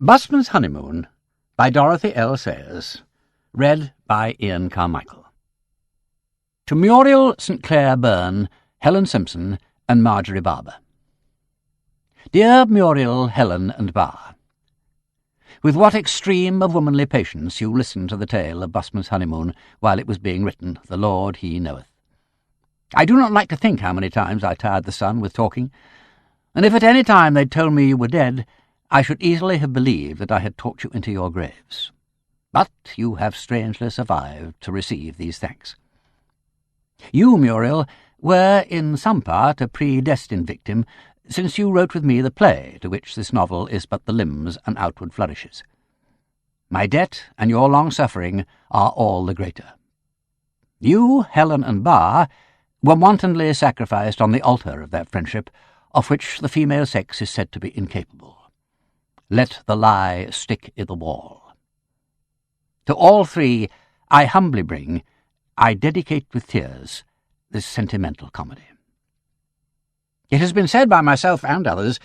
Busman's Honeymoon by Dorothy L. Sayers. Read by Ian CarMICHAEL. To Muriel St. Clair Byrne, Helen Simpson, and Marjorie Barber. Dear Muriel, Helen, and Bar, with what extreme of womanly patience you listened to the tale of Busman's honeymoon while it was being written, the Lord he knoweth. I do not like to think how many times I tired the sun with talking, and if at any time they'd told me you were dead, I should easily have believed that I had talked you into your graves. But you have strangely survived to receive these thanks. You, Muriel, were in some part a predestined victim, since you wrote with me the play to which this novel is but the limbs and outward flourishes. My debt and your long suffering are all the greater. You, Helen, and Bar were wantonly sacrificed on the altar of that friendship, of which the female sex is said to be incapable. Let the lie stick i' the wall. To all three I humbly bring, I dedicate with tears, this sentimental comedy. It has been said by myself and others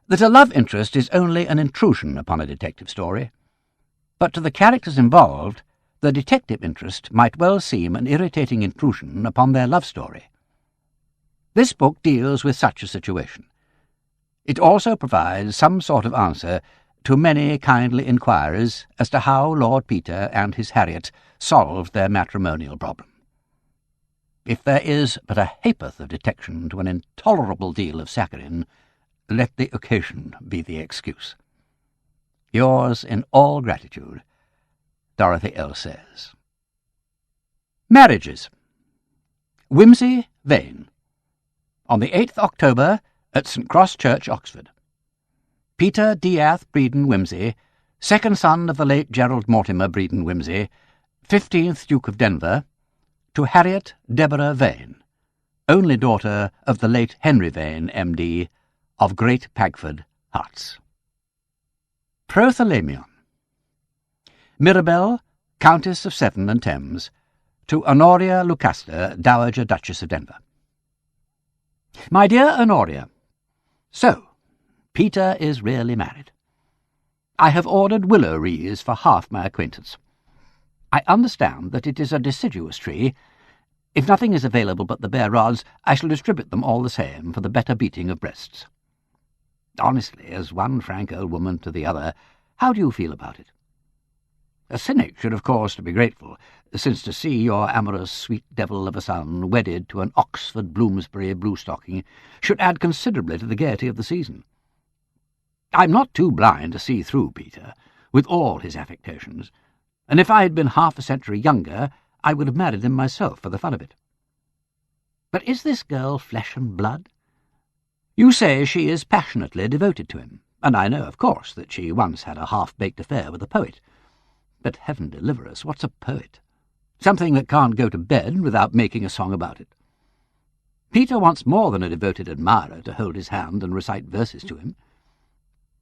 that a love interest is only an intrusion upon a detective story, but to the characters involved, the detective interest might well seem an irritating intrusion upon their love story. This book deals with such a situation. It also provides some sort of answer to many kindly inquiries as to how Lord Peter and his Harriet solved their matrimonial problem. If there is but a ha'porth of detection to an intolerable deal of saccharine, let the occasion be the excuse. Yours in all gratitude, Dorothy L. Sayers. Marriages. Wimsey, Vane. On the 8th October, at St. Cross Church, Oxford. Peter Death Breeden Wimsey, second son of the late Gerald Mortimer Breeden Wimsey, 15th Duke of Denver, to Harriet Deborah Vane, only daughter of the late Henry Vane, M.D., of Great Pagford, Herts. Prothalamion. Mirabell, Countess of Severn and Thames, to Honoria Lucasta, Dowager Duchess of Denver. My dear Honoria, so, Peter is really married. I have ordered willow wreaths for half my acquaintance. I understand that it is a deciduous tree. If nothing is available but the bare rods, I shall distribute them all the same for the better beating of breasts. Honestly, as one frank old woman to the other, how do you feel about it? A cynic should, of course, be grateful, since to see your amorous sweet devil of a son wedded to an Oxford Bloomsbury blue-stocking should add considerably to the gaiety of the season. I'm not too blind to see through Peter, with all his affectations, and if I had been half a century younger, I would have married him myself for the fun of it. But is this girl flesh and blood? You say she is passionately devoted to him, and I know, of course, that she once had a half-baked affair with a poet. But heaven deliver us, what's a poet? Something that can't go to bed without making a song about it. Peter wants more than a devoted admirer to hold his hand and recite verses to him.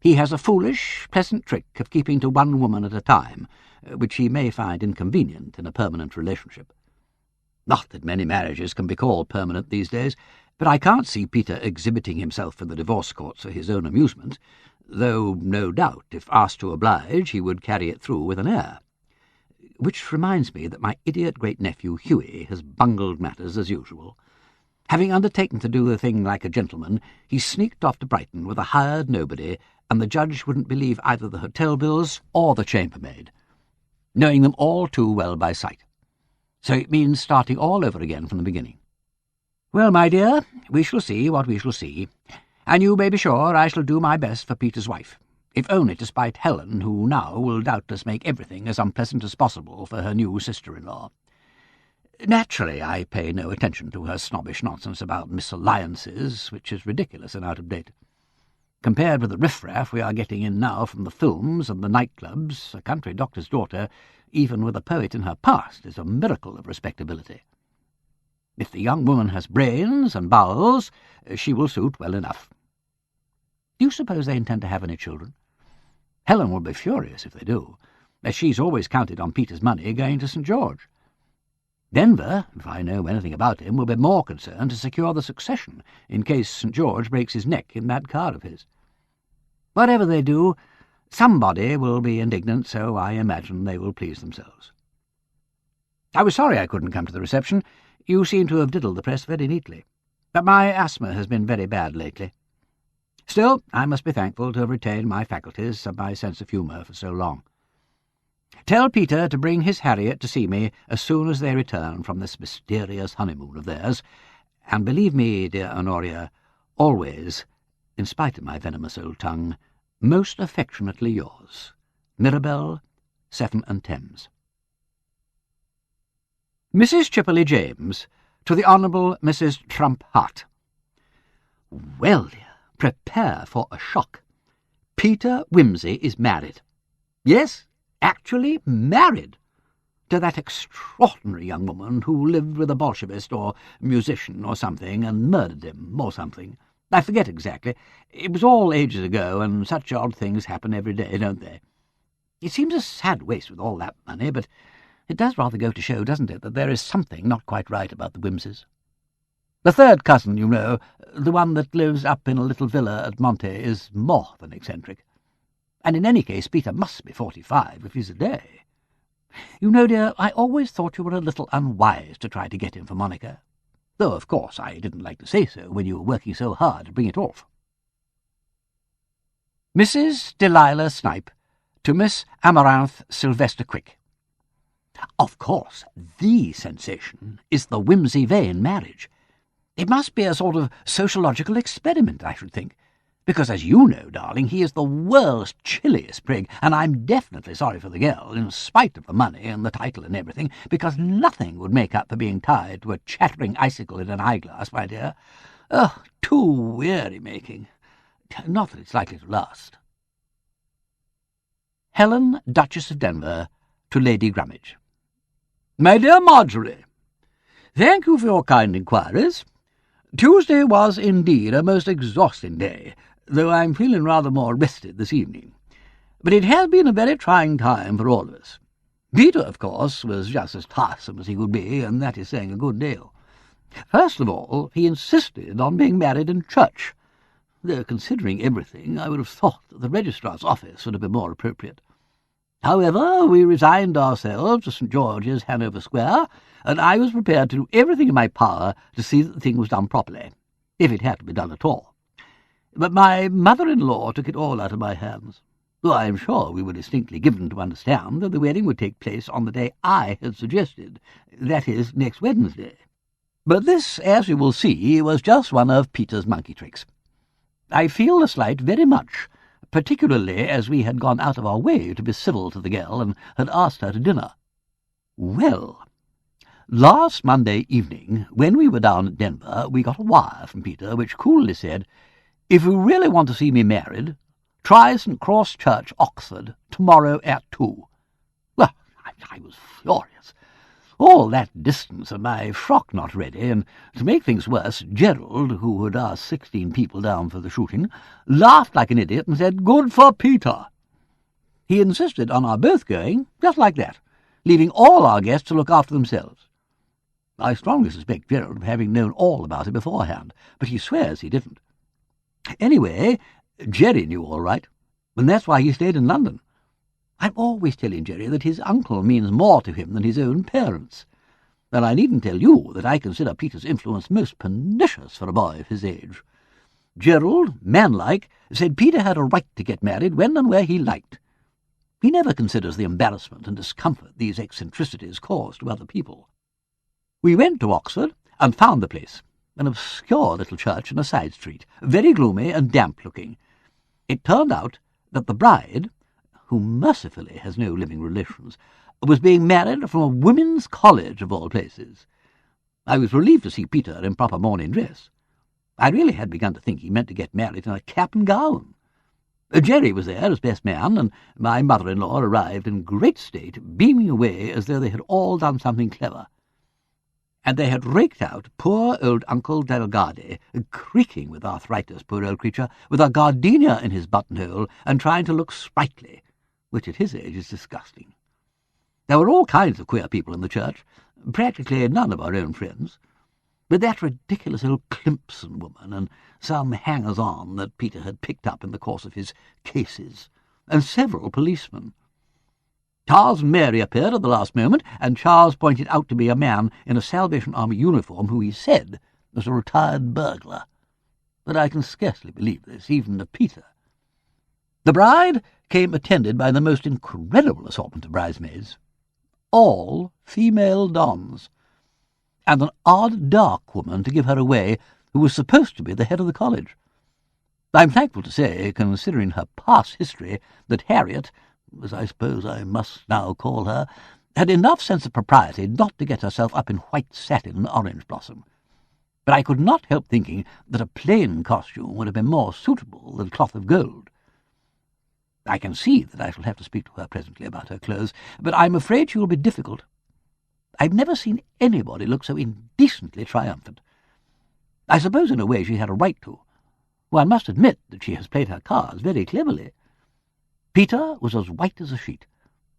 He has a foolish, pleasant trick of keeping to one woman at a time, which he may find inconvenient in a permanent relationship. Not that many marriages can be called permanent these days, but I can't see Peter exhibiting himself in the divorce courts for his own amusement, though no doubt, if asked to oblige, he would carry it through with an air. Which reminds me that my idiot great-nephew Hughie has bungled matters as usual. Having undertaken to do the thing like a gentleman, he sneaked off to Brighton with a hired nobody, and the judge wouldn't believe either the hotel bills or the chambermaid, knowing them all too well by sight. So it means starting all over again from the beginning. Well, my dear, we shall see what we shall see, and you may be sure I shall do my best for Peter's wife, if only to spite Helen, who now will doubtless make everything as unpleasant as possible for her new sister-in-law. Naturally, I pay no attention to her snobbish nonsense about misalliances, which is ridiculous and out of date. Compared with the riffraff we are getting in now from the films and the nightclubs, a country doctor's daughter, even with a poet in her past, is a miracle of respectability. If the young woman has brains and bowels, she will suit well enough. Do you suppose they intend to have any children? Helen will be furious if they do, as she's always counted on Peter's money going to St. George. Denver, if I know anything about him, will be more concerned to secure the succession in case St. George breaks his neck in that car of his. Whatever they do, Somebody will be indignant, so I imagine they will please themselves. I was sorry I couldn't come to the reception. You seem to have diddled the press very neatly. But my asthma has been very bad lately. Still, I must be thankful to have retained my faculties and my sense of humour for so long. Tell Peter to bring his Harriet to see me as soon as they return from this mysterious honeymoon of theirs, and believe me, dear Honoria, always, in spite of my venomous old tongue, most affectionately yours, Mirabell, 7 and Thames. Mrs. Chipperley James, to the Honourable Mrs. Trump Hart. Well, dear, prepare for a shock. Peter Wimsey is married. Yes, actually married. To that extraordinary young woman who lived with a Bolshevist or musician or something and murdered him or something. I forget exactly. It was all ages ago, and such odd things happen every day, don't they? It seems a sad waste with all that money, but it does rather go to show, doesn't it, that there is something not quite right about the Wimseys. The third cousin, you know, the one that lives up in a little villa at Monte, is more than eccentric. And in any case, Peter must be 45 if he's a day. You know, dear, I always thought you were a little unwise to try to get him for Monica, though, of course, I didn't like to say so when you were working so hard to bring it off. Mrs. Delilah Snipe, to Miss Amaranth Sylvester Quick. Of course, the sensation is the Wimsey-Vane marriage. It must be a sort of sociological experiment, I should think, because, as you know, darling, he is the world's chilliest prig, and I'm definitely sorry for the girl, in spite of the money and the title and everything, because nothing would make up for being tied to a chattering icicle in an eyeglass, my dear. Oh, too weary-making. Not that it's likely to last. Helen, Duchess of Denver, to Lady Grummidge. My dear Marjorie, thank you for your kind inquiries. Tuesday was indeed a most exhausting day, though I'm feeling rather more rested this evening. But it has been a very trying time for all of us. Peter, of course, was just as tiresome as he could be, and that is saying a good deal. First of all, he insisted on being married in church, though, considering everything, I would have thought that the registrar's office would have been more appropriate. However, we resigned ourselves to St. George's, Hanover Square, and I was prepared to do everything in my power to see that the thing was done properly, if it had to be done at all. But my mother-in-law took it all out of my hands, though I am sure we were distinctly given to understand that the wedding would take place on the day I had suggested, that is, next Wednesday. But this, as you will see, was just one of Peter's monkey tricks. I feel the slight very much, particularly as we had gone out of our way to be civil to the girl and had asked her to dinner. Well, last Monday evening, when we were down at Denver, we got a wire from Peter which coolly said, "If you really want to see me married, try St. Cross Church, Oxford, tomorrow at 2. Well, I was furious. All that distance and my frock not ready, and to make things worse, Gerald, who had asked 16 people down for the shooting, laughed like an idiot and said, "Good for Peter." He insisted on our both going, just like that, leaving all our guests to look after themselves. I strongly suspect Gerald of having known all about it beforehand, but he swears he didn't. Anyway, Jerry knew all right, and that's why he stayed in London. I'm always telling Jerry that his uncle means more to him than his own parents. And I needn't tell you that I consider Peter's influence most pernicious for a boy of his age. Gerald, manlike, said Peter had a right to get married when and where he liked. He never considers the embarrassment and discomfort these eccentricities cause to other people. We went to Oxford and found the place, an obscure little church in a side street, very gloomy and damp-looking. It turned out that the bride, who mercifully has no living relations, was being married from a women's college of all places. I was relieved to see Peter in proper morning dress. I really had begun to think he meant to get married in a cap and gown. Jerry was there as best man, and my mother-in-law arrived in great state, beaming away as though they had all done something clever. And they had raked out poor old Uncle Delgado, creaking with arthritis, poor old creature, with a gardenia in his buttonhole and trying to look sprightly, which at his age is disgusting. There were all kinds of queer people in the church, practically none of our own friends, but that ridiculous old Climpson woman and some hangers-on that Peter had picked up in the course of his cases. and several policemen. Charles and Mary appeared at the last moment, and Charles pointed out to me a man in a Salvation Army uniform who he said was a retired burglar. But I can scarcely believe this, even of Peter. The bride came attended by the most incredible assortment of bridesmaids, all female dons, and an odd dark woman to give her away who was supposed to be the head of the college. I'm thankful to say, considering her past history, that Harriet, as I suppose I must now call her, had enough sense of propriety not to get herself up in white satin and orange blossom. But I could not help thinking that a plain costume would have been more suitable than cloth of gold. I can see that I shall have to speak to her presently about her clothes, but I'm afraid she will be difficult. I've never seen anybody look so indecently triumphant. I suppose in a way she had a right to. One must admit that she has played her cards very cleverly. Peter was as white as a sheet.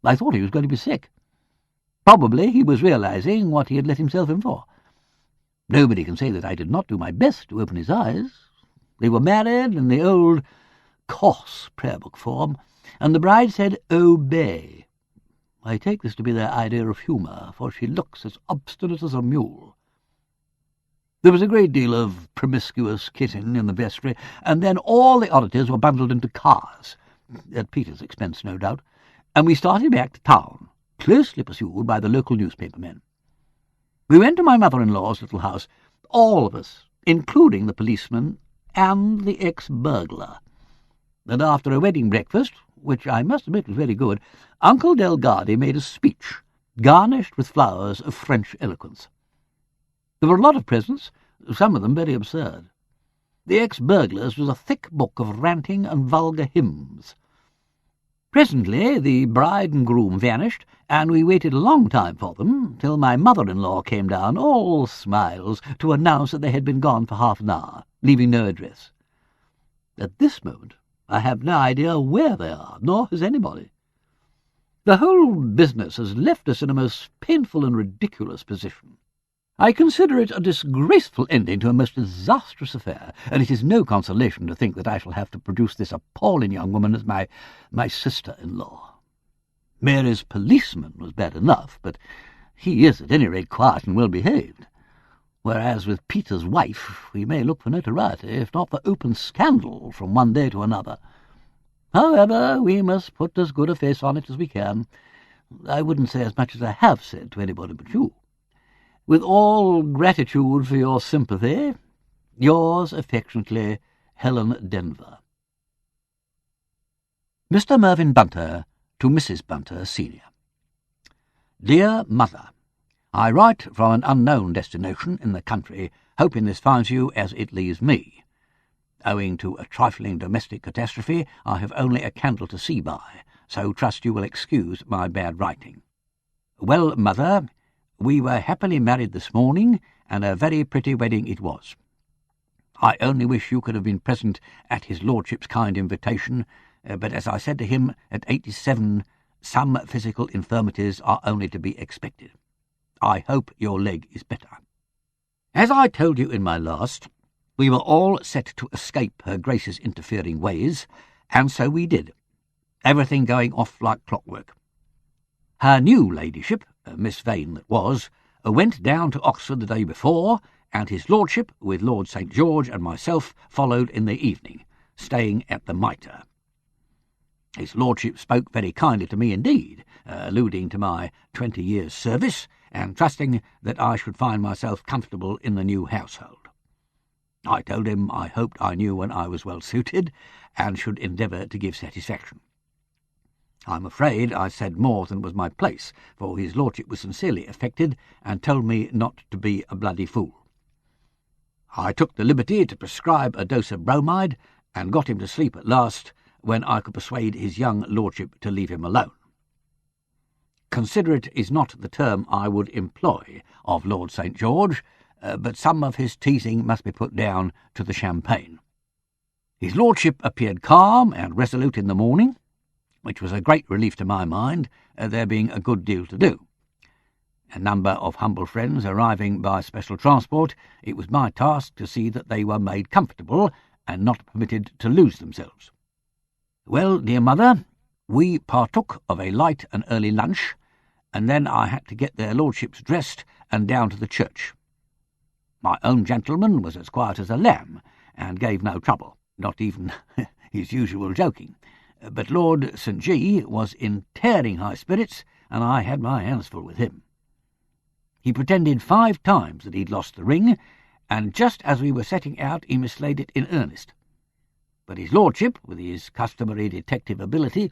I thought he was going to be sick. Probably he was realizing what he had let himself in for. Nobody can say that I did not do my best to open his eyes. They were married in the old coarse prayer-book form, and the bride said, "Obey." I take this to be their idea of humour, for she looks as obstinate as a mule. There was a great deal of promiscuous kissing in the vestry, and then all the oddities were bundled into cars, at Peter's expense, no doubt, and we started back to town, closely pursued by the local newspaper men. We went to my mother-in-law's little house, all of us, including the policeman and the ex-burglar, and after a wedding breakfast, which I must admit was very good, Uncle Delgado made a speech, garnished with flowers of French eloquence. There were a lot of presents, some of them very absurd. The ex-burglar's was a thick book of ranting and vulgar hymns. Presently the bride and groom vanished, and we waited a long time for them, till my mother-in-law came down, all smiles, to announce that they had been gone for half an hour, leaving no address. At this moment I have no idea where they are, nor has anybody. The whole business has left us in a most painful and ridiculous position. I consider it a disgraceful ending to a most disastrous affair, and it is no consolation to think that I shall have to produce this appalling young woman as my sister-in-law. Mary's policeman was bad enough, but he is at any rate quiet and well-behaved, whereas with Peter's wife we may look for notoriety, if not for open scandal, from one day to another. However, we must put as good a face on it as we can. I wouldn't say as much as I have said to anybody but you. With all gratitude for your sympathy, yours affectionately, Helen Denver. Mr. Mervyn Bunter to Mrs. Bunter, Senior. Dear Mother, I write from an unknown destination in the country, hoping this finds you as it leaves me. Owing to a trifling domestic catastrophe, I have only a candle to see by, so trust you will excuse my bad writing. Well, Mother, we were happily married this morning, and a very pretty wedding it was. I only wish you could have been present at his lordship's kind invitation, but as I said to him, at 87, some physical infirmities are only to be expected. I hope your leg is better. As I told you in my last, we were all set to escape her Grace's interfering ways, and so we did, everything going off like clockwork. Her new ladyship, Miss Vane that was, went down to Oxford the day before, and his lordship, with Lord St. George and myself, followed in the evening, staying at the Mitre. His lordship spoke very kindly to me indeed, alluding to my 20 years' service, and trusting that I should find myself comfortable in the new household. I told him I hoped I knew when I was well suited, and should endeavour to give satisfaction. I'm afraid I said more than was my place, for his lordship was sincerely affected, and told me not to be a bloody fool. I took the liberty to prescribe a dose of bromide, and got him to sleep at last, when I could persuade his young lordship to leave him alone. Considerate is not the term I would employ of Lord St. George, but some of his teasing must be put down to the champagne. His lordship appeared calm and resolute in the morning, which was a great relief to my mind, there being a good deal to do. A number of humble friends arriving by special transport, it was my task to see that they were made comfortable and not permitted to lose themselves. Well, dear Mother, We partook of a light and early lunch, and then I had to get their lordships dressed and down to the church. My own gentleman was as quiet as a lamb, and gave no trouble, not even his usual joking. But Lord St. G. was in tearing high spirits, and I had my hands full with him. He pretended 5 times that he'd lost the ring, and just as we were setting out he mislaid it in earnest. But his lordship, with his customary detective ability,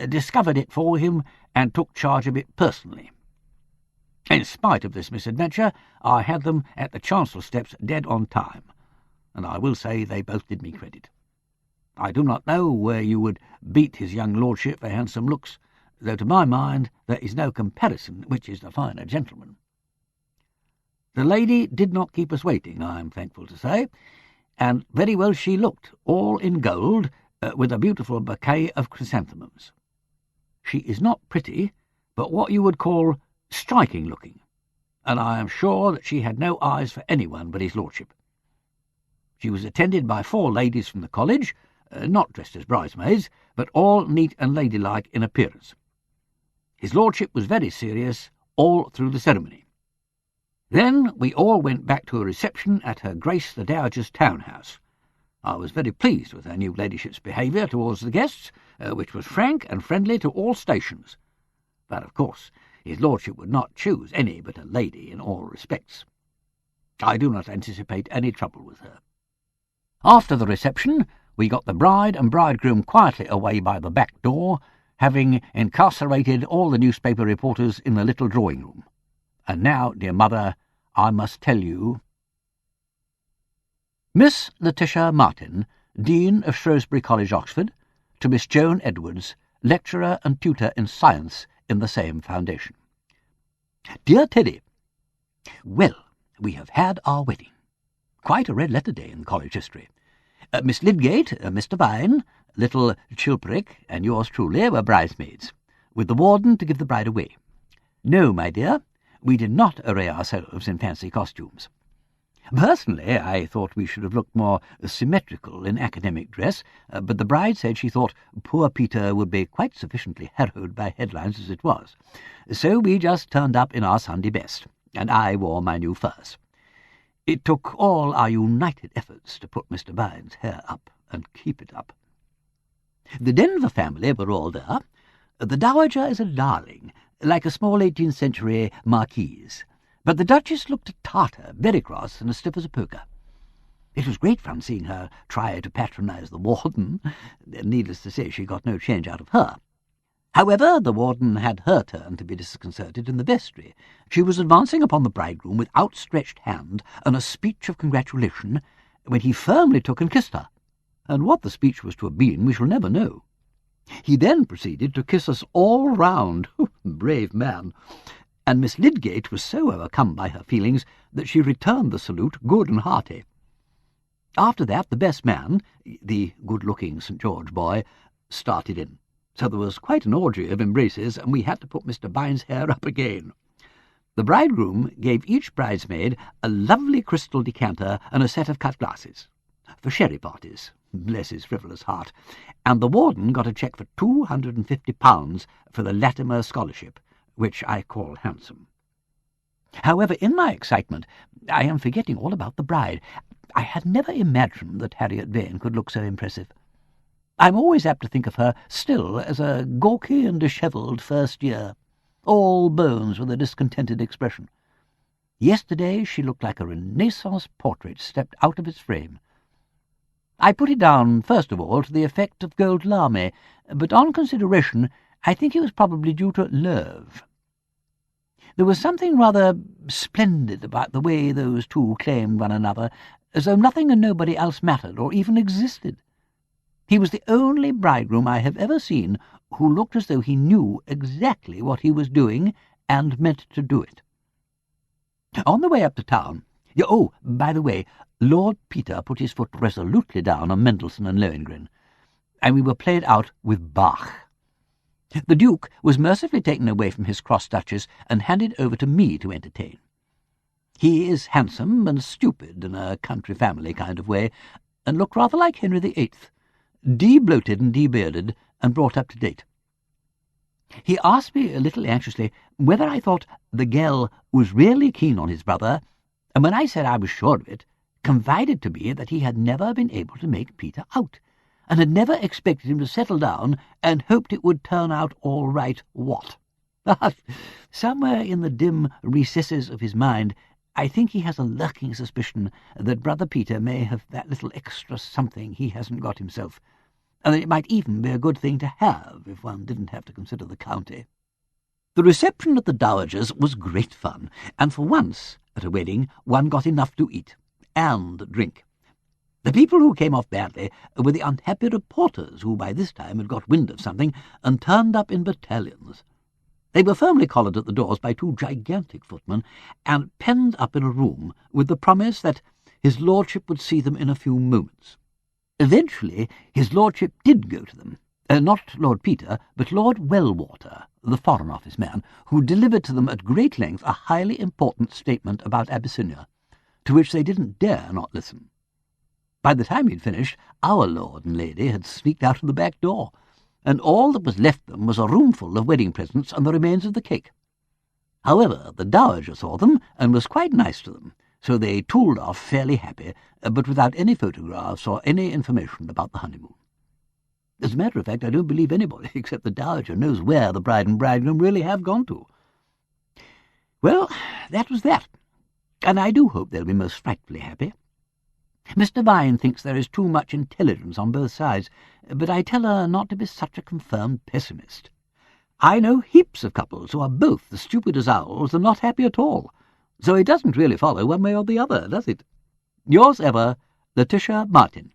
discovered it for him and took charge of it personally. In spite of this misadventure, I had them at the chancel steps dead on time, and I will say they both did me credit. I do not know where you would beat his young lordship for handsome looks, though to my mind there is no comparison which is the finer gentleman. The lady did not keep us waiting, I am thankful to say, and very well she looked, all in gold, with a beautiful bouquet of chrysanthemums. She is not pretty, but what you would call striking-looking, and I am sure that she had no eyes for anyone but his lordship. She was attended by 4 ladies from the college, not dressed as bridesmaids, but all neat and ladylike in appearance. His lordship was very serious all through the ceremony. Then we all went back to a reception at Her Grace the Dowager's townhouse. I was very pleased with her new ladyship's behaviour towards the guests, which was frank and friendly to all stations. But, of course, his lordship would not choose any but a lady in all respects. I do not anticipate any trouble with her. After the reception, we got the bride and bridegroom quietly away by the back door, having incarcerated all the newspaper reporters in the little drawing-room. And now, dear mother, I must tell you. Miss Letitia Martin, Dean of Shrewsbury College, Oxford, to Miss Joan Edwards, lecturer and tutor in science in the same foundation. Dear Teddy, well, we have had our wedding. Quite a red-letter day in college history. Miss Lydgate, Mr. Vine, little Chilperic, and yours truly were bridesmaids, with the warden to give the bride away. No, my dear, we did not array ourselves in fancy costumes. Personally, I thought we should have looked more symmetrical in academic dress, but the bride said she thought poor Peter would be quite sufficiently harrowed by headlines as it was. So we just turned up in our Sunday best, and I wore my new furs. It took all our united efforts to put Mr. Vine's hair up and keep it up. The Denver family were all there. The Dowager is a darling, like a small 18th century marquise, but the Duchess looked a tartar, very cross and as stiff as a poker. It was great fun seeing her try to patronize the warden. Needless to say, she got no change out of her. However, the warden had her turn to be disconcerted in the vestry. She was advancing upon the bridegroom with outstretched hand and a speech of congratulation, when he firmly took and kissed her, and what the speech was to have been we shall never know. He then proceeded to kiss us all round. Brave man! And Miss Lydgate was so overcome by her feelings that she returned the salute good and hearty. After that, the best man, the good-looking St. George boy, started in. So there was quite an orgy of embraces, and we had to put Mr. Vine's hair up again. The bridegroom gave each bridesmaid a lovely crystal decanter and a set of cut glasses, for sherry parties, bless his frivolous heart, and the warden got a cheque for £250 for the Latimer scholarship, which I call handsome. However, in my excitement, I am forgetting all about the bride. I had never imagined that Harriet Vane could look so impressive. I'm always apt to think of her still as a gawky and dishevelled first year, all bones with a discontented expression. Yesterday she looked like a Renaissance portrait stepped out of its frame. I put it down, first of all, to the effect of gold lame, but on consideration I think it was probably due to Love. There was something rather splendid about the way those two claimed one another, as though nothing and nobody else mattered or even existed. He was the only bridegroom I have ever seen who looked as though he knew exactly what he was doing and meant to do it. On the way up to town— oh, by the way, Lord Peter put his foot resolutely down on Mendelssohn and Lohengrin, and we were played out with Bach. The Duke was mercifully taken away from his cross-duchess and handed over to me to entertain. He is handsome and stupid in a country family kind of way, and looked rather like Henry VIII, de-bloated and de-bearded, and brought up to date. He asked me a little anxiously whether I thought the girl was really keen on his brother, and when I said I was sure of it, confided to me that he had never been able to make Peter out, and had never expected him to settle down and hoped it would turn out all right what. Somewhere in the dim recesses of his mind I think he has a lurking suspicion that brother Peter may have that little extra something he hasn't got himself, and that it might even be a good thing to have if one didn't have to consider the county. The reception at the Dowager's was great fun, and for once at a wedding one got enough to eat and drink. The people who came off badly were the unhappy reporters who by this time had got wind of something and turned up in battalions. They were firmly collared at the doors by two gigantic footmen and penned up in a room with the promise that his lordship would see them in a few moments. Eventually his lordship did go to them, not Lord Peter, but Lord Wellwater, the Foreign Office man, who delivered to them at great length a highly important statement about Abyssinia, to which they didn't dare not listen. By the time he'd finished, our lord and lady had sneaked out of the back door, and all that was left them was a roomful of wedding presents and the remains of the cake. However, the Dowager saw them and was quite nice to them, so they tooled off fairly happy, but without any photographs or any information about the honeymoon. As a matter of fact, I don't believe anybody except the Dowager knows where the bride and bridegroom really have gone to. Well, that was that, and I do hope they'll be most frightfully happy. Mr. Vine thinks there is too much intelligence on both sides, but I tell her not to be such a confirmed pessimist. I know heaps of couples who are both as stupid as owls and not happy at all, so it doesn't really follow one way or the other, does it? Yours ever, Letitia Martin.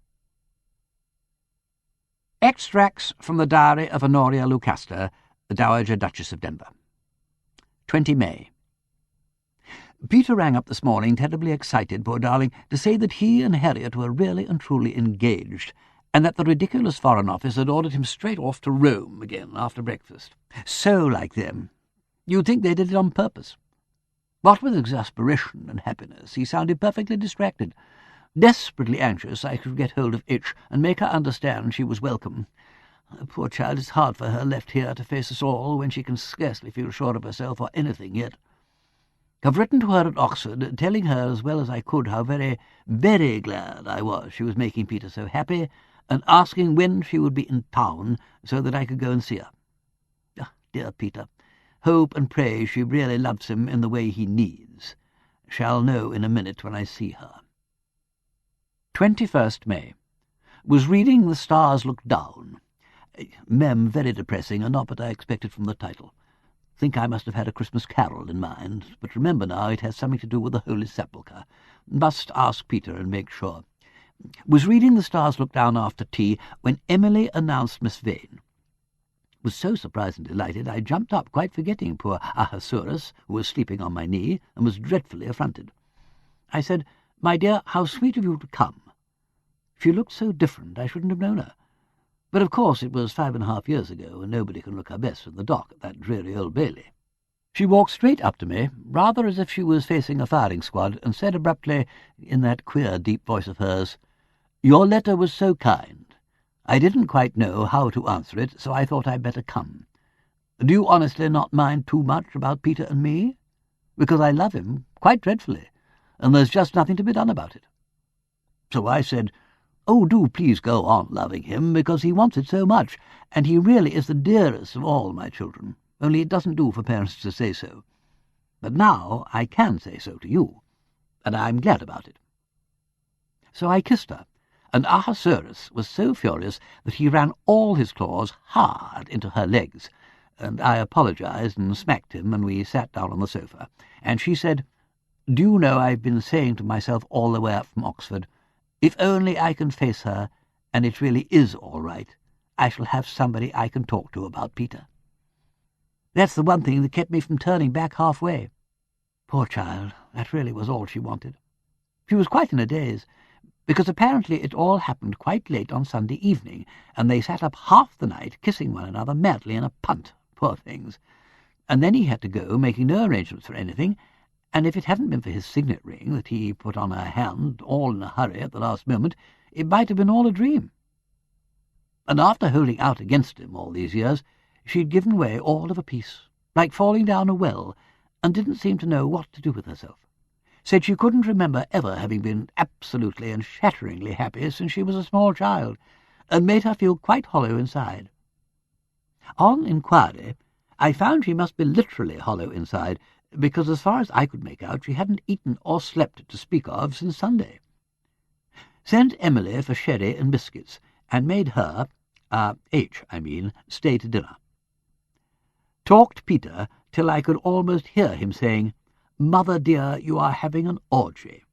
Extracts from the Diary of Honoria Lucasta, the Dowager Duchess of Denver. 20 May. Peter rang up this morning, terribly excited, poor darling, to say that he and Harriet were really and truly engaged, and that the ridiculous Foreign Office had ordered him straight off to Rome again after breakfast. So like them. You'd think they did it on purpose. What with exasperation and happiness, he sounded perfectly distracted, desperately anxious I could get hold of Itch and make her understand she was welcome. Poor child, it's hard for her left here to face us all when she can scarcely feel sure of herself or anything yet. I've written to her at Oxford, telling her as well as I could how very, very glad I was she was making Peter so happy, and asking when she would be in town so that I could go and see her. Ah, dear Peter, hope and pray she really loves him in the way he needs. Shall know in a minute when I see her. 21st May. Was reading The Stars Look Down. Mem, very depressing, and not what I expected from the title. Think I must have had A Christmas Carol in mind, but remember now it has something to do with the Holy Sepulchre. Must ask Peter and make sure. Was reading The Stars Look Down after tea when Emily announced Miss Vane. Was so surprised and delighted I jumped up, quite forgetting poor Ahasuerus, who was sleeping on my knee, and was dreadfully affronted. I said, "My dear, how sweet of you to come." She looked so different I shouldn't have known her. But of course it was 5.5 years ago, and nobody can look her best in the dock at that dreary Old Bailey. She walked straight up to me, rather as if she was facing a firing squad, and said abruptly, in that queer deep voice of hers, "Your letter was so kind. I didn't quite know how to answer it, so I thought I'd better come. Do you honestly not mind too much about Peter and me? Because I love him quite dreadfully, and there's just nothing to be done about it." So I said, "Oh, do please go on loving him, because he wants it so much, and he really is the dearest of all my children, only it doesn't do for parents to say so. But now I can say so to you, and I'm glad about it." So I kissed her, and Ahasuerus was so furious that he ran all his claws hard into her legs, and I apologized and smacked him, and we sat down on the sofa, and she said, "Do you know I've been saying to myself all the way up from Oxford, if only I can face her, and it really is all right, I shall have somebody I can talk to about Peter. That's the one thing that kept me from turning back halfway." Poor child, that really was all she wanted. She was quite in a daze, because apparently it all happened quite late on Sunday evening, and they sat up half the night kissing one another madly in a punt, poor things. And then he had to go, making no arrangements for anything, and if it hadn't been for his signet ring that he put on her hand, all in a hurry at the last moment, it might have been all a dream. And after holding out against him all these years, She'd given way all of a piece, like falling down a well, and didn't seem to know what to do with herself. Said she couldn't remember ever having been absolutely and shatteringly happy since she was a small child, and made her feel quite hollow inside. On inquiry, I found she must be literally hollow inside, because as far as I could make out, she hadn't eaten or slept to speak of since Sunday. Sent Emily for sherry and biscuits, and made her, stay to dinner. Talked Peter till I could almost hear him saying, "Mother dear, you are having an orgy."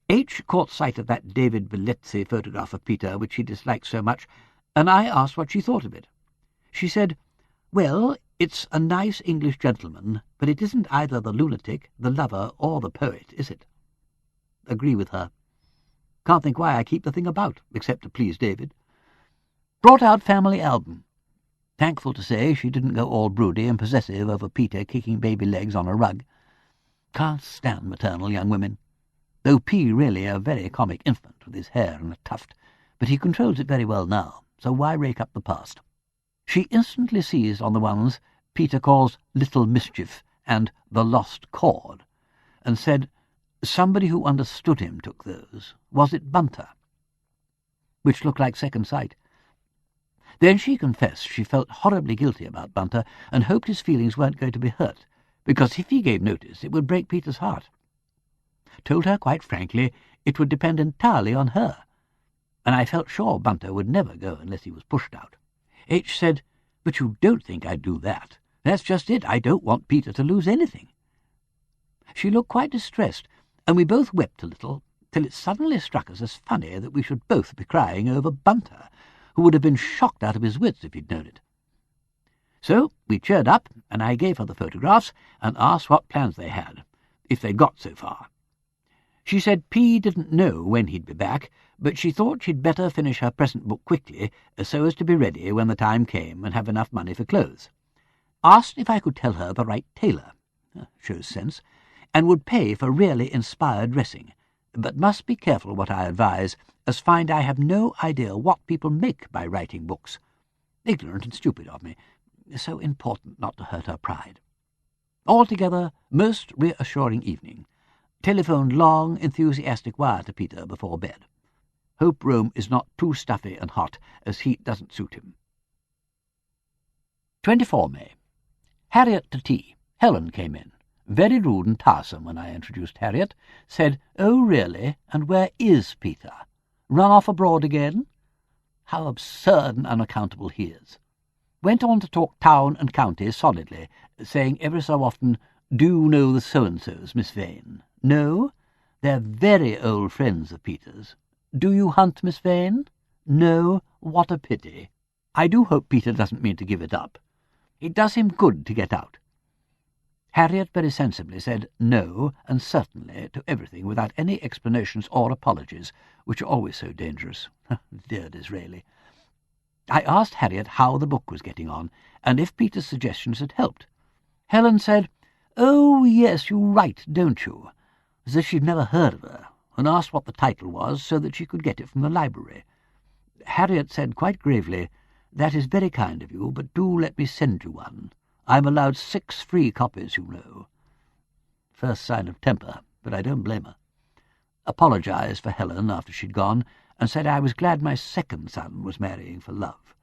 H. caught sight of that David Velletzi photograph of Peter, which he disliked so much, and I asked what she thought of it. She said, "Well, it's a nice English gentleman, but it isn't either the lunatic, the lover, or the poet, is it?" Agree with her. Can't think why I keep the thing about, except to please David. Brought out family album. Thankful to say she didn't go all broody and possessive over Peter kicking baby legs on a rug. Can't stand maternal young women, though P really a very comic infant with his hair and a tuft, but he controls it very well now, so why rake up the past? She instantly seized on the ones Peter calls Little Mischief and The Lost Chord, and said somebody who understood him took those. Was it Bunter? Which looked like second sight. Then she confessed she felt horribly guilty about Bunter and hoped his feelings weren't going to be hurt, because if he gave notice it would break Peter's heart. Told her quite frankly it would depend entirely on her, and I felt sure Bunter would never go unless he was pushed out. H. said, "But you don't think I'd do that. That's just it. I don't want Peter to lose anything." She looked quite distressed, and we both wept a little, till it suddenly struck us as funny that we should both be crying over Bunter, who would have been shocked out of his wits if he'd known it. So we cheered up, and I gave her the photographs and asked what plans they had, if they'd got so far. She said P didn't know when he'd be back, but she thought she'd better finish her present book quickly, so as to be ready when the time came and have enough money for clothes. Asked if I could tell her the right tailor, shows sense, and would pay for really inspired dressing, but must be careful what I advise, as find I have no idea what people make by writing books. Ignorant and stupid of me, so important not to hurt her pride. Altogether, most reassuring evening. Telephoned long, enthusiastic wire to Peter before bed. Hope Rome is not too stuffy and hot, as heat doesn't suit him. 24 May. Harriet to tea. Helen came in. Very rude and tiresome when I introduced Harriet. Said, "Oh, really? And where is Peter? Run off abroad again?" How absurd and unaccountable he is. Went on to talk town and county solidly, saying every so often, "Do you know the so-and-sos, Miss Vane?" "No." "They're very old friends of Peter's." "Do you hunt, Miss Vane?" "No." "What a pity." I do hope Peter doesn't mean to give it up. It does him good to get out. Harriet very sensibly said no and certainly to everything without any explanations or apologies, which are always so dangerous. Dear Disraeli. I asked Harriet how the book was getting on, and if Peter's suggestions had helped. Helen said, "Oh, yes, you write, don't you?" as if she'd never heard of her, and asked what the title was so that she could get it from the library. Harriet said quite gravely, "That is very kind of you, but do let me send you one. I'm allowed 6 free copies, you know." First sign of temper, but I don't blame her. Apologised for Helen after she'd gone, and said I was glad my second son was marrying for love.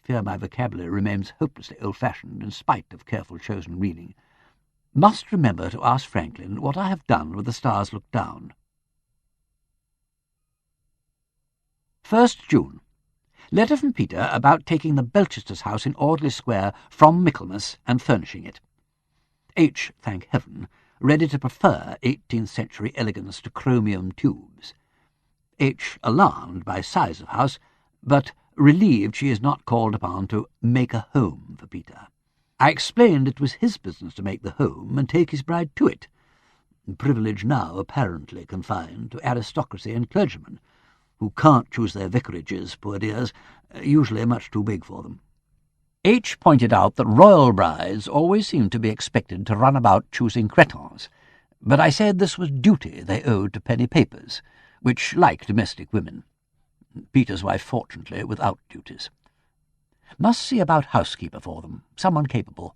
Fear my vocabulary remains hopelessly old-fashioned in spite of careful chosen reading. Must remember to ask Franklin what I have done with The Stars Look Down. 1st June. Letter from Peter about taking the Belchester's house in Audley Square from Michaelmas and furnishing it. H, thank heaven, ready to prefer 18th-century elegance to chromium tubes. H, alarmed by size of house, but relieved she is not called upon to make a home for Peter. I explained it was his business to make the home and take his bride to it, privilege now apparently confined to aristocracy and clergymen, who can't choose their vicarages, poor dears, usually much too big for them. H pointed out that royal brides always seemed to be expected to run about choosing cretins, but I said this was duty they owed to penny papers, which like domestic women. Peter's wife, fortunately, without duties. Must see about housekeeper for them, someone capable.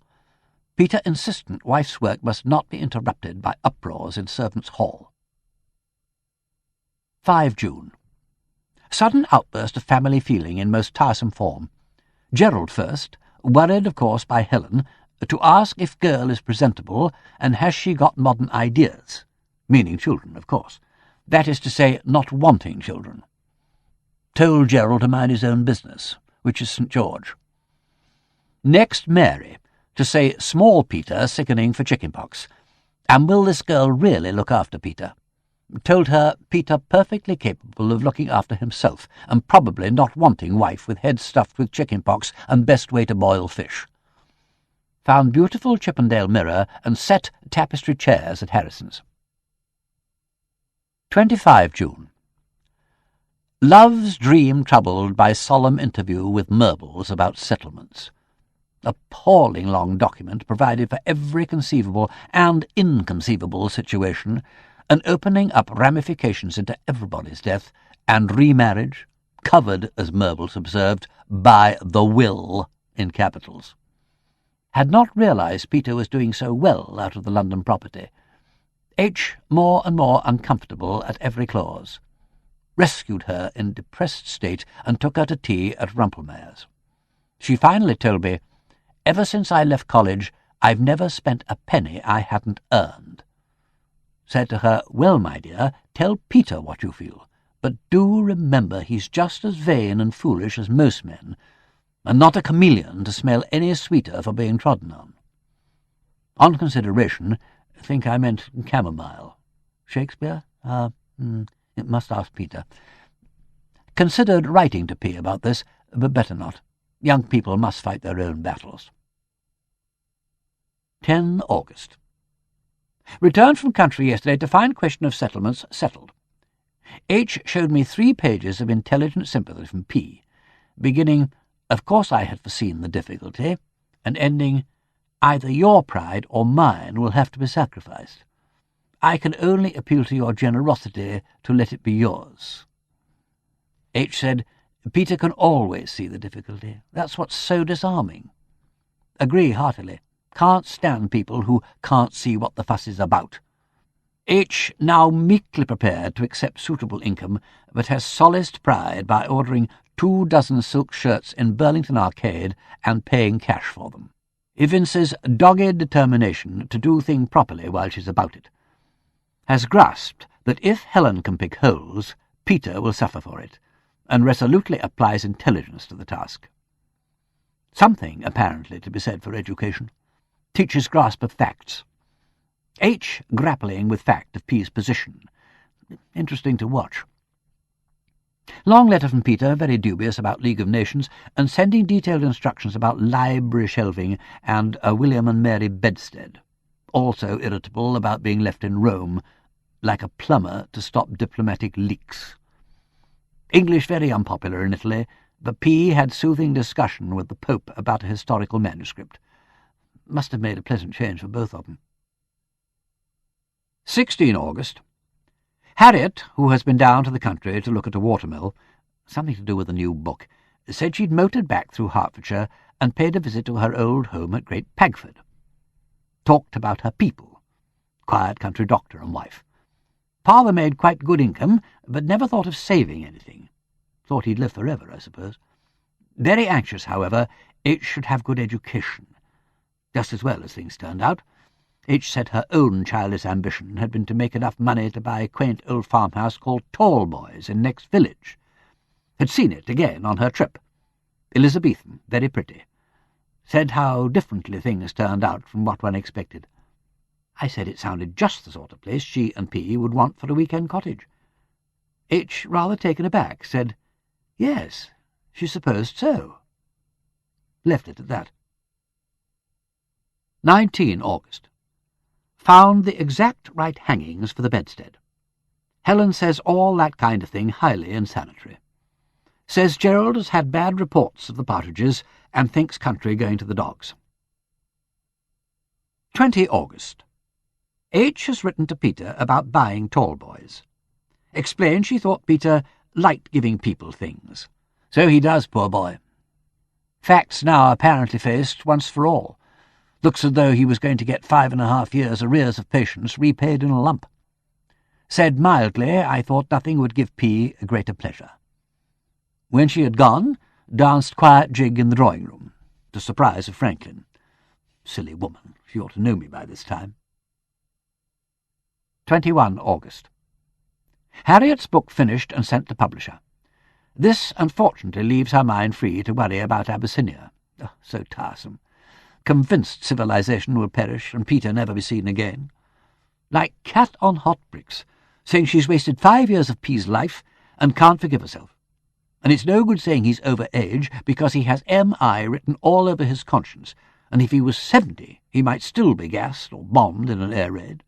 Peter insistent wife's work must not be interrupted by uproars in servants' hall. 5 June. Sudden outburst of family feeling in most tiresome form. Gerald first, worried, of course, by Helen, to ask if girl is presentable and has she got modern ideas, meaning children, of course. That is to say, not wanting children. Told Gerald to mind his own business, which is St. George. Next Mary, to say small Peter sickening for chickenpox, and will this girl really look after Peter? Told her Peter perfectly capable of looking after himself, and probably not wanting wife with head stuffed with chickenpox and best way to boil fish. Found beautiful Chippendale mirror and set tapestry chairs at Harrison's. 25 June. Love's dream troubled by solemn interview with Merbles about settlements. Appalling long document provided for every conceivable and inconceivable situation, and opening up ramifications into everybody's death and remarriage, covered, as Merbles observed, by the will in capitals. Had not realized Peter was doing so well out of the London property. H. more and more uncomfortable at every clause. Rescued her in depressed state and took her to tea at Rumpelmayer's. She finally told me, "Ever since I left college, I've never spent a penny I hadn't earned." Said to her, "Well, my dear, tell Peter what you feel, but do remember he's just as vain and foolish as most men, and not a chameleon to smell any sweeter for being trodden on." On consideration, think I meant chamomile. Shakespeare? It must ask Peter. Considered writing to P about this, but better not. Young people must fight their own battles. 10 August. Returned from country yesterday to find question of settlements settled. H. showed me 3 pages of intelligent sympathy from P, beginning, "Of course I had foreseen the difficulty," and ending, "Either your pride or mine will have to be sacrificed. I can only appeal to your generosity to let it be yours." H. said, "Peter can always see the difficulty. That's what's so disarming." Agree heartily. Can't stand people who can't see what the fuss is about. H. now meekly prepared to accept suitable income, but has solaced pride by ordering 2 dozen silk shirts in Burlington Arcade and paying cash for them. Evinces dogged determination to do thing properly while she's about it. Has grasped that if Helen can pick holes, Peter will suffer for it, and resolutely applies intelligence to the task. Something, apparently, to be said for education. Teaches grasp of facts. H. grappling with fact of P's position. Interesting to watch. Long letter from Peter, very dubious about League of Nations, and sending detailed instructions about library shelving and a William and Mary bedstead. Also irritable about being left in Rome, like a plumber to stop diplomatic leaks. English very unpopular in Italy, but P. had soothing discussion with the Pope about a historical manuscript. Must have made a pleasant change for both of them. 16 August. Harriet, who has been down to the country to look at a watermill, something to do with a new book, said she'd motored back through Hertfordshire and paid a visit to her old home at Great Pagford. Talked about her people. Quiet country doctor and wife. Father made quite good income, but never thought of saving anything. Thought he'd live forever, I suppose. Very anxious, however, H. should have good education. Just as well as things turned out. H. said her own childish ambition had been to make enough money to buy a quaint old farmhouse called Tallboys in next village. Had seen it again on her trip. Elizabethan, very pretty. Said how differently things turned out from what one expected. I said it sounded just the sort of place she and P. would want for a weekend cottage. H., rather taken aback, said, "Yes, she supposed so." Left it at that. 19 August. Found the exact right hangings for the bedstead. Helen says all that kind of thing highly insanitary. Says Gerald has had bad reports of the partridges and thinks country going to the dogs. 20 August. H. has written to Peter about buying Tallboys. Explained she thought Peter liked giving people things. So he does, poor boy. Facts now apparently faced once for all. Looks as though he was going to get 5.5 years' arrears of patience repaid in a lump. Said mildly, I thought nothing would give P a greater pleasure. When she had gone, danced quiet jig in the drawing-room, to the surprise of Franklin. Silly woman, she ought to know me by this time. 21 August. Harriet's book finished and sent to publisher. This, unfortunately, leaves her mind free to worry about Abyssinia. Oh, so tiresome. Convinced civilization will perish and Peter never be seen again. Like cat on hot bricks, saying she's wasted 5 years of P's life and can't forgive herself. And it's no good saying he's over age, because he has M.I. written all over his conscience, and if he was 70, he might still be gassed or bombed in an air raid.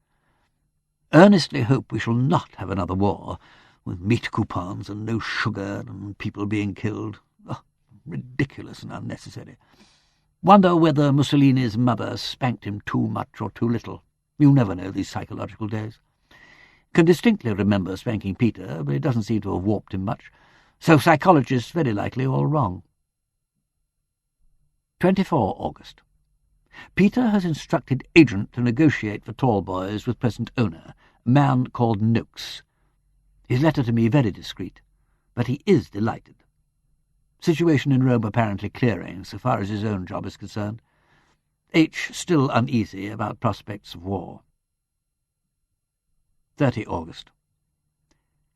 Earnestly hope we shall not have another war, with meat coupons and no sugar and people being killed. Oh, ridiculous and unnecessary. Wonder whether Mussolini's mother spanked him too much or too little. You never know these psychological days. Can distinctly remember spanking Peter, but it doesn't seem to have warped him much, so psychologists very likely all wrong. 24 August. Peter has instructed agent to negotiate for tall boys with present owner, a man called Noakes. His letter to me very discreet, but he is delighted. Situation in Rome apparently clearing, so far as his own job is concerned. H. still uneasy about prospects of war. 30 August.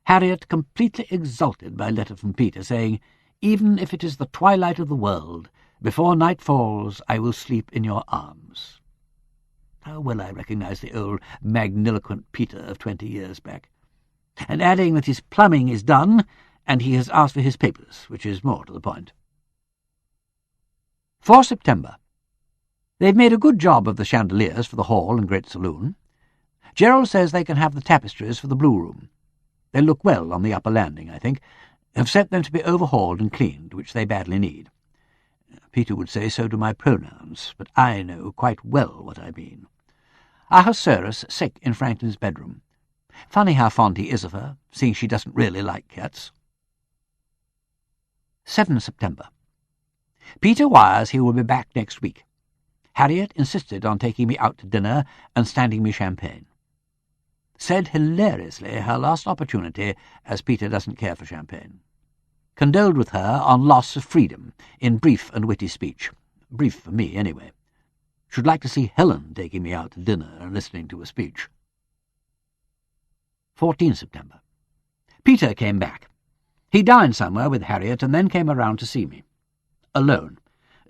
Harriet completely exalted by letter from Peter, saying, Even if it is the twilight of the world, before night falls I will sleep in your arms. How well I recognize the old magniloquent Peter of 20 years back. And adding that his plumbing is done, and he has asked for his papers, which is more to the point. 4 September. They've made a good job of the chandeliers for the hall and great saloon. Gerald says they can have the tapestries for the blue room. They look well on the upper landing, I think. Have sent them to be overhauled and cleaned, which they badly need. Peter would say so to my pronouns, but I know quite well what I mean. Ahasuerus sick in Franklin's bedroom. Funny how fond he is of her, seeing she doesn't really like cats. 7 September. Peter wires he will be back next week. Harriet insisted on taking me out to dinner and standing me champagne. Said hilariously her lost opportunity, as Peter doesn't care for champagne. Condoled with her on loss of freedom, in brief and witty speech. Brief for me, anyway. Should like to see Helen taking me out to dinner and listening to a speech. 14 September. Peter came back. He dined somewhere with Harriet and then came around to see me. Alone.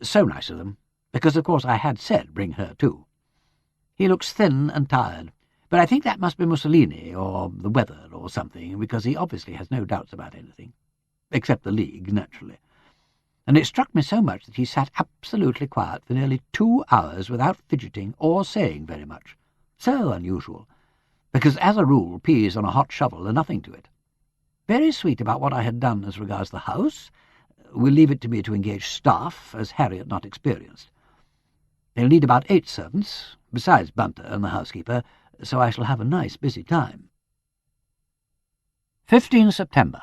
So nice of them, because of course I had said bring her too. He looks thin and tired, but I think that must be Mussolini or the weather or something, because he obviously has no doubts about anything. Except the League, naturally. And it struck me so much that he sat absolutely quiet for nearly 2 hours without fidgeting or saying very much. So unusual, because as a rule peas on a hot shovel are nothing to it. Very sweet about what I had done as regards the house. Will leave it to me to engage staff, as Harriet not experienced. They'll need about 8 servants, besides Bunter and the housekeeper, so I shall have a nice busy time. 15 September.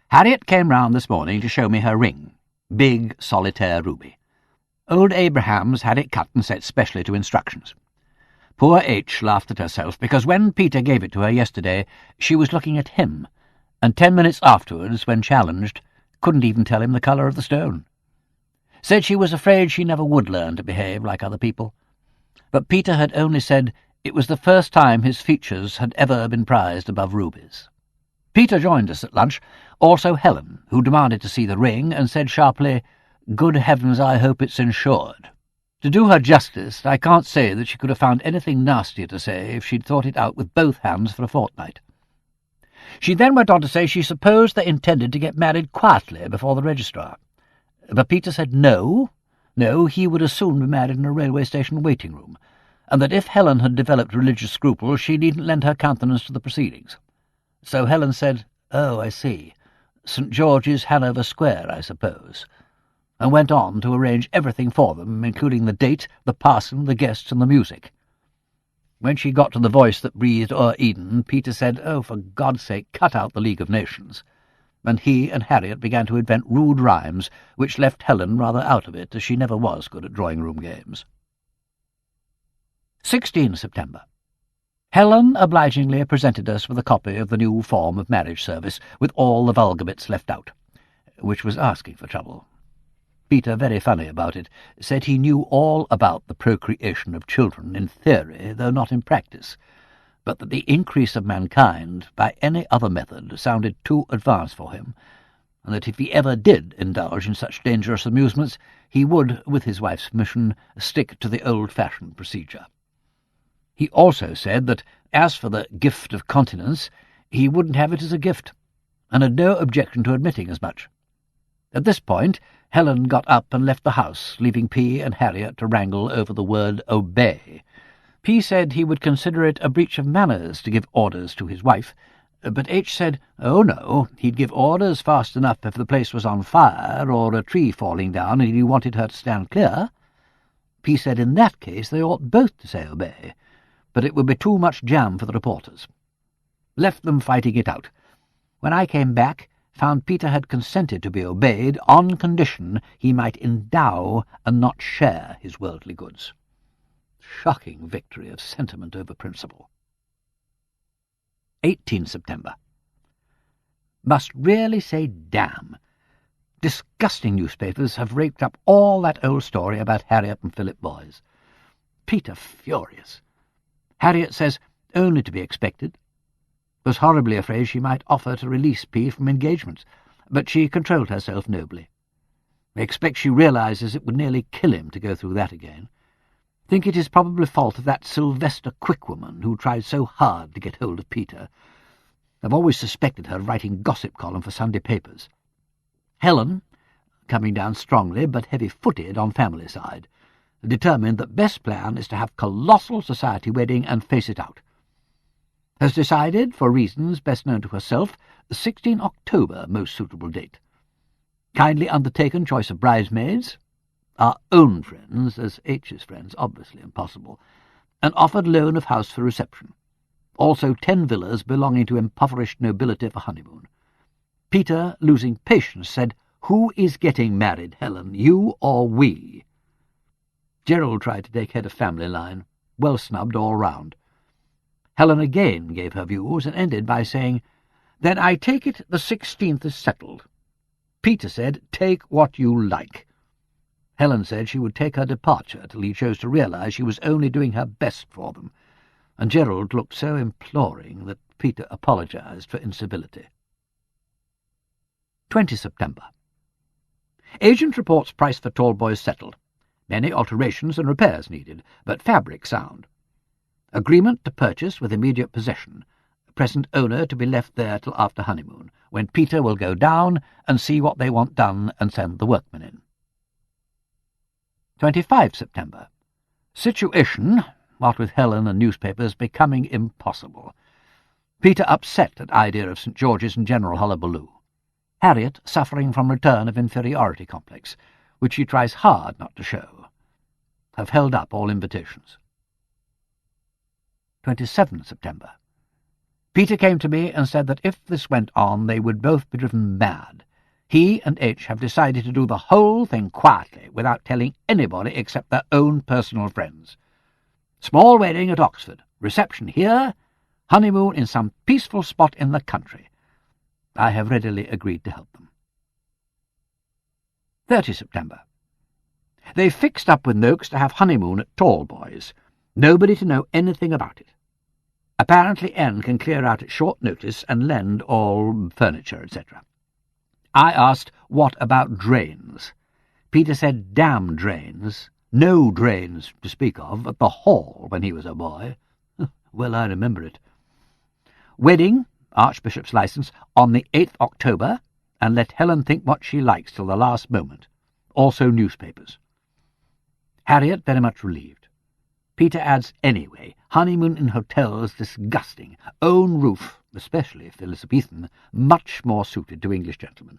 Harriet came round this morning to show me her ring, big solitaire ruby. Old Abraham's had it cut and set specially to instructions. Poor H. laughed at herself, because when Peter gave it to her yesterday, she was looking at him, and 10 minutes afterwards, when challenged, couldn't even tell him the colour of the stone. Said she was afraid she never would learn to behave like other people. But Peter had only said it was the first time his features had ever been prized above rubies. Peter joined us at lunch, also Helen, who demanded to see the ring and said sharply, "Good heavens, I hope it's insured." To do her justice, I can't say that she could have found anything nastier to say if she'd thought it out with both hands for a fortnight. She then went on to say she supposed they intended to get married quietly before the registrar. But Peter said no, he would as soon be married in a railway station waiting-room, and that if Helen had developed religious scruples she needn't lend her countenance to the proceedings. So Helen said, "Oh, I see. St. George's, Hanover Square, I suppose," and went on to arrange everything for them, including the date, the parson, the guests, and the music. When she got to the voice that breathed o'er Eden, Peter said, "Oh, for God's sake, cut out the League of Nations." and he and Harriet began to invent rude rhymes, which left Helen rather out of it, as she never was good at drawing-room games. 16 September. Helen obligingly presented us with a copy of the new form of marriage service, with all the vulgar bits left out, which was asking for trouble. Peter, very funny about it, said he knew all about the procreation of children in theory, though not in practice, but that the increase of mankind by any other method sounded too advanced for him, and that if he ever did indulge in such dangerous amusements, he would, with his wife's permission, stick to the old-fashioned procedure. He also said that, as for the gift of continence, he wouldn't have it as a gift, and had no objection to admitting as much. At this point, Helen got up and left the house, leaving P and Harriet to wrangle over the word obey. P said he would consider it a breach of manners to give orders to his wife, but H said, oh no, he'd give orders fast enough if the place was on fire or a tree falling down and he wanted her to stand clear. P said in that case they ought both to say obey, but it would be too much jam for the reporters. Left them fighting it out. When I came back, found Peter had consented to be obeyed on condition he might endow and not share his worldly goods. Shocking victory of sentiment over principle. 18 September. Must really say damn. Disgusting newspapers have raked up all that old story about Harriet and Philip boys. Peter furious. Harriet says only to be expected. Was horribly afraid she might offer to release P from engagements, but she controlled herself nobly. I expect she realizes it would nearly kill him to go through that again. Think it is probably fault of that Sylvester Quickwoman who tried so hard to get hold of Peter. I've always suspected her of writing gossip column for Sunday papers. Helen, coming down strongly but heavy-footed on family side, determined that best plan is to have colossal society wedding and face it out. Has decided, for reasons best known to herself, 16 October most suitable date. Kindly undertaken choice of bridesmaids, our own friends, as H's friends, obviously impossible, and offered loan of house for reception. Also 10 villas belonging to impoverished nobility for honeymoon. Peter, losing patience, said, "Who is getting married, Helen, you or we?" Gerald tried to take head of family line, well snubbed all round. Helen again gave her views and ended by saying, "Then I take it the 16th is settled." Peter said, "Take what you like." Helen said she would take her departure till he chose to realize she was only doing her best for them, and Gerald looked so imploring that Peter apologized for incivility. 20 September. Agent reports price for tall boys settled. Many alterations and repairs needed, but fabric sound. Agreement to purchase with immediate possession. Present owner to be left there till after honeymoon, when Peter will go down and see what they want done and send the workmen in. 25 September. Situation, what with Helen and newspapers, becoming impossible. Peter upset at idea of St. George's and general hullabaloo. Harriet suffering from return of inferiority complex, which she tries hard not to show. Have held up all invitations. 27 September. Peter came to me and said that if this went on they would both be driven mad. He and H have decided to do the whole thing quietly, without telling anybody except their own personal friends. Small wedding at Oxford, reception here, honeymoon in some peaceful spot in the country. I have readily agreed to help them. 30 September. They fixed up with Noakes to have honeymoon at Tallboys. Nobody to know anything about it. Apparently N can clear out at short notice and lend all furniture, etc. I asked, what about drains? Peter said, damn drains. No drains to speak of at the hall when he was a boy. Well, I remember it. Wedding, Archbishop's licence, on the 8th October, and let Helen think what she likes till the last moment. Also newspapers. Harriet very much relieved. Peter adds, anyway, honeymoon in hotels disgusting. Own roof, especially if Elizabethan, much more suited to English gentlemen.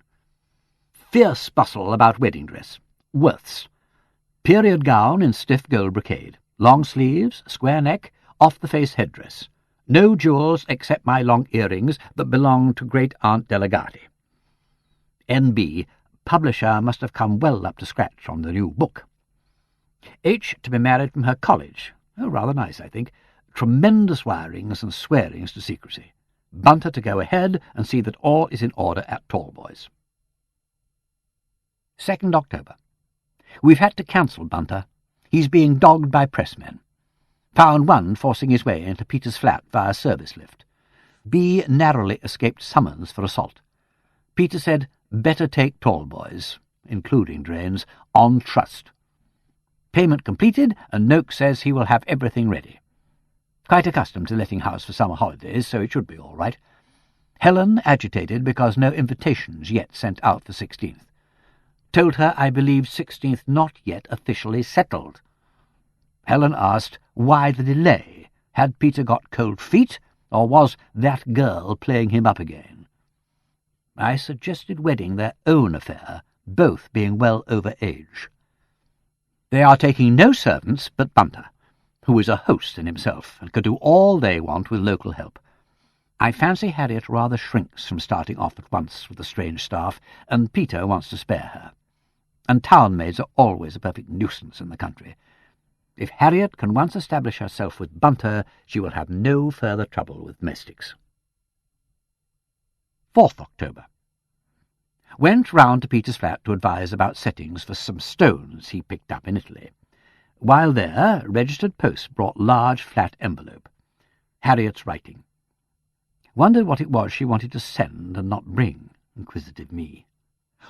Fierce bustle about wedding dress. Worths. Period gown in stiff gold brocade. Long sleeves, square neck, off-the-face headdress. No jewels except my long earrings that belong to Great-Aunt Delegati. N.B. Publisher must have come well up to scratch on the new book. H. to be married from her college. Oh, rather nice, I think. Tremendous wirings and swearings to secrecy. Bunter to go ahead and see that all is in order at Talboys. 2nd October. We've had to cancel Bunter. He's being dogged by pressmen. Found one forcing his way into Peter's flat via service lift. B narrowly escaped summons for assault. Peter said, better take Talboys, including drains, on trust. Payment completed, and Noakes says he will have everything ready. Quite accustomed to letting house for summer holidays, so it should be all right. Helen agitated because no invitations yet sent out for 16th. Told her I believed 16th not yet officially settled. Helen asked why the delay. Had Peter got cold feet, or was that girl playing him up again? I suggested wedding their own affair, both being well over age. They are taking no servants but Bunter, who is a host in himself and could do all they want with local help. I fancy Harriet rather shrinks from starting off at once with a strange staff, and Peter wants to spare her. And town maids are always a perfect nuisance in the country. If Harriet can once establish herself with Bunter, she will have no further trouble with domestics. 4th October. Went round to Peter's flat to advise about settings for some stones he picked up in Italy. While there, registered post brought large flat envelope. Harriet's writing. Wondered what it was she wanted to send and not bring, inquisitive me.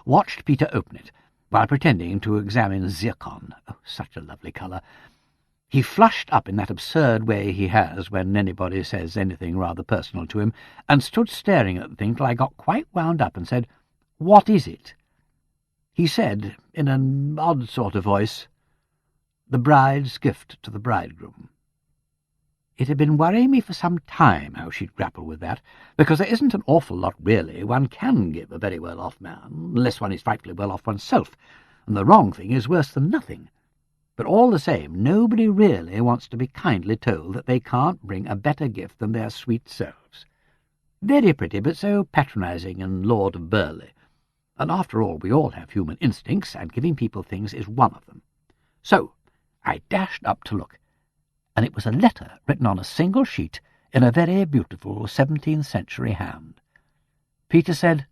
Watched Peter open it, while pretending to examine zircon. Oh, such a lovely colour. He flushed up in that absurd way he has when anybody says anything rather personal to him, and stood staring at the thing till I got quite wound up and said, "What is it?" He said, in an odd sort of voice, "The bride's gift to the bridegroom." It had been worrying me for some time how she'd grapple with that, because there isn't an awful lot really one can give a very well-off man, unless one is frightfully well off oneself, and the wrong thing is worse than nothing. But all the same, nobody really wants to be kindly told that they can't bring a better gift than their sweet selves. Very pretty, but so patronising and Lord of Burleigh. And after all, we all have human instincts, and giving people things is one of them. So I dashed up to look, and it was a letter written on a single sheet in a very beautiful 17th century hand. Peter said,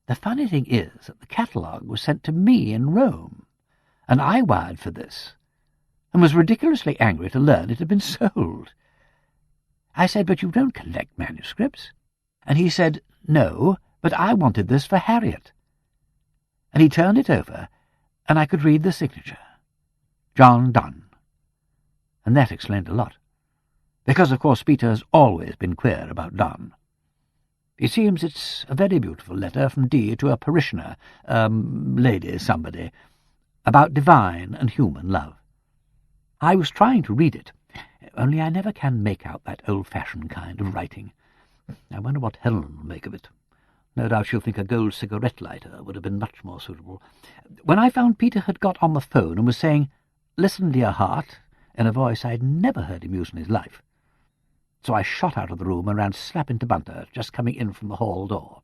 "The funny thing is that the catalogue was sent to me in Rome, and I wired for this, and was ridiculously angry to learn it had been sold." I said, "But you don't collect manuscripts?" And he said, "No, but I wanted this for Harriet." And he turned it over, and I could read the signature, John Donne. And that explained a lot, because, of course, Peter has always been queer about Donne. It seems it's a very beautiful letter from D to a parishioner, lady somebody, about divine and human love. I was trying to read it, only I never can make out that old-fashioned kind of writing. I wonder what Helen will make of it. No doubt she'll think a gold cigarette lighter would have been much more suitable. When I found Peter had got on the phone and was saying, "Listen, dear heart," in a voice I'd never heard him use in his life. So I shot out of the room and ran slap into Bunter, just coming in from the hall door.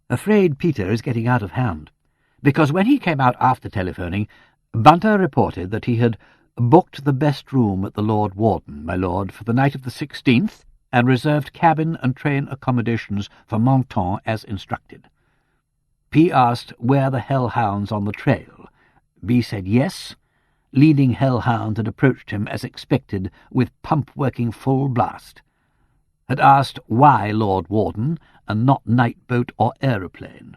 Afraid Peter is getting out of hand, because when he came out after telephoning, Bunter reported that he had booked the best room at the Lord Warden, my lord, for the night of the 16th, and reserved cabin and train accommodations for Menton as instructed. P asked where the hellhounds on the trail. B said yes. Leading hellhound had approached him as expected, with pump working full blast. Had asked why Lord Warden, and not night boat or aeroplane.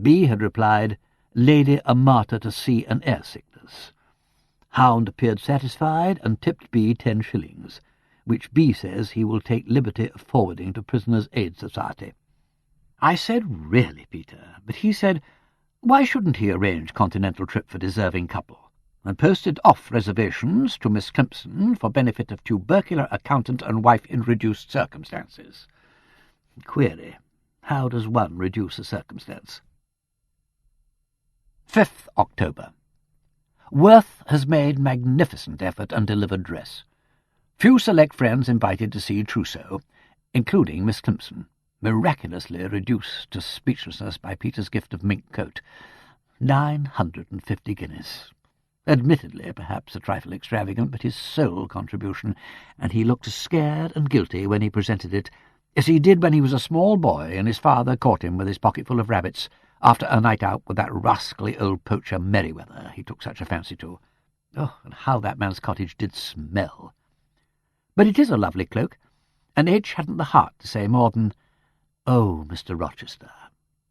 B had replied, "Lady a martyr to sea and air sickness." Hound appeared satisfied and tipped B 10 shillings, which B says he will take liberty of forwarding to Prisoners' Aid Society. I said, "Really, Peter?" But he said, why shouldn't he arrange continental trip for deserving couple, and posted off reservations to Miss Climpson for benefit of tubercular accountant and wife in reduced circumstances. Query, how does one reduce a circumstance? 5th October. Worth has made magnificent effort and delivered dress. Few select friends invited to see trousseau, including Miss Climpson. miraculously reduced to speechlessness by Peter's gift of mink coat. 950 guineas. Admittedly, perhaps a trifle extravagant, but his sole contribution, and he looked as scared and guilty when he presented it as he did when he was a small boy and his father caught him with his pocketful of rabbits after a night out with that rascally old poacher Merryweather he took such a fancy to. Oh, and how that man's cottage did smell! But it is a lovely cloak, and H. hadn't the heart to say more than, "Oh, Mr. Rochester,"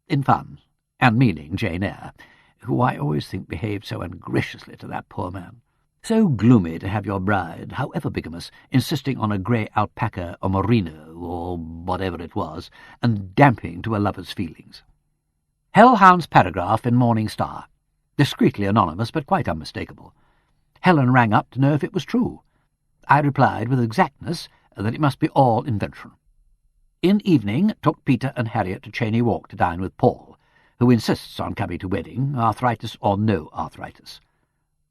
in fun, and meaning Jane Eyre, who I always think behaved so ungraciously to that poor man. So gloomy to have your bride, however bigamous, insisting on a grey alpaca or merino, or whatever it was, and damping to a lover's feelings. Hellhound's paragraph in Morning Star. Discreetly anonymous, but quite unmistakable. Helen rang up to know if it was true. I replied with exactness that it must be all invention. In evening, took Peter and Harriet to Cheyne Walk to dine with Paul, who insists on coming to wedding, arthritis or no arthritis.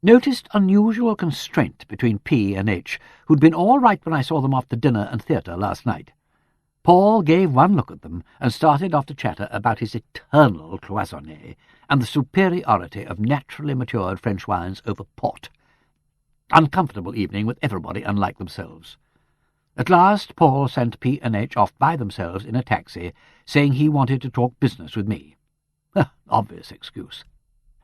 Noticed unusual constraint between P and H, who'd been all right when I saw them after dinner and theatre last night. Paul gave one look at them and started off to chatter about his eternal cloisonné and the superiority of naturally matured French wines over port. Uncomfortable evening with everybody unlike themselves. At last Paul sent P and H off by themselves in a taxi, saying he wanted to talk business with me. Obvious excuse.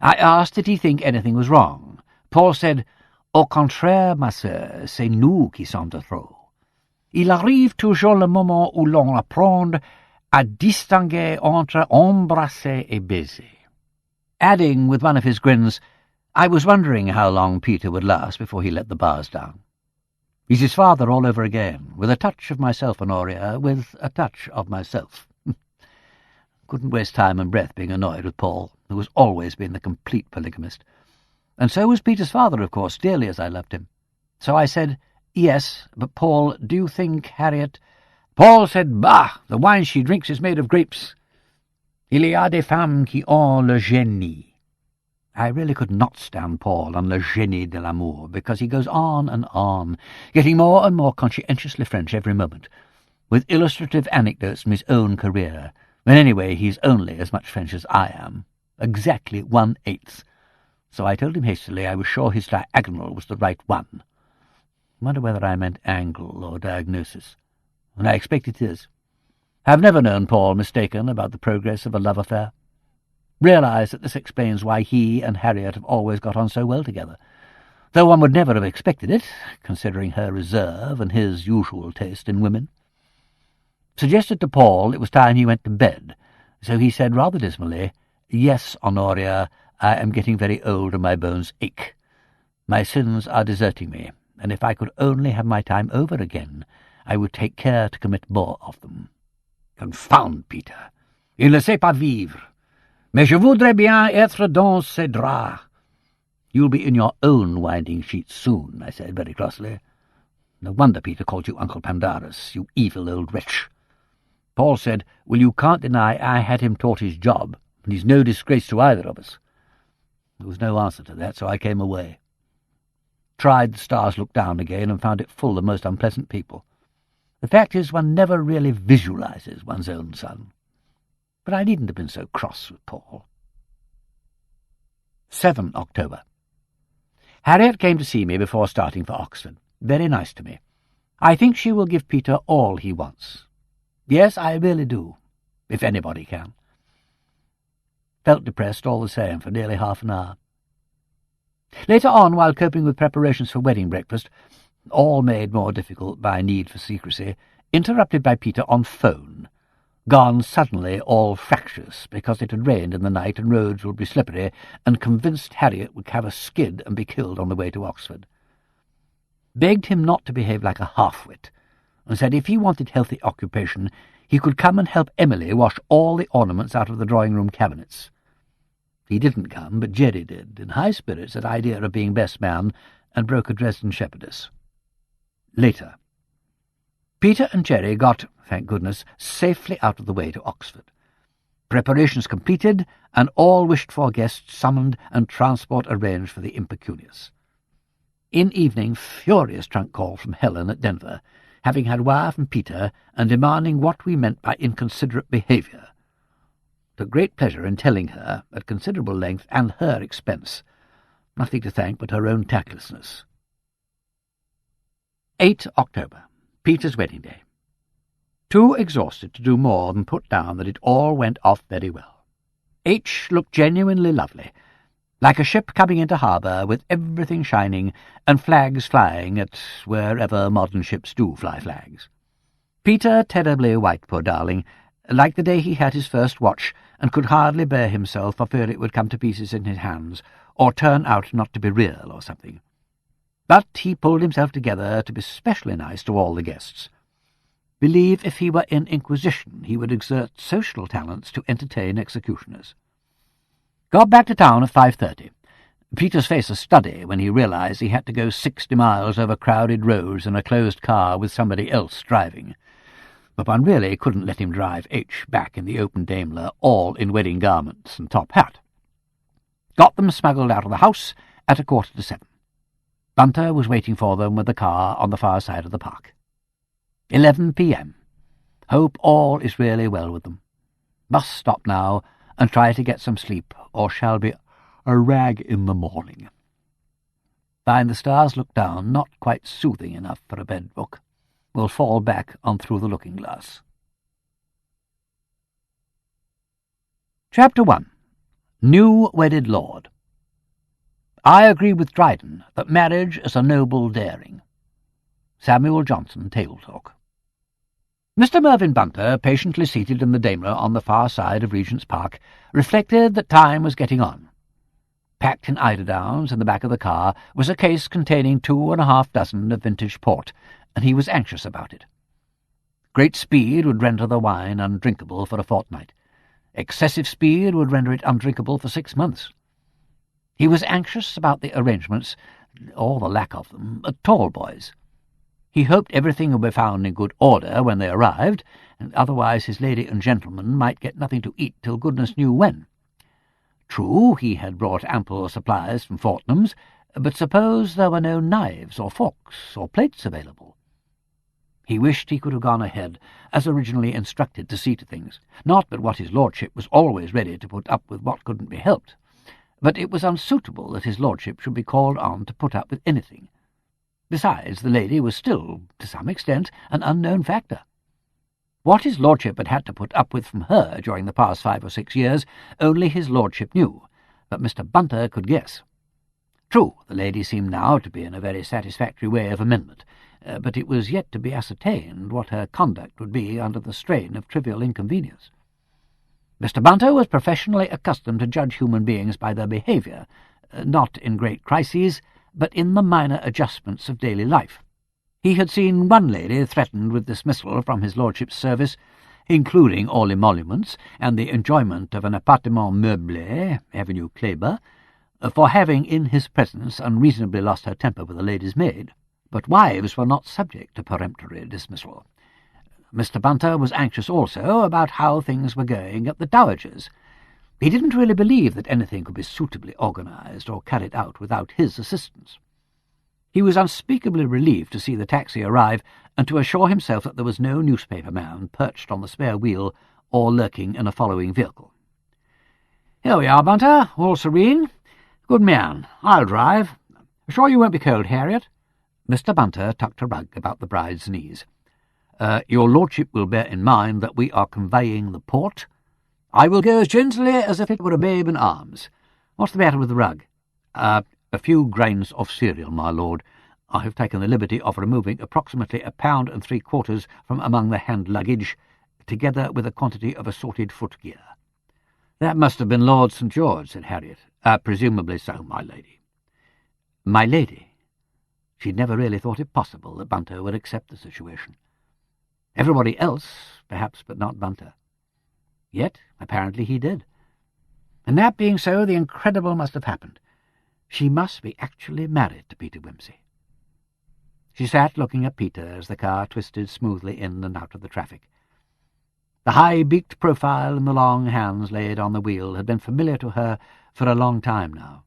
I asked did he think anything was wrong. Paul said, "Au contraire, ma sœur, c'est nous qui sommes de trop. Il arrive toujours le moment où l'on apprend à distinguer entre embrasser et baiser." Adding with one of his grins, I was wondering how long Peter would last before he let the bars down. He's his father all over again, with a touch of myself, Honoria, with a touch of myself. Couldn't waste time and breath being annoyed with Paul, who has always been the complete polygamist. And so was Peter's father, of course, dearly as I loved him. So I said, "Yes, but Paul, do you think Harriet—" Paul said, "Bah! The wine she drinks is made of grapes. Il y a des femmes qui ont le génie." I really could not stand Paul on le génie de l'amour, because he goes on and on, getting more and more conscientiously French every moment, with illustrative anecdotes from his own career, when anyway he's only as much French as I am, exactly 1/8. So I told him hastily I was sure his diagonal was the right one. Wonder whether I meant angle or diagnosis, and I expect it is. Have never known Paul mistaken about the progress of a love affair. Realise that this explains why he and Harriet have always got on so well together, though one would never have expected it, considering her reserve and his usual taste in women. Suggested to Paul it was time he went to bed, so he said rather dismally, "Yes, Honoria, I am getting very old and my bones ache. My sins are deserting me, and if I could only have my time over again, I would take care to commit more of them." Confound Peter! Il ne sait pas vivre. Mais je voudrais bien être dans ses draps. You'll be in your own winding sheets soon, I said very crossly. No wonder Peter called you Uncle Pandarus, you evil old wretch. Paul said, "Well, you can't deny I had him taught his job, and he's no disgrace to either of us." There was no answer to that, so I came away. Tried the Stars Look Down again and found it full of most unpleasant people. The fact is, one never really visualizes one's own son. But I needn't have been so cross with Paul. 7 October. Harriet came to see me before starting for Oxford. Very nice to me. I think she will give Peter all he wants. Yes, I really do, if anybody can. Felt depressed all the same for nearly half an hour. Later on, while coping with preparations for wedding breakfast, all made more difficult by need for secrecy, interrupted by Peter on phone, gone suddenly all fractious because it had rained in the night and roads would be slippery, and convinced Harriet would have a skid and be killed on the way to Oxford. Begged him not to behave like a half-wit, and said if he wanted healthy occupation, he could come and help Emily wash all the ornaments out of the drawing-room cabinets. He didn't come, but Jerry did, in high spirits at idea of being best man, and broke a Dresden shepherdess. Later. Peter and Jerry got, thank goodness, safely out of the way to Oxford. Preparations completed, and all wished-for guests summoned and transport arranged for the impecunious. In evening, furious trunk call from Helen at Denver, having had wire from Peter and demanding what we meant by inconsiderate behaviour. Took great pleasure in telling her, at considerable length and her expense. Nothing to thank but her own tactlessness. 8 October, Peter's wedding day. Too exhausted to do more than put down that it all went off very well. H looked genuinely lovely, like a ship coming into harbour with everything shining and flags flying at wherever modern ships do fly flags. Peter terribly white, poor darling, like the day he had his first watch and could hardly bear himself for fear it would come to pieces in his hands, or turn out not to be real or something. But he pulled himself together to be specially nice to all the guests. Believe if he were in Inquisition he would exert social talents to entertain executioners. Got back to town at 5:30. Peter's face a study when he realized he had to go 60 miles over crowded roads in a closed car with somebody else driving. But one really couldn't let him drive H back in the open Daimler, all in wedding garments and top hat. Got them smuggled out of the house at 6:45. Bunter was waiting for them with the car on the far side of the park. 11 p.m. Hope all is really well with them. Must stop now and try to get some sleep, or shall be a rag in the morning. Find the stars look down, not quite soothing enough for a bed book. Will fall back on Through the Looking-Glass. Chapter 1. New Wedded Lord. I agree with Dryden that marriage is a noble daring. Samuel Johnson, Table Talk. Mr. Mervyn Bunter, patiently seated in the Daimler on the far side of Regent's Park, reflected that time was getting on. Packed in eiderdowns in the back of the car was a case containing 2.5 dozen of vintage port, and he was anxious about it. Great speed would render the wine undrinkable for a fortnight. Excessive speed would render it undrinkable for 6 months. He was anxious about the arrangements, or the lack of them, at Talboys. He hoped everything would be found in good order when they arrived, and otherwise his lady and gentleman might get nothing to eat till goodness knew when. True, he had brought ample supplies from Fortnum's, but suppose there were no knives or forks or plates available? He wished he could have gone ahead, as originally instructed, to see to things. Not but what his lordship was always ready to put up with what couldn't be helped, but it was unsuitable that his lordship should be called on to put up with anything. Besides, the lady was still, to some extent, an unknown factor. What his lordship had had to put up with from her during the past 5 or 6 years, only his lordship knew, but Mr. Bunter could guess. True, the lady seemed now to be in a very satisfactory way of amendment, but it was yet to be ascertained what her conduct would be under the strain of trivial inconvenience. Mr. Bunter was professionally accustomed to judge human beings by their behaviour, not in great crises, but in the minor adjustments of daily life. He had seen one lady threatened with dismissal from his lordship's service, including all emoluments and the enjoyment of an appartement meublé, Avenue Kléber, for having in his presence unreasonably lost her temper with a lady's maid. But wives were not subject to peremptory dismissal. Mr. Bunter was anxious also about how things were going at the Dowager's. He didn't really believe that anything could be suitably organised or carried out without his assistance. He was unspeakably relieved to see the taxi arrive and to assure himself that there was no newspaper man perched on the spare wheel or lurking in a following vehicle. "Here we are, Bunter, all serene. Good man, I'll drive. Sure you won't be cold, Harriet?" Mr. Bunter tucked a rug about the bride's knees. Your lordship will bear in mind that we are conveying the port. I will go as gently as if it were a babe in arms. What's the matter with the rug?" A few grains of cereal, my lord. I have taken the liberty of removing approximately 1.75 pounds from among the hand luggage, together with a quantity of assorted footgear." "That must have been Lord St. George," said Harriet. "Presumably so, my lady." My lady. She'd never really thought it possible that Bunter would accept the situation. Everybody else, perhaps, but not Bunter. Yet, apparently, he did. And that being so, the incredible must have happened. She must be actually married to Peter Wimsey. She sat looking at Peter as the car twisted smoothly in and out of the traffic. The high-beaked profile and the long hands laid on the wheel had been familiar to her for a long time now,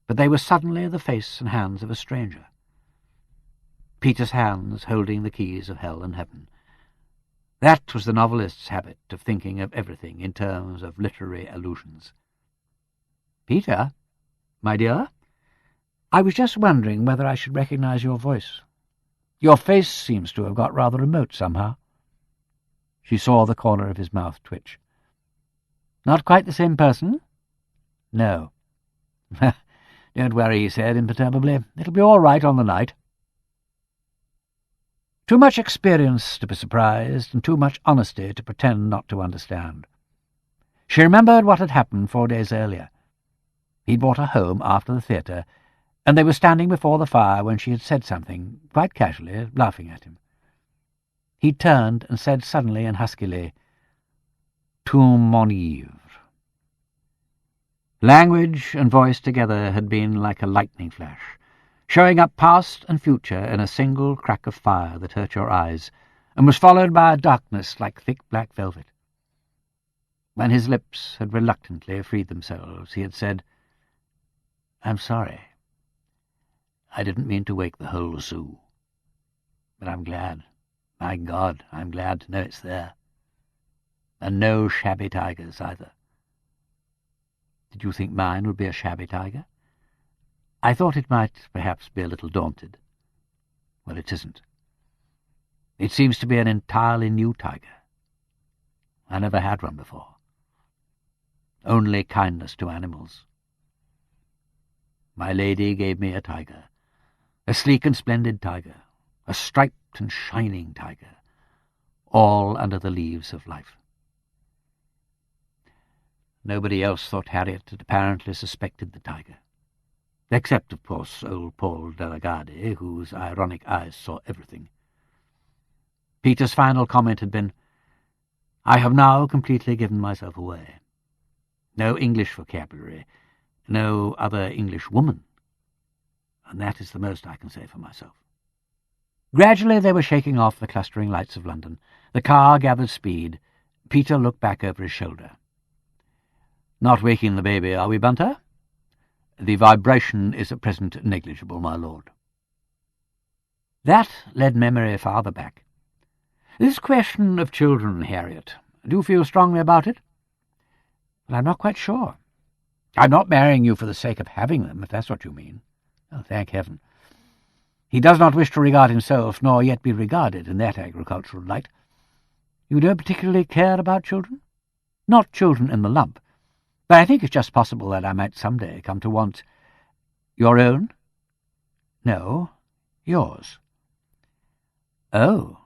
but they were suddenly the face and hands of a stranger. Peter's hands holding the keys of hell and heaven. That was the novelist's habit of thinking of everything in terms of literary allusions. "Peter, my dear, I was just wondering whether I should recognize your voice. Your face seems to have got rather remote somehow." She saw the corner of his mouth twitch. "Not quite the same person?" "No." "Don't worry," he said imperturbably. "It'll be all right on the night." Too much experience to be surprised, and too much honesty to pretend not to understand. She remembered what had happened 4 days earlier. He'd brought her home after the theatre, and they were standing before the fire when she had said something, quite casually, laughing at him. He turned and said suddenly and huskily, "Tu m'enivres." Language and voice together had been like a lightning flash, showing up past and future in a single crack of fire that hurt your eyes, and was followed by a darkness like thick black velvet. When his lips had reluctantly freed themselves, he had said, "I'm sorry. I didn't mean to wake the whole zoo. But I'm glad. My God, I'm glad to know it's there. And no shabby tigers either. Did you think mine would be a shabby tiger? I thought it might perhaps be a little daunted. Well, it isn't. It seems to be an entirely new tiger. I never had one before. Only kindness to animals. My lady gave me a tiger, a sleek and splendid tiger, a striped and shining tiger, all under the leaves of life." Nobody else thought Harriet had apparently suspected the tiger, except, of course, old Paul Delagade, whose ironic eyes saw everything. Peter's final comment had been, "I have now completely given myself away. No English vocabulary, no other English woman, and that is the most I can say for myself." Gradually they were shaking off the clustering lights of London. The car gathered speed. Peter looked back over his shoulder. "Not waking the baby, are we, Bunter?" "The vibration is at present negligible, my lord." That led memory farther back. "This question of children, Harriet, do you feel strongly about it?" "Well, I'm not quite sure. I'm not marrying you for the sake of having them, if that's what you mean. Oh, thank heaven. He does not wish to regard himself, nor yet be regarded in that agricultural light. You don't particularly care about children?" "Not children in the lump. But I think it's just possible that I might some day come to want—" "Your own?" "No, yours." "Oh,"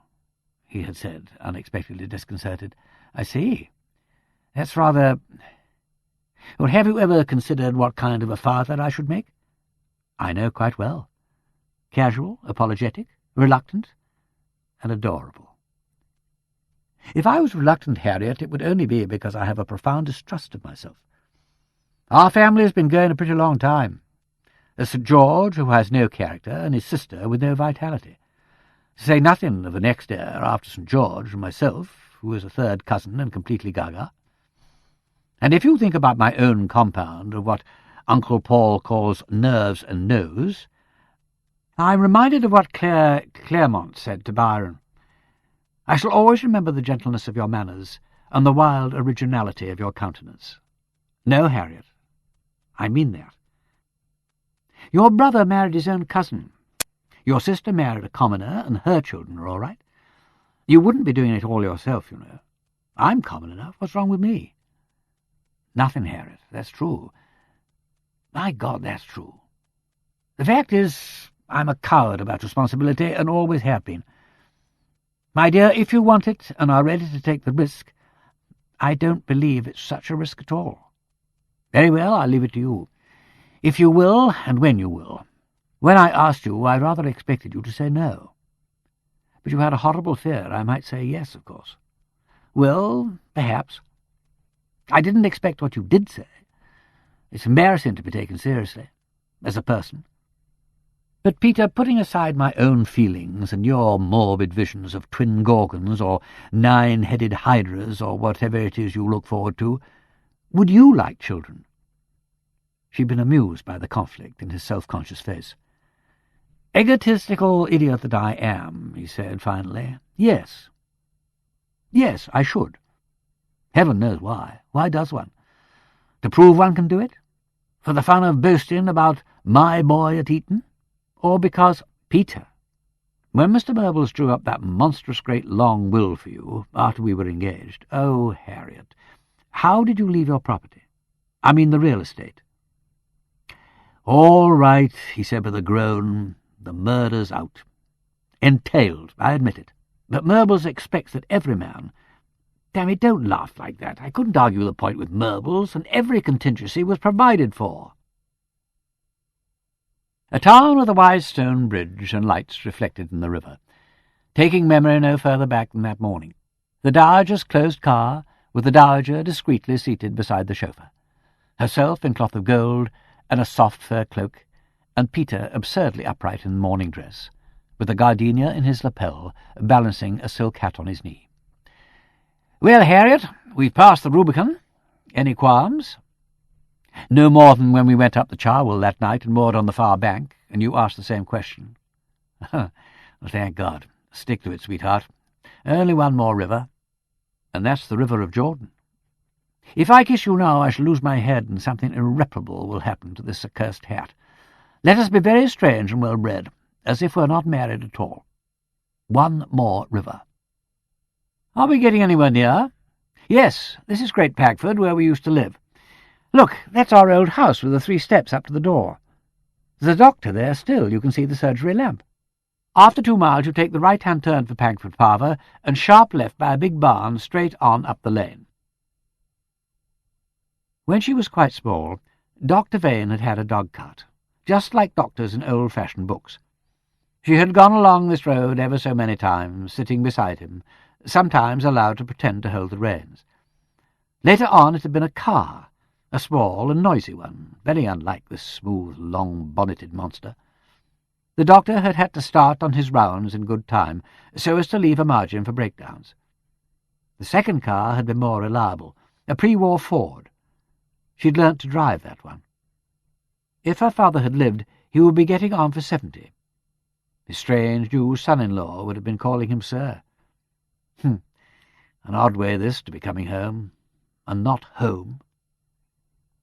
he had said, unexpectedly disconcerted. "I see. That's rather— Well, have you ever considered what kind of a father I should make?" "I know quite well. Casual, apologetic, reluctant, and adorable." "If I was reluctant, Harriet, it would only be because I have a profound distrust of myself. Our family has been going a pretty long time. There's St. George, who has no character, and his sister with no vitality. To say nothing of the next heir after St. George, and myself, who is a third cousin and completely gaga. And if you think about my own compound of what Uncle Paul calls nerves and nose, I'm reminded of what Claremont said to Byron. I shall always remember the gentleness of your manners and the wild originality of your countenance. No, Harriet, I mean that. Your brother married his own cousin. Your sister married a commoner, and her children are all right. You wouldn't be doing it all yourself, you know. I'm common enough. What's wrong with me?" "Nothing, Harriet. That's true. My God, that's true. The fact is, I'm a coward about responsibility, and always have been. My dear, if you want it and are ready to take the risk, I don't believe it's such a risk at all. Very well, I'll leave it to you. If you will, and when you will. When I asked you, I rather expected you to say no. But you had a horrible fear I might say yes, of course. Well, perhaps. I didn't expect what you did say. It's embarrassing to be taken seriously, as a person. But, Peter, putting aside my own feelings and your morbid visions of twin gorgons or 9-headed hydras or whatever it is you look forward to, would you like children?" She'd been amused by the conflict in his self-conscious face. "Egotistical idiot that I am," he said finally. Yes, I should. Heaven knows why. Why does one? To prove one can do it? For the fun of boasting about my boy at Eton? Or because, Peter, when Mr. Murbles drew up that monstrous great long will for you after we were engaged, oh, Harriet, how did you leave your property? I mean the real estate." "All right," he said with a groan. "The murder's out. Entailed, I admit it. But Murbles expects that every man— Damn it, don't laugh like that. I couldn't argue the point with Murbles, and every contingency was provided for." A town with a wide stone bridge and lights reflected in the river, taking memory no further back than that morning. The Dowager's closed car, with the Dowager discreetly seated beside the chauffeur, herself in cloth of gold and a soft fur cloak, and Peter absurdly upright in morning dress, with a gardenia in his lapel, balancing a silk hat on his knee. "Well, Harriet, we've passed the Rubicon. Any qualms?" "No more than when we went up the Charwell that night and moored on the far bank, and you asked the same question." "Well, thank God. Stick to it, sweetheart. Only one more river, and that's the River of Jordan. If I kiss you now, I shall lose my head, and something irreparable will happen to this accursed hat. Let us be very strange and well-bred, as if we're not married at all. One more river." "Are we getting anywhere near?" "Yes, this is Great Pagford, where we used to live. Look, that's our old house with the 3 steps up to the door. There's a doctor there still. You can see the surgery lamp. After 2 miles you take the right-hand turn for Pagford Parva, and sharp left by a big barn straight on up the lane." When she was quite small, Dr. Vane had had a dog-cart, just like doctors in old-fashioned books. She had gone along this road ever so many times, sitting beside him, sometimes allowed to pretend to hold the reins. Later on it had been a car, a small and noisy one, very unlike this smooth, long-bonneted monster. The doctor had had to start on his rounds in good time, so as to leave a margin for breakdowns. The second car had been more reliable, a pre-war Ford. She'd learnt to drive that one. If her father had lived, he would be getting on for 70. His strange new son-in-law would have been calling him sir. An odd way this, to be coming home, and not home.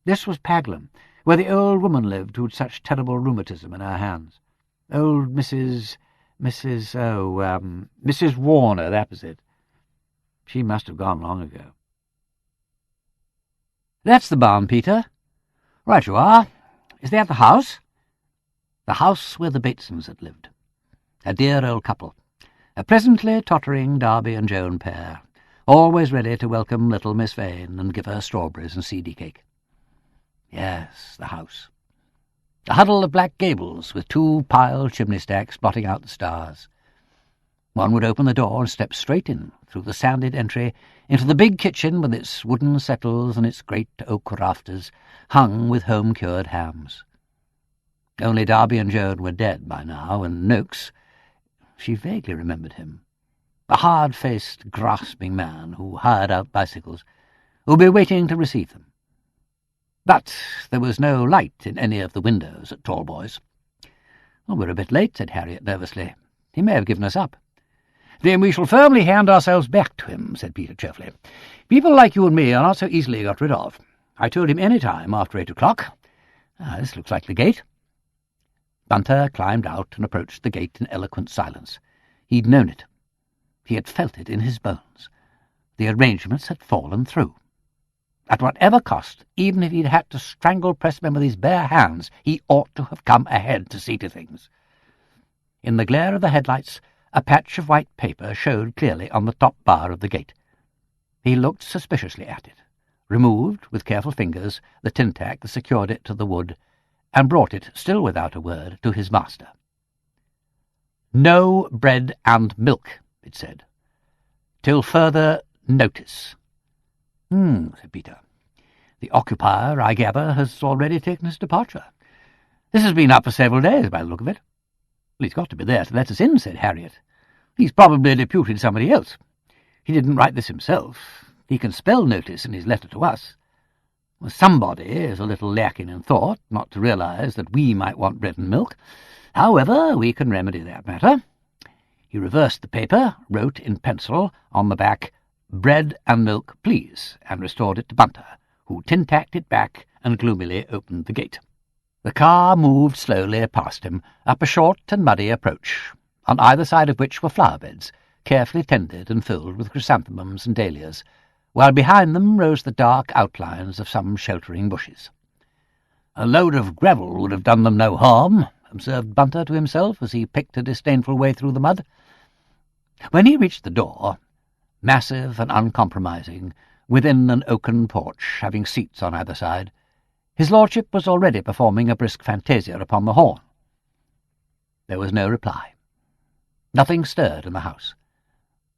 This was Paglum, where the old woman lived who'd such terrible rheumatism in her hands. Old Mrs. Warner, that was it. She must have gone long ago. "That's the barn, Peter." "Right you are. Is that the house?" The house where the Batesons had lived. A dear old couple, a presently tottering Darby and Joan pair, always ready to welcome little Miss Vane and give her strawberries and seedy cake. Yes, the house. A huddle of black gables with 2 piled chimney-stacks blotting out the stars. One would open the door and step straight in, through the sanded entry, into the big kitchen with its wooden settles and its great oak rafters, hung with home-cured hams. Only Darby and Joan were dead by now, and Noakes— she vaguely remembered him— a hard-faced, grasping man who hired out bicycles, would be waiting to receive them. But there was no light in any of the windows at Talboys. "Well, we're a bit late," said Harriet nervously. "He may have given us up." "Then we shall firmly hand ourselves back to him," said Peter cheerfully. "People like you and me are not so easily got rid of. I told him any time after 8 o'clock. This looks like the gate." Bunter climbed out and approached the gate in eloquent silence. He'd known it. He had felt it in his bones. The arrangements had fallen through. At whatever cost, even if he'd had to strangle Pressman with his bare hands, he ought to have come ahead to see to things. In the glare of the headlights, a patch of white paper showed clearly on the top bar of the gate. He looked suspiciously at it, removed with careful fingers the tin-tack that secured it to the wood, and brought it, still without a word, to his master. "No bread and milk," it said, "till further notice." Said Peter. "The occupier, I gather, has already taken his departure. This has been up for several days, by the look of it." "Well, he's got to be there to let us in," said Harriet. "He's probably deputed somebody else. He didn't write this himself. He can spell notice in his letter to us." Somebody is a little lacking in thought not to realise that we might want bread and milk. However, we can remedy that matter." He reversed the paper, wrote in pencil on the back, "Bread and milk, please," and restored it to Bunter, who tin-tacked it back and gloomily opened the gate. The car moved slowly past him, up a short and muddy approach, on either side of which were flower-beds, carefully tended and filled with chrysanthemums and dahlias, while behind them rose the dark outlines of some sheltering bushes. "A load of gravel would have done them no harm," observed Bunter to himself as he picked a disdainful way through the mud. When he reached the door, massive and uncompromising, within an oaken porch, having seats on either side, his lordship was already performing a brisk fantasia upon the horn. There was no reply. Nothing stirred in the house.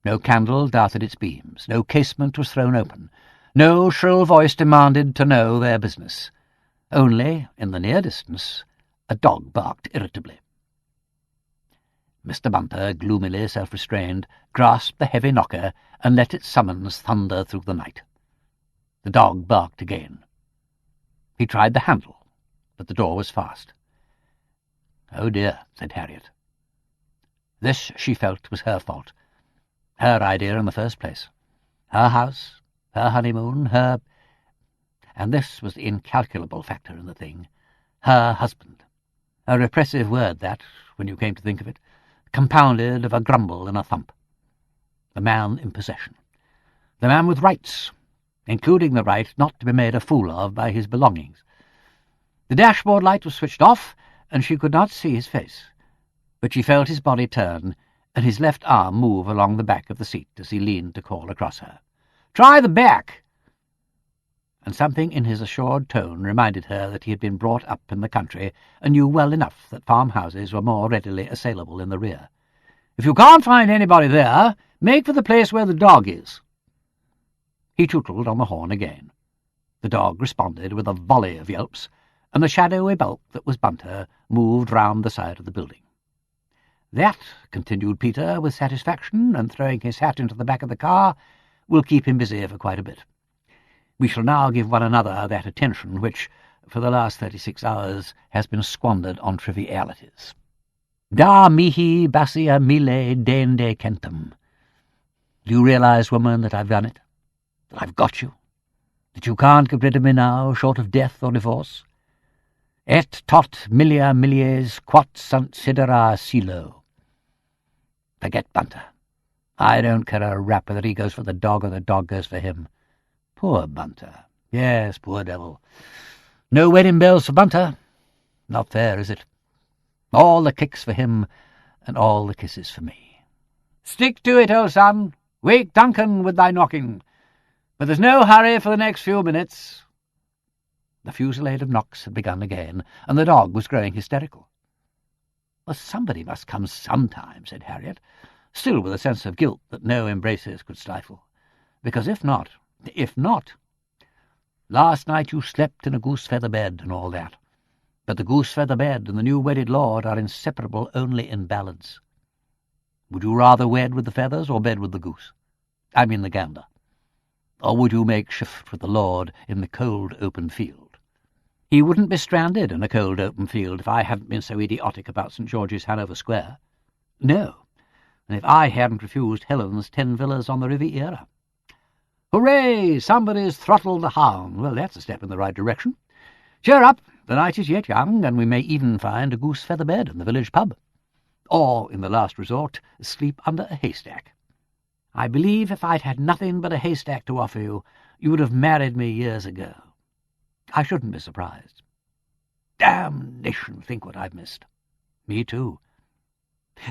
No candle darted its beams, no casement was thrown open, no shrill voice demanded to know their business. Only, in the near distance, a dog barked irritably. Mr. Bunter, gloomily self-restrained, grasped the heavy knocker and let its summons thunder through the night. The dog barked again. He tried the handle, but the door was fast. "Oh dear," said Harriet. This, she felt, was her fault. Her idea in the first place. Her house, her honeymoon, her— and this was the incalculable factor in the thing— her husband. A repressive word that, when you came to think of it, compounded of a grumble and a thump. The man in possession. The man with rights, including the right not to be made a fool of by his belongings. The dashboard light was switched off, and she could not see his face, but she felt his body turn and his left arm move along the back of the seat as he leaned to call across her. "Try the back!" And something in his assured tone reminded her that he had been brought up in the country and knew well enough that farmhouses were more readily assailable in the rear. "If you can't find anybody there, make for the place where the dog is." He tootled on the horn again. The dog responded with a volley of yelps, and the shadowy bulk that was Bunter moved round the side of the building. "That," continued Peter with satisfaction, and throwing his hat into the back of the car, "will keep him busy for quite a bit. We shall now give one another that attention which, for the last 36 hours, has been squandered on trivialities. Da mihi basia mille dende centum. Do you realize, woman, that I've done it? That I've got you? That you can't get rid of me now, short of death or divorce? Et tot millia millies quot sunt sidera silo. Forget Bunter. I don't care a rap whether he goes for the dog or the dog goes for him. Poor Bunter. Yes, poor devil. No wedding bells for Bunter. Not fair, is it? All the kicks for him, and all the kisses for me. Stick to it, old son. Wake Duncan with thy knocking. But there's no hurry for the next few minutes." The fusillade of knocks had begun again, and the dog was growing hysterical. "Well, somebody must come sometime," said Harriet, still with a sense of guilt that no embraces could stifle. "Because if not— Last night you slept in a goose-feather bed and all that. But the goose-feather bed and the new wedded lord are inseparable only in ballads. Would you rather wed with the feathers or bed with the goose? I mean the gander. Or would you make shift with the lord in the cold open field? He wouldn't be stranded in a cold open field if I hadn't been so idiotic about St. George's, Hanover Square. No, and if I hadn't refused Helen's 10 villas on the Riviera. Hooray! Somebody's throttled the hound. Well, that's a step in the right direction. Cheer up! The night is yet young, and we may even find a goose-feather bed in the village pub. Or, in the last resort, sleep under a haystack. I believe if I'd had nothing but a haystack to offer you, you would have married me years ago. I shouldn't be surprised. Damnation, think what I've missed. Me too.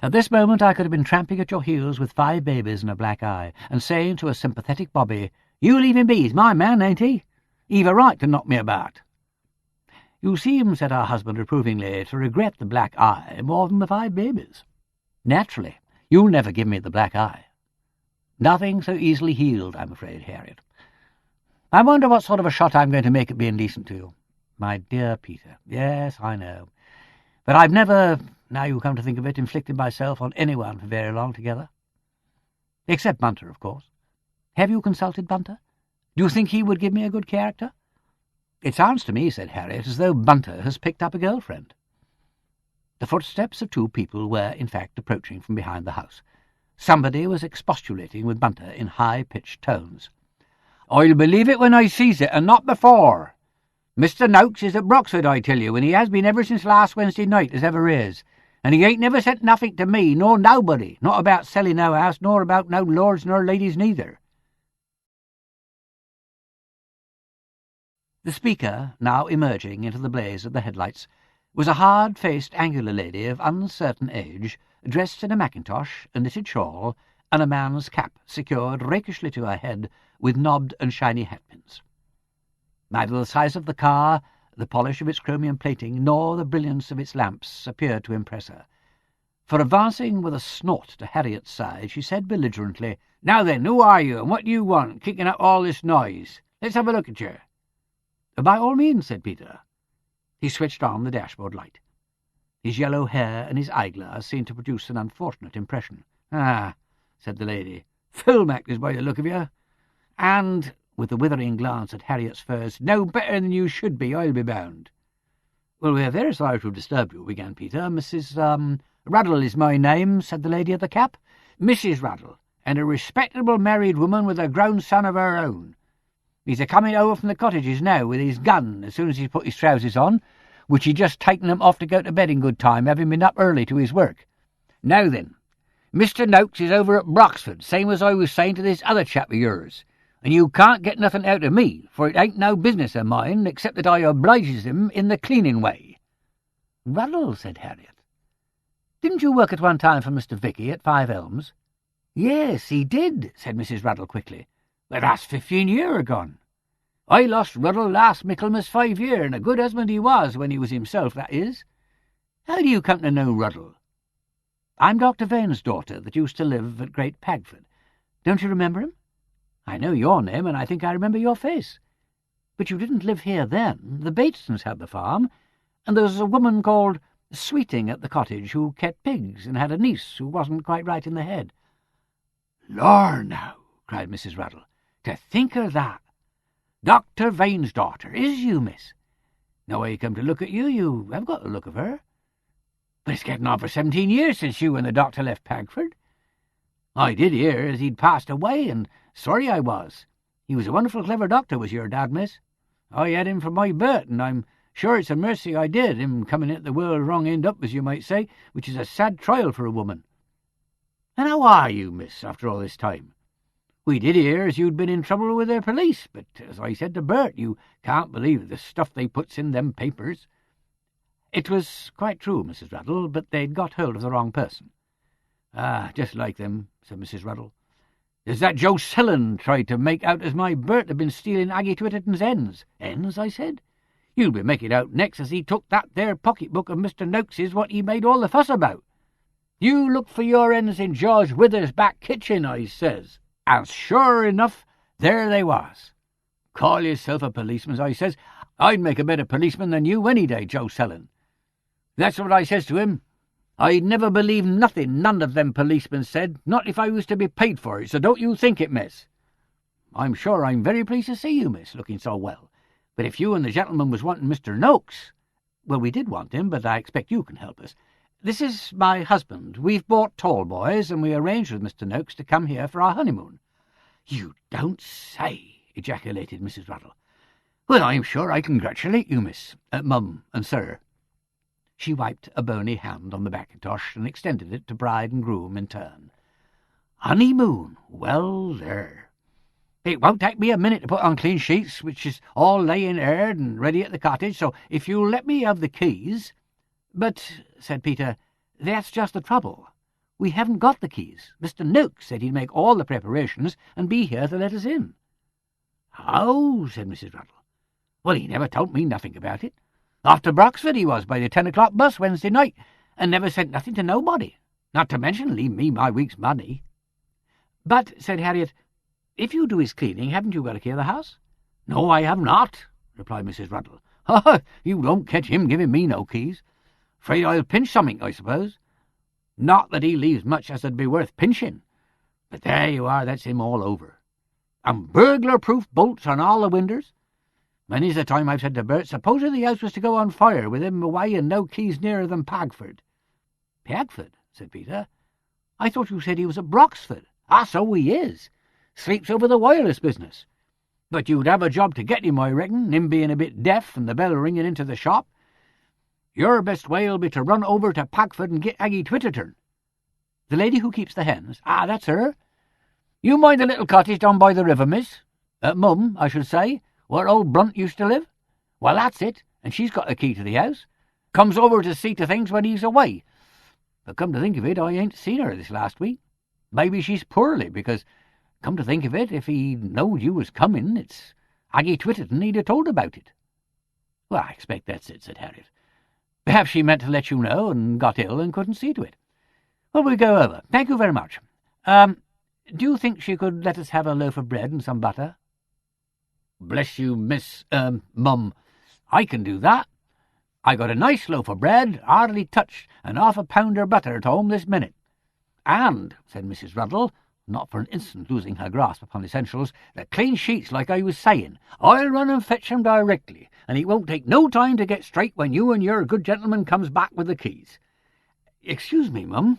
At this moment I could have been tramping at your heels with 5 babies and a black eye, and saying to a sympathetic Bobby, "You leave him be, he's my man, ain't he? He've a right to knock me about." You seem, said her husband reprovingly, to regret the black eye more than the 5 babies. Naturally, you'll never give me the black eye. Nothing so easily healed, I'm afraid, Harriet. I wonder what sort of a shot I'm going to make at being decent to you. My dear Peter, yes, I know. But I've never, now you come to think of it, inflicted myself on anyone for very long together. Except Bunter, of course. Have you consulted Bunter? Do you think he would give me a good character? "It sounds to me," said Harriet, "as though Bunter has picked up a girlfriend." The footsteps of two people were, in fact, approaching from behind the house. Somebody was expostulating with Bunter in high-pitched tones. "I'll believe it when I sees it, and not before. Mr. Noakes is at Broxford, I tell you, and he has been ever since last Wednesday night, as ever is. And he ain't never sent nothing to me, nor nobody, not about selling no house, nor about no lords nor ladies neither." The speaker, now emerging into the blaze of the headlights, was a hard-faced, angular lady of uncertain age, dressed in a mackintosh, a knitted shawl, and a man's cap secured rakishly to her head with knobbed and shiny hatpins. Neither the size of the car, the polish of its chromium plating, nor the brilliance of its lamps appeared to impress her. For, advancing with a snort to Harriet's side, she said belligerently, "Now then, who are you, and what do you want, kicking up all this noise? Let's have a look at you." "By all means," said Peter. He switched on the dashboard light. His yellow hair and his eyeglass seemed to produce an unfortunate impression. "Ah," said the lady, "film actors by the look of you. And," with a withering glance at Harriet's furs, "no better than you should be, I'll be bound." "Well, we're very sorry to disturb you," began Peter. "Mrs. Ruddle is my name," said the lady of the cap. "Mrs. Ruddle, and a respectable married woman with a grown son of her own. He's a-coming over from the cottages now with his gun as soon as he's put his trousers on, which he'd just taken them off to go to bed in good time, having been up early to his work. Now then, Mr. Noakes is over at Broxford, same as I was saying to this other chap of yours, and you can't get nothing out of me, for it ain't no business of mine, except that I obliges him in the cleaning way." "Ruddle," said Harriet. "Didn't you work at one time for Mr. Vicky at 5 Elms?" "Yes, he did," said Mrs. Ruddle quickly. "But that's 15 year agone. I lost Ruddle last Michaelmas 5 year, and a good husband he was when he was himself, that is. How do you come to know Ruddle?" "I'm Dr. Vane's daughter that used to live at Great Pagford. Don't you remember him? I know your name, and I think I remember your face. But you didn't live here then. The Batesons had the farm, and there was a woman called Sweeting at the cottage who kept pigs and had a niece who wasn't quite right in the head." "Lor, now," cried Mrs. Ruddle, "to think of that! Dr. Vane's daughter, is you, miss? Now I come to look at you, you have got the look of her. But it's getting on for 17 years since you and the doctor left Pagford. I did hear as he'd passed away, and sorry I was. He was a wonderful clever doctor, was your dad, miss. I had him for my birth, and I'm sure it's a mercy I did, him coming into the world wrong end up, as you might say, which is a sad trial for a woman. And how are you, miss, after all this time? We did hear as you'd been in trouble with the police, but, as I said to Bert, you can't believe the stuff they puts in them papers." "It was quite true, Mrs. Ruddle, but they'd got hold of the wrong person." "Ah, just like them," said Mrs. Ruddle. "There's that Joe Sellen tried to make out as my Bert had been stealing Aggie Twitterton's hens." "Hens?" I said. "You'll be making out next as he took that there pocket-book of Mr. Noakes's what he made all the fuss about. 'You look for your hens in George Wither's back kitchen,' I says. And sure enough, there they was. 'Call yourself a policeman,' I says. 'I'd make a better policeman than you any day, Joe Sellen.' That's what I says to him. I'd never believe nothing none of them policemen said, not if I was to be paid for it, so don't you think it, miss. I'm sure I'm very pleased to see you, miss, looking so well. But if you and the gentleman was wanting Mr. Noakes—" "Well, we did want him, but I expect you can help us. This is my husband. We've bought Tallboys, and we arranged with Mr. Noakes to come here for our honeymoon." "You don't say!" ejaculated Mrs. Ruddle. "Well, I'm sure I congratulate you, miss, mum and sir." She wiped a bony hand on the mackintosh and extended it to bride and groom in turn. "Honeymoon? Well, there. It won't take me a minute to put on clean sheets, which is all laying aired and ready at the cottage, so if you'll let me have the keys—" "But," said Peter, "that's just the trouble. We haven't got the keys. Mr. Noakes said he'd make all the preparations and be here to let us in." "Oh," said Mrs. Ruddle. "Well, he never told me nothing about it. Off to Broxford he was by the 10 o'clock bus Wednesday night, and never sent nothing to nobody, not to mention leave me my week's money." "But," said Harriet, "if you do his cleaning, haven't you got a key of the house?" "No, I have not," replied Mrs. Ruddle. "Ha! You won't catch him giving me no keys. 'Fraid I'll pinch something, I suppose. Not that he leaves much as'd be worth pinching. But there you are, that's him all over. And burglar-proof bolts on all the windows. Many's the time I've said to Bert, supposing the house was to go on fire with him away and no keys nearer than Pagford. Pagford? Said Peter. I thought you said he was at Broxford. Ah, so he is. Sleeps over the wireless business. But you'd have a job to get him, I reckon, him being a bit deaf and the bell ringing into the shop. Your best way'll be to run over to Pagford and get Aggie Twitterton. The lady who keeps the hens? Ah, that's her. You mind the little cottage down by the river, miss? Mum, I should say, where old Brunt used to live? Well, that's it, and she's got the key to the house. Comes over to see to things when he's away. But come to think of it, I ain't seen her this last week. Maybe she's poorly, because, come to think of it, if he knowed you was coming, it's Aggie Twitterton he'd have told about it. Well, I expect that's it, said Harriet. Perhaps she meant to let you know and got ill and couldn't see to it. Well, we'll go over. Thank you very much. Do you think she could let us have a loaf of bread and some butter? Bless you, Mum. I can do that. I got a nice loaf of bread, hardly touched, and half a pounder butter at home this minute. And, said Mrs. Ruddle, not for an instant losing her grasp upon essentials, the clean sheets like I was saying. I'll run and fetch 'em directly, and it won't take no time to get straight when you and your good gentleman comes back with the keys. Excuse me, Mum,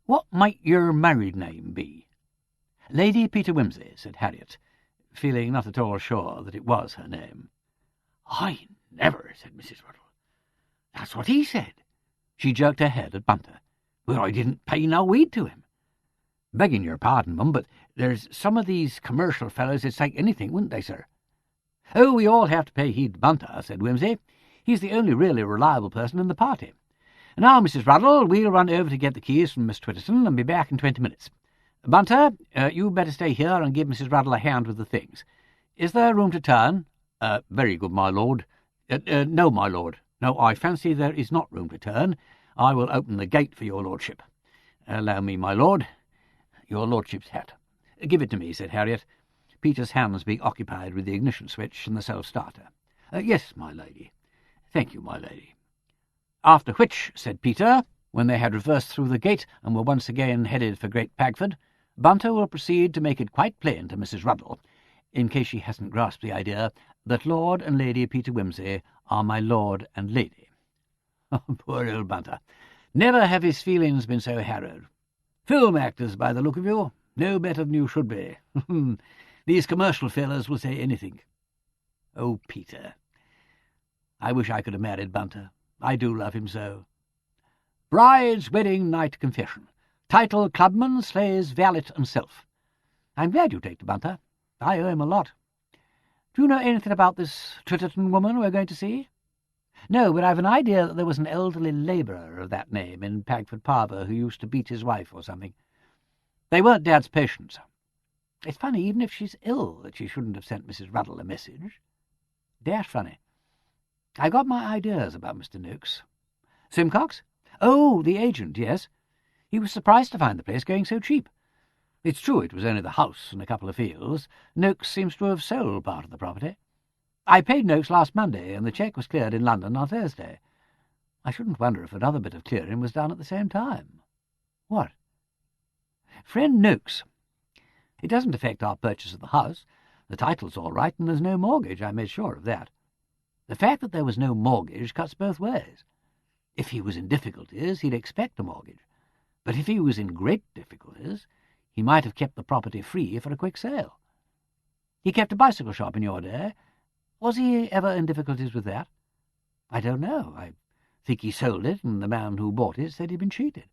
what might your married name be? Lady Peter Wimsey, said Harriet, feeling not at all sure that it was her name. I never, said Mrs. Ruddle. That's what he said. She jerked her head at Bunter, but I didn't pay no heed to him. Begging your pardon, Mum, but there's some of these commercial fellows that'd say anything, wouldn't they, sir? Oh, we all have to pay heed to Bunter, said Wimsey. He's the only really reliable person in the party. Now, Mrs. Ruddle, we'll run over to get the keys from Miss Twitterton and be back in 20 minutes. Bunter, you'd better stay here and give Mrs. Ruddle a hand with the things. Is there room to turn? Very good, my lord. No, my lord. No, I fancy there is not room to turn. I will open the gate for your lordship. Allow me, my lord. Your lordship's hat. Give it to me, said Harriet, Peter's hands being occupied with the ignition switch and the self-starter. Yes, my lady. Thank you, my lady. After which, said Peter, when they had reversed through the gate and were once again headed for Great Pagford, Bunter will proceed to make it quite plain to Mrs. Ruddle, in case she hasn't grasped the idea, that Lord and Lady Peter Wimsey are my lord and lady. Oh, poor old Bunter. Never have his feelings been so harrowed. Film actors, by the look of you, no better than you should be. These commercial fellows will say anything. Oh, Peter. I wish I could have married Bunter. I do love him so. Bride's wedding night confession. Title clubman slays valet and self. I'm glad you take to Bunter. I owe him a lot. Do you know anything about this Twitterton woman we're going to see? No, but I've an idea that there was an elderly labourer of that name in Pagford Parbour who used to beat his wife or something. They weren't Dad's patients. It's funny, even if she's ill, that she shouldn't have sent Mrs. Ruddle a message. Dash funny. I got my ideas about Mr. Noakes. Simcox? Oh, the agent, yes. He was surprised to find the place going so cheap. It's true it was only the house and a couple of fields. Noakes seems to have sold part of the property. I paid Noakes last Monday, and the cheque was cleared in London on Thursday. I shouldn't wonder if another bit of clearing was done at the same time. What? Friend Noakes. It doesn't affect our purchase of the house. The title's all right, and there's no mortgage. I made sure of that. The fact that there was no mortgage cuts both ways. If he was in difficulties, he'd expect a mortgage. But if he was in great difficulties, he might have kept the property free for a quick sale. He kept a bicycle shop in your day. Was he ever in difficulties with that? I don't know. I think he sold it, and the man who bought it said he'd been cheated.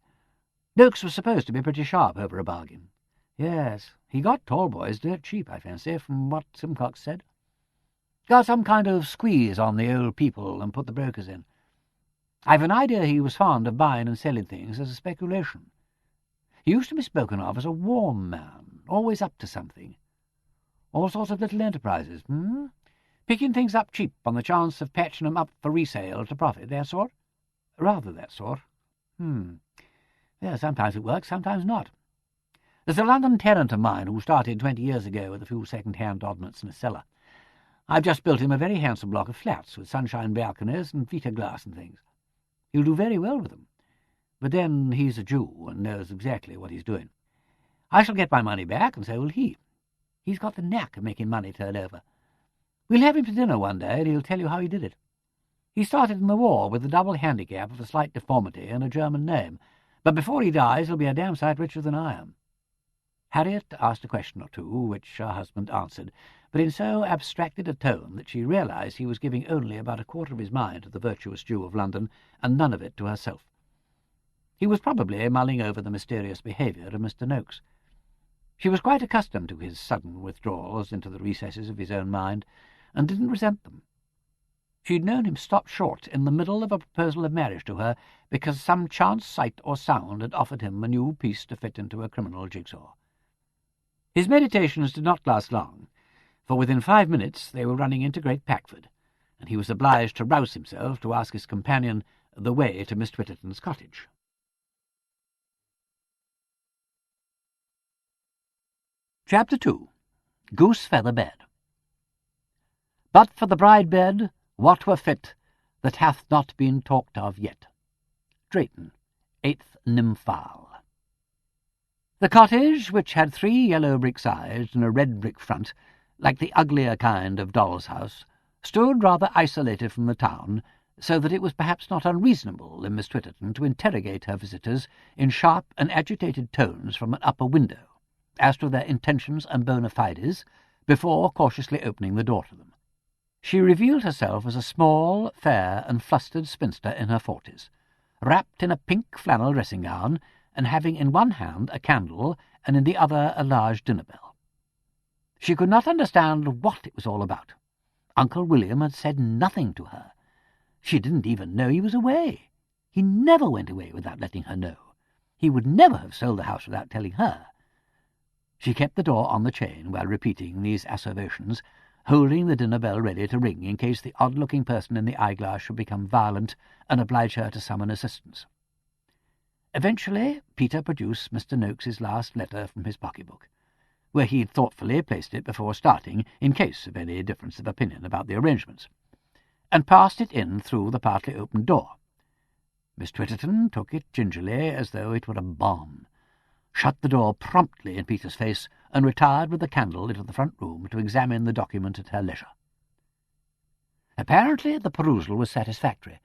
Noakes was supposed to be pretty sharp over a bargain. Yes, he got Tallboys dirt cheap, I fancy, from what Simcox said. Got some kind of squeeze on the old people and put the brokers in. I've an idea he was fond of buying and selling things as a speculation. He used to be spoken of as a warm man, always up to something. All sorts of little enterprises, Picking things up cheap on the chance of patching them up for resale to profit, that sort? Rather that sort. Yeah, sometimes it works, sometimes not. There's a London tenant of mine who started 20 years ago with a few second-hand oddments in a cellar. I've just built him a very handsome block of flats with sunshine balconies and Vita glass and things. He'll do very well with them. But then he's a Jew and knows exactly what he's doing. I shall get my money back, and so will he. He's got the knack of making money turn over. We'll have him to dinner one day, and he'll tell you how he did it. He started in the war with the double handicap of a slight deformity and a German name, but before he dies he'll be a damn sight richer than I am." Harriet asked a question or two, which her husband answered, but in so abstracted a tone that she realized he was giving only about a quarter of his mind to the virtuous Jew of London, and none of it to herself. He was probably mulling over the mysterious behaviour of Mr. Noakes. She was quite accustomed to his sudden withdrawals into the recesses of his own mind, and didn't resent them. She'd known him stop short in the middle of a proposal of marriage to her because some chance sight or sound had offered him a new piece to fit into a criminal jigsaw. His meditations did not last long, for within 5 minutes they were running into Great Packford, and he was obliged to rouse himself to ask his companion the way to Miss Twitterton's cottage. Chapter 2. Goose-feather Bed. But for the bride-bed, what were fit that hath not been talked of yet? Drayton, 8th Nymphal. The cottage, which had 3 yellow brick sides and a red brick front, like the uglier kind of doll's house, stood rather isolated from the town, so that it was perhaps not unreasonable in Miss Twitterton to interrogate her visitors in sharp and agitated tones from an upper window, as to their intentions and bona fides, before cautiously opening the door to them. She revealed herself as a small, fair, and flustered spinster in her 40s, wrapped in a pink flannel dressing-gown, and having in one hand a candle and in the other a large dinner-bell. She could not understand what it was all about. Uncle William had said nothing to her. She didn't even know he was away. He never went away without letting her know. He would never have sold the house without telling her. She kept the door on the chain while repeating these asseverations, holding the dinner-bell ready to ring in case the odd-looking person in the eyeglass should become violent and oblige her to summon assistance. Eventually Peter produced Mr. Noakes's last letter from his pocket-book, where he had thoughtfully placed it before starting in case of any difference of opinion about the arrangements, and passed it in through the partly opened door. Miss Twitterton took it gingerly as though it were a bomb, shut the door promptly in Peter's face, and retired with the candle into the front room to examine the document at her leisure. Apparently the perusal was satisfactory,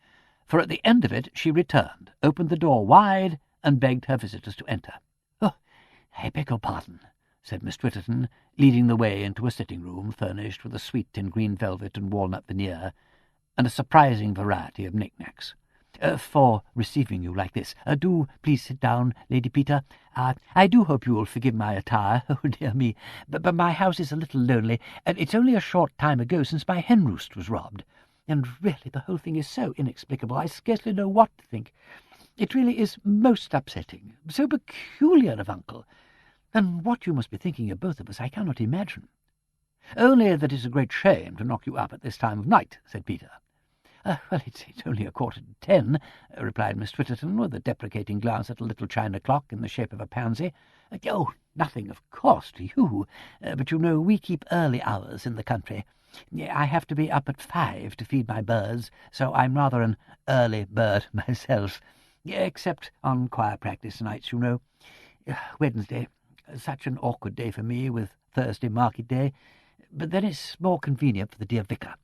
for at the end of it she returned, opened the door wide, and begged her visitors to enter. "Oh, I beg your pardon," said Miss Twitterton, leading the way into a sitting-room furnished with a suite in green velvet and walnut veneer, and a surprising variety of knick-knacks. "For receiving you like this. Do please sit down, Lady Peter. I do hope you will forgive my attire. Oh, dear me, but my house is a little lonely, and it's only a short time ago since my hen-roost was robbed. And really the whole thing is so inexplicable, I scarcely know what to think. It really is most upsetting, so peculiar of Uncle. And what you must be thinking of both of us I cannot imagine." "Only that it's a great shame to knock you up at this time of night," said Peter. "Well, it's only 9:45, replied Miss Twitterton, with a deprecating glance at a little china clock in the shape of a pansy. "Oh, nothing, of course, to you, but you know we keep early hours in the country. I have to be up at 5 to feed my birds, so I'm rather an early bird myself, except on choir practice nights, you know. Wednesday, such an awkward day for me, with Thursday market day, but then it's more convenient for the dear vicar.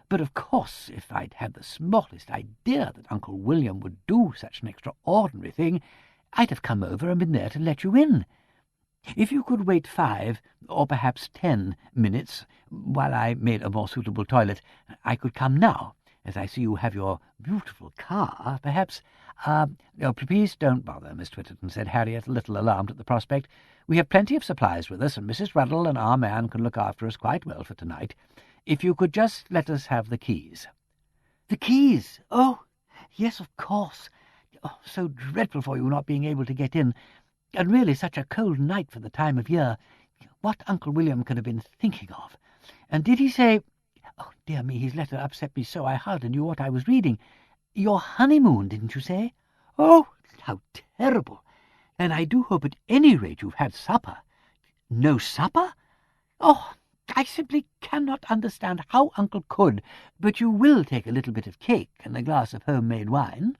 But, of course, if I'd had the smallest idea that Uncle William would do such an extraordinary thing, I'd have come over and been there to let you in. If you could wait 5, or perhaps 10 minutes, while I made a more suitable toilet, I could come now, as I see you have your beautiful car, perhaps—" "Please don't bother, Miss Twitterton," said Harriet, a little alarmed at the prospect. "We have plenty of supplies with us, and Mrs. Ruddle and our man can look after us quite well for tonight. If you could just let us have the keys." "The keys? Oh, yes, of course. Oh, so dreadful for you not being able to get in, and really such a cold night for the time of year. What Uncle William could have been thinking of. And did he say— Oh, dear me, his letter upset me so I hardly knew what I was reading. Your honeymoon, didn't you say? Oh, how terrible! And I do hope at any rate you've had supper. No supper? Oh, I simply cannot understand how Uncle could, but you will take a little bit of cake and a glass of home-made wine."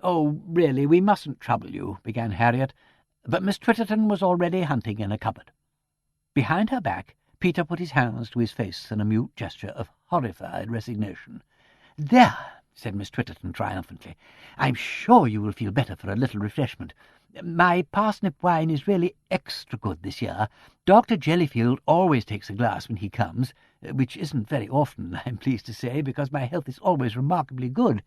"Oh, really, we mustn't trouble you," began Harriet, but Miss Twitterton was already hunting in a cupboard. Behind her back, Peter put his hands to his face in a mute gesture of horrified resignation. "There," said Miss Twitterton triumphantly. "I'm sure you will feel better for a little refreshment. My parsnip wine is really extra good this year. Dr. Jellyfield always takes a glass when he comes, which isn't very often, I'm pleased to say, because my health is always remarkably good."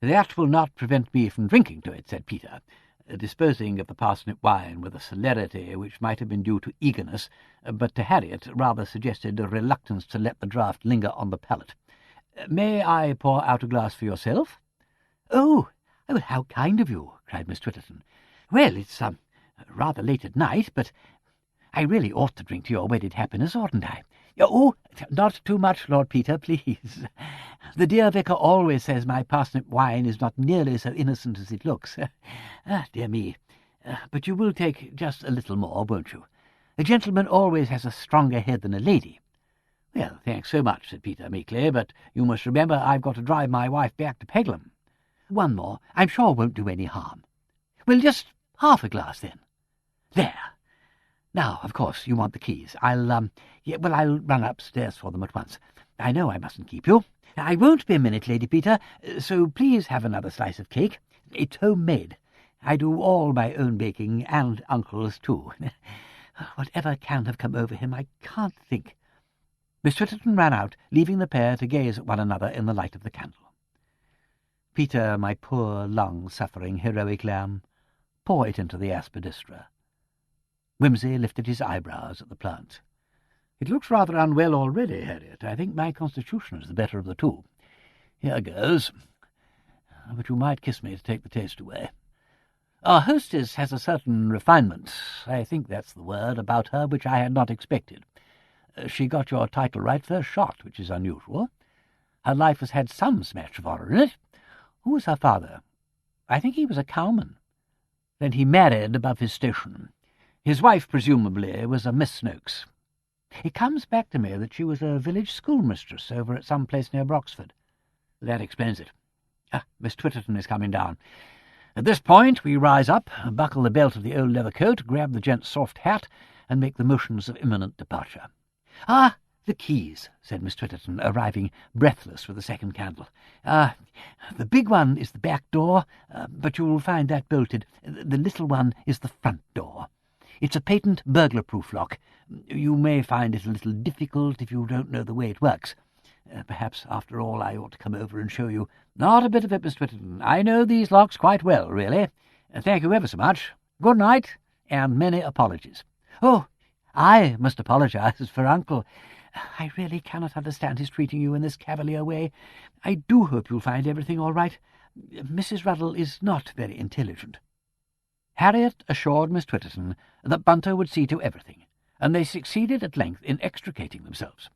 "That will not prevent me from drinking to it," said Peter, disposing of the parsnip wine with a celerity which might have been due to eagerness, but to Harriet rather suggested a reluctance to let the draught linger on the palate. "May I pour out a glass for yourself?" Oh, how kind of you," cried Miss Twitterton. "Well, it's rather late at night, but I really ought to drink to your wedded happiness, oughtn't I?" "Oh, not too much, Lord Peter, please. The dear vicar always says my parsnip wine is not nearly so innocent as it looks. Dear me. But you will take just a little more, won't you? A gentleman always has a stronger head than a lady." "Well, thanks so much," said Peter meekly, "but you must remember I've got to drive my wife back to Peglum." "One more, I'm sure won't do any harm." "Well, just half a glass, then." "There. Now, of course, you want the keys. I'll run upstairs for them at once. I know I mustn't keep you. I won't be a minute, Lady Peter, so please have another slice of cake. It's homemade. I do all my own baking, and Uncle's too. Whatever can have come over him, I can't think." Miss Twitterton ran out, leaving the pair to gaze at one another in the light of the candle. "Peter, my poor, long-suffering, heroic lamb, pour it into the aspidistra." Wimsey lifted his eyebrows at the plant. "It looks rather unwell already, Harriet. I think my constitution is the better of the two. Here goes. But you might kiss me to take the taste away. Our hostess has a certain refinement, I think that's the word, about her which I had not expected. She got your title right first shot, which is unusual. Her life has had some smash of horror in it. Who was her father? I think he was a cowman. Then he married above his station. His wife, presumably, was a Miss Snokes. It comes back to me that she was a village schoolmistress over at some place near Broxford. That explains it. Miss Twitterton is coming down. At this point we rise up, buckle the belt of the old leather coat, grab the gent's soft hat, and make the motions of imminent departure. "Ah, the keys," said Miss Twitterton, arriving breathless with the second candle. The big one is the back door, but you'll find that bolted. The little one is the front door. It's a patent burglar-proof lock. You may find it a little difficult if you don't know the way it works. Perhaps, after all, I ought to come over and show you." "Not a bit of it, Miss Twitterton. I know these locks quite well, really. Thank you ever so much. Good night, and many apologies." "Oh, I must apologize for Uncle. I really cannot understand his treating you in this cavalier way. I do hope you'll find everything all right. Mrs. Ruddle is not very intelligent." Harriet assured Miss Twitterton that Bunter would see to everything, and they succeeded at length in extricating themselves.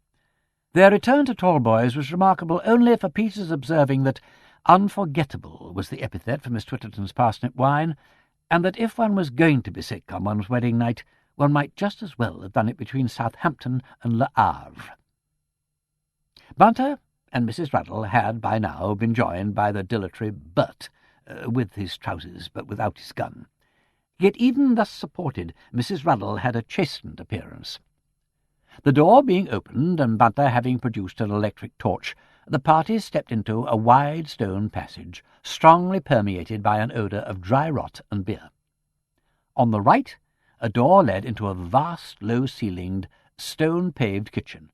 Their return to Talboys was remarkable only for Peter's observing that unforgettable was the epithet for Miss Twitterton's parsnip wine, and that if one was going to be sick on one's wedding night, one might just as well have done it between Southampton and Le Havre. Bunter and Mrs. Ruddle had by now been joined by the dilatory Bert, with his trousers but without his gun. Yet even thus supported, Mrs. Ruddle had a chastened appearance. The door being opened, and Bunter having produced an electric torch, the party stepped into a wide stone passage, strongly permeated by an odour of dry rot and beer. On the right, a door led into a vast, low-ceilinged, stone-paved kitchen,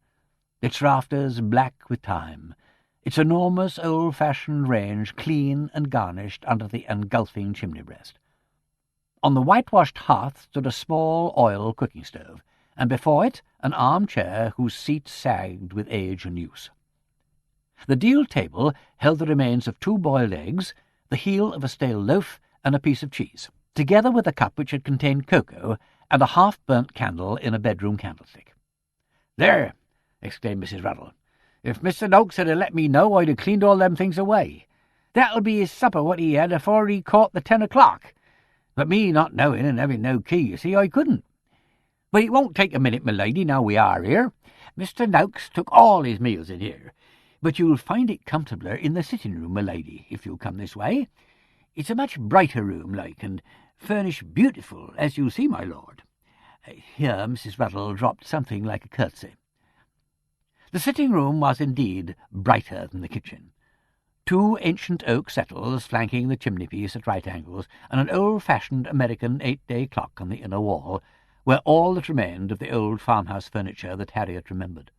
its rafters black with time, its enormous old-fashioned range clean and garnished under the engulfing chimney-breast. On the whitewashed hearth stood a small oil cooking stove, and before it an armchair whose seat sagged with age and use. The deal table held the remains of 2 boiled eggs, the heel of a stale loaf, and a piece of cheese, together with a cup which had contained cocoa and a half-burnt candle in a bedroom candlestick. "There!" exclaimed Mrs. Ruddle. "If Mr. Noakes had let me know, I'd have cleaned all them things away. That'll be his supper what he had afore he caught the 10 o'clock. But me not knowing and having no key, you see, I couldn't. But it won't take a minute, my lady, now we are here. Mr. Noakes took all his meals in here. But you'll find it comfortabler in the sitting-room, my lady, if you'll come this way. It's a much brighter room, like, and furnished beautiful, as you'll see, my lord. Here Mrs. Ruddle dropped something like a curtsy. The sitting-room was indeed brighter than the kitchen. 2 ancient oak settles flanking the chimney-piece at right angles, and an old-fashioned American 8-day clock on the inner wall, were all that remained of the old farmhouse furniture that Harriet remembered.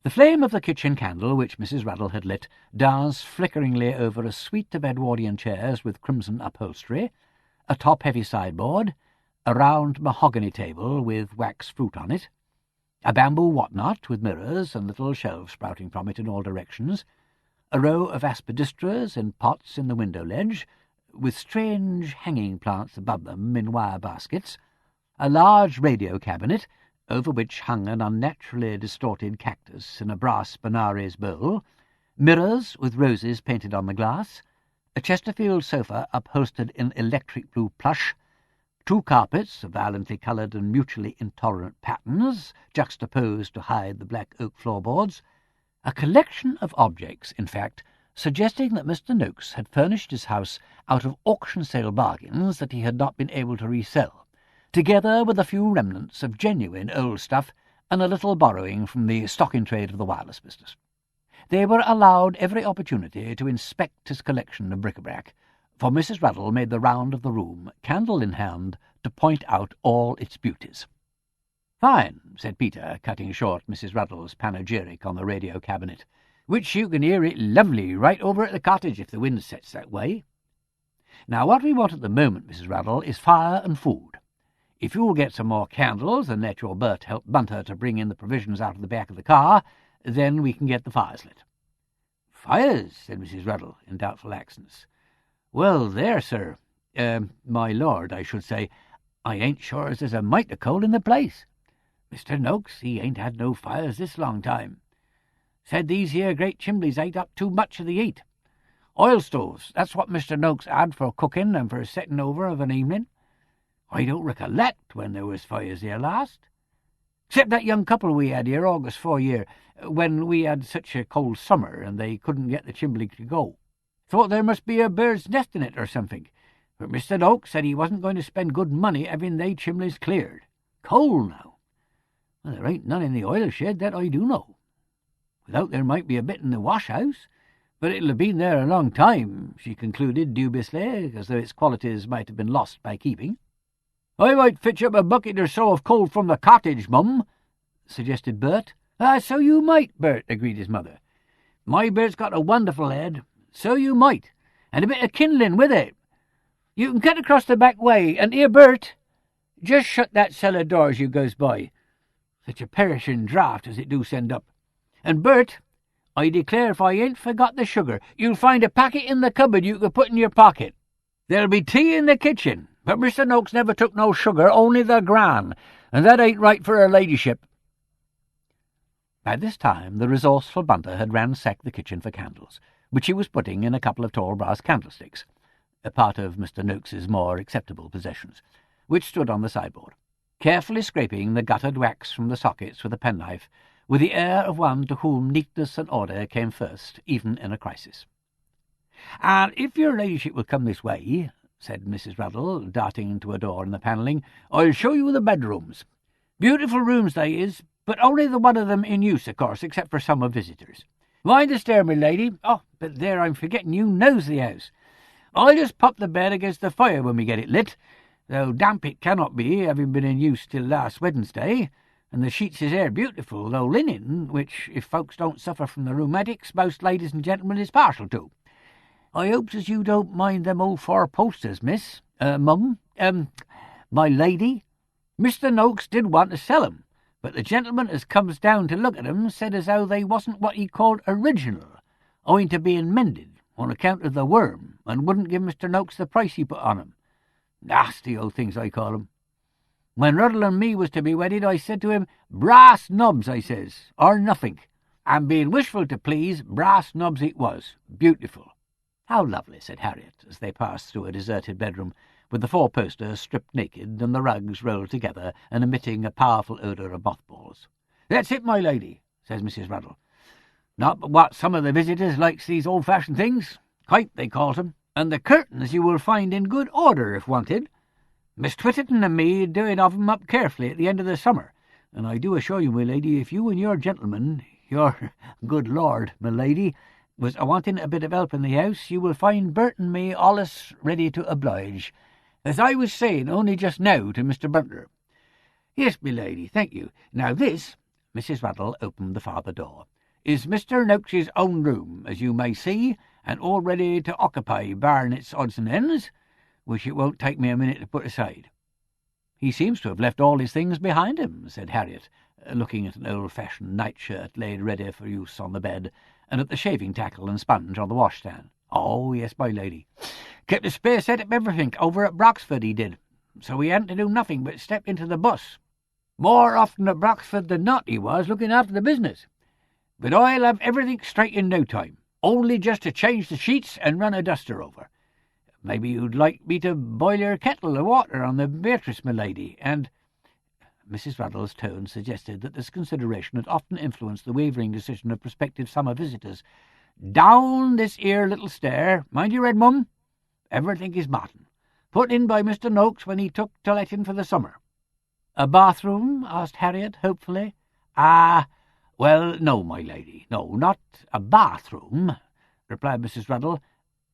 The flame of the kitchen candle, which Mrs. Ruddle had lit, danced flickeringly over a suite of Edwardian chairs with crimson upholstery, a top-heavy sideboard, a round mahogany table with wax fruit on it, a bamboo whatnot with mirrors and little shelves sprouting from it in all directions, a row of aspidistras in pots in the window ledge, with strange hanging plants above them in wire baskets, a large radio cabinet, over which hung an unnaturally distorted cactus in a brass Benares bowl, mirrors with roses painted on the glass, a Chesterfield sofa upholstered in electric blue plush, 2 carpets of violently coloured and mutually intolerant patterns, juxtaposed to hide the black oak floorboards, a collection of objects, in fact, suggesting that Mr. Noakes had furnished his house out of auction-sale bargains that he had not been able to resell, together with a few remnants of genuine old stuff and a little borrowing from the stock-in-trade of the wireless business. They were allowed every opportunity to inspect his collection of bric-a-brac, for Mrs. Ruddle made the round of the room, candle in hand, to point out all its beauties. "Fine," said Peter, cutting short Mrs. Ruddle's panegyric on the radio cabinet, "which you can hear it lovely right over at the cottage if the wind sets that way. Now what we want at the moment, Mrs. Ruddle, is fire and food. If you'll get some more candles and let your Bert help Bunter to bring in the provisions out of the back of the car, then we can get the fires lit." "Fires?" said Mrs. Ruddle, in doubtful accents. "Well, there, sir, my lord, I should say, I ain't sure as there's a mite of coal in the place. Mr. Noakes, he ain't had no fires this long time. Said these here great chimblies ate up too much of the heat. Oil stoves, that's what Mr. Noakes had for cooking and for setting over of an evening. I don't recollect when there was fires here last. Except that young couple we had here August 4 year, when we had such a cold summer and they couldn't get the chimbley to go. Thought there must be a bird's nest in it or something, but Mr. Noakes said he wasn't going to spend good money having they chimneys cleared. Coal, now. Well, there ain't none in the oil shed, that I do know. Without there might be a bit in the wash-house, but it'll have been there a long time," she concluded dubiously, as though its qualities might have been lost by keeping. "I might fetch up a bucket or so of coal from the cottage, mum," suggested Bert. "So you might, Bert," agreed his mother. "My Bert's got a wonderful head. So you might, and a bit of kindling with it. You can cut across the back way, and here, Bert, just shut that cellar door as you goes by. Such a perishing draught as it do send up. And, Bert, I declare if I ain't forgot the sugar, you'll find a packet in the cupboard you could put in your pocket. There'll be tea in the kitchen, but Mr. Noakes never took no sugar, only the gran, and that ain't right for her ladyship." By this time the resourceful Bunter had ransacked the kitchen for candles, which he was putting in a couple of tall brass candlesticks, a part of Mr. Noakes's more acceptable possessions, which stood on the sideboard, carefully scraping the guttered wax from the sockets with a penknife, with the air of one to whom neatness and order came first, even in a crisis. "And if your ladyship will come this way," said Mrs. Ruddle, darting to a door in the panelling, "I'll show you the bedrooms. Beautiful rooms they is, but only the one of them in use, of course, except for summer visitors. Mind the stair, my lady. Oh, but there, I'm forgetting you knows the house. I'll just pop the bed against the fire when we get it lit, though damp it cannot be, having been in use till last Wednesday, and the sheets is air beautiful, though linen, which, if folks don't suffer from the rheumatics, most ladies and gentlemen is partial to. I hopes as you don't mind them old 4-posters, miss, mum, my lady. Mr. Noakes did want to sell 'em, but the gentleman as comes down to look at 'em said as how they wasn't what he called original, owing to being mended on account of the worm, and wouldn't give Mr. Noakes the price he put on 'em. Nasty old things, I call 'em. When Ruddle and me was to be wedded, I said to him, 'Brass knobs,' I says, 'or nothink.' And being wishful to please, brass knobs it was. Beautiful." "How lovely," said Harriet, as they passed through a deserted bedroom, with the 4-poster stripped naked and the rugs rolled together and emitting a powerful odour of mothballs. "That's it, my lady," says Mrs. Ruddle. "Not but what some of the visitors likes these old-fashioned things. Kype, they calls 'em. And the curtains you will find in good order if wanted. Miss Twitterton and me doing of 'em up carefully at the end of the summer, and I do assure you, my lady, if you and your gentleman, your good lord, my lady, was a-wanting a bit of help in the house, you will find Bert and me allus ready to oblige, as I was saying only just now to Mr. Bunter. Yes, my lady, thank you. Now this," Mrs. Ruddle opened the farther door, "is Mr. Noakes's own room, as you may see, and all ready to occupy, barring its odds and ends, which it won't take me a minute to put aside." "He seems to have left all his things behind him," said Harriet, looking at an old-fashioned nightshirt laid ready for use on the bed, and at the shaving-tackle and sponge on the washstand. "Oh, yes, my lady. Kept a spare set of everything over at Broxford, he did, so he hadn't to do nothing but step into the bus. More often at Broxford than not he was, looking after the business. But I'll have everything straight in no time, only just to change the sheets and run a duster over. Maybe you'd like me to boil your kettle of water on the Beatrice, my lady, and—" Mrs. Ruddle's tone suggested that this consideration had often influenced the wavering decision of prospective summer visitors. "Down this 'ere little stair. Mind you, Red Mum. Everything is modern. Put in by Mr. Noakes when he took to letting for the summer." "A bathroom?" asked Harriet hopefully. Well, no, my lady. No, not a bathroom," replied Mrs. Ruddle,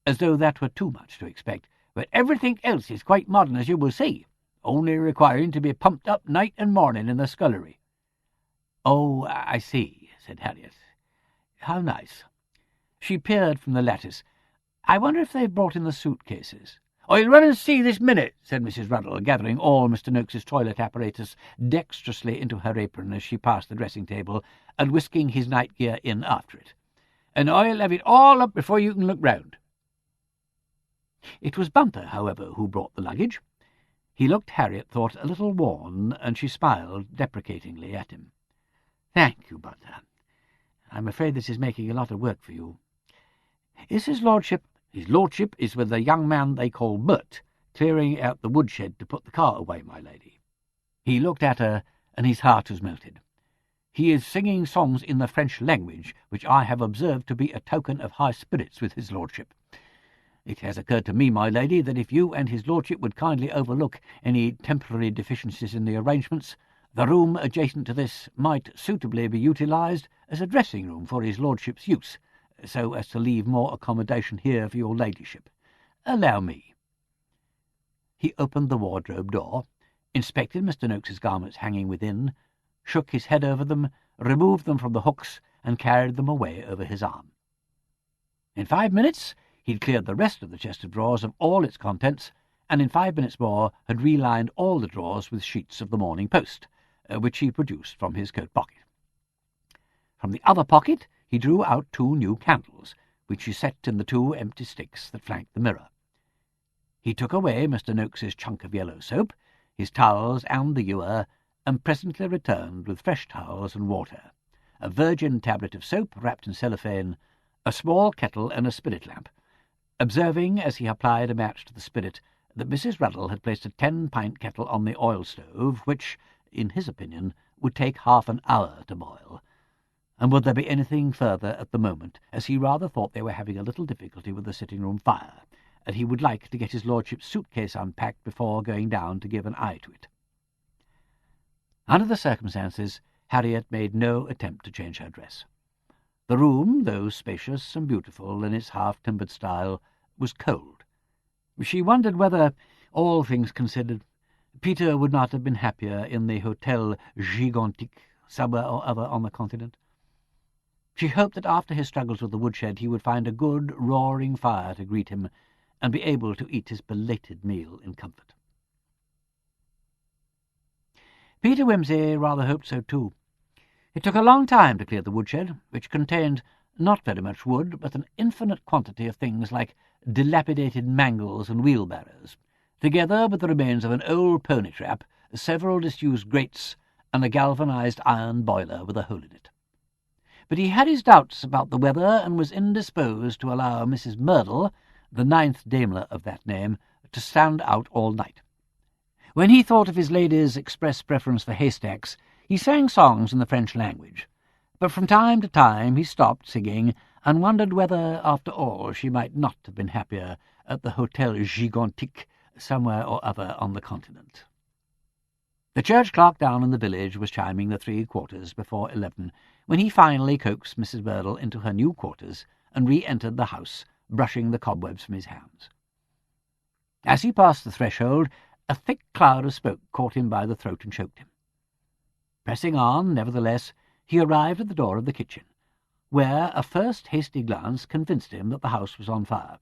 as though that were too much to expect. "But everything else is quite modern, as you will see, only requiring to be pumped up night and morning in the scullery." "Oh, I see," said Harriet. "How nice." She peered from the lattice. "I wonder if they've brought in the suitcases." "I'll run and see this minute," said Mrs. Ruddle, gathering all Mr. Noakes's toilet apparatus dexterously into her apron as she passed the dressing-table, and whisking his night-gear in after it. "And I'll have it all up before you can look round." It was Bunter, however, who brought the luggage. He looked, Harriet thought, a little worn, and she smiled deprecatingly at him. "Thank you, Bunter. I'm afraid this is making a lot of work for you. Is his lordship—" "His lordship is with the young man they call Bert, clearing out the woodshed to put the car away, my lady." He looked at her, and his heart was melted. "He is singing songs in the French language, which I have observed to be a token of high spirits with his lordship. It has occurred to me, my lady, that if you and his lordship would kindly overlook any temporary deficiencies in the arrangements, the room adjacent to this might suitably be utilized as a dressing-room for his lordship's use, so as to leave more accommodation here for your ladyship. Allow me." He opened the wardrobe door, inspected Mr. Noakes's garments hanging within, shook his head over them, removed them from the hooks, and carried them away over his arm. In 5 minutes he'd cleared the rest of the chest of drawers of all its contents, and in 5 minutes more had relined all the drawers with sheets of the Morning Post, which he produced from his coat pocket. From the other pocket he drew out 2 new candles, which he set in the 2 empty sticks that flanked the mirror. He took away Mr. Noakes's chunk of yellow soap, his towels and the ewer, and presently returned with fresh towels and water, a virgin tablet of soap wrapped in cellophane, a small kettle and a spirit lamp, observing, as he applied a match to the spirit, that Mrs. Ruddle had placed a 10-pint kettle on the oil stove, which, in his opinion, would take half an hour to boil. And would there be anything further at the moment, as he rather thought they were having a little difficulty with the sitting-room fire, and he would like to get his lordship's suitcase unpacked before going down to give an eye to it. Under the circumstances, Harriet made no attempt to change her dress. The room, though spacious and beautiful in its half-timbered style, was cold. She wondered whether, all things considered, Peter would not have been happier in the Hotel Gigantique, somewhere or other on the continent. She hoped that after his struggles with the woodshed he would find a good, roaring fire to greet him, and be able to eat his belated meal in comfort. Peter Wimsey rather hoped so too. It took a long time to clear the woodshed, which contained not very much wood, but an infinite quantity of things like dilapidated mangles and wheelbarrows, together with the remains of an old pony trap, several disused grates, and a galvanized iron boiler with a hole in it. But he had his doubts about the weather, and was indisposed to allow Mrs. Merdle, the 9th Daimler of that name, to stand out all night. When he thought of his lady's express preference for haystacks, he sang songs in the French language, but from time to time he stopped singing and wondered whether, after all, she might not have been happier at the Hotel Gigantique somewhere or other on the continent. The church clock down in the village was chiming the 3 quarters before 11 when he finally coaxed Mrs. Burdle into her new quarters and re-entered the house, brushing the cobwebs from his hands. As he passed the threshold, a thick cloud of smoke caught him by the throat and choked him. Pressing on, nevertheless, he arrived at the door of the kitchen, where a first hasty glance convinced him that the house was on fire.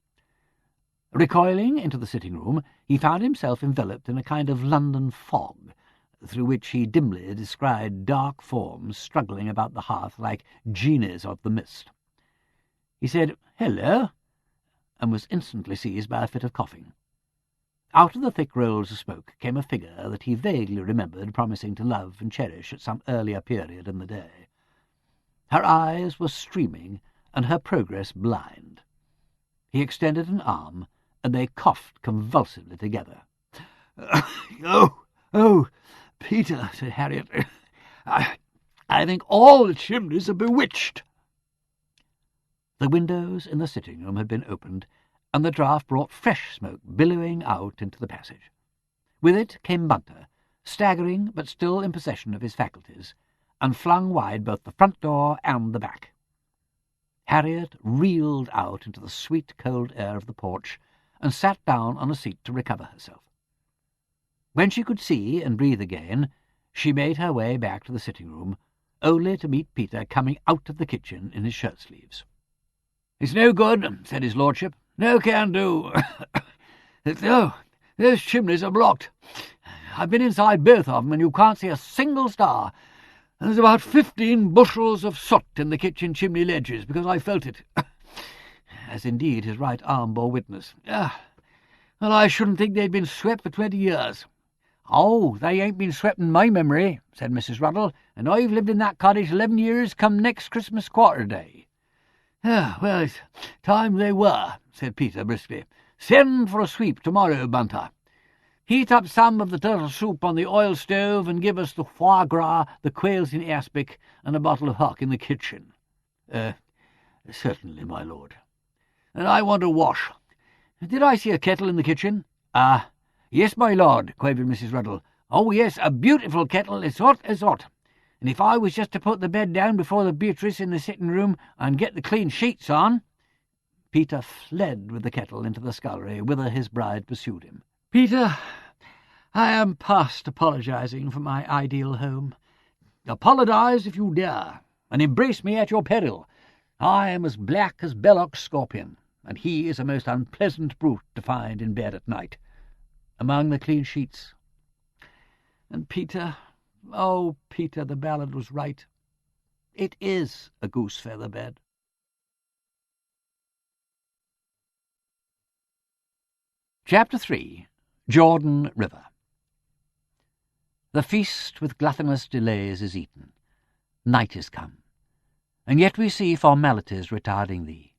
Recoiling into the sitting-room, he found himself enveloped in a kind of London fog, through which he dimly descried dark forms struggling about the hearth like genies of the mist. He said, "Hello," and was instantly seized by a fit of coughing. Out of the thick rolls of smoke came a figure that he vaguely remembered promising to love and cherish at some earlier period in the day. Her eyes were streaming and her progress blind. He extended an arm, and they coughed convulsively together. Oh, Peter," said Harriet, I think all the chimneys are bewitched." The windows in the sitting-room had been opened, and the draught brought fresh smoke billowing out into the passage. With it came Bunter, staggering but still in possession of his faculties, and flung wide both the front door and the back. Harriet reeled out into the sweet cold air of the porch and sat down on a seat to recover herself. When she could see and breathe again, she made her way back to the sitting-room, only to meet Peter coming out of the kitchen in his shirt-sleeves. "It's no good," said his lordship. "No can do. Those chimneys are blocked. I've been inside both of them, and you can't see a single star. And there's about 15 bushels of soot in the kitchen chimney ledges, because I felt it." As indeed his right arm bore witness. "Well, I shouldn't think they'd been swept for 20 years. "Oh, they ain't been swept in my memory," said Mrs. Ruddle, "and I've lived in that cottage 11 years come next Christmas quarter day." "Well, it's time they were," said Peter briskly. "Send for a sweep tomorrow, Bunter. Heat up some of the turtle soup on the oil stove and give us the foie gras, the quails in aspic, and a bottle of hock in the kitchen." "Certainly, my lord." "And I want a wash. Did I see a kettle in the kitchen?" "Yes, my lord," quavered Mrs. Ruddle. "Oh, yes, a beautiful kettle, as hot as hot. And if I was just to put the bed down before the Beatrice in the sitting-room and get the clean sheets on—" Peter fled with the kettle into the scullery, whither his bride pursued him. "Peter, I am past apologizing for my ideal home. Apologize if you dare, and embrace me at your peril. I am as black as Belloc's scorpion, and he is a most unpleasant brute to find in bed at night, among the clean sheets. And Peter, oh, Peter, the ballad was right. It is a goose-feather bed." Chapter 3. Jordan River. The feast with gluttonous delays is eaten. Night is come, and yet we see formalities retarding thee.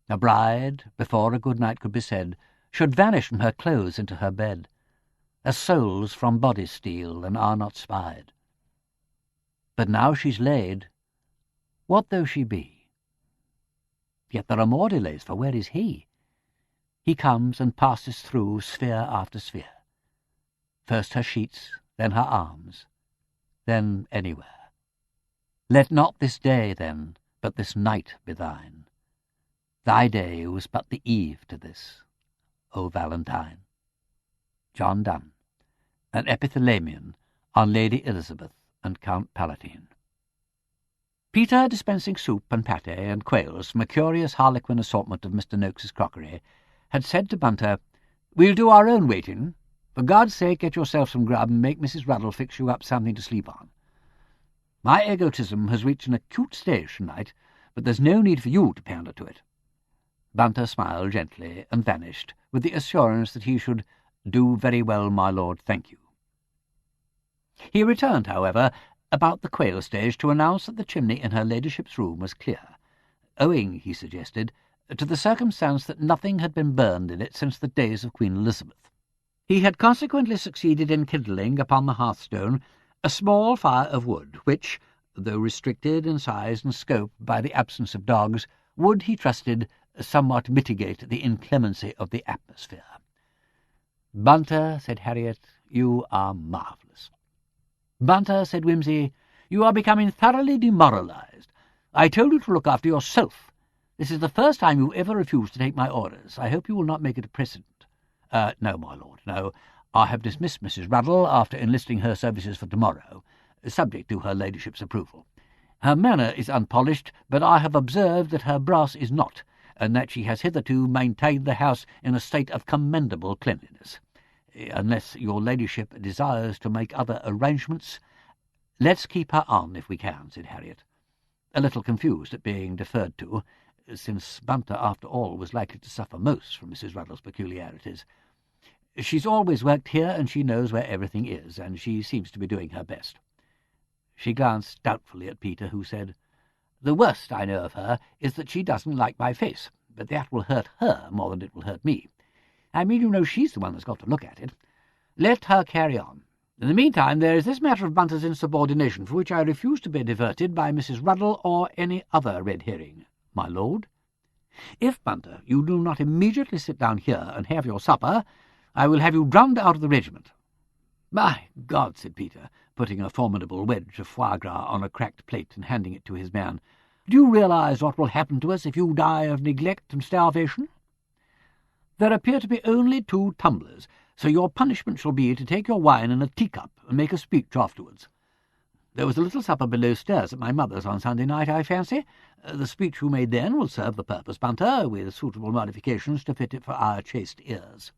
A bride, before a good night could be said, should vanish from her clothes into her bed, as souls from bodies steal and are not spied. But now she's laid, what though she be? Yet there are more delays, for where is he? He comes and passes through sphere after sphere. First her sheets, then her arms, then anywhere. Let not this day, then, but this night be thine. Thy day was but the eve to this, O Valentine. John Donne, an epithalamion on Lady Elizabeth and Count Palatine. Peter, dispensing soup and pâté and quails from a curious harlequin assortment of Mr. Noakes's crockery, had said to Bunter, "We'll do our own waiting. For God's sake, get yourself some grub and make Mrs. Ruddle fix you up something to sleep on. My egotism has reached an acute stage tonight, but there's no need for you to pander to it." Bunter smiled gently and vanished, with the assurance that he should "do very well, my lord, thank you." He returned, however, about the quail stage to announce that the chimney in her ladyship's room was clear, owing, he suggested, to the circumstance that nothing had been burned in it since the days of Queen Elizabeth. He had consequently succeeded in kindling upon the hearthstone a small fire of wood, which, though restricted in size and scope by the absence of dogs, would, he trusted, somewhat mitigate the inclemency of the atmosphere. "Bunter," said Harriet, "you are marvellous." "Bunter," said Wimsey, "you are becoming thoroughly demoralized. I told you to look after yourself. This is the first time you ever refused to take my orders. I hope you will not make it a precedent." "No, my lord, no. I have dismissed Mrs. Ruddle after enlisting her services for tomorrow, subject to her ladyship's approval. Her manner is unpolished, but I have observed that her brass is not, and that she has hitherto maintained the house in a state of commendable cleanliness. Unless your ladyship desires to make other arrangements—" "Let's keep her on, if we can," said Harriet, a little confused at being deferred to, since Bunter, after all, was likely to suffer most from Mrs. Ruddle's peculiarities. "She's always worked here, and she knows where everything is, and she seems to be doing her best." She glanced doubtfully at Peter, who said, "The worst I know of her is that she doesn't like my face, but that will hurt her more than it will hurt me. I mean, you know, she's the one that's got to look at it. Let her carry on. In the meantime, there is this matter of Bunter's insubordination, for which I refuse to be diverted by Mrs. Ruddle or any other red herring, my lord. If, Bunter, you do not immediately sit down here and have your supper, I will have you drummed out of the regiment." "My God," said Peter, putting a formidable wedge of foie gras on a cracked plate and handing it to his man, "do you realize what will happen to us if you die of neglect and starvation? There appear to be only 2 tumblers, so your punishment shall be to take your wine in a teacup and make a speech afterwards. There was a little supper below stairs at my mother's on Sunday night, I fancy. The speech you made then will serve the purpose, Bunter, with suitable modifications to fit it for our chaste ears."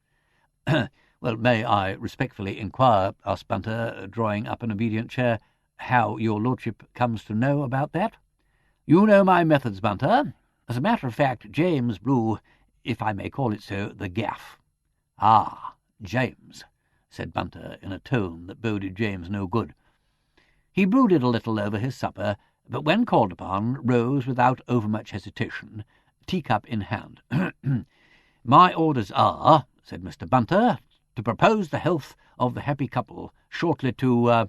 "Well, may I respectfully inquire," asked Bunter, drawing up an obedient chair, "how your lordship comes to know about that?" "You know my methods, Bunter. As a matter of fact, James blew, if I may call it so, the gaff." "Ah, James," said Bunter in a tone that boded James no good. He brooded a little over his supper, but when called upon, rose without overmuch hesitation, teacup in hand. "My orders are," said Mr. Bunter, "to propose the health of the happy couple shortly to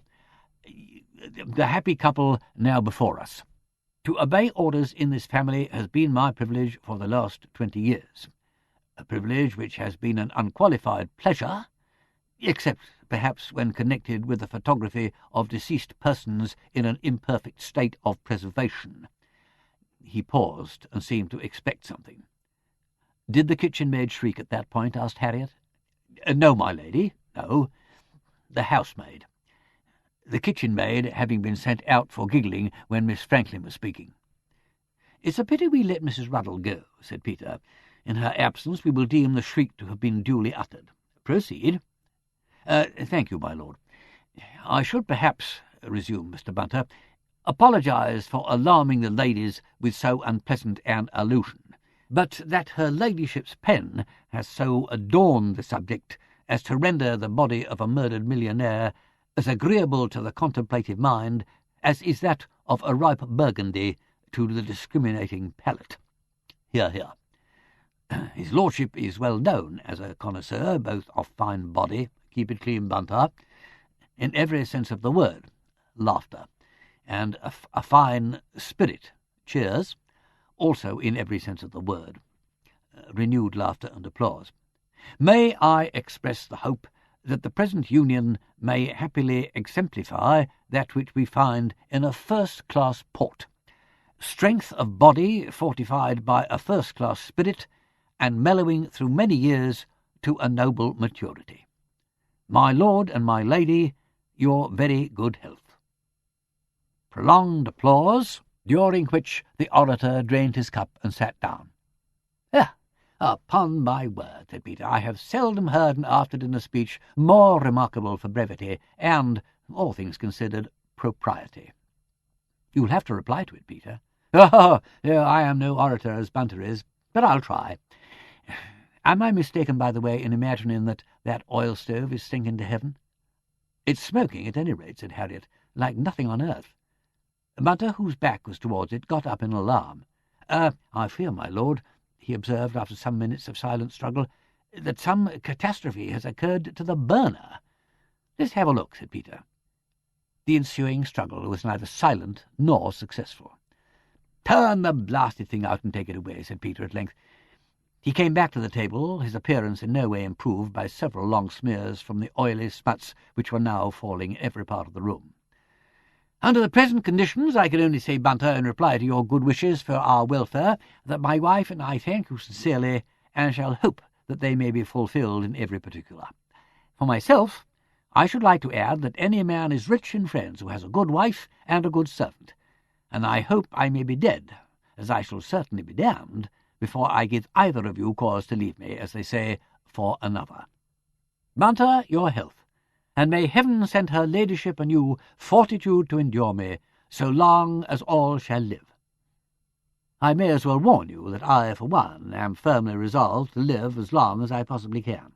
the happy couple now before us. To obey orders in this family has been my privilege for the last 20 years, a privilege which has been an unqualified pleasure, except perhaps when connected with the photography of deceased persons in an imperfect state of preservation." He paused and seemed to expect something. "Did the kitchen-maid shriek at that point?" asked Harriet. "No, my lady, no. The housemaid. The kitchen-maid having been sent out for giggling when Miss Franklin was speaking." "It's a pity we let Mrs. Ruddle go," said Peter. "In her absence we will deem the shriek to have been duly uttered. Proceed." "Thank you, my lord. I should perhaps," resumed Mr. Bunter, "apologize for alarming the ladies with so unpleasant an allusion, but that her ladyship's pen has so adorned the subject as to render the body of a murdered millionaire as agreeable to the contemplative mind as is that of a ripe Burgundy to the discriminating palate. Hear, hear. His lordship is well known as a connoisseur both of fine body, keep it clean, Bunter, in every sense of the word, laughter, and a fine spirit, cheers, also in every sense of the word, renewed laughter and applause. May I express the hope that the present union may happily exemplify that which we find in a first-class port, strength of body fortified by a first-class spirit, and mellowing through many years to a noble maturity. My lord and my lady, your very good health." Prolonged applause, during which the orator drained his cup and sat down. "Upon my word," said Peter, "I have seldom heard an after-dinner speech more remarkable for brevity and, all things considered, propriety." "You'll have to reply to it, Peter." Oh, I am no orator as Bunter is, but I'll try. Am I mistaken, by the way, in imagining that oil stove is sinking to heaven?" "It's smoking, at any rate," said Harriet, "like nothing on earth." Bunter, whose back was towards it, got up in alarm. "I fear, my lord," he observed after some minutes of silent struggle, "that some catastrophe has occurred to the burner." "Let's have a look," said Peter. The ensuing struggle was neither silent nor successful. "Turn the blasted thing out and take it away," said Peter at length. He came back to the table, his appearance in no way improved by several long smears from the oily sputs which were now falling in every part of the room. "Under the present conditions, I can only say, Bunter, in reply to your good wishes for our welfare, that my wife and I thank you sincerely, and shall hope that they may be fulfilled in every particular. For myself, I should like to add that any man is rich in friends who has a good wife and a good servant, and I hope I may be dead, as I shall certainly be damned, before I give either of you cause to leave me, as they say, for another. Bunter, your health, and may heaven send her ladyship and you fortitude to endure me, so long as all shall live. I may as well warn you that I, for one, am firmly resolved to live as long as I possibly can.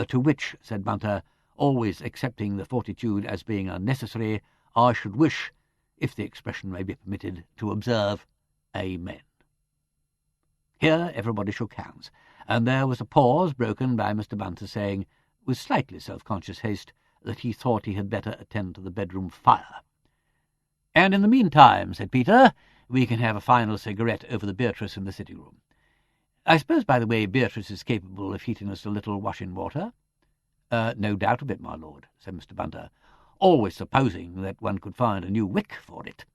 To which, said Bunter, always accepting the fortitude as being unnecessary, I should wish, if the expression may be permitted, to observe, Amen." Here everybody shook hands, and there was a pause broken by Mr. Bunter saying, with slightly self-conscious haste, that he thought he had better attend to the bedroom fire. "And in the meantime," said Peter, "we can have a final cigarette over the Beatrice in the sitting-room. I suppose, by the way, Beatrice is capable of heating us a little wash-in-water?" "No doubt of it, my lord," said Mr. Bunter, "always supposing that one could find a new wick for it.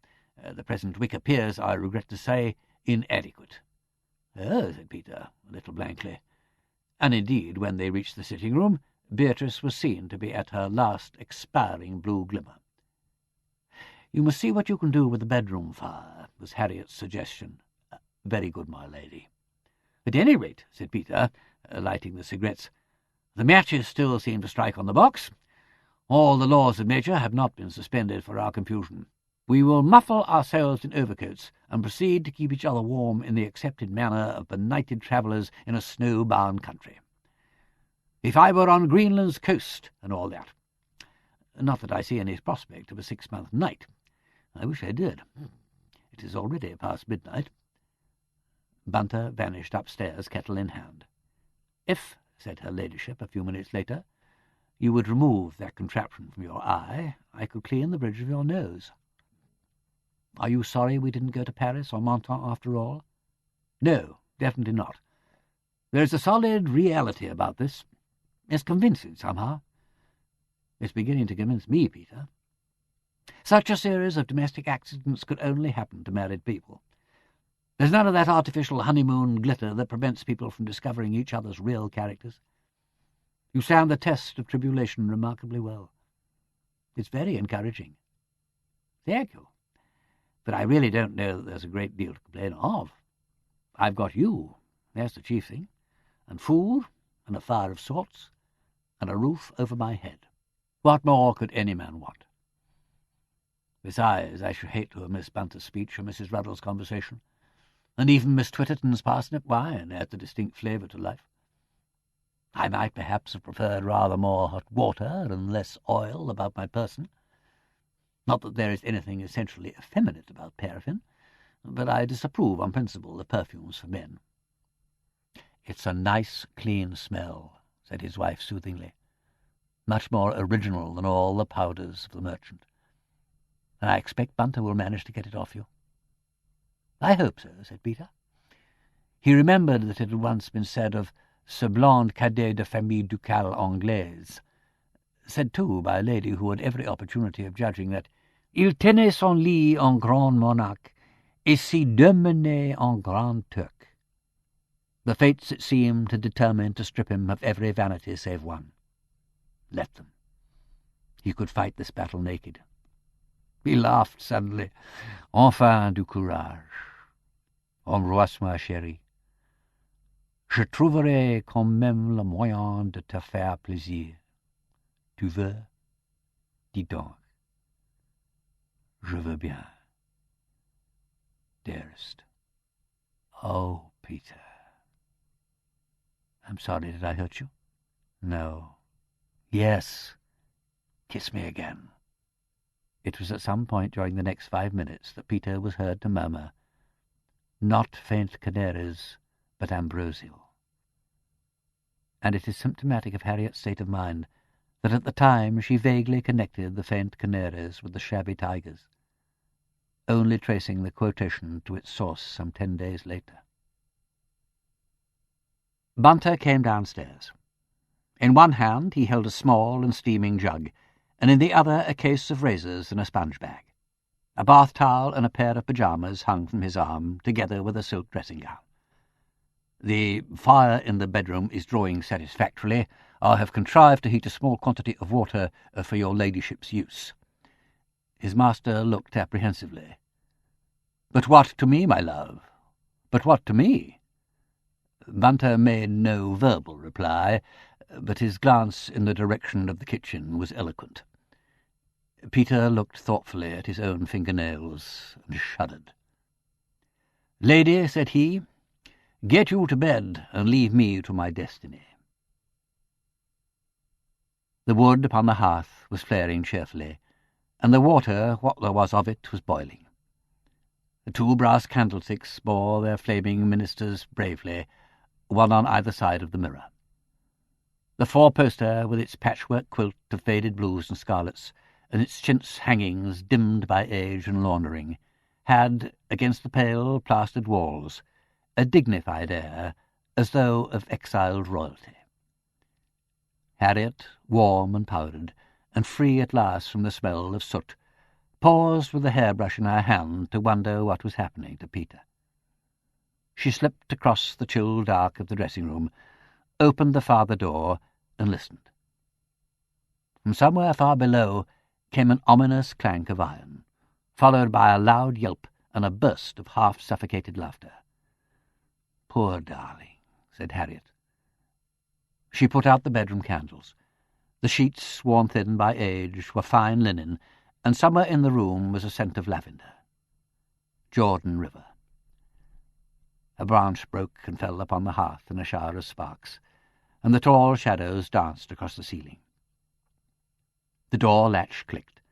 The present wick appears, I regret to say, inadequate." "Oh," said Peter, a little blankly. And indeed, when they reached the sitting-room, Beatrice was seen to be at her last expiring blue glimmer. "You must see what you can do with the bedroom fire," was Harriet's suggestion. "Very good, my lady." "At any rate," said Peter, lighting the cigarettes, "the matches still seem to strike on the box. All the laws of nature have not been suspended for our confusion. We will muffle ourselves in overcoats and proceed to keep each other warm in the accepted manner of benighted travellers in a snow-bound country. If I were on Greenland's coast and all that. Not that I see any prospect of a 6-month night. I wish I did. It is already past midnight." Bunter vanished upstairs, kettle in hand. "If," said her ladyship a few minutes later, "you would remove that contraption from your eye, I could clean the bridge of your nose. Are you sorry we didn't go to Paris or Menton after all?" "No, definitely not. There's a solid reality about this. It's convincing, somehow. It's beginning to convince me, Peter. Such a series of domestic accidents could only happen to married people. There's none of that artificial honeymoon glitter that prevents people from discovering each other's real characters. You stand the test of tribulation remarkably well. It's very encouraging." "Thank you. But I really don't know that there's a great deal to complain of. I've got you, that's the chief thing, and food, and a fire of sorts, and a roof over my head. What more could any man want? Besides, I should hate to have missed Bunter's speech or Mrs. Ruddle's conversation, and even Miss Twitterton's parsnip wine adds a distinct flavour to life. I might perhaps have preferred rather more hot water and less oil about my person. Not that there is anything essentially effeminate about paraffin, but I disapprove on principle of perfumes for men." "It's a nice, clean smell," said his wife soothingly. "Much more original than all the powders of the merchant. And I expect Bunter will manage to get it off you." "I hope so," said Peter. He remembered that it had once been said of ce blond cadet de famille ducale anglaise, said too by a lady who had every opportunity of judging that il tenait son lit en grand monarque et s'y demenait en grand turc. The fates, it seemed, had determined to strip him of every vanity save one. Let them. He could fight this battle naked. He laughed suddenly. "Enfin du courage. Embrasse, ma chérie. Je trouverai quand même le moyen de te faire plaisir. Tu veux? Dis donc. Je veux bien. Dearest." "Oh, Peter." "I'm sorry, did I hurt you?" "No." "Yes. Kiss me again." It was at some point during the next 5 minutes that Peter was heard to murmur, "Not faint canaries, but ambrosial." And it is symptomatic of Harriet's state of mind that at the time she vaguely connected the faint canaries with the shabby tigers, only tracing the quotation to its source some 10 days later. Bunter came downstairs. In one hand he held a small and steaming jug, and in the other a case of razors and a sponge bag. A bath towel and a pair of pyjamas hung from his arm, together with a silk dressing-gown. "The fire in the bedroom is drawing satisfactorily. I have contrived to heat a small quantity of water for your ladyship's use." His master looked apprehensively. "But what to me, my love? But what to me?" Bunter made no verbal reply, but his glance in the direction of the kitchen was eloquent. Peter looked thoughtfully at his own fingernails and shuddered. "Lady," said he, "get you to bed and leave me to my destiny." The wood upon the hearth was flaring cheerfully, and the water, what there was of it, was boiling. The 2 brass candlesticks bore their flaming ministers bravely, one on either side of the mirror. The 4-poster, with its patchwork quilt of faded blues and scarlets, and its chintz hangings dimmed by age and laundering, had, against the pale, plastered walls, a dignified air, as though of exiled royalty. Harriet, warm and powdered, and free at last from the smell of soot, paused with the hairbrush in her hand to wonder what was happening to Peter. She slipped across the chill dark of the dressing-room, opened the farther door, and listened. From somewhere far below came an ominous clank of iron, followed by a loud yelp and a burst of half-suffocated laughter. "Poor darling," said Harriet. She put out the bedroom candles. The sheets, worn thin by age, were fine linen, and somewhere in the room was a scent of lavender. Jordan River. A branch broke and fell upon the hearth in a shower of sparks, and the tall shadows danced across the ceiling. The door latch clicked,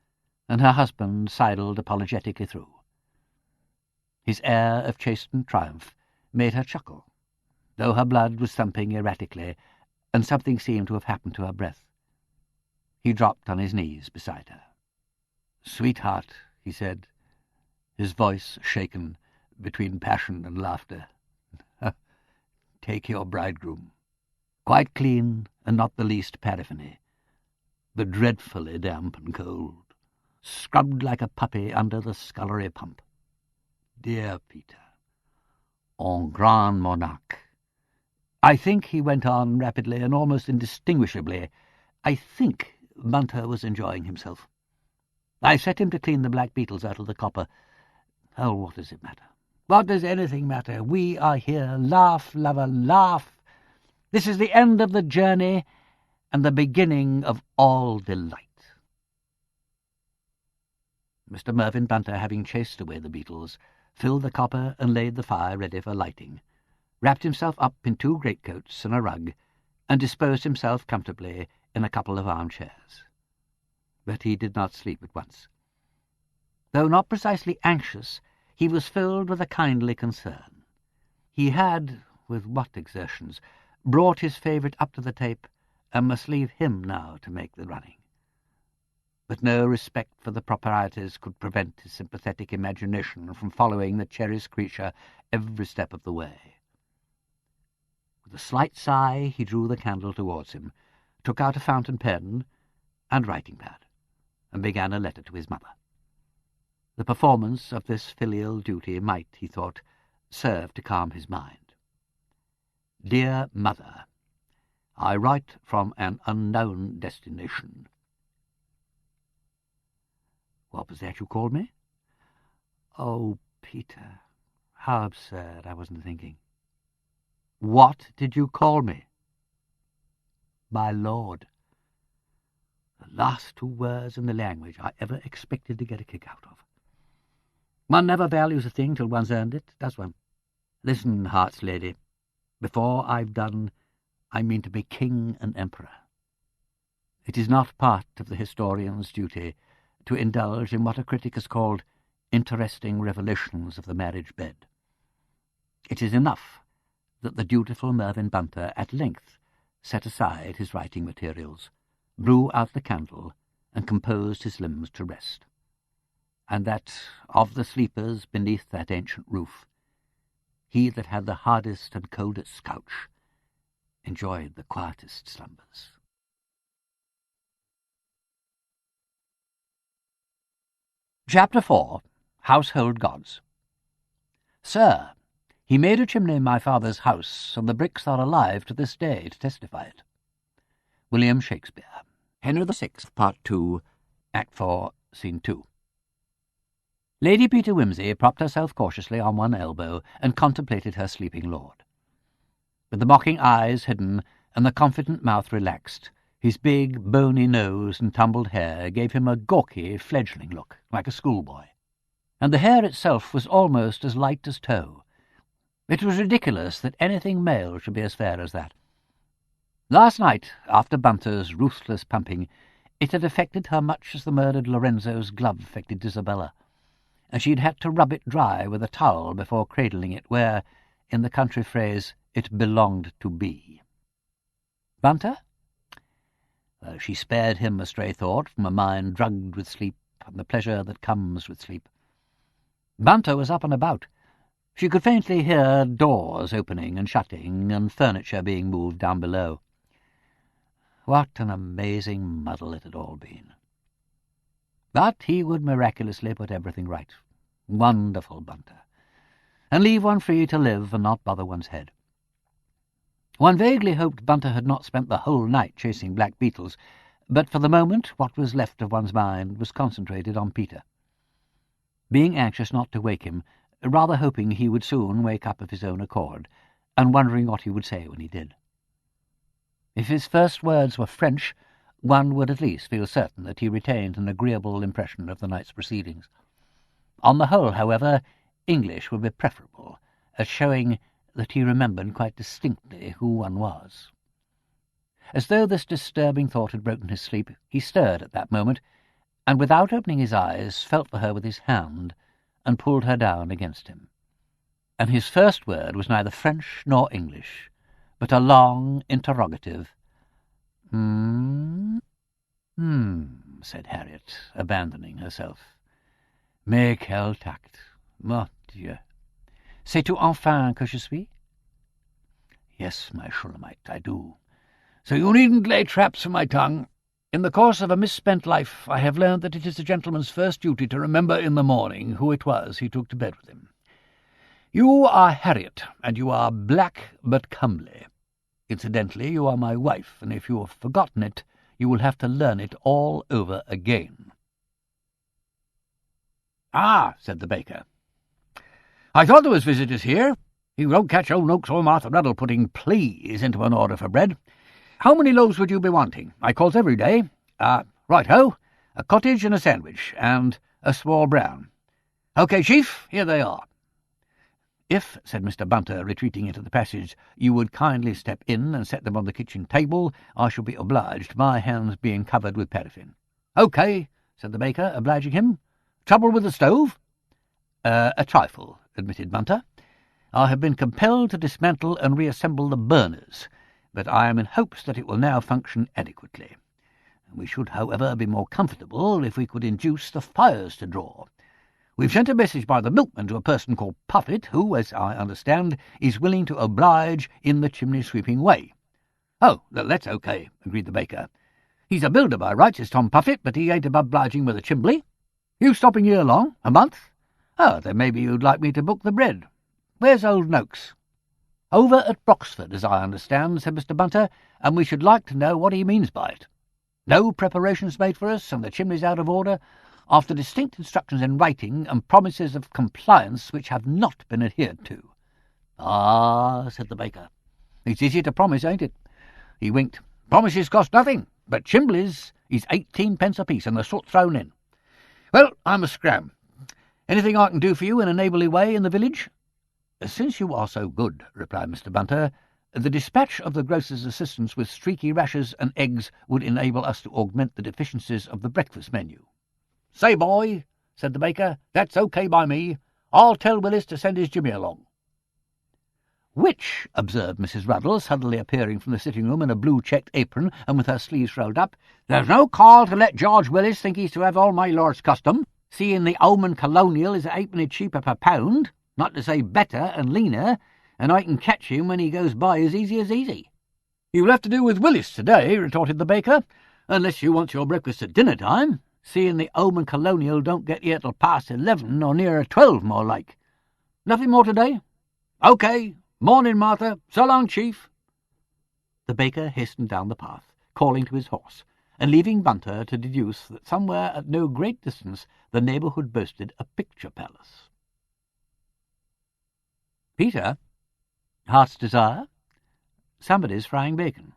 and her husband sidled apologetically through. His air of chastened triumph made her chuckle, though her blood was thumping erratically, and something seemed to have happened to her breath. He dropped on his knees beside her. "Sweetheart," he said, his voice shaken between passion and laughter, "take your bridegroom. Quite clean, and not the least paraffiny, but dreadfully damp and cold, scrubbed like a puppy under the scullery pump. Dear Peter, en grand monarque. I think," he went on rapidly and almost indistinguishably, "I think Bunter was enjoying himself. I set him to clean the black beetles out of the copper. Oh, what does it matter? What does anything matter? We are here. Laugh, lover, laugh. This is the end of the journey and the beginning of all delight." Mr. Mervyn Bunter, having chased away the beetles, filled the copper and laid the fire ready for lighting, wrapped himself up in 2 greatcoats and a rug, and disposed himself comfortably in a couple of armchairs. But he did not sleep at once. Though not precisely anxious, he was filled with a kindly concern. He had, with what exertions, brought his favourite up to the tape, and must leave him now to make the running. But no respect for the proprieties could prevent his sympathetic imagination from following the cherished creature every step of the way. With a slight sigh he drew the candle towards him, took out a fountain pen and writing-pad, and began a letter to his mother. The performance of this filial duty might, he thought, serve to calm his mind. "Dear Mother, I write from an unknown destination." "What was that you called me?" "Oh, Peter, how absurd. I wasn't thinking." "What did you call me?" "My lord." The last 2 words in the language I ever expected to get a kick out of. One never values a thing till one's earned it, does one? Listen, heart's lady. Before I've done, I mean to be king and emperor. It is not part of the historian's duty to indulge in what a critic has called interesting revelations of the marriage bed. It is enough that the dutiful Mervyn Bunter at length set aside his writing materials, blew out the candle, and composed his limbs to rest, and that, of the sleepers beneath that ancient roof, he that had the hardest and coldest couch enjoyed the quietest slumbers. Chapter 4. Household Gods. Sir, he made a chimney in my father's house, and the bricks are alive to this day to testify it. William Shakespeare. Henry VI, Part 2, Act 4, Scene 2. Lady Peter Wimsey propped herself cautiously on one elbow and contemplated her sleeping lord. With the mocking eyes hidden and the confident mouth relaxed, his big, bony nose and tumbled hair gave him a gawky, fledgling look, like a schoolboy. And the hair itself was almost as light as tow. It was ridiculous that anything male should be as fair as that. Last night, after Bunter's ruthless pumping, it had affected her much as the murdered Lorenzo's glove affected Isabella, and she had had to rub it dry with a towel before cradling it where, in the country phrase, it belonged to be. Bunter? Well, she spared him a stray thought from a mind drugged with sleep and the pleasure that comes with sleep. Bunter was up and about. She could faintly hear doors opening and shutting and furniture being moved down below. What an amazing muddle it had all been. But he would miraculously put everything right. Wonderful Bunter. And leave one free to live and not bother one's head. One vaguely hoped Bunter had not spent the whole night chasing black beetles, but for the moment what was left of one's mind was concentrated on Peter. Being anxious not to wake him, rather hoping he would soon wake up of his own accord, and wondering what he would say when he did. If his first words were French, one would at least feel certain that he retained an agreeable impression of the night's proceedings. On the whole, however, English would be preferable, as showing that he remembered quite distinctly who one was. As though this disturbing thought had broken his sleep, he stirred at that moment, and without opening his eyes felt for her with his hand, and pulled her down against him. And his first word was neither French nor English, but a long interrogative. Said Harriet, abandoning herself. Mais quel tact, mon Dieu. Sais-tu enfin que je suis? Yes, my Shulamite, I do. So you needn't lay traps for my tongue. In the course of a misspent life, I have learned that it is a gentleman's first duty to remember in the morning who it was he took to bed with him. You are Harriet, and you are black but comely. Incidentally, you are my wife, and if you have forgotten it, you will have to learn it all over again. Ah, said the baker. I thought there was visitors here. You don't catch old Noakes or Martha Ruddle putting please into an order for bread. How many loaves would you be wanting? I calls every day. Right-ho, a cottage and a sandwich, and a small brown. OK, Chief, here they are. If, said Mr. Bunter, retreating into the passage, you would kindly step in and set them on the kitchen table, I shall be obliged, my hands being covered with paraffin. OK, said the baker, obliging him. Trouble with the stove? A trifle, admitted Bunter. I have been compelled to dismantle and reassemble the burners, but I am in hopes that it will now function adequately. We should, however, be more comfortable if we could induce the fires to draw. We've sent a message by the milkman to a person called Puffet, who, as I understand, is willing to oblige in the chimney-sweeping way. Oh, that's OK, agreed the baker. He's a builder by rights, is Tom Puffet, but he ain't above obliging with a chimbley. You stopping here long? A month? Oh, then maybe you'd like me to book the bread. Where's old Noakes? Over at Broxford, as I understand, said Mr. Bunter, and we should like to know what he means by it. No preparations made for us, and the chimney's out of order, after distinct instructions in writing and promises of compliance which have not been adhered to. Ah, said the baker. It's easy to promise, ain't it? He winked. Promises cost nothing, but chimbleys is 18p apiece, and the sort thrown in. Well, I must scram. Anything I can do for you in a neighbourly way in the village? Since you are so good, replied Mr. Bunter, the dispatch of the grocer's assistants with streaky rashers and eggs would enable us to augment the deficiencies of the breakfast menu. Say, boy, said the baker, that's OK by me. I'll tell Willis to send his Jimmy along. Which, observed Mrs. Ruddle, suddenly appearing from the sitting-room in a blue-checked apron and with her sleeves rolled up, there's no call to let George Willis think he's to have all my lord's custom, seeing the Oman Colonial is a halfpenny cheaper per pound, not to say better and leaner, and I can catch him when he goes by as easy as easy. "You'll have to do with Willis today," retorted the baker, "unless you want your breakfast at dinner time, seeing the Home and Colonial don't get here till past 11 or nearer 12 more like. Nothing more today? OK. Morning, Martha. So long, Chief." The baker hastened down the path, calling to his horse, and leaving Bunter to deduce that somewhere at no great distance the neighbourhood boasted a picture palace. "Peter? Heart's desire? Somebody's frying bacon."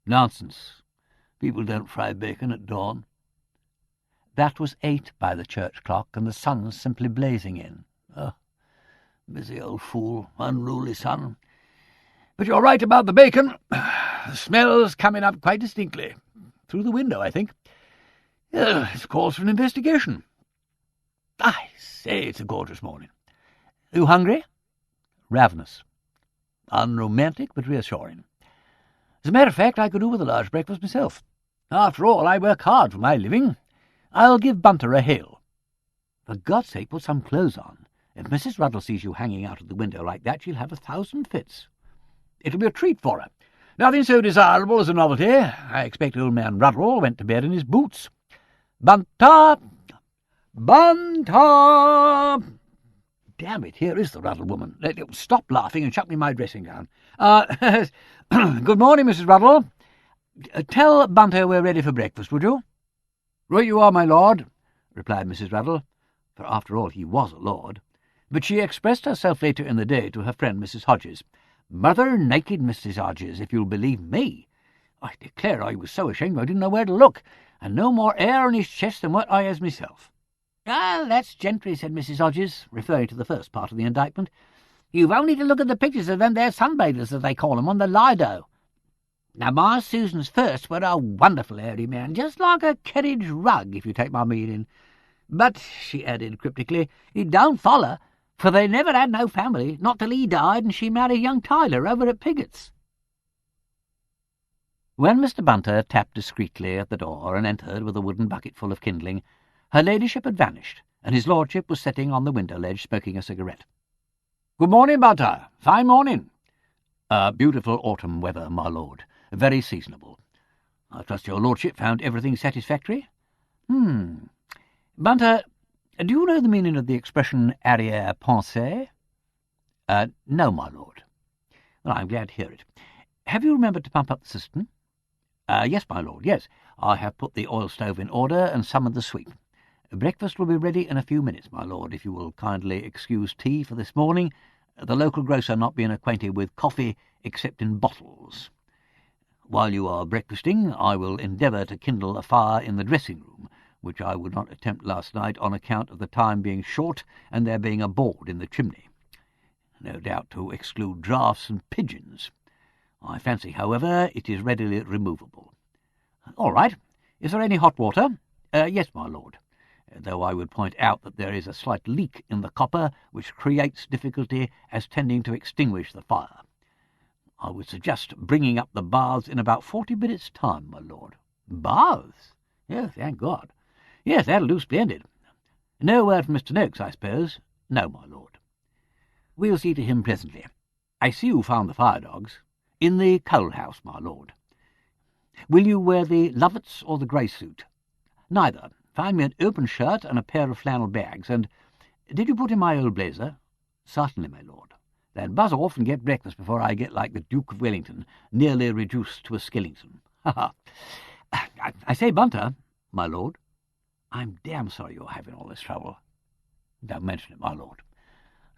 "Nonsense. People don't fry bacon at dawn." That was 8 by the church clock, and the sun simply blazing in. Oh, busy old fool, unruly sun. "But you're right about the bacon. The smell's coming up quite distinctly. Through the window, I think. It calls for an investigation. I say, it's a gorgeous morning. You hungry?" "Ravenous." "Unromantic, but reassuring. As a matter of fact, I could do with a large breakfast myself. After all, I work hard for my living. I'll give Bunter a hail." "For God's sake, put some clothes on. If Mrs. Ruddle sees you hanging out of the window like that, she'll have 1,000 fits." "It'll be a treat for her. Nothing so desirable as a novelty. I expect old man Ruddle went to bed in his boots. Bunter! Bunter! Damn it, here is the Ruddle woman. Stop laughing and chuck me my dressing gown. Good morning, Mrs. Ruddle. Tell Bunter we're ready for breakfast, would you?" "Right you are, my lord," replied Mrs. Ruddle, for after all he was a lord. But she expressed herself later in the day to her friend Mrs. Hodges. "Mother naked, Mrs. Hodges, if you'll believe me. I declare I was so ashamed I didn't know where to look, and no more air in his chest than what I has myself." "Ah, that's gentry," said Mrs. Hodges, referring to the first part of the indictment. "You've only to look at the pictures of them there sunbathers, as they call 'em, on the Lido. Now, my Susan's first were a wonderful airy man, just like a carriage rug, if you take my meaning. But," she added cryptically, "it don't follow, for they never had no family, not till he died and she married young Tyler over at Piggott's." When Mr. Bunter tapped discreetly at the door and entered with a wooden bucket full of kindling, her ladyship had vanished, and his lordship was sitting on the window-ledge smoking a cigarette. "Good morning, Bunter. Fine morning." Beautiful autumn weather, my lord. Very seasonable. I trust your lordship found everything satisfactory?" Bunter, do you know the meaning of the expression arrière-pensée?" "No, my lord." "Well, I'm glad to hear it. Have you remembered to pump up the cistern?" "Yes, my lord, yes. I have put the oil stove in order and summoned the sweep. Breakfast will be ready in a few minutes, my lord, if you will kindly excuse tea for this morning, the local grocer not being acquainted with coffee except in bottles. While you are breakfasting, I will endeavour to kindle a fire in the dressing-room, which I would not attempt last night on account of the time being short and there being a board in the chimney. No doubt to exclude draughts and pigeons. I fancy, however, it is readily removable. All right. Is there any hot water?" "Yes, my lord, though I would point out that there is a slight leak in the copper which creates difficulty as tending to extinguish the fire. I would suggest bringing up the baths in about 40 minutes' time, my lord." "Baths? Yes, thank God. Yes, that'll do splendid. No word from Mr. Noakes, I suppose?" "No, my lord." "We'll see to him presently. I see you found the fire-dogs." "In the coal-house, my lord." "Will you wear the Lovetts or the grey suit?" "Neither. Find me an open shirt and a pair of flannel bags, and— Did you put in my old blazer?" "Certainly, my lord." "Then buzz off and get breakfast before I get like the Duke of Wellington, nearly reduced to a skeleton. Ha ha! I say, Bunter." "My lord." "I'm damn sorry you're having all this trouble." "Don't mention it, my lord.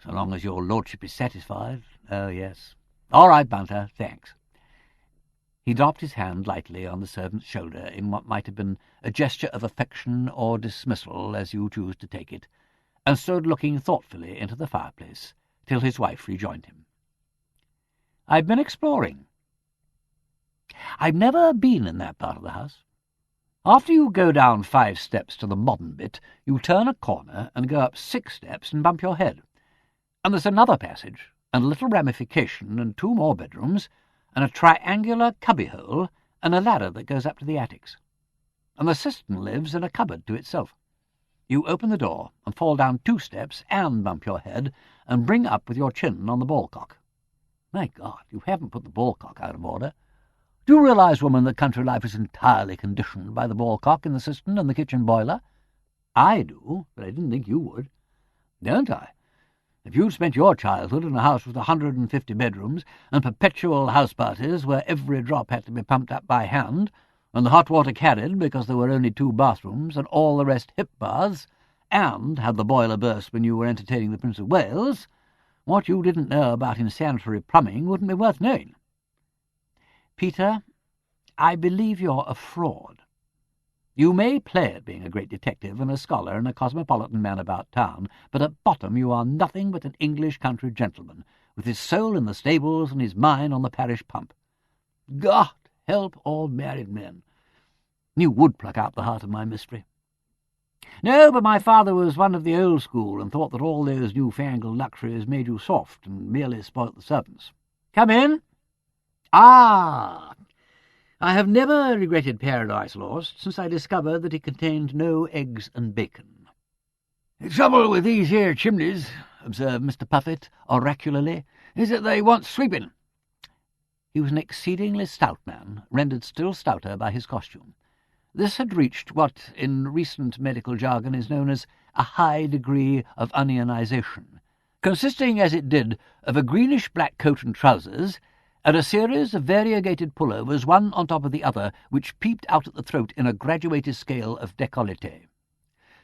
So long as your lordship is satisfied. Oh, yes. All right, Bunter, thanks." He dropped his hand lightly on the servant's shoulder in what might have been a gesture of affection or dismissal, as you choose to take it, and stood looking thoughtfully into the fireplace till his wife rejoined him. "I've been exploring. I've never been in that part of the house. After you go down 5 steps to the modern bit, you turn a corner and go up 6 steps and bump your head. And there's another passage, and a little ramification, and 2 more bedrooms, and a triangular cubbyhole, and a ladder that goes up to the attics. And the cistern lives in a cupboard to itself. You open the door and fall down 2 steps and bump your head and bring up with your chin on the ballcock. My God, you haven't put the ballcock out of order. Do you realise, woman, that country life is entirely conditioned by the ball-cock in the cistern and the kitchen boiler? I do, but I didn't think you would. Don't I? If you'd spent your childhood in a house with 150 bedrooms and perpetual house parties where every drop had to be pumped up by hand, and the hot water carried because there were only 2 bathrooms and all the rest hip baths, and had the boiler burst when you were entertaining the Prince of Wales, what you didn't know about insanitary plumbing wouldn't be worth knowing. Peter, I believe you're a fraud. You may play at being a great detective and a scholar and a cosmopolitan man about town, but at bottom you are nothing but an English country gentleman, with his soul in the stables and his mind on the parish pump. God help all married men. You would pluck out the heart of my mystery. No, but my father was one of the old school and thought that all those new-fangled luxuries made you soft and merely spoilt the servants. Come in. Ah! I have never regretted Paradise Lost since I discovered that it contained no eggs and bacon. The trouble with these here chimneys, observed Mr. Puffet oracularly, is that they want sweeping. He was an exceedingly stout man, rendered still stouter by his costume. This had reached what, in recent medical jargon, is known as a high degree of unionization, consisting, as it did, of a greenish-black coat and trousers, and a series of variegated pullovers, one on top of the other, which peeped out at the throat in a graduated scale of décolleté.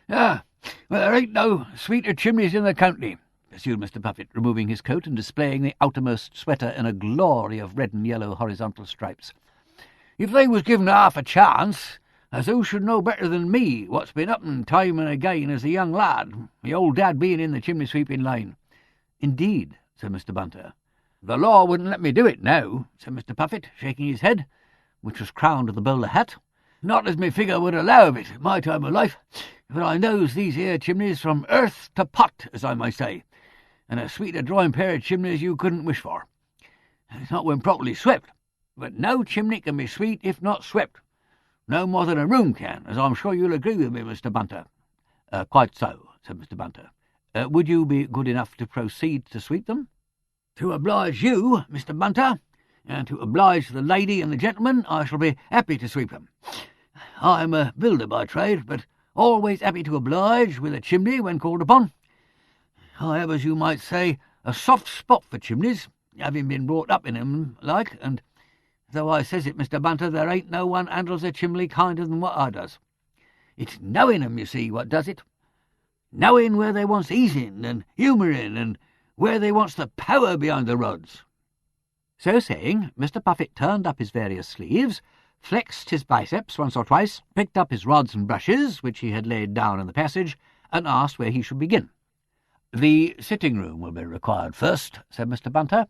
"Ah, well, there ain't no sweeter chimneys in the county," pursued Mr. Puffet, removing his coat and displaying the outermost sweater in a glory of red and yellow horizontal stripes. "If they was given half a chance, as who should know better than me what's been up time and again as a young lad, my old dad being in the chimney-sweeping line." "Indeed," said Mr. Bunter. "The law wouldn't let me do it now," said Mr. Puffet, shaking his head, which was crowned with a bowler hat. "Not as me figure would allow of it at my time of life, but I knows these here chimneys from earth to pot, as I may say, and a sweeter drawing pair of chimneys you couldn't wish for. It's not when properly swept, but no chimney can be sweet if not swept, no more than a room can, as I'm sure you'll agree with me, Mr. Bunter." "Quite so," said Mr. Bunter. "Would you be good enough to proceed to sweep them?" "To oblige you, Mr. Bunter, and to oblige the lady and the gentleman, I shall be happy to sweep them. I am a builder by trade, but always happy to oblige with a chimney when called upon. I have, as you might say, a soft spot for chimneys, having been brought up in 'em, like, and though I says it, Mr. Bunter, there ain't no one handles a chimney kinder than what I does. It's knowing 'em, you see, what does it. Knowing where they wants easing and humouring, and where they wants the power behind the rods." So saying, Mr. Puffet turned up his various sleeves, flexed his biceps once or twice, picked up his rods and brushes, which he had laid down in the passage, and asked where he should begin. "The sitting-room will be required first," said Mr. Bunter.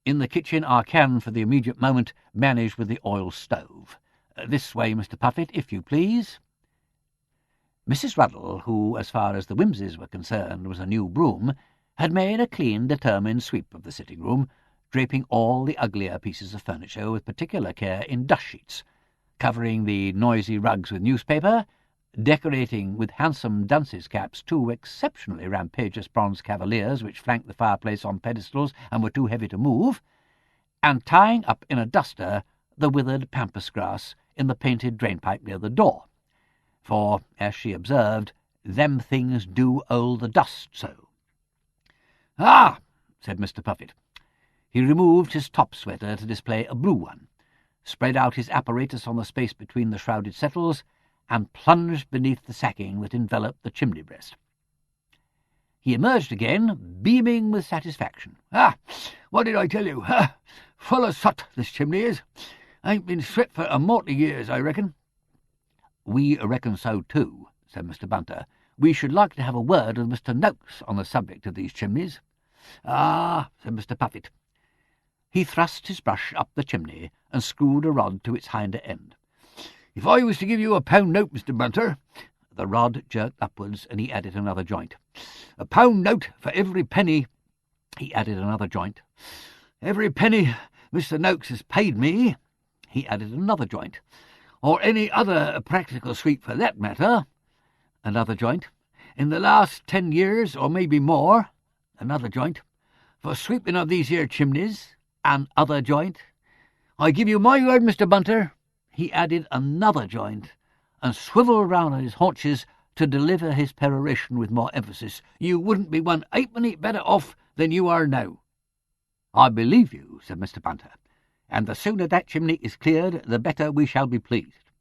"In the kitchen I can, for the immediate moment, manage with the oil stove. This way, Mr. Puffet, if you please." Mrs. Ruddle, who, as far as the Wimseys were concerned, was a new broom, had made a clean, determined sweep of the sitting-room, draping all the uglier pieces of furniture with particular care in dust-sheets, covering the noisy rugs with newspaper, decorating with handsome dunces' caps 2 exceptionally rampageous bronze cavaliers which flanked the fireplace on pedestals and were too heavy to move, and tying up in a duster the withered pampas grass in the painted drainpipe near the door. For, as she observed, them things do hold the dust so. "Ah," said Mr. Puffet. He removed his top sweater to display a blue one, spread out his apparatus on the space between the shrouded settles, and plunged beneath the sacking that enveloped the chimney-breast. He emerged again, beaming with satisfaction. "Ah, what did I tell you? Full of soot, this chimney is. Ain't been swept for a morty years, I reckon." "We reckon so too," said Mr. Bunter. "We should like to have a word with Mr. Noakes on the subject of these chimneys." "Ah," said Mr. Puffet. He thrust his brush up the chimney and screwed a rod to its hinder end. "If I was to give you £1 note, Mr. Bunter—" The rod jerked upwards, and he added another joint. "£1 note for every penny—" He added another joint. "Every penny Mr. Noakes has paid me—" He added another joint. "Or any other practical sweep for that matter—" Another joint. "In the last 10 years, or maybe more—" Another joint. "For sweeping of these here chimneys—" Another joint. I give you my word, Mr. Bunter," he added another joint, and swivelled round on his haunches to deliver his peroration with more emphasis, "you wouldn't be one halfpenny better off than you are now." "I believe you," said Mr. Bunter, "and the sooner that chimney is cleared, the better we shall be pleased."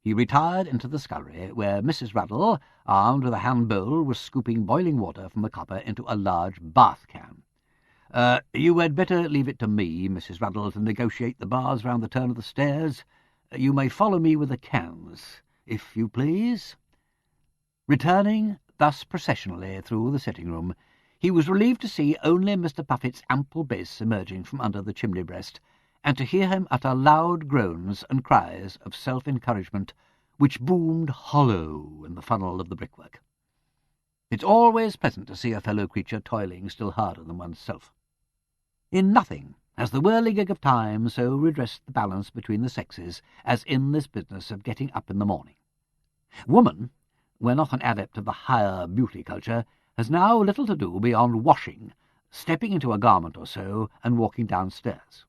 He retired into the scullery, where Mrs. Ruddle, armed with a hand bowl, was scooping boiling water from the copper into a large bath-can. "You had better leave it to me, Mrs. Ruddle, to negotiate the bars round the turn of the stairs. You may follow me with the cans, if you please." Returning thus processionally through the sitting-room, he was relieved to see only Mr. Puffet's ample base emerging from under the chimney-breast, and to hear him utter loud groans and cries of self-encouragement, which boomed hollow in the funnel of the brickwork. It's always pleasant to see a fellow creature toiling still harder than oneself. In nothing has the whirligig of time so redressed the balance between the sexes as in this business of getting up in the morning. Woman, when not an adept of the higher beauty culture, has now little to do beyond washing, stepping into a garment or so, and walking downstairs.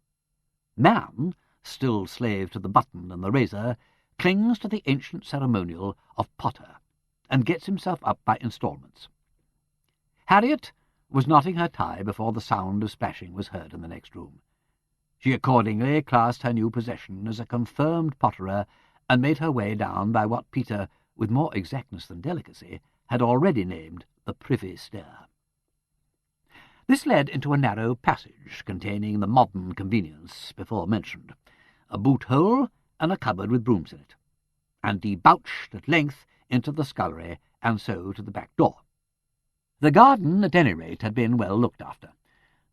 Man, still slave to the button and the razor, clings to the ancient ceremonial of Potter, and gets himself up by instalments. Harriet was knotting her tie before the sound of splashing was heard in the next room. She accordingly classed her new possession as a confirmed potterer, and made her way down by what Peter, with more exactness than delicacy, had already named the privy stair. This led into a narrow passage containing the modern convenience before mentioned, a boot-hole and a cupboard with brooms in it, and debouched at length into the scullery, and so to the back door. The garden, at any rate, had been well looked after.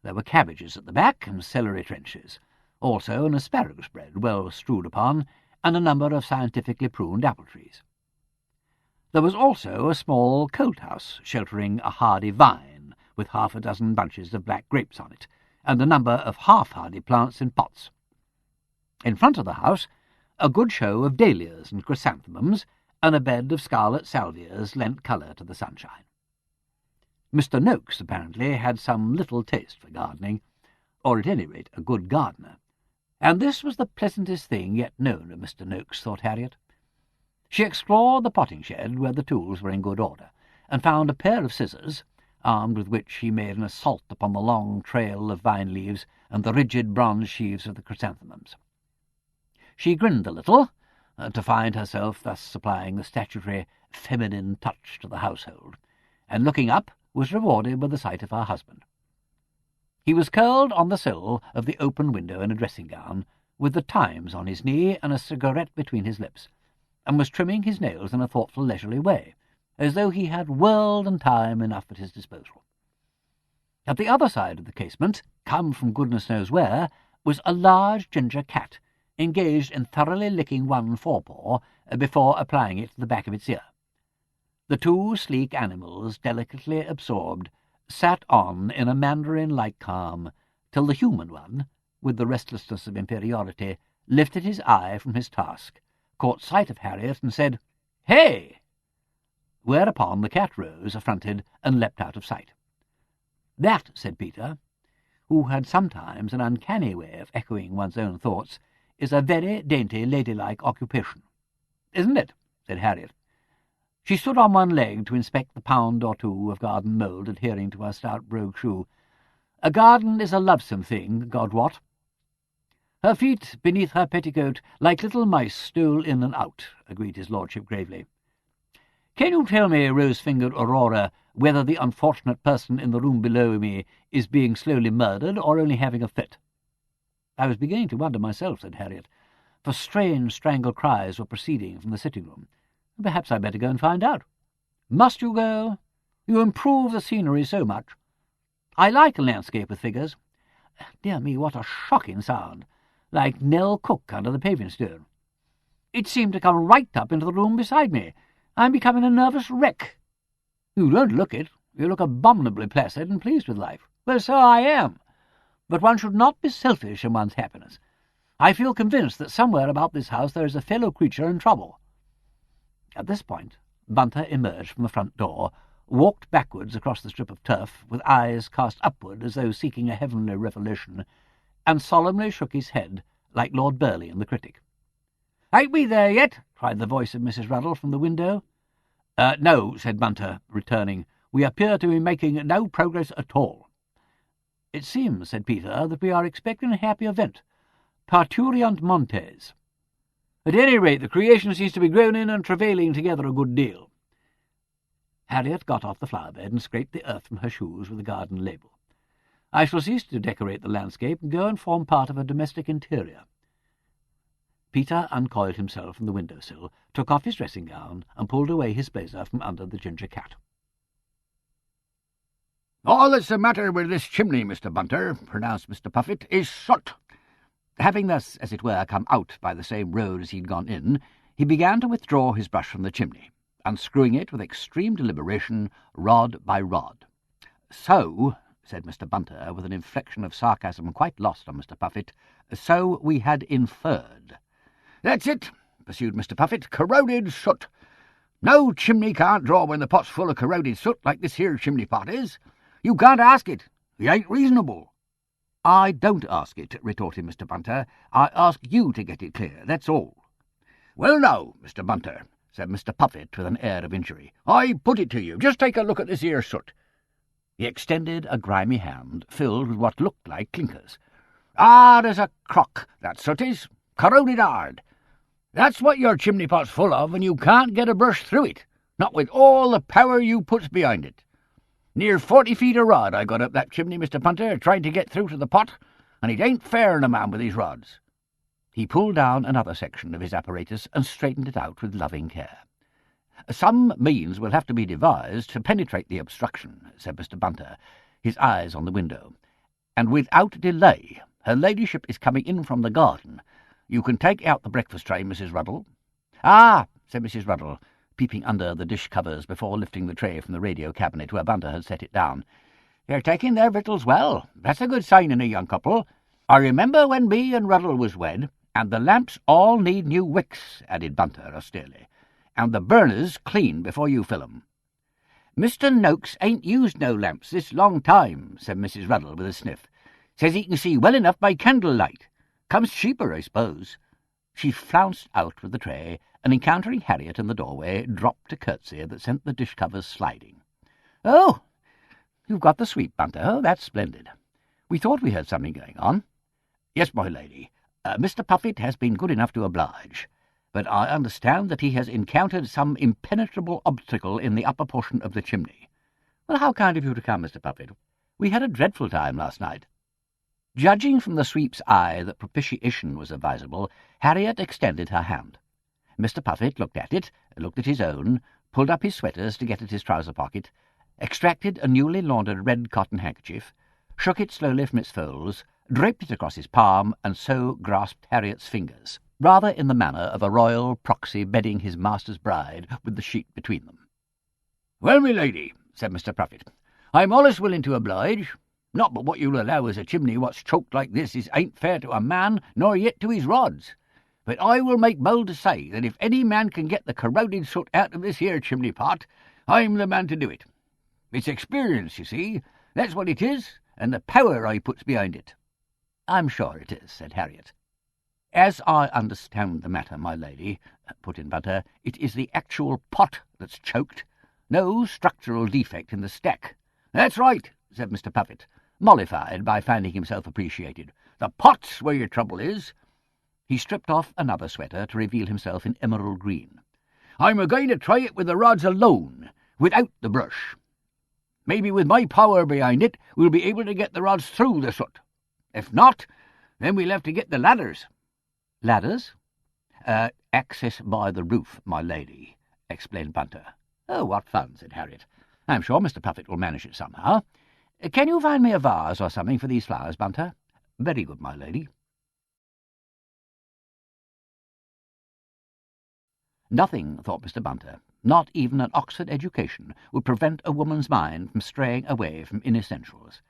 There were cabbages at the back, and celery trenches, also an asparagus bed well strewed upon, and a number of scientifically pruned apple-trees. There was also a small colt-house sheltering a hardy vine, with half a dozen bunches of black grapes on it, and a number of half-hardy plants in pots. In front of the house, a good show of dahlias and chrysanthemums, and a bed of scarlet salvias lent colour to the sunshine. Mr. Noakes, apparently, had some little taste for gardening, or at any rate a good gardener, and this was the pleasantest thing yet known of Mr. Noakes, thought Harriet. She explored the potting-shed, where the tools were in good order, and found a pair of scissors, armed with which she made an assault upon the long trail of vine leaves and the rigid bronze sheaves of the chrysanthemums. She grinned a little, to find herself thus supplying the statutory feminine touch to the household, and looking up, was rewarded with the sight of her husband. He was curled on the sill of the open window in a dressing-gown, with the Times on his knee and a cigarette between his lips, and was trimming his nails in a thoughtful, leisurely way, as though he had world and time enough at his disposal. At the other side of the casement, come from goodness knows where, was a large ginger cat, engaged in thoroughly licking one forepaw before applying it to the back of its ear. The two sleek animals, delicately absorbed, sat on in a mandarin-like calm, till the human one, with the restlessness of inferiority, lifted his eye from his task, caught sight of Harriet, and said, "Hey!" Whereupon the cat rose, affronted, and leapt out of sight. "That," said Peter, who had sometimes an uncanny way of echoing one's own thoughts, "is a very dainty, ladylike occupation." "Isn't it?" said Harriet. She stood on one leg to inspect the pound or two of garden mould adhering to her stout brogue shoe. "A garden is a lovesome thing, God wot." "Her feet beneath her petticoat like little mice stole in and out," agreed his lordship gravely. "Can you tell me, rose-fingered Aurora, whether the unfortunate person in the room below me is being slowly murdered or only having a fit?" "I was beginning to wonder myself," said Harriet, for strange strangled cries were proceeding from the sitting-room. "Perhaps I'd better go and find out." "Must you go? You improve the scenery so much. I like a landscape with figures. Dear me, what a shocking sound, like Nell Cook under the paving stone. It seemed to come right up into the room beside me. I'm becoming a nervous wreck." "You don't look it. You look abominably placid and pleased with life." "Well, so I am. But one should not be selfish in one's happiness. I feel convinced that somewhere about this house there is a fellow creature in trouble." At this point Bunter emerged from the front door, walked backwards across the strip of turf, with eyes cast upward as though seeking a heavenly revelation, and solemnly shook his head like Lord Burleigh in The Critic. "Ain't we there yet?" cried the voice of Mrs. Ruddle from the window. No," said Bunter, returning. "We appear to be making no progress at all." "It seems," said Peter, "that we are expecting a happy event. Parturiant montes. At any rate, the creation seems to be groaning and travailing together a good deal." Harriet got off the flower bed and scraped the earth from her shoes with a garden label. "I shall cease to decorate the landscape and go and form part of a domestic interior." Peter uncoiled himself from the window-sill, took off his dressing-gown, and pulled away his blazer from under the ginger cat. "All that's the matter with this chimney, Mr. Bunter," pronounced Mr. Puffet, "is soot." Having thus, as it were, come out by the same road as he had gone in, he began to withdraw his brush from the chimney, unscrewing it with extreme deliberation, rod by rod. "So," said Mr. Bunter, with an inflection of sarcasm quite lost on Mr. Puffet, "so we had inferred." "That's it," pursued Mr. Puffet, "corroded soot. No chimney can't draw when the pot's full of corroded soot like this here chimney pot is. You can't ask it. It ain't reasonable." "I don't ask it," retorted Mr. Bunter. "I ask you to get it clear, that's all." "Well now, Mr. Bunter," said Mr. Puffet with an air of injury, "I put it to you. Just take a look at this here soot." He extended a grimy hand, filled with what looked like clinkers. "Hard as a crock, that soot is. Corroded hard. That's what your chimney pot's full of, and you can't get a brush through it, not with all the power you puts behind it. Near 40 feet of rod I got up that chimney, Mr. Bunter, trying to get through to the pot, and it ain't fair on a man with these rods." He pulled down another section of his apparatus and straightened it out with loving care. "Some means will have to be devised to penetrate the obstruction," said Mr. Bunter, his eyes on the window, "and without delay. Her ladyship is coming in from the garden. You can take out the breakfast tray, Mrs. Ruddle." "Ah," said Mrs. Ruddle, peeping under the dish-covers before lifting the tray from the radio cabinet where Bunter had set it down. "They're taking their victuals well. That's a good sign in a young couple. I remember when me and Ruddle was wed, and the lamps all need new wicks," added Bunter austerely, "and the burners clean before you fill 'em." "Mr. Noakes ain't used no lamps this long time," said Mrs. Ruddle with a sniff. "Says he can see well enough by candlelight. Comes cheaper, I suppose." She flounced out with the tray, and encountering Harriet in the doorway, dropped a curtsy that sent the dish-covers sliding. "Oh, you've got the sweep, Bunter. Oh, that's splendid. We thought we heard something going on." "Yes, my lady. Mr. Puffet has been good enough to oblige, but I understand that he has encountered some impenetrable obstacle in the upper portion of the chimney." "Well, how kind of you to come, Mr. Puffet. We had a dreadful time last night." Judging from the sweep's eye that propitiation was advisable, Harriet extended her hand. Mr. Puffet looked at it, looked at his own, pulled up his sweaters to get at his trouser pocket, extracted a newly laundered red cotton handkerchief, shook it slowly from its folds, draped it across his palm, and so grasped Harriet's fingers, rather in the manner of a royal proxy bedding his master's bride with the sheet between them. "Well, my lady," said Mr. Puffet, "I'm allus willing to oblige. Not but what you'll allow as a chimney what's choked like this ain't fair to a man, nor yet to his rods. But I will make bold to say that if any man can get the corroded soot out of this here chimney pot, I'm the man to do it. It's experience, you see, that's what it is, and the power I puts behind it." "I'm sure it is," said Harriet. "As I understand the matter, my lady," put in Bunter, "it is the actual pot that's choked, no structural defect in the stack." "That's right," said Mr. Puffet, mollified by finding himself appreciated. "The pot's where your trouble is." He stripped off another sweater to reveal himself in emerald green. "I'm a-going to try it with the rods alone, without the brush. Maybe with my power behind it we'll be able to get the rods through the soot. If not, then we'll have to get the ladders." "Ladders?" Access by the roof, my lady," explained Bunter. "Oh, what fun," said Harriet. "I'm sure Mr. Puffet will manage it somehow. Can you find me a vase or something for these flowers, Bunter?" "Very good, my lady." Nothing, thought Mr. Bunter, not even an Oxford education, would prevent a woman's mind from straying away from inessentials.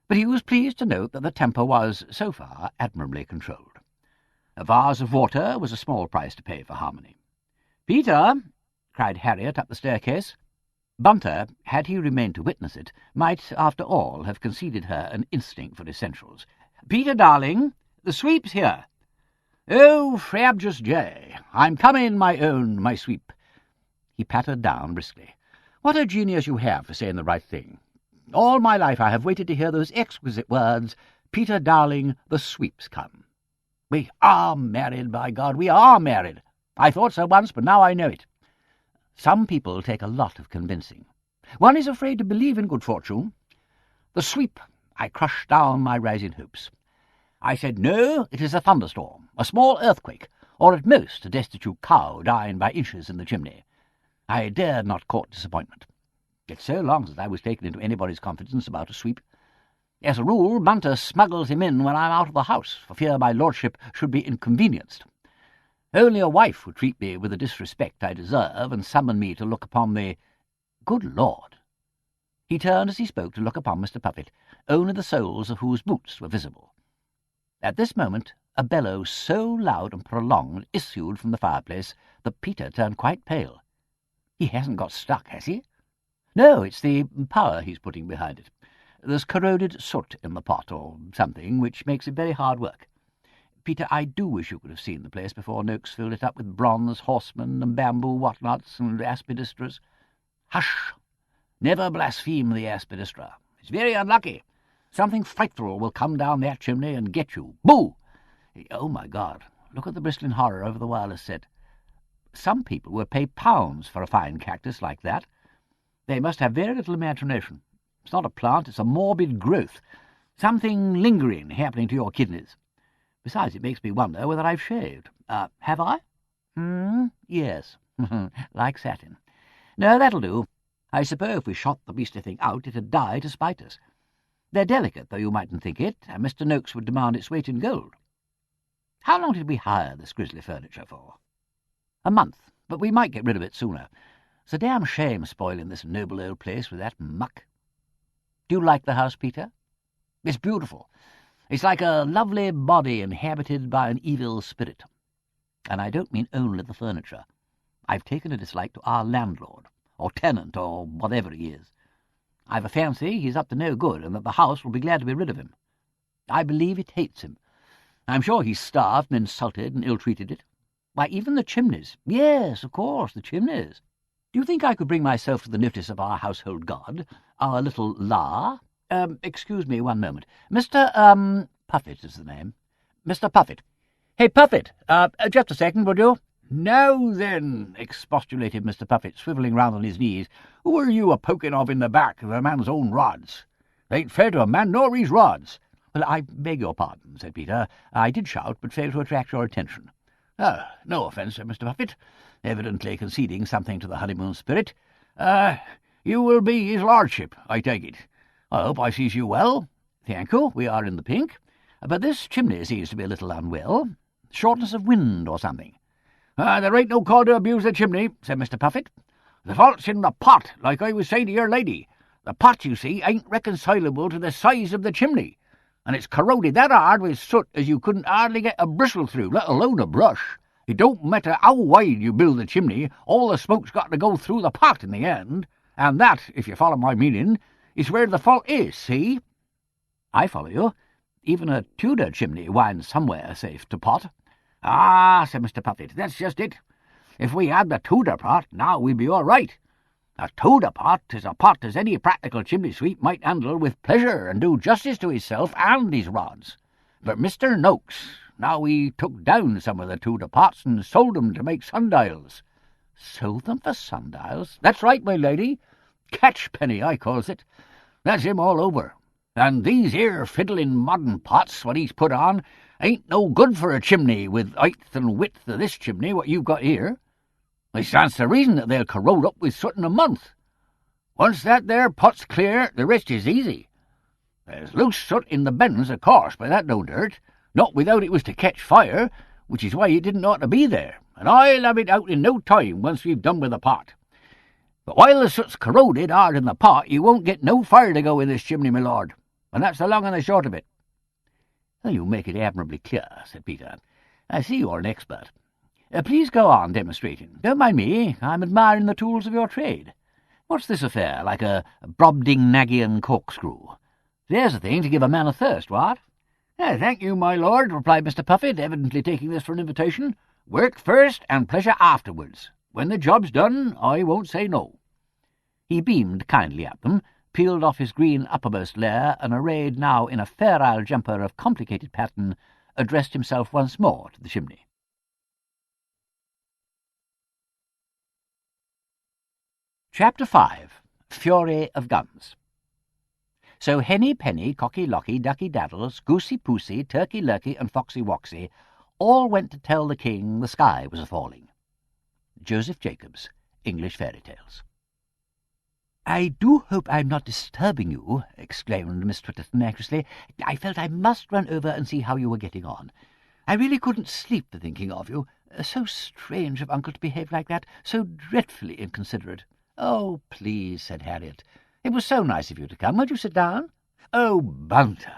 But he was pleased to note that the temper was, so far, admirably controlled. A vase of water was a small price to pay for harmony. "Peter!" cried Harriet up the staircase. Bunter, had he remained to witness it, might, after all, have conceded her an instinct for essentials, Peter, darling, the sweep's here. Oh, frabjous J, I'm coming, my sweep. He pattered down briskly. What a genius you have for saying the right thing. All my life I have waited to hear those exquisite words, Peter, darling, the sweep's come. We are married, by God, we are married. I thought so once, but now I know it. Some people take a lot of convincing. One is afraid to believe in good fortune. The sweep, I crushed down my rising hopes. I said, no, it is a thunderstorm, a small earthquake, or at most a destitute cow dying by inches in the chimney. I dared not court disappointment. It's so long since I was taken into anybody's confidence about a sweep. As a rule, Bunter smuggles him in when I'm out of the house, for fear my lordship should be inconvenienced. Only a wife would treat me with the disrespect I deserve and summon me to look upon the— Good Lord! He turned as he spoke to look upon Mr. Puffet, only the soles of whose boots were visible. At this moment a bellow so loud and prolonged issued from the fireplace that Peter turned quite pale. He hasn't got stuck, has he? No, it's the power he's putting behind it. There's corroded soot in the pot, or something, which makes it very hard work. Peter, I do wish you could have seen the place before Noakes filled it up with bronze horsemen and bamboo whatnots and aspidistras. Hush! Never blaspheme the aspidistra. It's very unlucky. Something frightful will come down that chimney and get you. Boo! Oh, my God, look at the bristling horror over the wireless set. Some people would pay pounds for a fine cactus like that. They must have very little imagination. It's not a plant, it's a morbid growth. Something lingering happening to your kidneys. Besides, it makes me wonder whether I've shaved. Have I? Yes. Like satin. No, that'll do. I suppose if we shot the beastly thing out, it'd die to spite us. They're delicate, though you mightn't think it, and Mr. Noakes would demand its weight in gold. How long did we hire this grisly furniture for? A month, but we might get rid of it sooner. It's a damn shame spoiling this noble old place with that muck. Do you like the house, Peter? It's beautiful. It's like a lovely body inhabited by an evil spirit. And I don't mean only the furniture. I've taken a dislike to our landlord, or tenant, or whatever he is. I've a fancy he's up to no good, and that the house will be glad to be rid of him. I believe it hates him. I'm sure he's starved and insulted and ill-treated it. Why, even the chimneys. Yes, of course, the chimneys. Do you think I could bring myself to the notice of our household god, our little La? Excuse me one moment. Mr. Puffet is the name. Mr. Puffet. Hey, Puffet, just a second, would you? Now then, expostulated Mr. Puffet, swivelling round on his knees, who are you a-poking of in the back of a man's own rods? They ain't fair to a man nor his rods. Well, I beg your pardon, said Peter. I did shout, but failed to attract your attention. No offence, said Mr. Puffet, evidently conceding something to the honeymoon spirit. You will be his lordship, I take it. I hope I sees you well. Thank you, we are in the pink. But this chimney seems to be a little unwell. Shortness of wind or something. There ain't no call to abuse the chimney, said Mr. Puffet. The fault's in the pot, like I was saying to your lady. The pot, you see, ain't reconcilable to the size of the chimney, and it's corroded that hard with soot as you couldn't hardly get a bristle through, let alone a brush. It don't matter how wide you build the chimney, all the smoke's got to go through the pot in the end, and that, if you follow my meaning, is where the fault is, see? I follow you. Even a Tudor chimney winds somewhere safe to pot. Ah, said Mr. Puffet, that's just it. If we had the Tudor pot, now we'd be all right. A Tudor pot is a pot as any practical chimney sweep might handle with pleasure and do justice to himself and his rods. But Mr. Noakes, now he took down some of the Tudor pots and sold them to make sundials. Sold them for sundials? That's right, my lady. Catchpenny, I calls it. That's him all over. And these here fiddling modern pots what he's put on ain't no good for a chimney with height and width of this chimney what you've got here. It stands to reason that they'll corrode up with soot in a month. Once that there pot's clear, the rest is easy. There's loose soot in the bends, of course, but that don't hurt. Not without it was to catch fire, which is why it didn't ought to be there, and I'll have it out in no time once we've done with the pot. But while the soot's corroded hard in the pot, you won't get no fire to go in this chimney, my lord, and that's the long and the short of it. Well, you make it admirably clear, said Peter. I see you're an expert. Please go on demonstrating. Don't mind me, I'm admiring the tools of your trade. What's this affair, like a Brobdingnagian corkscrew? There's a thing to give a man a thirst, what? Thank you, my lord, replied Mr. Puffet, evidently taking this for an invitation. Work first and pleasure afterwards. When the job's done, I won't say no. He beamed kindly at them, peeled off his green uppermost layer, and arrayed now in a fair-isle jumper of complicated pattern, addressed himself once more to the chimney. Chapter 5. Fury of Guns. So Henny Penny, Cocky Locky, Ducky Daddles, Goosey Poosey, Turkey Lurkey, and Foxy Woxy all went to tell the king the sky was a-falling. Joseph Jacobs, English Fairy Tales. "I do hope I'm not disturbing you," exclaimed Miss Twitterton anxiously. "I felt I must run over and see how you were getting on. I really couldn't sleep for thinking of you. So strange of Uncle to behave like that, so dreadfully inconsiderate." "Oh, please," said Harriet. "It was so nice of you to come. Won't you sit down?" "Oh, Bunter!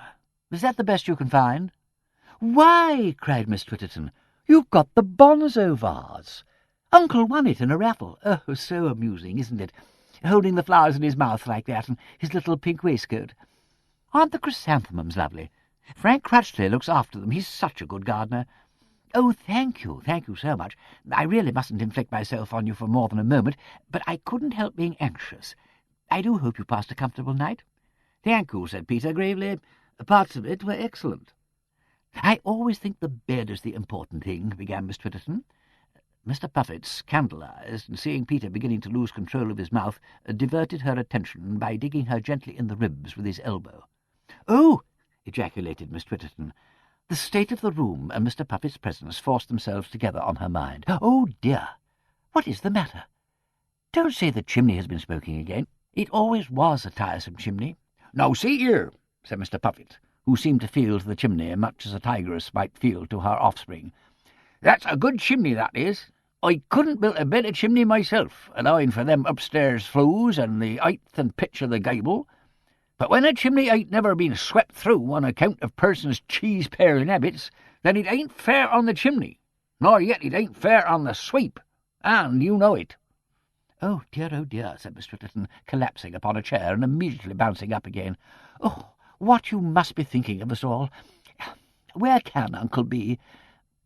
Is that the best you can find?" "Why," cried Miss Twitterton, "you've got the Bonzo vase. Uncle won it in a raffle. Oh, so amusing, isn't it? Holding the flowers in his mouth like that, and his little pink waistcoat. Aren't the chrysanthemums lovely? Frank Crutchley looks after them. He's such a good gardener. Oh, thank you so much. I really mustn't inflict myself on you for more than a moment, but I couldn't help being anxious. I do hope you passed a comfortable night." "Thank you," said Peter gravely. "Parts of it were excellent." "I always think the bed is the important thing," began Miss Twitterton. Mr. Puffet, scandalized, and seeing Peter beginning to lose control of his mouth, diverted her attention by digging her gently in the ribs with his elbow. "Oh!" ejaculated Miss Twitterton. The state of the room and Mr. Puffet's presence forced themselves together on her mind. "Oh, dear! What is the matter? Don't say the chimney has been smoking again. It always was a tiresome chimney." "Now, see here," said Mr. Puffet, who seemed to feel to the chimney much as a tigress might feel to her offspring. "That's a good chimney, that is. I couldn't build a better chimney myself, allowing for them upstairs flues and the height and pitch of the gable. But when a chimney ain't never been swept through on account of persons' cheese-paring habits, then it ain't fair on the chimney, nor yet it ain't fair on the sweep, and you know it." Oh, dear," said Miss Twitterton, collapsing upon a chair and immediately bouncing up again. "Oh, what you must be thinking of us all. Where can Uncle be?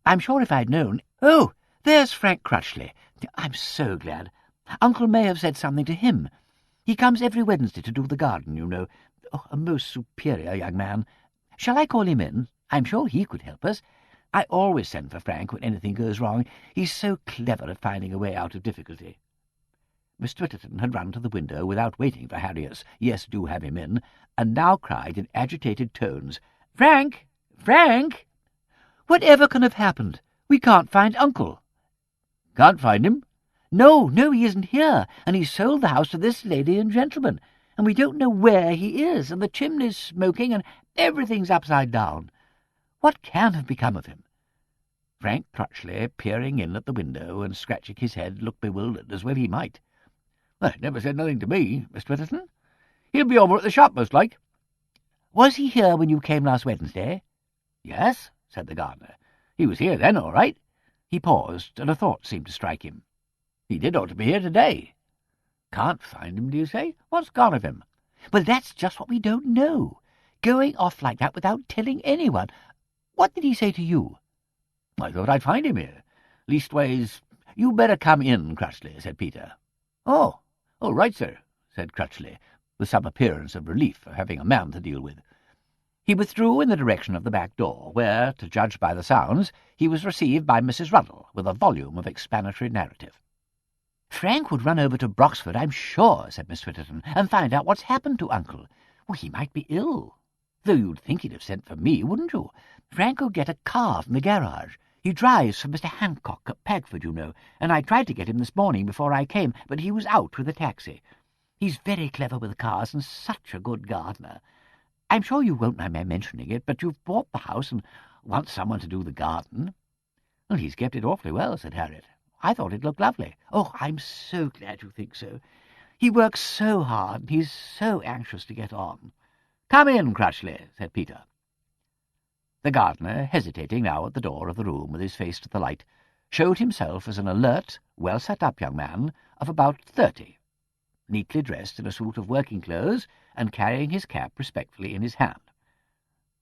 I'm sure if I'd known— Oh, there's Frank Crutchley. I'm so glad. Uncle may have said something to him. He comes every Wednesday to do the garden, you know. Oh, a most superior young man. Shall I call him in? I'm sure he could help us. I always send for Frank when anything goes wrong. He's so clever at finding a way out of difficulty." Miss Twitterton had run to the window without waiting for Harriet's "Yes, do have him in," and now cried in agitated tones, "Frank! Frank! Whatever can have happened? We can't find Uncle." "Can't find him?" No, he isn't here, and he's sold the house to this lady and gentleman, and we don't know where he is, and the chimney's smoking, and everything's upside down. What can have become of him?" Frank Crutchley, peering in at the window and scratching his head, looked bewildered, as well he might. "Well, he never said nothing to me, Miss Twitterton. He'll be over at the shop, most like." "Was he here when you came last Wednesday?" "Yes," said the gardener. "He was here then, all right." He paused, and a thought seemed to strike him. "He did ought to be here today." "Can't find him, do you say? What's gone of him?" "Well, that's just what we don't know. Going off like that without telling anyone. What did he say to you?" "I thought I'd find him here. Leastways, you better come in, Crutchley," said Peter. Oh, right, sir," said Crutchley, with some appearance of relief for having a man to deal with. He withdrew in the direction of the back door, where, to judge by the sounds, he was received by Mrs. Ruddle with a volume of explanatory narrative. "Frank would run over to Broxford, I'm sure," said Miss Twitterton, "and find out what's happened to Uncle. Well, he might be ill. Though you'd think he'd have sent for me, wouldn't you? Frank will get a car from the garage. He drives for Mr. Hancock at Pagford, you know, and I tried to get him this morning before I came, but he was out with a taxi. He's very clever with cars and such a good gardener. I'm sure you won't mind my mentioning it, but you've bought the house and want someone to do the garden." "Well, he's kept it awfully well," said Harriet. "I thought it looked lovely." "Oh, I'm so glad you think so. He works so hard, and he's so anxious to get on." "Come in, Crutchley," said Peter. The gardener, hesitating now at the door of the room with his face to the light, showed himself as an alert, well-set-up young man of about 30, neatly dressed in a suit of working clothes and carrying his cap respectfully in his hand.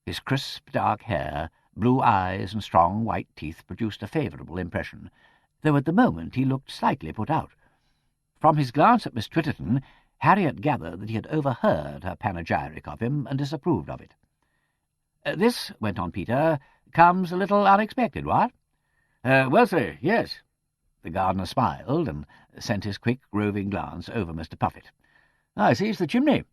His crisp dark hair, blue eyes, and strong white teeth produced a favourable impression, though at the moment he looked slightly put out. From his glance at Miss Twitterton, Harriet gathered that he had overheard her panegyric of him and disapproved of it. "This," went on Peter, "comes a little unexpected, what?" "Well, sir, yes." The gardener smiled and sent his quick, roving glance over Mr. Puffet. "I see it's the chimney."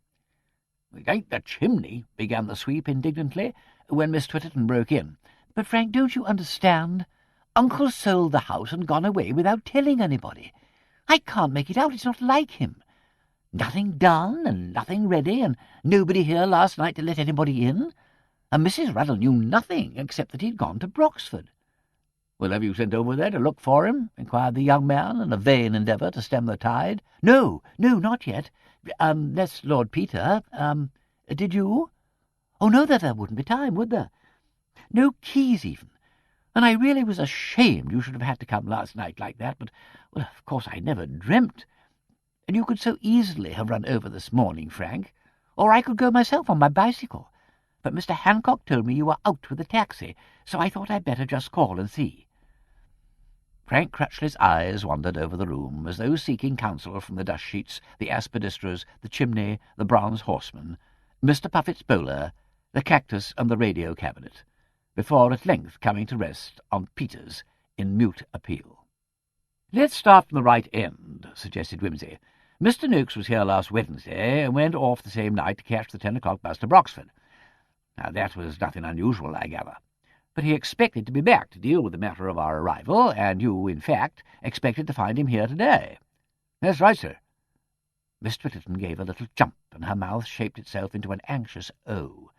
"It ain't the chimney," began the sweep indignantly, when Miss Twitterton broke in. "But, Frank, don't you understand? Uncle sold the house and gone away without telling anybody. I can't make it out. It's not like him. Nothing done and nothing ready, and nobody here last night to let anybody in. And Mrs. Ruddle knew nothing except that he'd gone to Broxford." "Well, have you sent over there to look for him?" inquired the young man, in a vain endeavour to stem the tide. No, not yet. That's Lord Peter. Did you? Oh, no, there wouldn't be time, would there? No keys, even. And I really was ashamed you should have had to come last night like that, but, well, of course I never dreamt. And you could so easily have run over this morning, Frank. Or I could go myself on my bicycle. But Mr. Hancock told me you were out with a taxi, so I thought I'd better just call and see." Frank Crutchley's eyes wandered over the room, as though seeking counsel from the dust-sheets, the aspidistras, the chimney, the bronze horseman, Mr. Puffet's bowler, the cactus, and the radio cabinet, before at length coming to rest on Peter's in mute appeal. "Let's start from the right end," suggested Wimsey. "Mr. Noakes was here last Wednesday, and went off the same night to catch the 10 o'clock bus to Broxford. Now, that was nothing unusual, I gather. But he expected to be back to deal with the matter of our arrival, and you, in fact, expected to find him here today." "That's right, sir." Miss Twitterton gave a little jump, and her mouth shaped itself into an anxious O.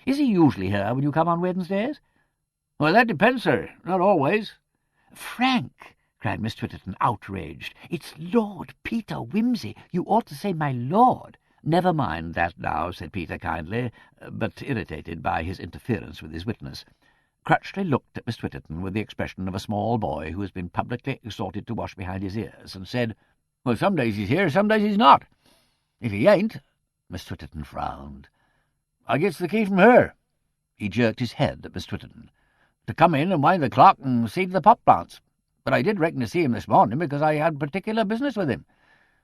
"Is he usually here when you come on Wednesdays?" "Well, that depends, sir. Not always." "Frank," cried Miss Twitterton, outraged, "it's Lord Peter Wimsey. You ought to say my lord." "Never mind that now," said Peter kindly, but irritated by his interference with his witness. Crutchley looked at Miss Twitterton with the expression of a small boy who has been publicly exhorted to wash behind his ears, and said, "Well, some days he's here, some days he's not. If he ain't—" Miss Twitterton frowned. "I gets the key from her." He jerked his head at Miss Twitterton. "To come in and wind the clock and see to the pot plants. But I did reckon to see him this morning because I had particular business with him.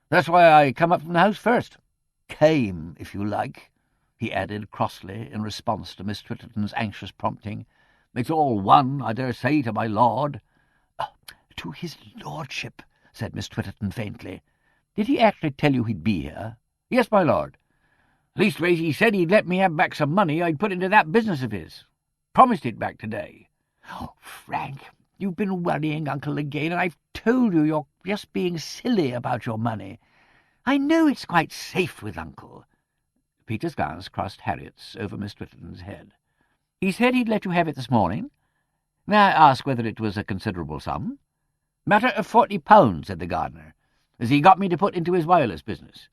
That's why I come up from the house first. Came, if you like," he added crossly in response to Miss Twitterton's anxious prompting. "It's all one, I dare say, to my lord." "To his lordship," said Miss Twitterton faintly. "Did he actually tell you he'd be here?" "Yes, my lord. Leastways, he said he'd let me have back some money I'd put into that business of his. Promised it back today." "Oh, Frank, you've been worrying Uncle again, and I've told you you're just being silly about your money. I know it's quite safe with Uncle." Peter's glance crossed Harriet's over Miss Twitterton's head. "He said he'd let you have it this morning. May I ask whether it was a considerable sum?" "Matter of £40," said the gardener, "as he got me to put into his wireless business.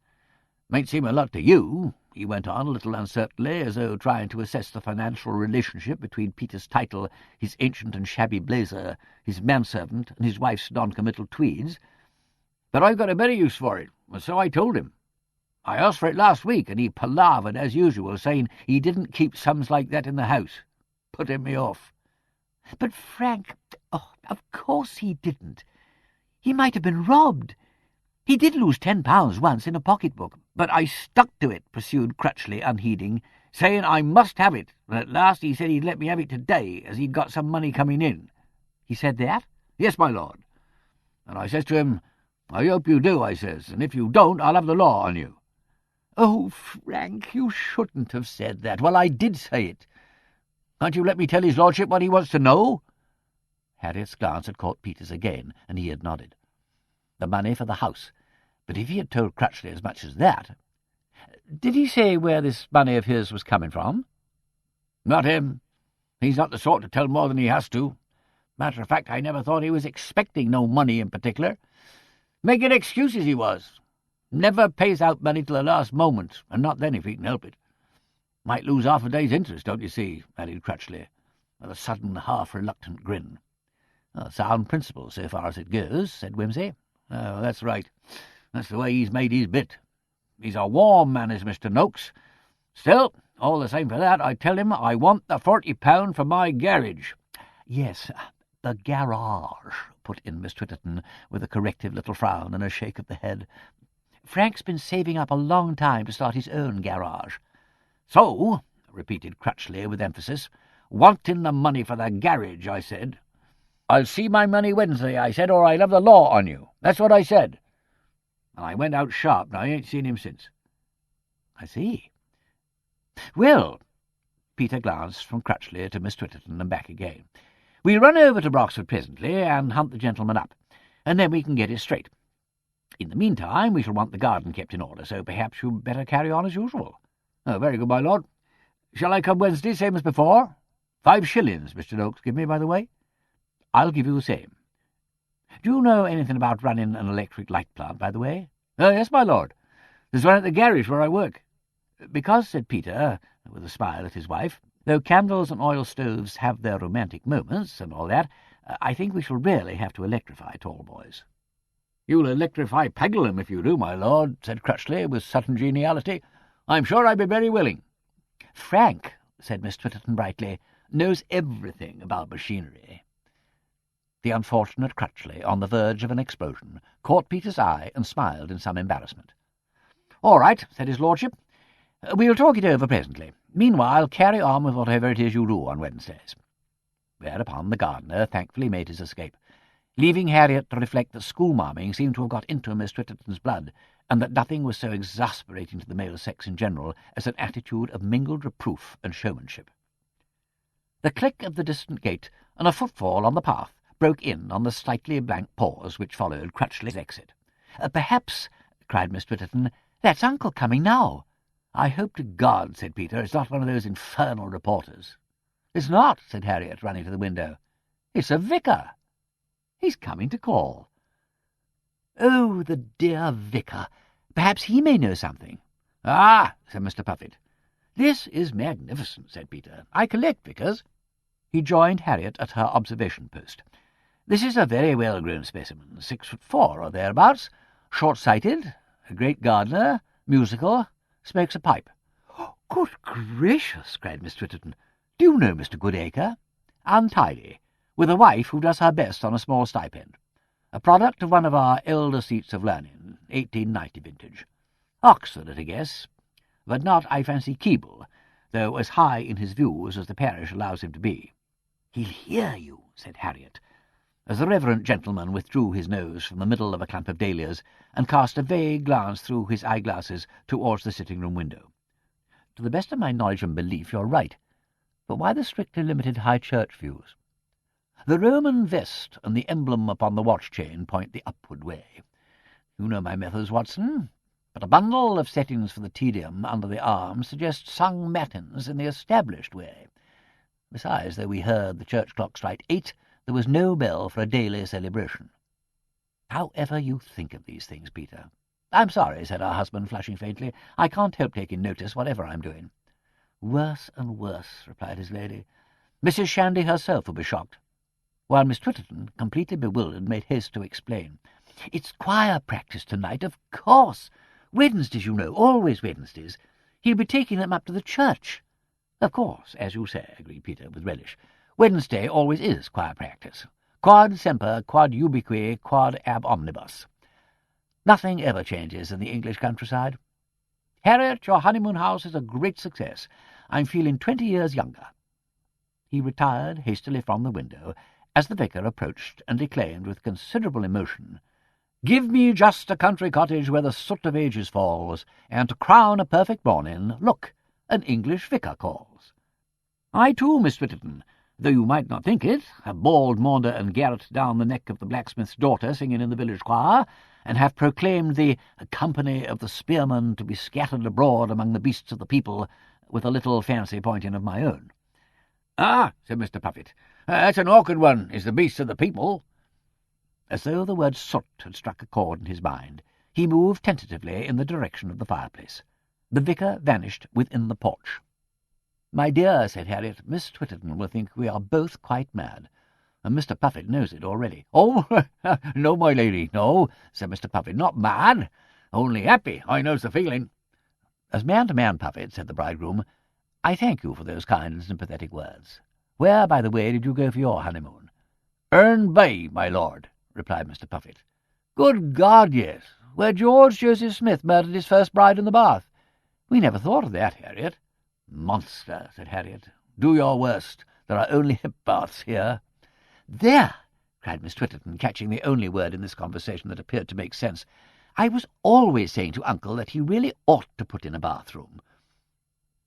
Might seem a lot to you," he went on a little uncertainly, as though trying to assess the financial relationship between Peter's title, his ancient and shabby blazer, his manservant, and his wife's non-committal tweeds. "But I've got a better use for it, and so I told him. I asked for it last week, and he palavered as usual, saying he didn't keep sums like that in the house. Putting me off." "But, Frank, of course he didn't. He might have been robbed. He did lose £10 once in a pocket-book." "But I stuck to it," pursued Crutchley, unheeding, "saying I must have it, and at last he said he'd let me have it today, as he'd got some money coming in." "He said that?" "Yes, my lord. And I says to him, 'I hope you do,' I says, 'and if you don't, I'll have the law on you.'" "Oh, Frank, you shouldn't have said that." "Well, I did say it. Can't you let me tell his lordship what he wants to know?" Harriet's glance had caught Peter's again, and he had nodded. The money for the house. But if he had told Crutchley as much as that— "Did he say where this money of his was coming from?" "Not him. He's not the sort to tell more than he has to. Matter of fact, I never thought he was expecting no money in particular. Making excuses he was. Never pays out money till the last moment, and not then if he can help it. Might lose half a day's interest, don't you see?" added Crutchley, with a sudden half-reluctant grin. "Sound principle, so far as it goes," said Wimsey. "Oh, that's right. That's the way he's made his bit. He's a warm man, is Mr. Noakes. Still, All the same for that, I tell him I want the £40 for my garage." "Yes, the garage," put in Miss Twitterton, with a corrective little frown and a shake of the head. "Frank's been saving up a long time to start his own garage." "So," repeated Crutchley with emphasis, "wanting the money for the garage, I said. 'I'll see my money Wednesday,' I said, 'or I'll have the law on you.' That's what I said. And I went out sharp, and I ain't seen him since." "I see. Well," Peter glanced from Crutchley to Miss Twitterton and back again, "we'll run over to Broxford presently and hunt the gentleman up, and then we can get it straight. In the meantime we shall want the garden kept in order, so perhaps you'd better carry on as usual." "Oh, very good, my lord. Shall I come Wednesday, same as before? 5 shillings, Mr. Noakes give me, by the way." "I'll give you the same. Do you know anything about running an electric light plant, by the way?" "Oh, yes, my lord. There's one at the garage where I work." "Because," said Peter, with a smile at his wife, "though candles and oil stoves have their romantic moments and all that, I think we shall really have to electrify Tallboys." "You'll electrify Pagleham if you do, my lord," said Crutchley with sudden geniality. "I'm sure I'd be very willing." "Frank," said Miss Twitterton brightly, "knows everything about machinery." The unfortunate Crutchley, on the verge of an explosion, caught Peter's eye and smiled in some embarrassment. "All right," said his lordship. "We'll talk it over presently. Meanwhile, carry on with whatever it is you do on Wednesdays." Whereupon the gardener thankfully made his escape, leaving Harriet to reflect that schoolmarming seemed to have got into Miss Twitterton's blood, and that nothing was so exasperating to the male sex in general as an attitude of mingled reproof and showmanship. The click of the distant gate and a footfall on the path broke in on the slightly blank pause which followed Crutchley's exit. "Perhaps," cried Miss Twitterton, "that's uncle coming now." "I hope to God," said Peter, "it's not one of those infernal reporters." "It's not," said Harriet, running to the window. "It's a vicar. He's coming to call." "Oh, the dear vicar! Perhaps he may know something." "Ah," said Mr. Puffet. "This is magnificent," said Peter. "I collect vicars." He joined Harriet at her observation post. "This is a very well-grown specimen, 6'4" or thereabouts, short-sighted, a great gardener, musical, smokes a pipe." "Good gracious!" cried Miss Twitterton. "Do you know Mr. Goodacre?" "Untidy, with a wife who does her best on a small stipend. A product of one of our elder seats of learning, 1890 vintage. Oxford at a guess, but not, I fancy, Keble, though as high in his views as the parish allows him to be." "He'll hear you," said Harriet, as the reverend gentleman withdrew his nose from the middle of a clump of dahlias and cast a vague glance through his eyeglasses towards the sitting-room window. "To the best of my knowledge and belief, you're right. But why the strictly limited high church views? The Roman vest and the emblem upon the watch-chain point the upward way. You know my methods, Watson. But a bundle of settings for the tedium under the arm suggests sung matins in the established way. Besides, though we heard the church clock strike 8, there was no bell for a daily celebration." "However you think of these things, Peter." "I'm sorry," said our husband, flushing faintly. "I can't help taking notice, whatever I'm doing." "Worse and worse," replied his lady. "Mrs. Shandy herself will be shocked." While Miss Twitterton, completely bewildered, made haste to explain. "It's choir practice tonight, of course. Wednesdays, you know, always Wednesdays. He'll be taking them up to the church." "Of course, as you say," agreed Peter with relish. "Wednesday always is choir practice. Quod semper, quod ubique, quod ab omnibus. Nothing ever changes in the English countryside. Harriet, your honeymoon house is a great success. I'm feeling 20 years younger." He retired hastily from the window as the vicar approached and declaimed with considerable emotion, "Give me just a country cottage where the soot of ages falls, and to crown a perfect morning, look, an English vicar calls." "I too, Miss Twitterton, though you might not think it, have bawled Maunder and Garrett down the neck of the blacksmith's daughter singing in the village choir, and have proclaimed the company of the spearmen to be scattered abroad among the beasts of the people, with a little fancy pointing of my own." "Ah," said Mr. Puffet, "that's an awkward one, is the beasts of the people." As though the word soot had struck a chord in his mind, he moved tentatively in the direction of the fireplace. The vicar vanished within the porch. "My dear," said Harriet, "Miss Twitterton will think we are both quite mad, and Mr. Puffet knows it already." "Oh, no, my lady, no," said Mr. Puffet, "not mad, only happy. I knows the feeling." "As man to man, Puffet," said the bridegroom, "I thank you for those kind and sympathetic words. Where, by the way, did you go for your honeymoon?" "Herne Bay, my lord," replied Mr. Puffet. "Good God, yes. Where George Joseph Smith murdered his first bride in the bath. We never thought of that, Harriet." "Monster," said Harriet. "Do your worst. There are only hip baths here." "There!" cried Miss Twitterton, catching the only word in this conversation that appeared to make sense. "I was always saying to Uncle that he really ought to put in a bathroom."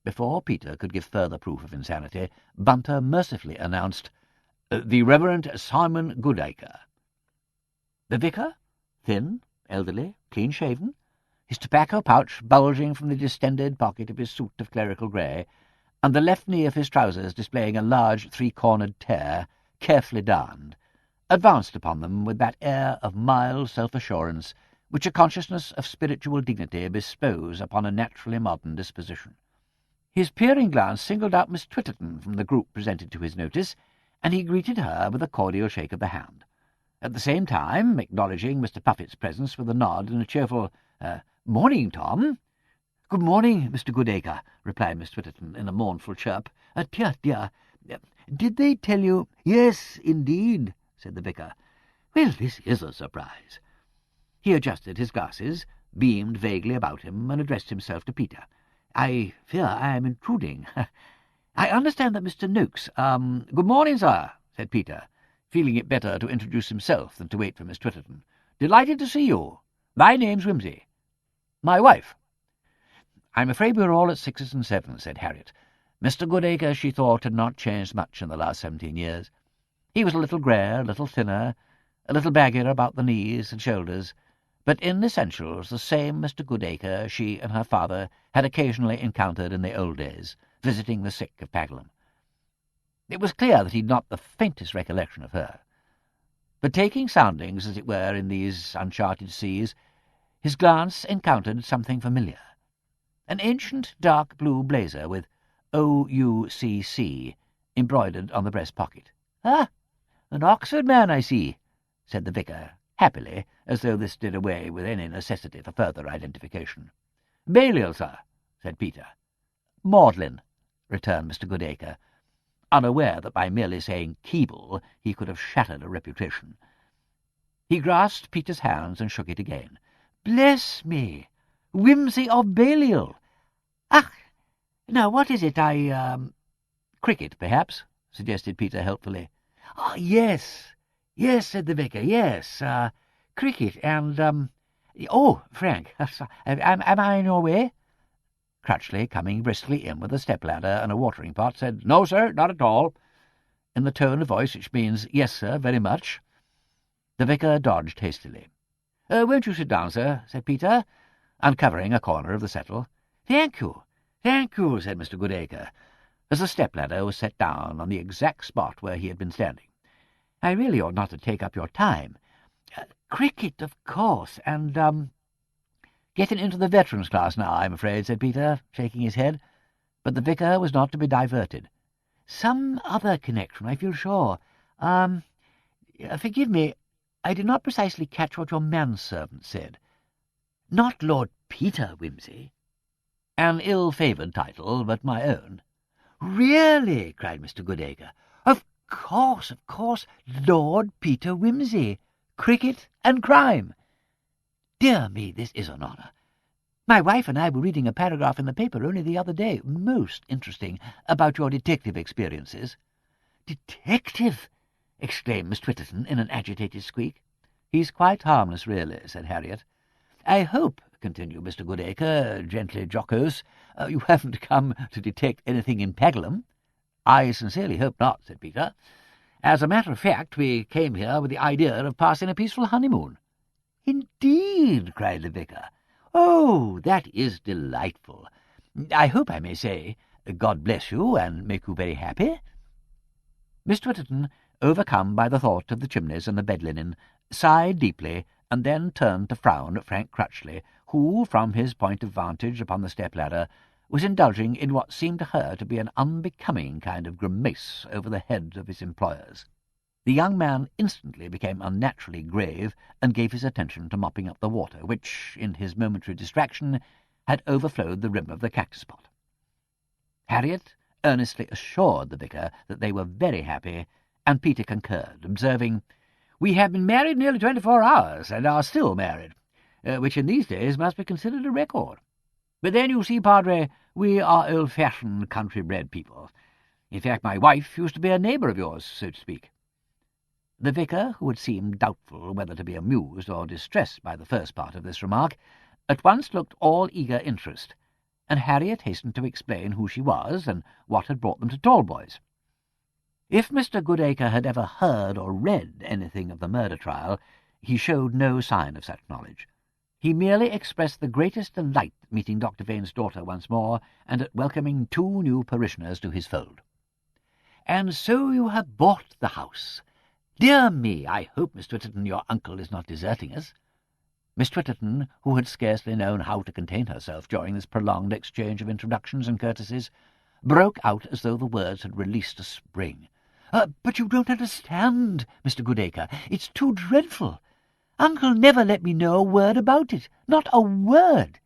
Before Peter could give further proof of insanity, Bunter mercifully announced, "The Reverend Simon Goodacre." The vicar, thin, elderly, clean-shaven, his tobacco pouch bulging from the distended pocket of his suit of clerical grey, and the left knee of his trousers displaying a large three-cornered tear, carefully darned, advanced upon them with that air of mild self-assurance which a consciousness of spiritual dignity bestows upon a naturally modern disposition. His peering glance singled out Miss Twitterton from the group presented to his notice, and he greeted her with a cordial shake of the hand, at the same time acknowledging Mr. Puffet's presence with a nod and a cheerful, "Morning, Tom." "Good morning, Mr. Goodacre," replied Miss Twitterton in a mournful chirp. "Dear, dear, did they tell you—" "Yes, indeed," said the vicar. "Well, this is a surprise." He adjusted his glasses, beamed vaguely about him, and addressed himself to Peter. "I fear I am intruding. I understand that Mr. Noakes—" "Good morning, sir," said Peter, feeling it better to introduce himself than to wait for Miss Twitterton. "Delighted to see you. My name's Wimsey. My wife." "I'm afraid we're all at 6s and 7s, said Harriet. Mr. Goodacre, she thought, had not changed much in the last 17 years. He was a little greyer, a little thinner, a little baggier about the knees and shoulders, but in essentials the same Mr. Goodacre she and her father had occasionally encountered in the old days, visiting the sick of Pagleham. It was clear that he'd not the faintest recollection of her. But taking soundings, as it were, in these uncharted seas, his glance encountered something familiar. An ancient dark blue blazer with O.U.C.C. embroidered on the breast pocket. "Ah, an Oxford man, I see," said the vicar, happily, as though this did away with any necessity for further identification. "Balliol, sir," said Peter. "Magdalen," returned Mr. Goodacre, unaware that by merely saying Keble he could have shattered a reputation. He grasped Peter's hands and shook it again. "Bless me! Wimsey of Balliol! Ah, now what is it Cricket, perhaps?" suggested Peter helpfully. "Ah, yes, said the vicar, yes, cricket and, oh, Frank, am I in your way?" Crutchley, coming briskly in with a step-ladder and a watering-pot, said, "No, sir, not at all," in the tone of voice which means, "Yes, sir, very much." The vicar dodged hastily. "Won't you sit down, sir?" said Peter, uncovering a corner of the settle. Thank you, said Mr. Goodacre, as the step-ladder was set down on the exact spot where he had been standing. "I really ought not to take up your time. Cricket, of course, and, getting into the veterans' class now, I'm afraid," said Peter, shaking his head. But the vicar was not to be diverted. "Some other connection, I feel sure. Forgive me, I did not precisely catch what your manservant said. Not Lord Peter Wimsey?" "An ill-favoured title, but my own." "Really?" cried Mr. Goodacre. Of course, Lord Peter Wimsey. Cricket and crime. Dear me, this is an honour. My wife and I were reading a paragraph in the paper only the other day, most interesting, about your detective experiences." "Detective!" exclaimed Miss Twitterton in an agitated squeak. "He's quite harmless, really," said Harriet. "I hope," continued Mr. Goodacre, gently jocose, "you haven't come to detect anything in Pagleham." "I sincerely hope not," said Peter. "As a matter of fact, we came here with the idea of passing a peaceful honeymoon." "Indeed!" cried the vicar. "Oh, that is delightful. I hope I may say, God bless you and make you very happy." Miss Twitterton, overcome by the thought of the chimneys and the bed-linen, sighed deeply, and then turned to frown at Frank Crutchley, who, from his point of vantage upon the step-ladder, was indulging in what seemed to her to be an unbecoming kind of grimace over the head of his employers. The young man instantly became unnaturally grave and gave his attention to mopping up the water, which, in his momentary distraction, had overflowed the rim of the cactus pot. Harriet earnestly assured the vicar that they were very happy, and Peter concurred, observing, "We have been married nearly 24 hours, and are still married, which in these days must be considered a record. But then, you see, Padre, we are old-fashioned, country-bred people. In fact, my wife used to be a neighbour of yours, so to speak." The vicar, who had seemed doubtful whether to be amused or distressed by the first part of this remark, at once looked all eager interest, and Harriet hastened to explain who she was and what had brought them to Talboys. If Mr. Goodacre had ever heard or read anything of the murder trial, he showed no sign of such knowledge. He merely expressed the greatest delight at meeting Dr. Vane's daughter once more, and at welcoming 2 new parishioners to his fold. "And so you have bought the house. Dear me, I hope, Miss Twitterton, your uncle is not deserting us." Miss Twitterton, who had scarcely known how to contain herself during this prolonged exchange of introductions and courtesies, broke out as though the words had released a spring. "But you don't understand, Mr. Goodacre. It's too dreadful. Uncle never let me know a word about it, not a word.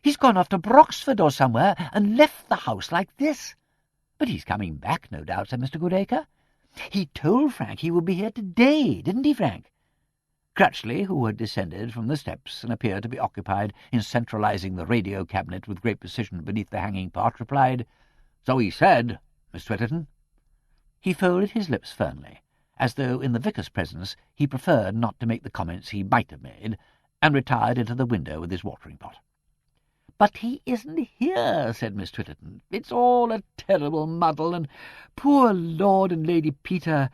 He's gone off to Broxford or somewhere and left the house like this. But he's coming back, no doubt," said Mr. Goodacre. "He told Frank he would be here today, didn't he, Frank?" Crutchley, who had descended from the steps and appeared to be occupied in centralizing the radio cabinet with great precision beneath the hanging part, replied, "So he said, Miss Twitterton." He folded his lips firmly, as though in the vicar's presence he preferred not to make the comments he might have made, and retired into the window with his watering-pot. "But he isn't here," said Miss Twitterton. "It's all a terrible muddle, and poor Lord and Lady Peter—"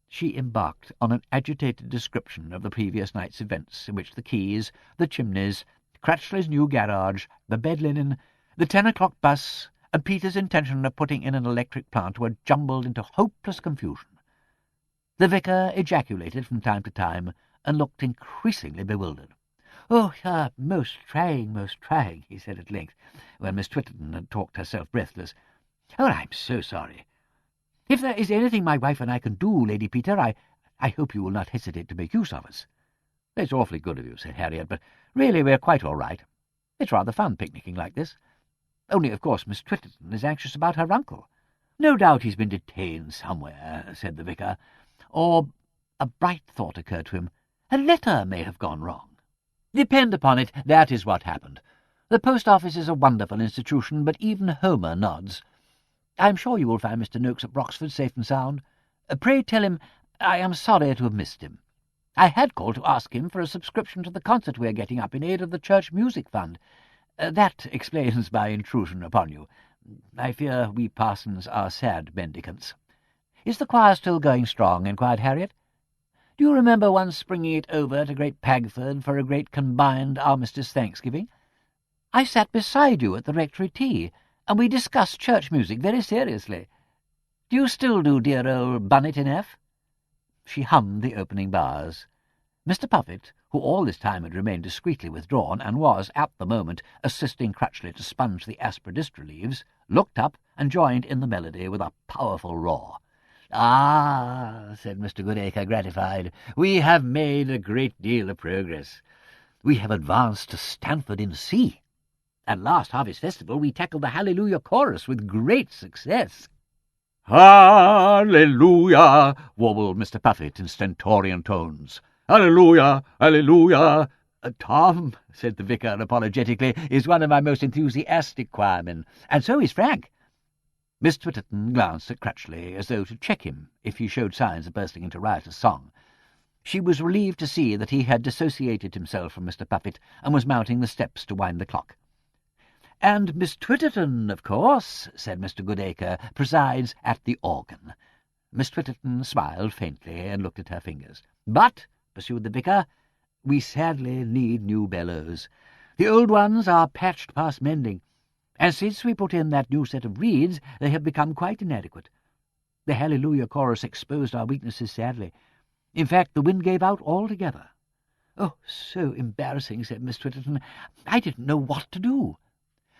She embarked on an agitated description of the previous night's events, in which the keys, the chimneys, Crutchley's new garage, the bed-linen, the 10 o'clock bus, and Peter's intention of putting in an electric plant were jumbled into hopeless confusion. The vicar ejaculated from time to time, and looked increasingly bewildered. "Oh, most trying," he said at length, when Miss Twitterton had talked herself breathless. "Oh, I'm so sorry. If there is anything my wife and I can do, Lady Peter, I hope you will not hesitate to make use of us." "It's awfully good of you," said Harriet, "but really we're quite all right. It's rather fun picnicking like this. Only, of course, Miss Twitterton is anxious about her uncle. No doubt he's been detained somewhere," said the vicar. Or, a bright thought occurred to him, a letter may have gone wrong. "Depend upon it, that is what happened. The post office is a wonderful institution, but even Homer nods. I'm sure you will find Mr. Noakes at Broxford safe and sound. Pray tell him I am sorry to have missed him. I had called to ask him for a subscription to the concert we are getting up in aid of the Church Music Fund. That explains my intrusion upon you. I fear we parsons are sad mendicants." "Is the choir still going strong?" inquired Harriet. "Do you remember once bringing it over to Great Pagford for a great combined armistice Thanksgiving? I sat beside you at the rectory tea, and we discussed church music very seriously. Do you still do dear old Bunnet in F?" She hummed the opening bars. Mr. Puffet, who all this time had remained discreetly withdrawn, and was, at the moment, assisting Crutchley to sponge the aspidistra leaves, looked up and joined in the melody with a powerful roar. "Ah," said Mr. Goodacre, gratified, "we have made a great deal of progress. We have advanced to Stanford in C. At last Harvest Festival we tackled the Hallelujah Chorus with great success." "Hallelujah," warbled Mr. Puffet in stentorian tones. "Hallelujah, hallelujah." "Tom," said the vicar apologetically, "is one of my most enthusiastic choirmen, and so is Frank." Miss Twitterton glanced at Crutchley as though to check him if he showed signs of bursting into riotous song. She was relieved to see that he had dissociated himself from Mr. Puffet and was mounting the steps to wind the clock. "And Miss Twitterton, of course," said Mr. Goodacre, "presides at the organ." Miss Twitterton smiled faintly and looked at her fingers. "But," pursued the vicar, "we sadly need new bellows. The old ones are patched past mending, and since we put in that new set of reeds they have become quite inadequate. The Hallelujah Chorus exposed our weaknesses sadly. In fact, the wind gave out altogether." "Oh, so embarrassing," said Miss Twitterton. "I didn't know what to do."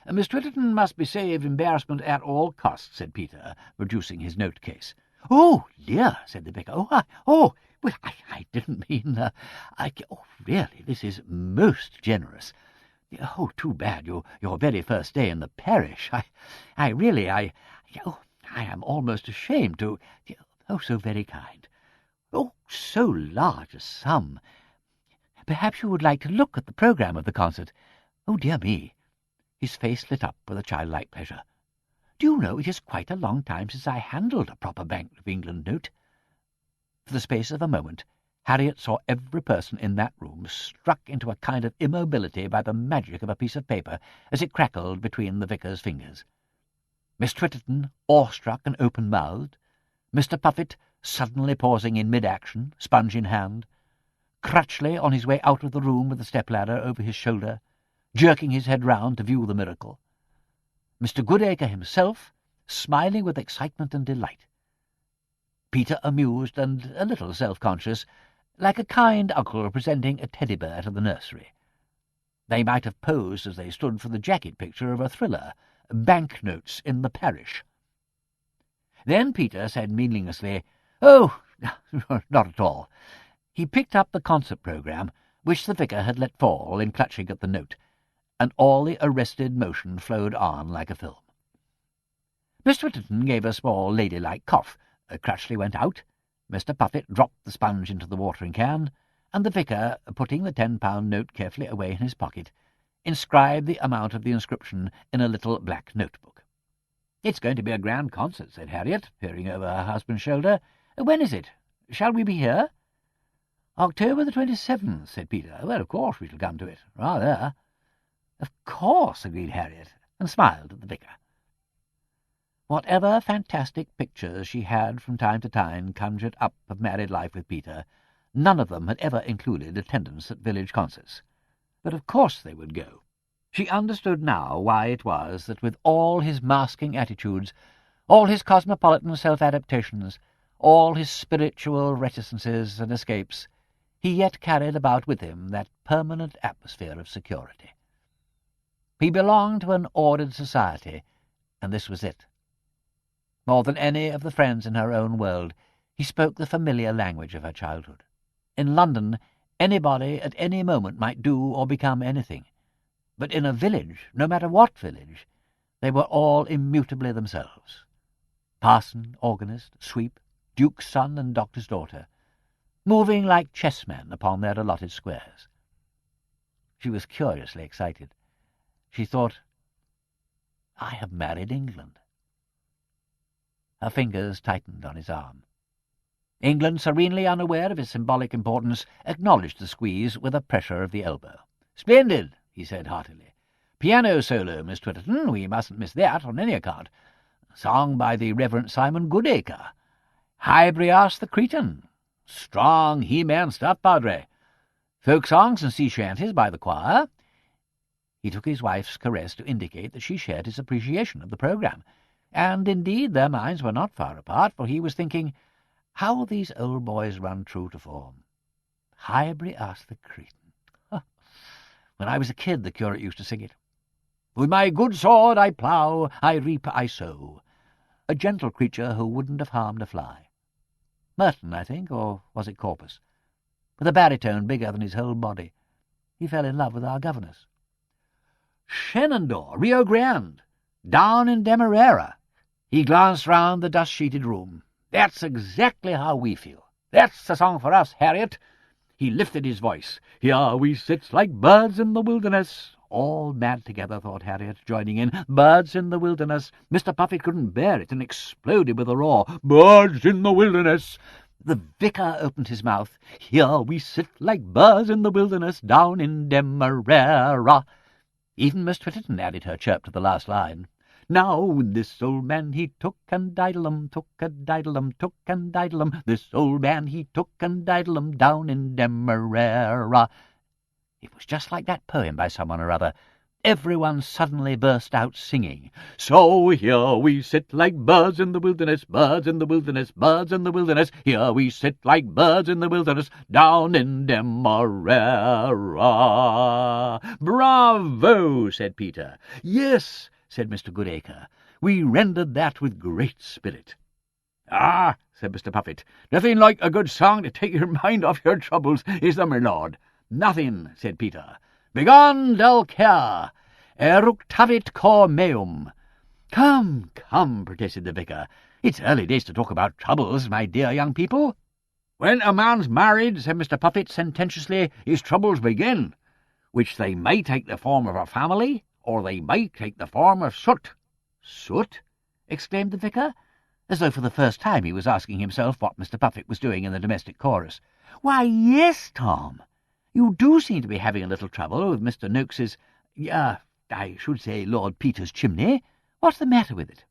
"Miss Twitterton must be saved embarrassment at all costs," said Peter, producing his note-case. "Oh, dear," said the vicar. Well, I didn't mean... really, this is most generous. Oh, too bad, your very first day in the parish. I am almost ashamed to... Oh, so very kind. Oh, so large a sum. Perhaps you would like to look at the programme of the concert. Oh, dear me." His face lit up with a childlike pleasure. "Do you know, it is quite a long time since I handled a proper Bank of England note." For the space of a moment, Harriet saw every person in that room struck into a kind of immobility by the magic of a piece of paper as it crackled between the vicar's fingers. Miss Twitterton, awestruck and open-mouthed, Mr. Puffet suddenly pausing in mid-action, sponge in hand, Crutchley on his way out of the room with the step-ladder over his shoulder, jerking his head round to view the miracle, Mr. Goodacre himself smiling with excitement and delight, Peter amused and a little self-conscious, like a kind uncle presenting a teddy-bear to the nursery. They might have posed as they stood for the jacket picture of a thriller, Banknotes in the Parish. Then Peter said meaninglessly, "Oh, not at all." He picked up the concert programme, which the vicar had let fall in clutching at the note, and all the arrested motion flowed on like a film. Miss Twitterton gave a small ladylike cough, Crutchley went out, Mr. Puffet dropped the sponge into the watering-can, and the vicar, putting the £10 note carefully away in his pocket, inscribed the amount of the inscription in a little black notebook. "It's going to be a grand concert," said Harriet, peering over her husband's shoulder. "When is it? Shall we be here?" "October the 27th, said Peter. "Well, of course we shall come to it. Rather." "Of course," agreed Harriet, and smiled at the vicar. Whatever fantastic pictures she had from time to time conjured up of married life with Peter, none of them had ever included attendance at village concerts. But of course they would go. She understood now why it was that with all his masking attitudes, all his cosmopolitan self-adaptations, all his spiritual reticences and escapes, he yet carried about with him that permanent atmosphere of security. He belonged to an ordered society, and this was it. More than any of the friends in her own world, he spoke the familiar language of her childhood. In London, anybody at any moment might do or become anything. But in a village, no matter what village, they were all immutably themselves. Parson, organist, sweep, duke's son and doctor's daughter, moving like chessmen upon their allotted squares. She was curiously excited. She thought, "I have married England." Her fingers tightened on his arm. England, serenely unaware of its symbolic importance, acknowledged the squeeze with a pressure of the elbow. "Splendid," he said heartily. "Piano solo, Miss Twitterton, we mustn't miss that on any account. Song by the Reverend Simon Goodacre. Hybrias the Cretan. Strong He-Man stuff, Padre. Folk songs and sea shanties by the choir." He took his wife's caress to indicate that she shared his appreciation of the programme, and indeed their minds were not far apart, for he was thinking, how will these old boys run true to form? Hybrias the Cretan. When I was a kid, the curate used to sing it. "With my good sword I plough, I reap, I sow." A gentle creature who wouldn't have harmed a fly. Merton, I think, or was it Corpus? With a baritone bigger than his whole body. He fell in love with our governess. "Shenandoah, Rio Grande, down in Demerara." He glanced round the dust-sheeted room. "That's exactly how we feel. That's the song for us, Harriet." He lifted his voice. "Here we sit like birds in the wilderness." All mad together, thought Harriet, joining in. "Birds in the wilderness." Mr. Puffet couldn't bear it and exploded with a roar. "Birds in the wilderness." The vicar opened his mouth. "Here we sit like birds in the wilderness down in Demerara." Even Miss Twitterton added her chirp to the last line. "Now this old man he took and diddle-em, took a diddle-em, took and diddle-em. This old man he took and diddle-em down in Demerara." It was just like that poem by someone or other. Everyone suddenly burst out singing. "So here we sit like birds in the wilderness, birds in the wilderness, birds in the wilderness. Here we sit like birds in the wilderness, down in Demerara." "Bravo!" said Peter. "Yes," said Mr. Goodacre. "We rendered that with great spirit." "Ah," said Mr. Puffet, "nothing like a good song to take your mind off your troubles, is there, my lord?" "Nothing," said Peter. Begone, dull care! Eructavit cor meum. Come, come, protested the vicar. It's early days to talk about troubles, my dear young people. When a man's married, said Mr. Puffet sententiously, his troubles begin, which they may take the form of a family, or they may take the form of soot. Soot? Exclaimed the vicar, as though for the first time he was asking himself what Mr. Puffet was doing in the domestic chorus. Why, yes, Tom. You do seem to be having a little trouble with Mr. Noakes's, I should say Lord Peter's chimney. What's the matter with it?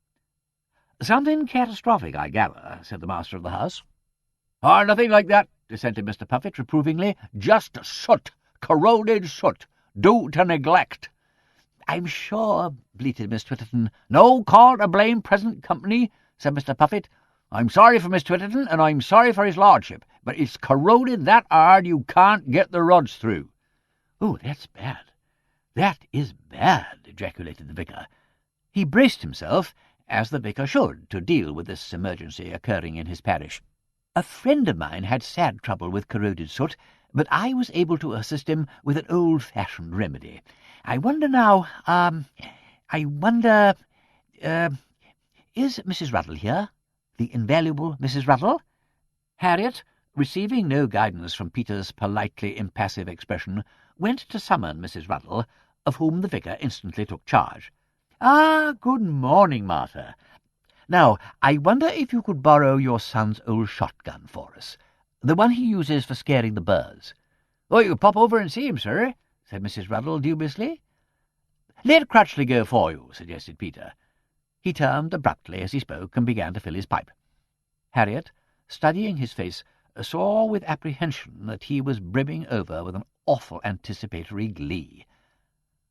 Something catastrophic, I gather, said the master of the house. Oh, nothing like that, dissented Mr. Puffet reprovingly. Just soot, corroded soot, due to neglect. I'm sure, bleated Miss Twitterton. No call to blame present company, said Mr. Puffet. I'm sorry for Miss Twitterton, and I'm sorry for his lordship, but it's corroded that hard you can't get the rods through. Oh, that's bad. That is bad, ejaculated the vicar. He braced himself, as the vicar should, to deal with this emergency occurring in his parish. A friend of mine had sad trouble with corroded soot, but I was able to assist him with an old-fashioned remedy. I wonder now, is Mrs. Ruddle here? The invaluable Mrs. Ruddle? Harriet, receiving no guidance from Peter's politely impassive expression, went to summon Mrs. Ruddle, of whom the vicar instantly took charge. Ah, good morning, Martha. Now, I wonder if you could borrow your son's old shotgun for us, the one he uses for scaring the birds. Oh, you pop over and see him, sir, said Mrs. Ruddle dubiously. Let Crutchley go for you, suggested Peter. He turned abruptly as he spoke and began to fill his pipe. Harriet, studying his face, saw with apprehension that he was brimming over with an awful anticipatory glee.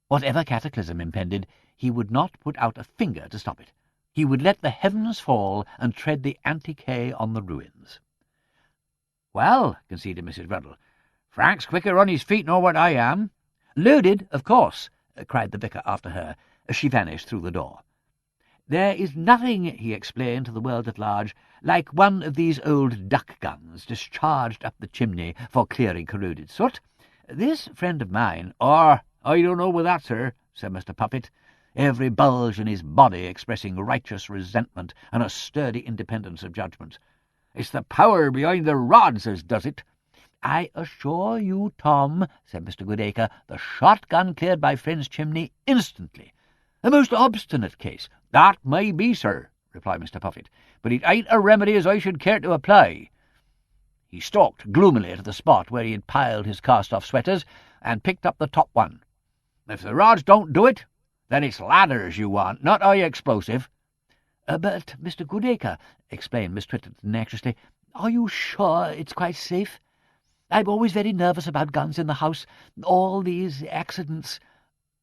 Whatever cataclysm impended, he would not put out a finger to stop it. He would let the heavens fall and tread the anti-K on the ruins. Well, conceded Mrs. Ruddle, Frank's quicker on his feet nor what I am. Loaded, of course, cried the vicar after her, as she vanished through the door. There is nothing, he explained to the world at large, like one of these old duck guns discharged up the chimney for clearing corroded soot. This friend of mine— I don't know with that, sir, said Mr. Puffet, every bulge in his body expressing righteous resentment and a sturdy independence of judgment. It's the power behind the rods as does it. I assure you, Tom, said Mr. Goodacre, the shotgun cleared my friend's chimney instantly. A most obstinate case. That may be, sir, replied Mr. Puffet, but it ain't a remedy as I should care to apply. He stalked gloomily to the spot where he had piled his cast-off sweaters and picked up the top one. If the rods don't do it, then it's ladders you want, not high explosive. But, Mr. Goodacre, explained Miss Twitterton anxiously, are you sure it's quite safe? I'm always very nervous about guns in the house. All these accidents—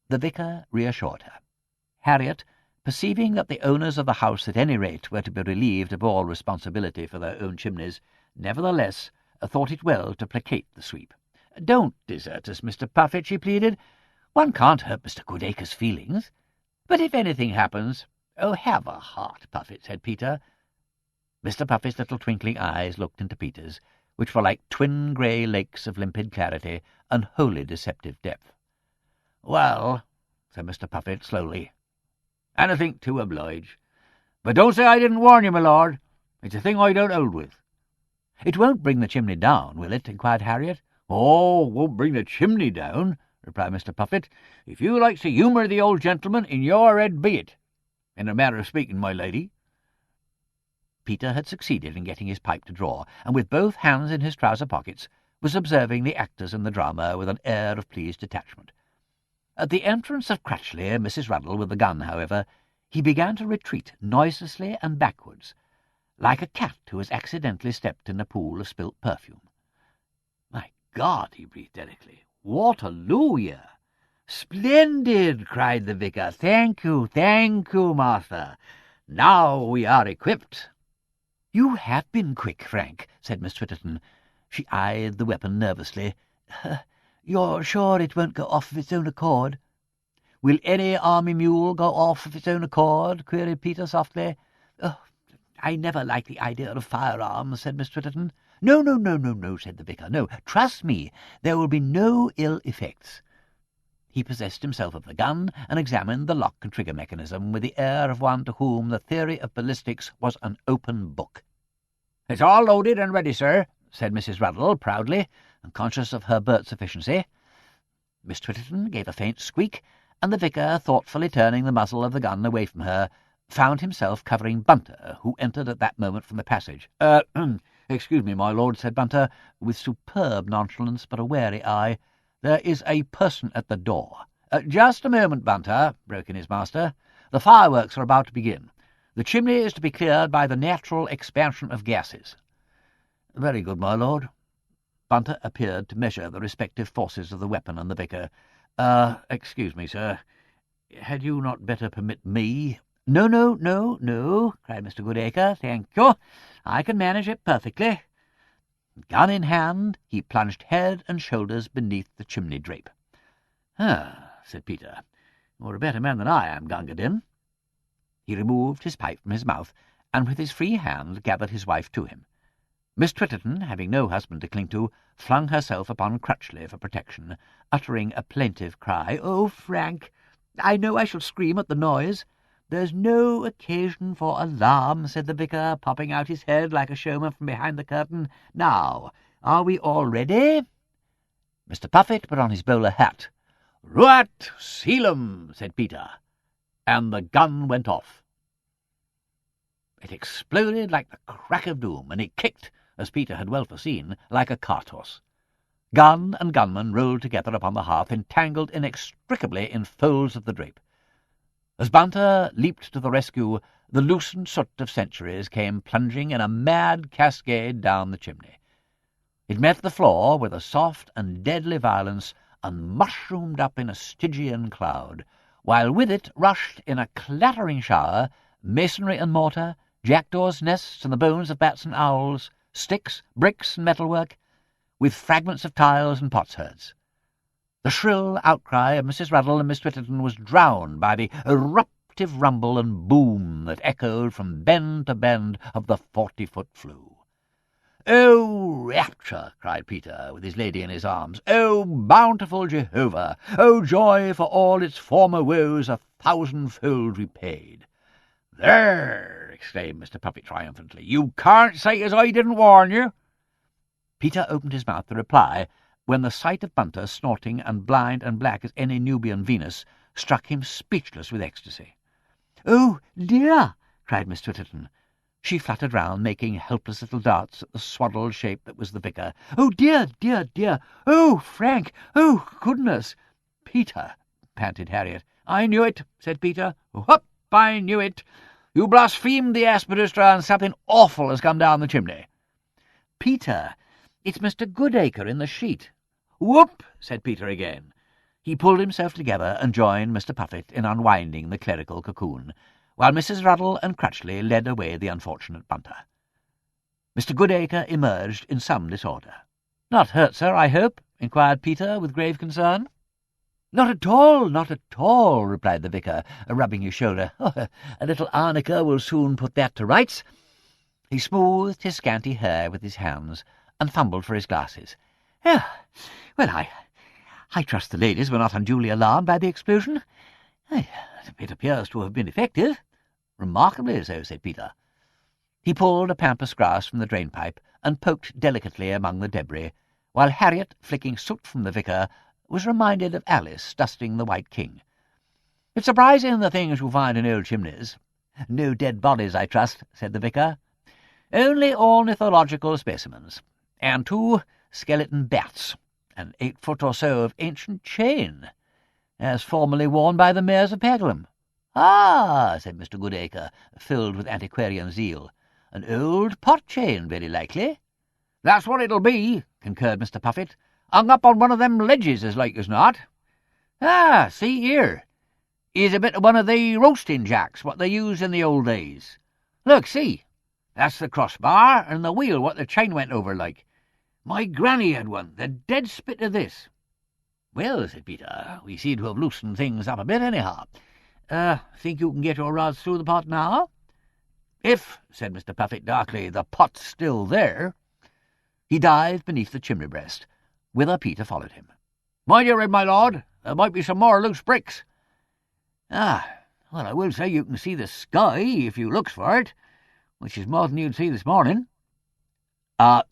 The vicar reassured her. Harriet, perceiving that the owners of the house at any rate were to be relieved of all responsibility for their own chimneys, nevertheless thought it well to placate the sweep. Don't desert us, Mr. Puffet, she pleaded. One can't hurt Mr. Goodacre's feelings. But if anything happens— Oh, have a heart, Puffet, said Peter. Mr. Puffet's little twinkling eyes looked into Peter's, which were like twin grey lakes of limpid clarity and wholly deceptive depth. Well, said Mr. Puffet slowly, anything to oblige. But don't say I didn't warn you, my lord. It's a thing I don't hold with. It won't bring the chimney down, will it? Inquired Harriet. Oh, won't bring the chimney down, replied Mr. Puffet. If you likes to humour the old gentleman, in your head be it. In a manner of speaking, my lady. Peter had succeeded in getting his pipe to draw, and with both hands in his trouser pockets was observing the actors in the drama with an air of pleased detachment. At the entrance of Crutchley and Mrs. Ruddle with the gun, however, he began to retreat noiselessly and backwards, like a cat who has accidentally stepped in a pool of spilt perfume. My God, he breathed delicately, Waterloo! Splendid, cried the vicar. Thank you, Martha. Now we are equipped. You have been quick, Frank, said Miss Twitterton. She eyed the weapon nervously. You're sure it won't go off of its own accord? Will any army mule go off of its own accord? Queried Peter softly. Oh, I never liked the idea of firearms, said Miss Twitterton. No, said the vicar. No, trust me, there will be no ill effects. He possessed himself of the gun and examined the lock and trigger mechanism with the air of one to whom the theory of ballistics was an open book. "It's all loaded and ready, sir," said Mrs. Ruddle proudly, and conscious of her Bert's efficiency. Miss Twitterton gave a faint squeak, and the vicar, thoughtfully turning the muzzle of the gun away from her, found himself covering Bunter, who entered at that moment from the passage. "Excuse me, my lord," said Bunter, with superb nonchalance but a wary eye. "There is a person at the door." "Just a moment, Bunter," broke in his master. "The fireworks are about to begin. The chimney is to be cleared by the natural expansion of gases." "Very good, my lord." Bunter appeared to measure the respective forces of the weapon and the vicar. Excuse me, sir. Had you not better permit me—" No, cried Mr. Goodacre. "Thank you. I can manage it perfectly." Gun in hand, he plunged head and shoulders beneath the chimney drape. Said Peter. "You're a better man than I am, Gunga Din." He removed his pipe from his mouth, and with his free hand gathered his wife to him. Miss Twitterton, having no husband to cling to, flung herself upon Crutchley for protection, uttering a plaintive cry. "Oh, Frank, I know I shall scream at the noise." "There's no occasion for alarm," said the vicar, popping out his head like a showman from behind the curtain. "Now, are we all ready?" Mr. Puffet put on his bowler hat. "Ruat Sealum," said Peter, and the gun went off. It exploded like the crack of doom, and it kicked, as Peter had well foreseen, like a cart-horse. Gun and gunman rolled together upon the hearth, entangled inextricably in folds of the drape. As Bunter leaped to the rescue, the loosened soot of centuries came plunging in a mad cascade down the chimney. It met the floor with a soft and deadly violence and mushroomed up in a Stygian cloud, while with it rushed in a clattering shower masonry and mortar, jackdaws' nests and the bones of bats and owls, sticks, bricks and metalwork, with fragments of tiles and potsherds. The shrill outcry of Mrs. Ruddle and Miss Twitterton was drowned by the eruptive rumble and boom that echoed from bend to bend of the 40-foot flue. "Oh, rapture!" cried Peter, with his lady in his arms. "Oh, bountiful Jehovah! Oh, joy for all its former woes 1,000-fold repaid!" "There!" exclaimed Mr. Puffet triumphantly. "You can't say as I didn't warn you." Peter opened his mouth to reply, when the sight of Bunter, snorting and blind and black as any Nubian Venus, struck him speechless with ecstasy. "Oh, dear!" cried Miss Twitterton. She fluttered round, making helpless little darts at the swaddled shape that was the vicar. "Oh, dear, dear, dear! Oh, Frank! Oh, goodness!" "Peter!" panted Harriet. "I knew it," said Peter. "Whoop! I knew it. You blasphemed the Aspidistra, and something awful has come down the chimney." "Peter, it's Mr. Goodacre in the sheet." "Whoop!" said Peter again. He pulled himself together and joined Mr. Puffet in unwinding the clerical cocoon, while Mrs. Ruddle and Crutchley led away the unfortunate Bunter. Mr. Goodacre emerged in some disorder. "Not hurt, sir, I hope?" inquired Peter with grave concern. Not at all," replied the vicar, rubbing his shoulder. "A little arnica will soon put that to rights." He smoothed his scanty hair with his hands and fumbled for his glasses. "Well, I trust the ladies were not unduly alarmed by the explosion. It appears to have been effective." "Remarkably so," said Peter. He pulled a pampas grass from the drain-pipe and poked delicately among the debris, while Harriet, flicking soot from the vicar, was reminded of Alice dusting the White King. "It's surprising the things you find in old chimneys." "No dead bodies, I trust," said the vicar. "Only ornithological specimens, and 2 skeleton bats, an 8-foot or so of ancient chain, as formerly worn by the mayors of Peglum." "Ah," said Mr. Goodacre, filled with antiquarian zeal. "An old pot chain, very likely." "That's what it'll be," concurred Mr. Puffet. "Hung up on one of them ledges, as like as not. Ah, see here. Here's a bit of one of the roasting jacks what they used in the old days. Look, see. That's the crossbar, and the wheel what the chain went over like. My granny had one, the dead spit of this." "Well," said Peter, "we seem to have loosened things up a bit, anyhow. Think you can get your rods through the pot now?" "If," said Mr. Puffet darkly, "the pot's still there." He dived beneath the chimney-breast, whither Peter followed him. "Mind your head, my lord. There might be some more loose bricks. Ah, well, I will say you can see the sky if you looks for it, which is more than you'd see this morning.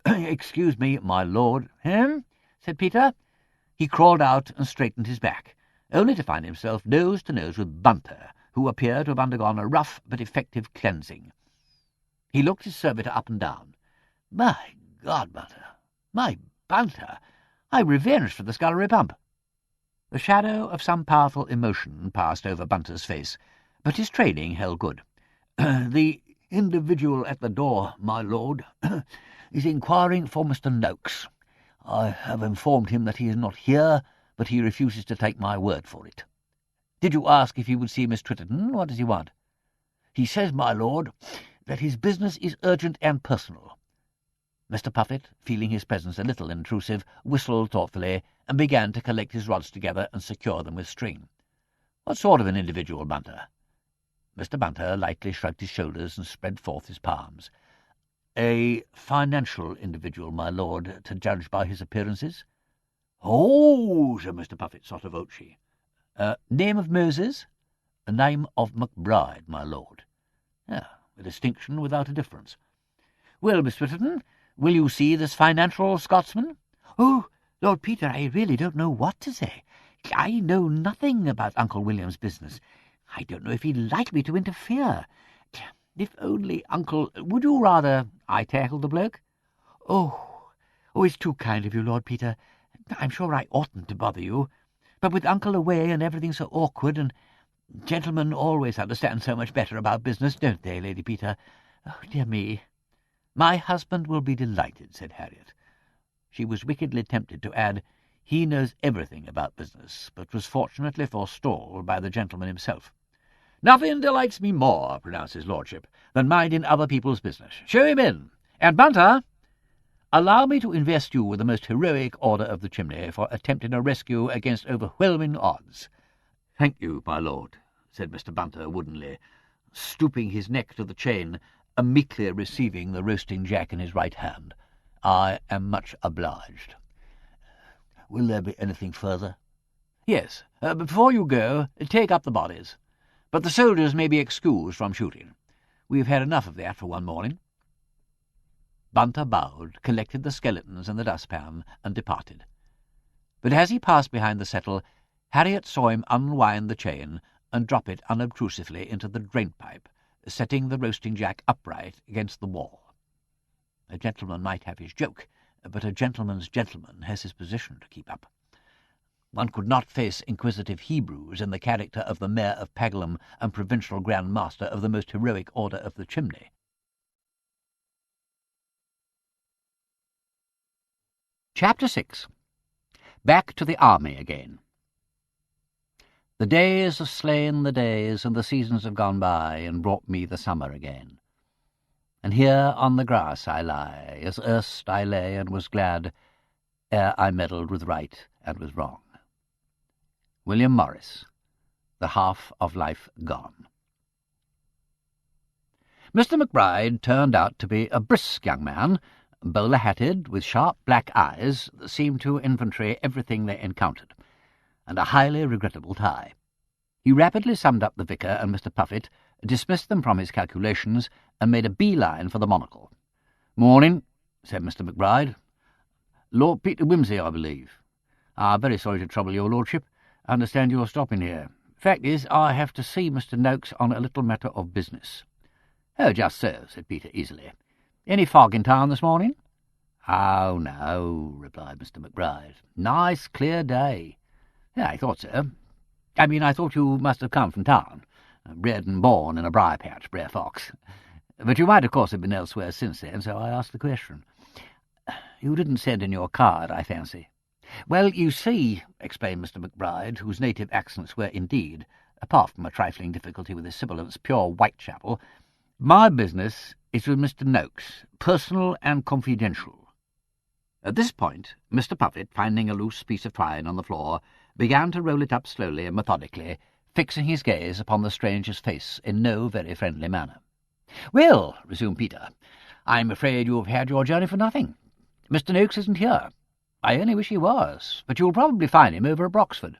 Excuse me, my lord. Said Peter. He crawled out and straightened his back, only to find himself nose to nose with Bunter, who appeared to have undergone a rough but effective cleansing. He looked his servitor up and down. My God, Bunter! My Bunter! I'm revenged for the scullery pump. The shadow of some powerful emotion passed over Bunter's face, but his training held good. The individual at the door, my lord, is inquiring for Mr. Noakes. I have informed him that he is not here, but he refuses to take my word for it. Did you ask if he would see Miss Tritterton? What does he want? He says, my lord, that his business is urgent and personal. Mr. Puffet, feeling his presence a little intrusive, whistled thoughtfully and began to collect his rods together and secure them with string. What sort of an individual, Bunter? Mr. Bunter lightly shrugged his shoulders and spread forth his palms. A financial individual, my lord, to judge by his appearances. Oh, said Mr. Puffet sotto voce. Name of Moses? A name of McBride, my lord. A distinction without a difference. Well, Miss Tritterton, will you see this financial Scotsman? Oh, Lord Peter, I really don't know what to say. I know nothing about Uncle William's business. I don't know if he'd like me to interfere. If only Uncle— Would you rather I tackled the bloke? Oh, it's too kind of you, Lord Peter. I'm sure I oughtn't to bother you. But with Uncle away and everything so awkward, and gentlemen always understand so much better about business, don't they, Lady Peter? Oh, dear me. My husband will be delighted, said Harriet. She was wickedly tempted to add, he knows everything about business, but was fortunately forestalled by the gentleman himself. Nothing delights me more, pronounced his lordship, than minding other people's business. Show him in. And, Bunter, allow me to invest you with the most heroic order of the chimney for attempting a rescue against overwhelming odds. Thank you, my lord, said Mr. Bunter woodenly, stooping his neck to the chain and meekly receiving the roasting jack in his right hand. I am much obliged. Will there be anything further? Yes. Before you go, take up the bodies. But the soldiers may be excused from shooting. We've had enough of that for one morning. Bunter bowed, collected the skeletons in the dustpan, and departed. But as he passed behind the settle, Harriet saw him unwind the chain and drop it unobtrusively into the drain-pipe, setting the roasting jack upright against the wall. A gentleman might have his joke, but a gentleman's gentleman has his position to keep up. One could not face inquisitive Hebrews in the character of the Mayor of Paglum and Provincial Grand Master of the most heroic order of the chimney. Chapter 6. Back to the army again. The days have slain the days, and the seasons have gone by, and brought me the summer again. And here on the grass I lie, as erst I lay and was glad, ere I meddled with right and with wrong. William Morris, The Half of Life Gone. Mr. McBride turned out to be a brisk young man, bowler-hatted, with sharp black eyes that seemed to inventory everything they encountered, and a highly regrettable tie. He rapidly summed up the vicar and Mr. Puffet, dismissed them from his calculations, and made a bee-line for the monocle. "Morning," said Mr. McBride. "Lord Peter Wimsey, I believe. I'm very sorry to trouble your lordship. I understand you're stopping here. Fact is, I have to see Mr. Noakes on a little matter of business." "Oh, just so," said Peter easily. "Any fog in town this morning?" "Oh, no," replied Mr. McBride. "Nice, clear day." "Yeah, I thought so. I thought you must have come from town. Bred and born in a briar-patch, Brer Fox. But you might, of course, have been elsewhere since then, so I asked the question. You didn't send in your card, I fancy." "Well, you see," explained Mr. McBride, whose native accents were indeed, apart from a trifling difficulty with his sibilants, pure Whitechapel, "my business is with Mr. Noakes, personal and confidential." At this point, Mr. Puffet, finding a loose piece of twine on the floor, began to roll it up slowly and methodically, fixing his gaze upon the stranger's face in no very friendly manner. "Well," resumed Peter, "I'm afraid you have had your journey for nothing. Mr. Noakes isn't here. I only wish he was, but you'll probably find him over at Broxford."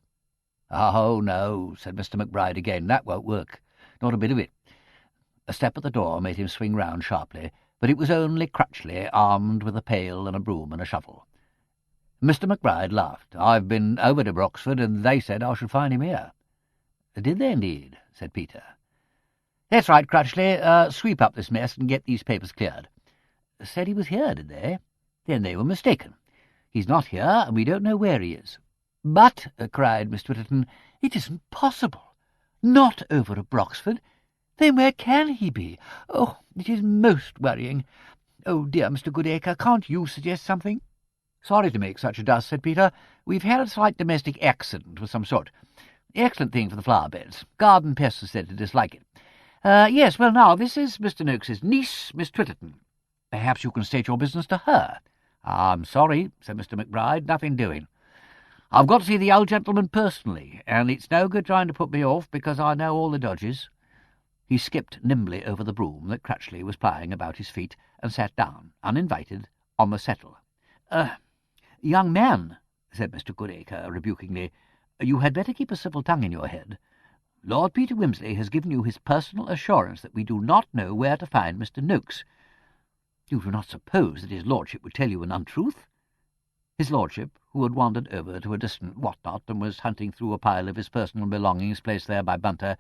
"Oh, no," said Mr. McBride again. "That won't work. Not a bit of it." A step at the door made him swing round sharply, but it was only Crutchley, armed with a pail and a broom and a shovel. Mr. McBride laughed. "I've been over to Broxford, and they said I should find him here." "Did they indeed?" said Peter. "That's right, Crutchley. Sweep up this mess and get these papers cleared." "Said he was here, did they? Then they were mistaken. He's not here, and we don't know where he is." "But," cried Miss Twitterton, "it isn't possible. Not over at Broxford. Then where can he be? Oh, it is most worrying. Oh, dear Mr. Goodacre, can't you suggest something?" "Sorry to make such a dust," said Peter. "We've had a slight domestic accident of some sort. Excellent thing for the flower beds. Garden pests are said to dislike it. Yes, well, now, this is Mr. Noakes's niece, Miss Twitterton. Perhaps you can state your business to her." "I'm sorry," said Mr. McBride. "Nothing doing. I've got to see the old gentleman personally, and it's no good trying to put me off because I know all the dodges." He skipped nimbly over the broom that Crutchley was plying about his feet and sat down, uninvited, on the settle. "Young man," said Mr. Goodacre rebukingly, "you had better keep a civil tongue in your head. Lord Peter Wimsey has given you his personal assurance that we do not know where to find Mr. Noakes. You do not suppose that his lordship would tell you an untruth?" His lordship, who had wandered over to a distant what-not and was hunting through a pile of his personal belongings placed there by Bunter,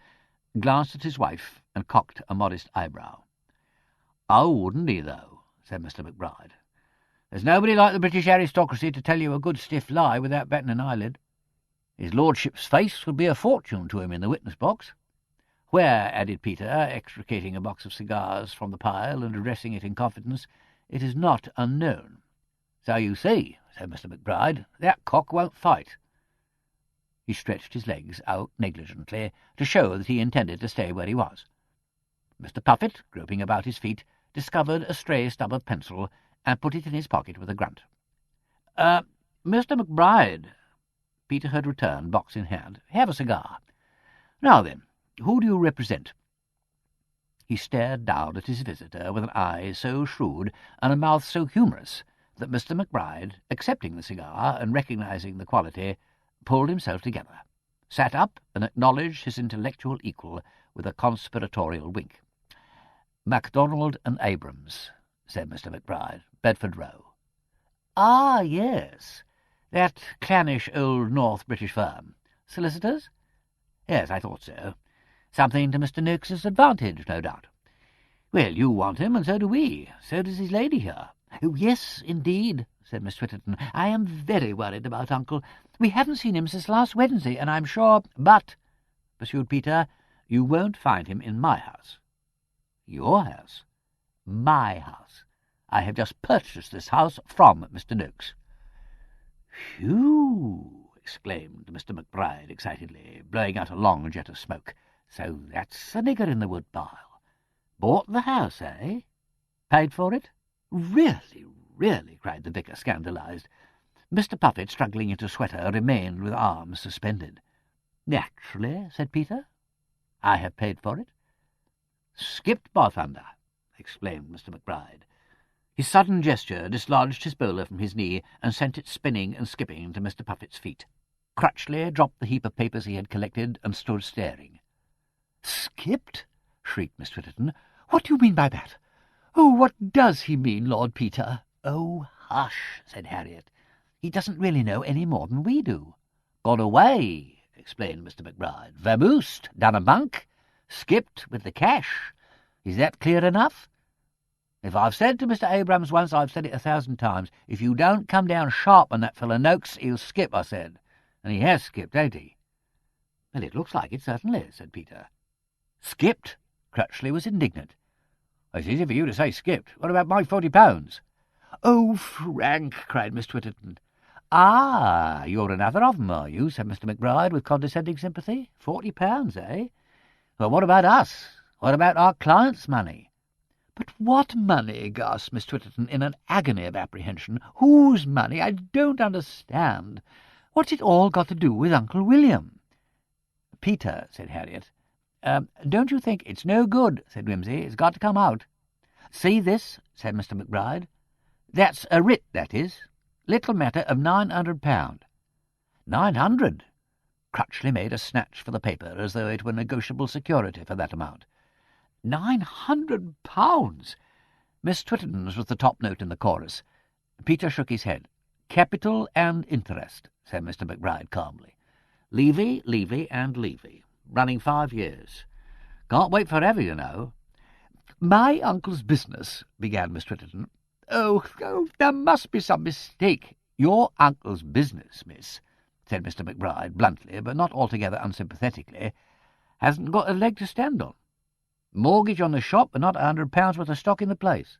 glanced at his wife and cocked a modest eyebrow. "Oh, wouldn't he, though?" said Mr. McBride. "There's nobody like the British aristocracy to tell you a good stiff lie without batting an eyelid. His lordship's face would be a fortune to him in the witness-box. Where," added Peter, extricating a box of cigars from the pile and addressing it in confidence, "it is not unknown. So you see," said Mr. McBride, "that cock won't fight." He stretched his legs out negligently to show that he intended to stay where he was. Mr. Puffet, groping about his feet, discovered a stray stub of pencil and put it in his pocket with a grunt. "Mr. McBride," Peter had returned, box in hand, "have a cigar. Now then, who do you represent?" He stared down at his visitor with an eye so shrewd and a mouth so humorous that Mr. McBride, accepting the cigar and recognizing the quality, pulled himself together, sat up, and acknowledged his intellectual equal with a conspiratorial wink. "MacDonald and Abrams," said Mr. McBride, "Bedford Row." "Ah, yes, that clannish old North British firm. Solicitors? Yes, I thought so. Something to Mr. Noakes's advantage, no doubt. Well, you want him, and so do we. So does his lady here." "Oh, yes, indeed," said Miss Twitterton. "I am very worried about Uncle. We haven't seen him since last Wednesday, and I'm sure—" "But," pursued Peter, "you won't find him in my house." "Your house?" "My house. I have just purchased this house from Mr. Noakes." "Phew!" exclaimed Mr. McBride excitedly, blowing out a long jet of smoke. "So that's a nigger in the wood-pile. Bought the house, eh? Paid for it?" "Really, really," cried the vicar, scandalized. Mr. Puffet, struggling into sweater, remained with arms suspended. "Naturally," said Peter. "I have paid for it." "Skipped, by thunder!" exclaimed Mr. McBride. His sudden gesture dislodged his bowler from his knee and sent it spinning and skipping to Mr. Puffet's feet. Crutchley dropped the heap of papers he had collected and stood staring. "Skipped?" shrieked Miss Twitterton. "What do you mean by that? Oh, what does he mean, Lord Peter?" "Oh, hush," said Harriet. "He doesn't really know any more than we do." "Got away," explained Mr. McBride. "Vamoosed, done a bunk, skipped with the cash. Is that clear enough? If I've said to Mr. Abrams once, I've said it 1,000 times. If you don't come down sharp on that fellow Noakes, he'll skip, I said. And he has skipped, ain't he?" "Well, it looks like it, certainly," said Peter. "Skipped?" Crutchley was indignant. "It's easy for you to say skipped. What about my £40? "Oh, Frank," cried Miss Twitterton. "Ah, you're another of 'em, are you?" said Mr. McBride with condescending sympathy. £40, eh? Well, what about us? What about our client's money?" "But what money?" gasped Miss Twitterton in an agony of apprehension. "Whose money? I don't understand. What's it all got to do with Uncle William?" "Peter," said Harriet. "Don't you think—" "It's no good," said Wimsey. "It's got to come out." "See this," said Mr. McBride. "That's a writ, that is. Little matter of £900. 900? Crutchley made a snatch for the paper as though it were negotiable security for that amount. £900! Miss Twitterton's was the top note in the chorus. Peter shook his head. Capital and interest, said Mr. McBride calmly. Levy, levy, and levy. Running 5 years. Can't wait forever, you know. My uncle's business, began Miss Twitterton. Oh, there must be some mistake. Your uncle's business, miss, said Mr. McBride bluntly, but not altogether unsympathetically, hasn't got a leg to stand on. Mortgage on the shop and not £100 worth of stock in the place.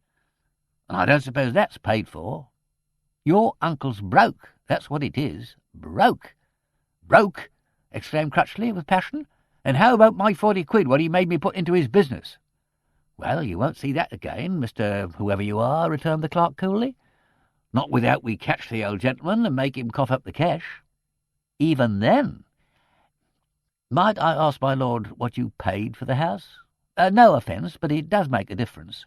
And I don't suppose that's paid for. Your uncle's broke, that's what it is. Broke. Broke, exclaimed Crutchley with passion. And how about my 40 quid what he made me put into his business? Well, you won't see that again, Mr. Whoever you are, returned the clerk coolly. Not without we catch the old gentleman and make him cough up the cash. Even then. Might I ask, my lord, what you paid for the house? No offence, but it does make a difference.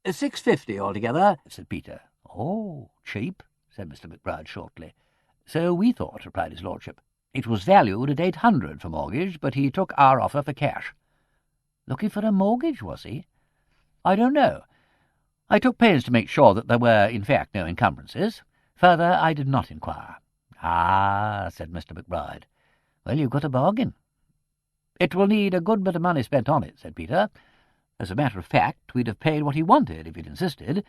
£650 altogether, said Peter. Oh, cheap, said Mr. McBride shortly. So we thought, replied his lordship. It was valued at £800 for mortgage, but he took our offer for cash. Looking for a mortgage, was he? I don't know. I took pains to make sure that there were, in fact, no encumbrances. Further, I did not inquire. Ah, said Mr. McBride. Well, you've got a bargain. It will need a good bit of money spent on it, said Peter. As a matter of fact, we'd have paid what he wanted if he'd insisted.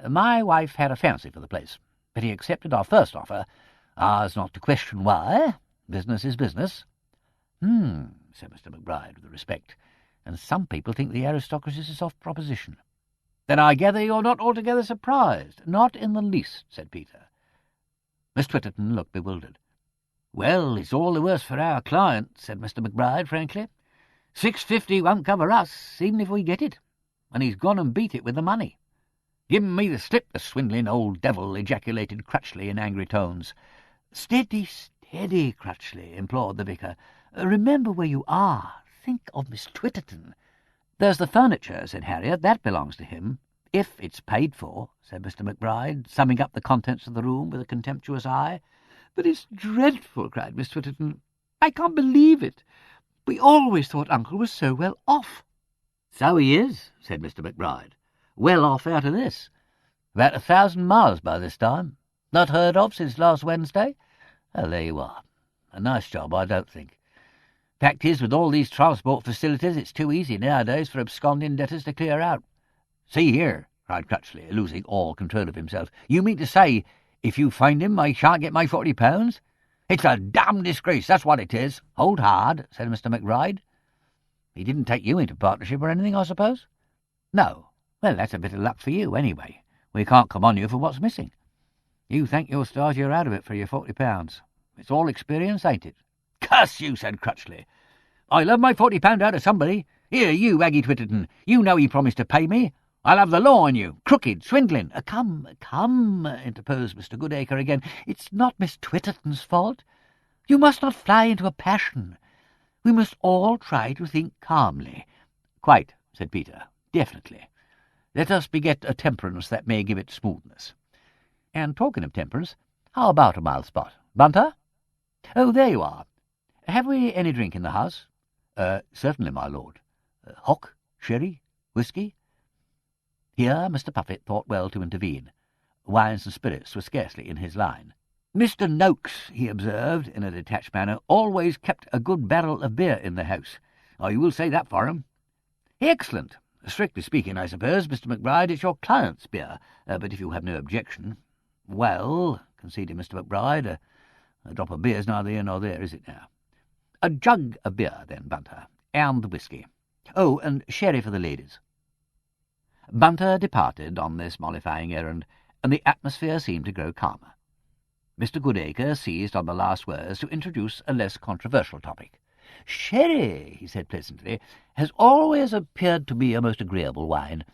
My wife had a fancy for the place, but he accepted our first offer. Ours not to question why. Business is business. Said Mr. McBride with respect, and some people think the aristocracy is a soft proposition. Then I gather you're not altogether surprised. Not in the least, said Peter. Miss Twitterton looked bewildered. Well, it's all the worse for our client, said Mr. McBride frankly. £650 won't cover us, even if we get it, and he's gone and beat it with the money. Given me the slip, the swindling old devil, ejaculated Crutchley in angry tones. Steady, steady, Crutchley, implored the vicar. Remember where you are. Think of Miss Twitterton. There's the furniture, said Harriet. That belongs to him. If it's paid for, said Mr. McBride, summing up the contents of the room with a contemptuous eye. But it's dreadful, cried Miss Twitterton. I can't believe it. We always thought Uncle was so well off. So he is, said Mr. McBride. Well off out of this. About 1,000 miles by this time. Not heard of since last Wednesday? Well, there you are. A nice job, I don't think. Fact is, with all these transport facilities, it's too easy nowadays for absconding debtors to clear out. See here, cried Crutchley, losing all control of himself. You mean to say, if you find him, I shan't get my £40? It's a damned disgrace, that's what it is. Hold hard, said Mr. McBride. He didn't take you into partnership or anything, I suppose? No. Well, that's a bit of luck for you, anyway. We can't come on you for what's missing. You thank your stars you're out of it for your £40. It's all experience, ain't it? Curse you, said Crutchley. I'll have my £40 out of somebody. Here, you, Aggie Twitterton, you know he promised to pay me. I'll have the law on you. Crooked, swindling. Come, interposed Mr. Goodacre again. It's not Miss Twitterton's fault. You must not fly into a passion. We must all try to think calmly. Quite, said Peter. Definitely. Let us beget a temperance that may give it smoothness. And talking of temperance, how about a mild spot? Bunter? Oh, there you are. Have we any drink in the house? Certainly, my lord. Hock? Sherry? Whisky? Here Mr. Puffet thought well to intervene. Wines and spirits were scarcely in his line. Mr. Noakes, he observed, in a detached manner, always kept a good barrel of beer in the house. You will say that for him. Excellent. Strictly speaking, I suppose, Mr. McBride, it's your client's beer, but if you have no objection— Well, conceded Mr. McBride, a drop of beer's neither here nor there, is it now? A jug of beer, then, Bunter, and the whisky. Oh, and sherry for the ladies. Bunter departed on this mollifying errand, and the atmosphere seemed to grow calmer. Mr. Goodacre seized on the last words to introduce a less controversial topic. Sherry, he said pleasantly, has always appeared to me a most agreeable wine.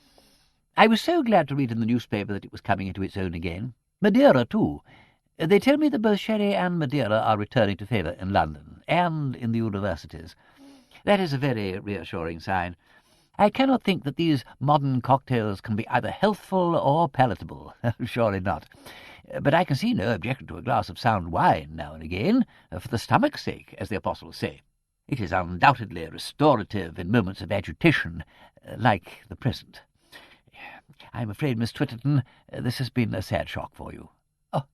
I was so glad to read in the newspaper that it was coming into its own again. Madeira, too. They tell me that both sherry and Madeira are returning to favour in London, and in the universities. That is a very reassuring sign. I cannot think that these modern cocktails can be either healthful or palatable. Surely not. But I can see no objection to a glass of sound wine now and again, for the stomach's sake, as the apostles say. It is undoubtedly restorative in moments of agitation, like the present. I'm afraid, Miss Twitterton, this has been a sad shock for you." "Oh,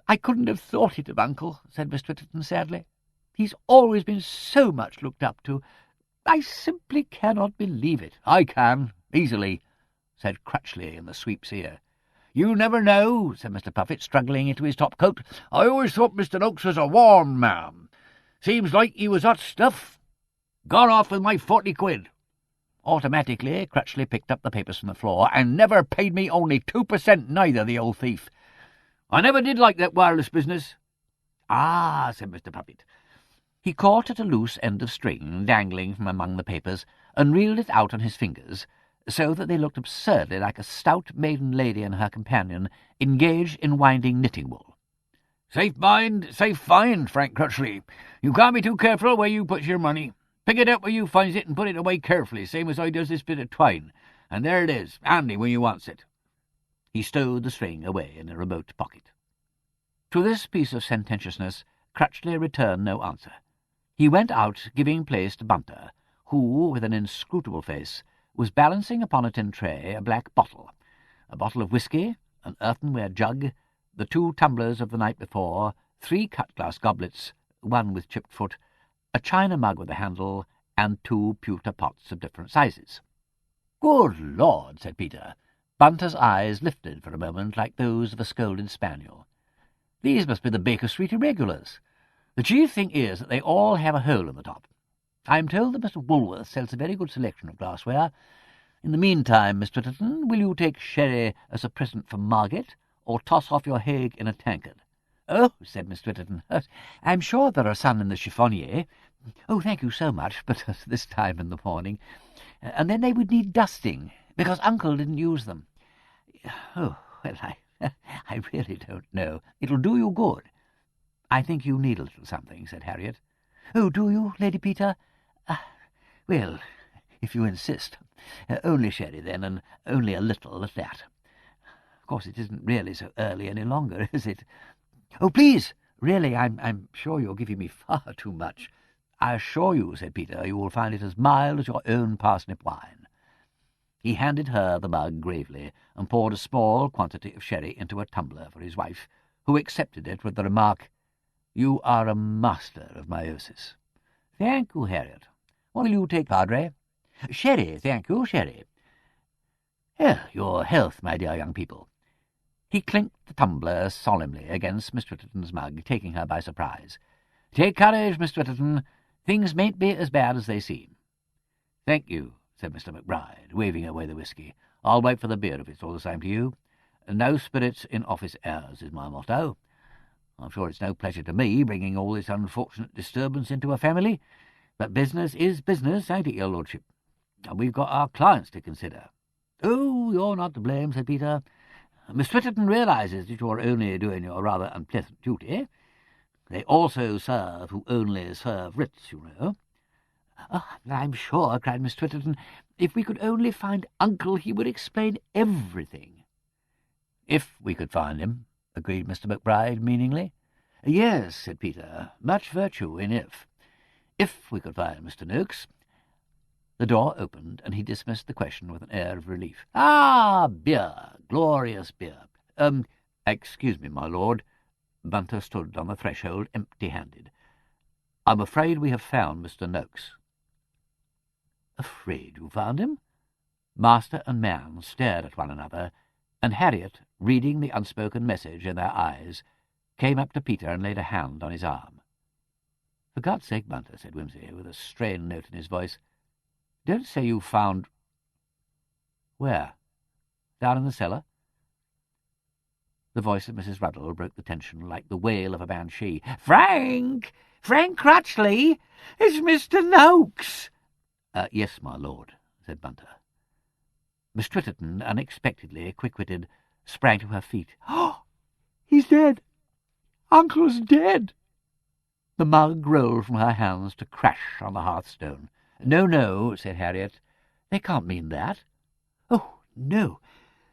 I couldn't have thought it of Uncle," said Miss Twitterton sadly. "He's always been so much looked up to. I simply cannot believe it." "I can, easily," said Crutchley in the sweep's ear. "You never know," said Mr. Puffet, struggling into his top coat. "I always thought Mr. Noakes was a warm man. Seems like he was hot stuff. Gone off with my 40 quid. Automatically, Crutchley picked up the papers from the floor, and never paid me only 2% neither, the old thief. I never did like that wireless business." "Ah," said Mr. Puffet. He caught at a loose end of string dangling from among the papers, and reeled it out on his fingers, so that they looked absurdly like a stout maiden lady and her companion engaged in winding knitting wool. "Safe bind, safe find, Frank Crutchley. You can't be too careful where you put your money. Pick it up where you finds it and put it away carefully, same as I does this bit of twine. And there it is, handy when you wants it." He stowed the string away in a remote pocket. To this piece of sententiousness Crutchley returned no answer. He went out, giving place to Bunter, who, with an inscrutable face, was balancing upon a tin tray a black bottle, a bottle of whisky, an earthenware jug, the 2 tumblers of the night before, 3 cut-glass goblets, 1 with chipped foot, a china mug with a handle, and 2 pewter pots of different sizes. "Good Lord," said Peter. Bunter's eyes lifted for a moment like those of a scolded spaniel. "These must be the Baker Street irregulars. The chief thing is that they all have a hole in the top. I am told that Mr. Woolworth sells a very good selection of glassware. In the meantime, Miss Twitterton, will you take sherry as a present for Margaret, or toss off your Hague in a tankard?" "Oh," said Miss Twitterton, "I'm sure there are some in the chiffonnier. Oh, thank you so much, but at this time in the morning. And then they would need dusting, because Uncle didn't use them." "Oh, well, I really don't know. It'll do you good." "I think you need a little something," said Harriet. "Oh, do you, Lady Peter?" "Well, if you insist. Only sherry, then, and only a little at that. Of course, it isn't really so early any longer, is it?" "Oh, please! Really, I'm sure you're giving me far too much. I assure you," said Peter, "you will find it as mild as your own parsnip wine." He handed her the mug gravely, and poured a small quantity of sherry into a tumbler for his wife, who accepted it with the remark, "You are a master of meiosis." "Thank you, Harriet. What will you take, Padre?" "Sherry, thank you, sherry." Your health, my dear young people." He clinked the tumbler solemnly against Miss Twitterton's mug, taking her by surprise. "Take courage, Miss Twitterton. Things mayn't be as bad as they seem." "Thank you," said Mr. McBride, waving away the whisky. "I'll wait for the beer if it's all the same to you. No spirits in office hours is my motto. I'm sure it's no pleasure to me bringing all this unfortunate disturbance into a family, but business is business, ain't it, your lordship? And we've got our clients to consider." "Oh, you're not to blame," said Peter. "Miss Twitterton realizes that you're only doing your rather unpleasant duty. They also serve who only serve writs, you know." "Oh, I'm sure," cried Miss Twitterton, "if we could only find Uncle, he would explain everything." "If we could find him," agreed Mr. McBride meaningly. "Yes," said Peter, "much virtue in if. If we could find Mr. Noakes." The door opened, and he dismissed the question with an air of relief. "Ah, beer, glorious beer. Excuse me, my lord." Bunter stood on the threshold, empty-handed. "I'm afraid we have found Mr. Noakes." "Afraid you found him?" Master and man stared at one another, and Harriet, reading the unspoken message in their eyes, came up to Peter and laid a hand on his arm. "For God's sake, Bunter," said Wimsey, with a strained note in his voice, "don't say you found—" "Where? Down in the cellar?" The voice of Mrs. Ruddle broke the tension like the wail of a banshee. "Frank! Frank Crutchley! It's Mr. Noakes!" Yes, my lord," said Bunter. Miss Twitterton, unexpectedly quick-witted, sprang to her feet. "Oh, he's dead! Uncle's dead!" The mug rolled from her hands to crash on the hearthstone. "No, no," said Harriet. "They can't mean that." "Oh, no,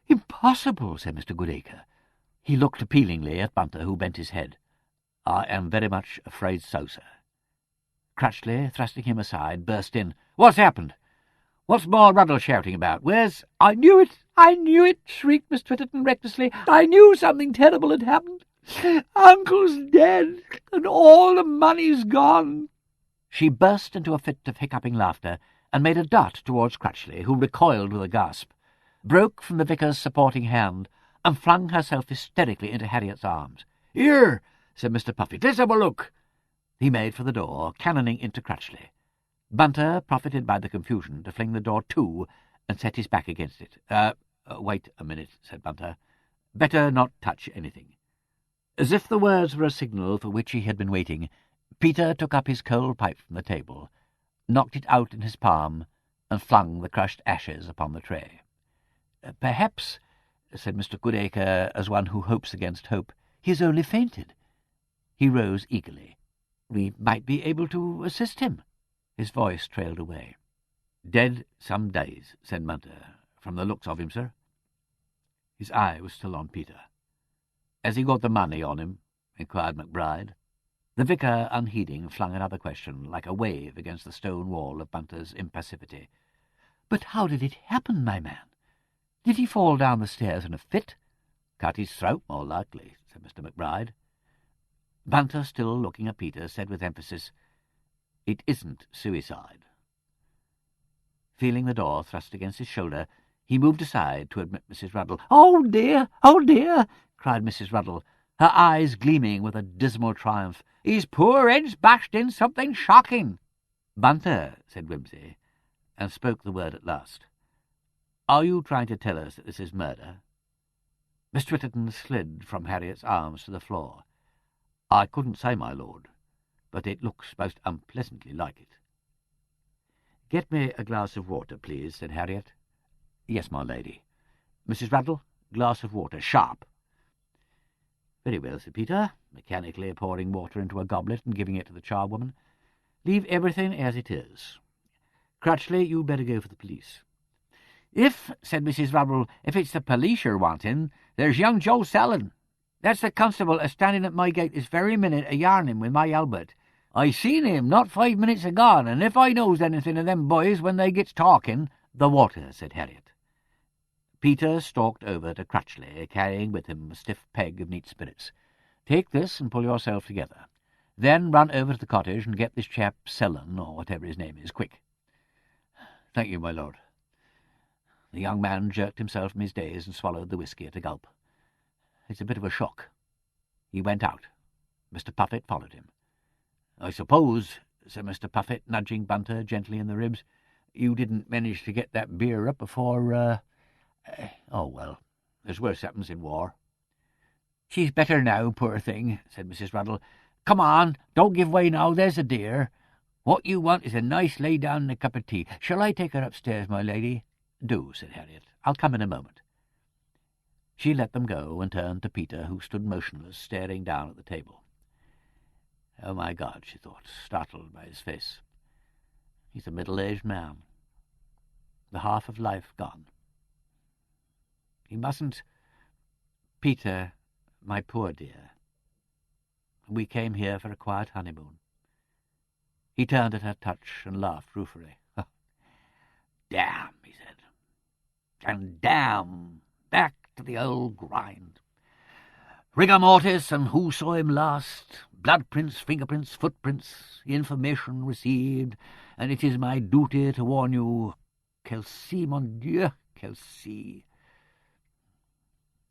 impossible," said Mr. Goodacre. He looked appealingly at Bunter, who bent his head. "I am very much afraid so, sir." Crutchley, thrusting him aside, burst in. "What's happened? What's Ma Ruddle shouting about? Where's—" "I knew it! I knew it!" shrieked Miss Twitterton recklessly. "I knew something terrible had happened. Uncle's dead, and all the money's gone." She burst into a fit of hiccuping laughter, and made a dart towards Crutchley, who recoiled with a gasp, broke from the vicar's supporting hand, and flung herself hysterically into Harriet's arms. "Here," said Mr. Puffet, "let's have a look." He made for the door, cannoning into Crutchley. Bunter profited by the confusion to fling the door to and set his back against it. Wait a minute," said Bunter. "Better not touch anything." As if the words were a signal for which he had been waiting, Peter took up his cold pipe from the table, knocked it out in his palm, and flung the crushed ashes upon the tray. "Perhaps," said Mr. Goodacre, as one who hopes against hope, "he has only fainted." He rose eagerly. "We might be able to assist him." His voice trailed away. "Dead some days," said Bunter, "from the looks of him, sir." His eye was still on Peter. "Has he got the money on him?" inquired McBride. The vicar, unheeding, flung another question, like a wave against the stone wall of Bunter's impassivity. "But how did it happen, my man? Did he fall down the stairs in a fit?" "Cut his throat, more likely," said Mr. McBride. Bunter, still looking at Peter, said with emphasis, "It isn't suicide." Feeling the door thrust against his shoulder, he moved aside to admit Mrs. Ruddle. "Oh, dear! Oh, dear!" cried Mrs. Ruddle, her eyes gleaming with a dismal triumph. "His poor head's bashed in something shocking." "Bunter," said Wimsey, and spoke the word at last, "are you trying to tell us that this is murder?" Miss Twitterton slid from Harriet's arms to the floor. "I couldn't say, my lord, but it looks most unpleasantly like it." "Get me a glass of water, please," said Harriet. "Yes, my lady." "Mrs. Ruddle, glass of water, sharp." "Very well," said Peter, mechanically pouring water into a goblet and giving it to the charwoman. "Leave everything as it is. Crutchley, you'd better go for the police." "If," said Mrs. Ruddle, "if it's the police you're wanting, there's young Joe Sallin. That's the constable a-standing at my gate this very minute a-yarning with my Albert. I seen him not 5 minutes agone, and if I knows anything of them boys when they gets talking—" "The water," said Harriet. Peter stalked over to Crutchley, carrying with him a stiff peg of neat spirits. "Take this and pull yourself together. Then run over to the cottage and get this chap Sallin, or whatever his name is, quick." "Thank you, my lord." The young man jerked himself from his daze and swallowed the whisky at a gulp. "It's a bit of a shock." He went out. Mr. Puffet followed him. "I suppose," said Mr. Puffet, nudging Bunter gently in the ribs, "you didn't manage to get that beer up before, oh, well, there's worse happens in war." "She's better now, poor thing," said Mrs. Ruddle. "Come on, don't give way now, there's a dear. What you want is a nice lay down and a cup of tea. Shall I take her upstairs, my lady?" "Do," said Harriet. "I'll come in a moment." She let them go and turned to Peter, who stood motionless, staring down at the table. "Oh, my God," she thought, startled by his face. "He's a middle-aged man. The half of life gone. He mustn't— Peter, my poor dear, we came here for a quiet honeymoon." He turned at her touch and laughed ruefully. "Damn," he said, "and damn back to the old grind. Rigor mortis, and who saw him last, blood prints, fingerprints, footprints, information received, and it is my duty to warn you. Quelle mon Dieu, quelle."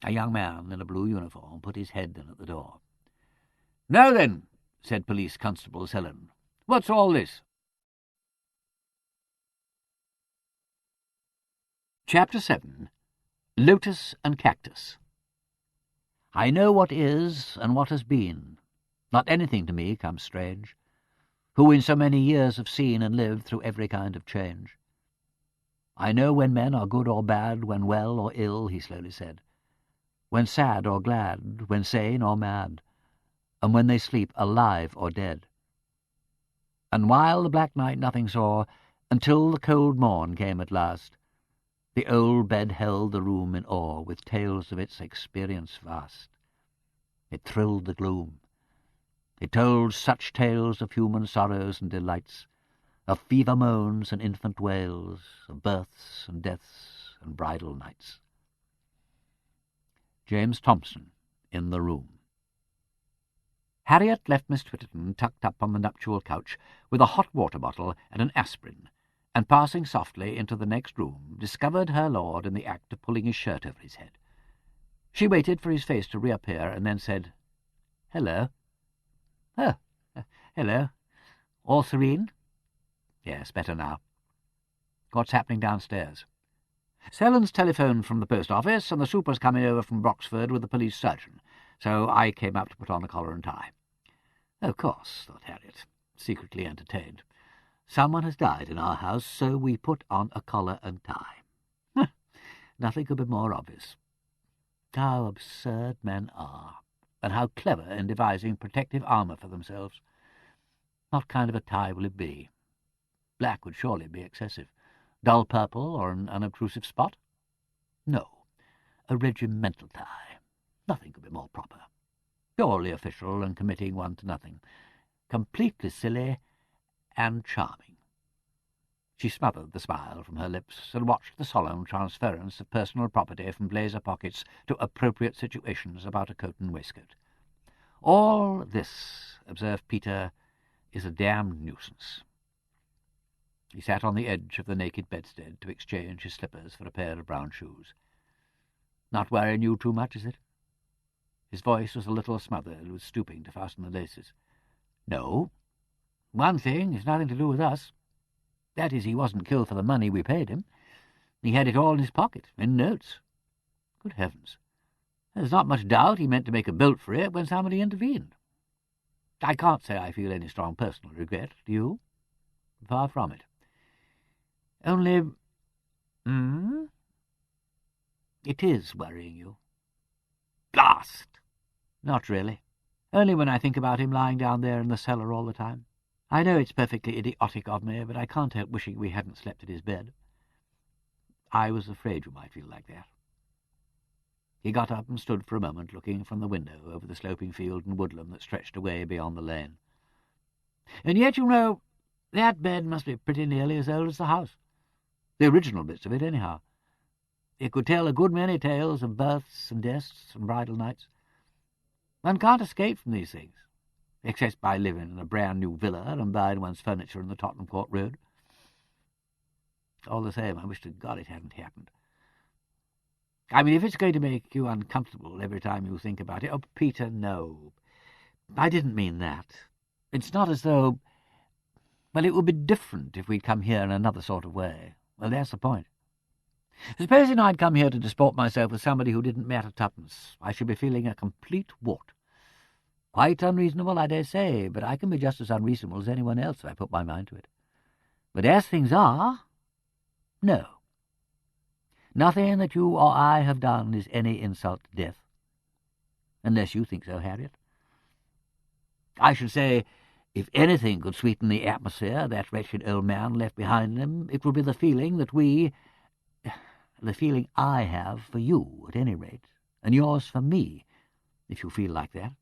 A young man in a blue uniform put his head in at the door. "Now then," said Police Constable Sallin, "what's all this?" Chapter 7. Lotus and Cactus. I know what is and what has been. Not anything to me comes strange, who in so many years have seen and lived through every kind of change. I know when men are good or bad, when well or ill, he slowly said, when sad or glad, when sane or mad, and when they sleep alive or dead. And while the black night nothing saw, until the cold morn came at last, the old bed held the room in awe with tales of its experience vast. It thrilled the gloom. It told such tales of human sorrows and delights, of fever moans and infant wails, of births and deaths and bridal nights. James Thompson in the room. Harriet left Miss Twitterton tucked up on the nuptial couch with a hot water bottle and an aspirin, and passing softly into the next room, discovered her lord in the act of pulling his shirt over his head. She waited for his face to reappear, and then said, "Hello." "Oh, hello. All serene?" "Yes, better now." "What's happening downstairs?" "Sellen's telephoned from the post office, and the super's coming over from Broxford with the police surgeon, so I came up to put on a collar and tie." "Of course," thought Harriet, secretly entertained. "Someone has died in our house, so we put on a collar and tie. Nothing could be more obvious. How absurd men are, and how clever in devising protective armour for themselves. What kind of a tie will it be? Black would surely be excessive. Dull purple, or an unobtrusive spot? No, a regimental tie. Nothing could be more proper. Purely official and committing one to nothing. Completely silly and charming." She smothered the smile from her lips and watched the solemn transference of personal property from blazer pockets to appropriate situations about a coat and waistcoat. "All this," observed Peter, "is a damned nuisance." He sat on the edge of the naked bedstead to exchange his slippers for a pair of brown shoes. "Not worrying you too much, is it?" His voice was a little smothered, with stooping to fasten the laces. "No. One thing has nothing to do with us. That is, he wasn't killed for the money we paid him. He had it all in his pocket, in notes. Good heavens! There's not much doubt he meant to make a bolt for it when somebody intervened. I can't say I feel any strong personal regret, do you? Far from it. Only, it is worrying you." "Blast!" "Not really. Only when I think about him lying down there in the cellar all the time. I know it's perfectly idiotic of me, but I can't help wishing we hadn't slept at his bed. I was afraid you might feel like that." He got up and stood for a moment looking from the window over the sloping field and woodland that stretched away beyond the lane. "And yet, you know, that bed must be pretty nearly as old as the house. The original bits of it, anyhow. It could tell a good many tales of births and deaths and bridal nights. One can't escape from these things, except by living in a brand-new villa and buying one's furniture in the Tottenham Court Road. All the same, I wish to God it hadn't happened. I mean, if it's going to make you uncomfortable every time you think about it—" "Oh, Peter, no. I didn't mean that. It's not as though— Well, it would be different if we'd come here in another sort of way. Well, that's the point. Supposing I'd come here to disport myself with somebody who didn't matter twopence, I should be feeling a complete wart. Quite unreasonable, I dare say, but I can be just as unreasonable as anyone else if I put my mind to it. But as things are, no. Nothing that you or I have done is any insult to death. Unless you think so, Harriet. I should say, if anything could sweeten the atmosphere that wretched old man left behind him, it would be the feeling that the feeling I have for you, at any rate, and yours for me, if you feel like that.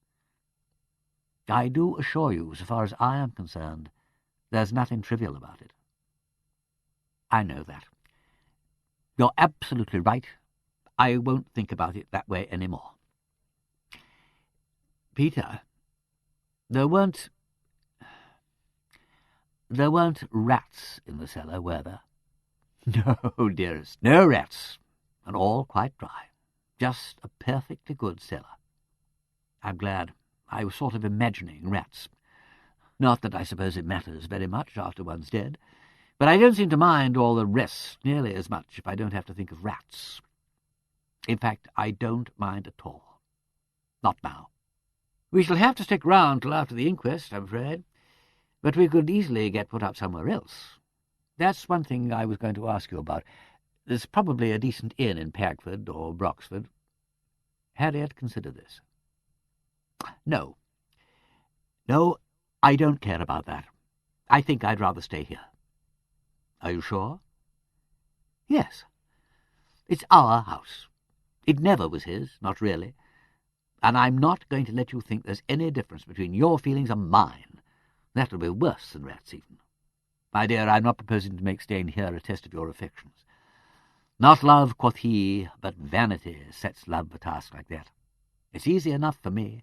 I do assure you, so far as I am concerned, there's nothing trivial about it. I know that. You're absolutely right. I won't think about it that way any more. Peter, there weren't rats in the cellar, were there?" "No, dearest, no rats, and all quite dry. Just a perfectly good cellar." "I'm glad. I was sort of imagining rats. Not that I suppose it matters very much after one's dead, but I don't seem to mind all the rest nearly as much if I don't have to think of rats. In fact, I don't mind at all. Not now. We shall have to stick round till after the inquest, I'm afraid, but we could easily get put up somewhere else. That's one thing I was going to ask you about. There's probably a decent inn in Pagford or Broxford." Harriet considered this. No, I don't care about that. I think I'd rather stay here." "Are you sure?" "Yes. It's our house. It never was his, not really. and I'm not going to let you think there's any difference between your feelings and mine. That'll be worse than rats even. My dear, I'm not proposing to make staying here a test of your affections. Not love, quoth he, but vanity sets love a task like that. It's easy enough for me.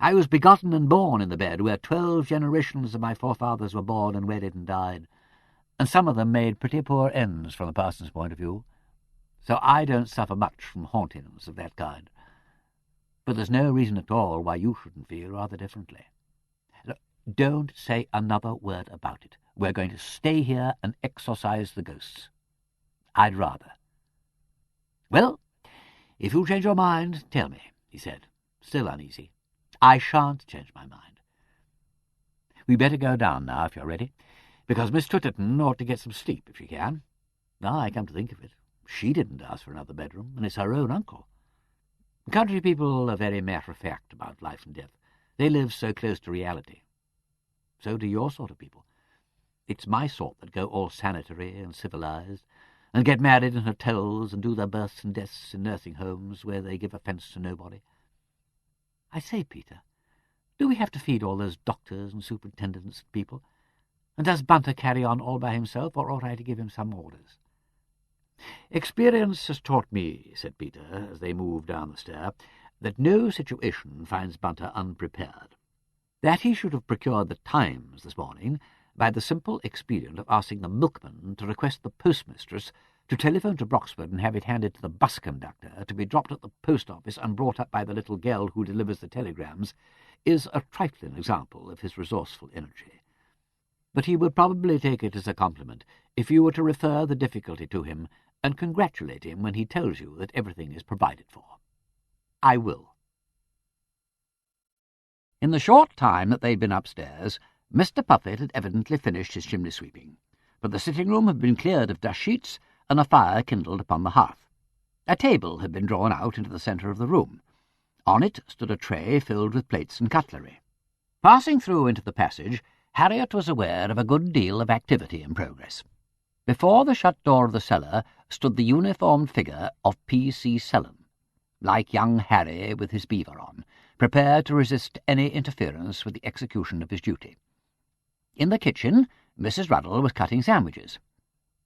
I was begotten and born in the bed where 12 generations of my forefathers were born and wedded and died, and some of them made pretty poor ends from the parson's point of view, so I don't suffer much from hauntings of that kind. But there's no reason at all why you shouldn't feel rather differently. Don't say another word about it. We're going to stay here and exorcise the ghosts. I'd rather. Well, if you change your mind, tell me, he said, still uneasy. I shan't change my mind. We'd better go down now, if you're ready, because Miss Twitterton ought to get some sleep, if she can. Now I come to think of it, she didn't ask for another bedroom, and it's her own uncle. Country people are very matter-of-fact about life and death. They live so close to reality. So do your sort of people. It's my sort that go all sanitary and civilized, and get married in hotels and do their births and deaths in nursing homes where they give offence to nobody. I say, Peter, do we have to feed all those doctors and superintendents and people? And does Bunter carry on all by himself, or ought I to give him some orders? Experience has taught me, said Peter, as they moved down the stair, that no situation finds Bunter unprepared. That he should have procured the Times this morning by the simple expedient of asking the milkman to request the postmistress to telephone to Broxford and have it handed to the bus conductor to be dropped at the post office and brought up by the little girl who delivers the telegrams is a trifling example of his resourceful energy. But he would probably take it as a compliment if you were to refer the difficulty to him and congratulate him when he tells you that everything is provided for. I will. In the short time that they'd been upstairs, Mr. Puffet had evidently finished his chimney sweeping, but the sitting-room had been cleared of dust sheets and a fire kindled upon the hearth. A table had been drawn out into the centre of the room. On it stood a tray filled with plates and cutlery. Passing through into the passage, Harriet was aware of a good deal of activity in progress. Before the shut door of the cellar stood the uniformed figure of P.C. Selim, like young Harry with his beaver on, prepared to resist any interference with the execution of his duty. In the kitchen, Mrs. Ruddle was cutting sandwiches.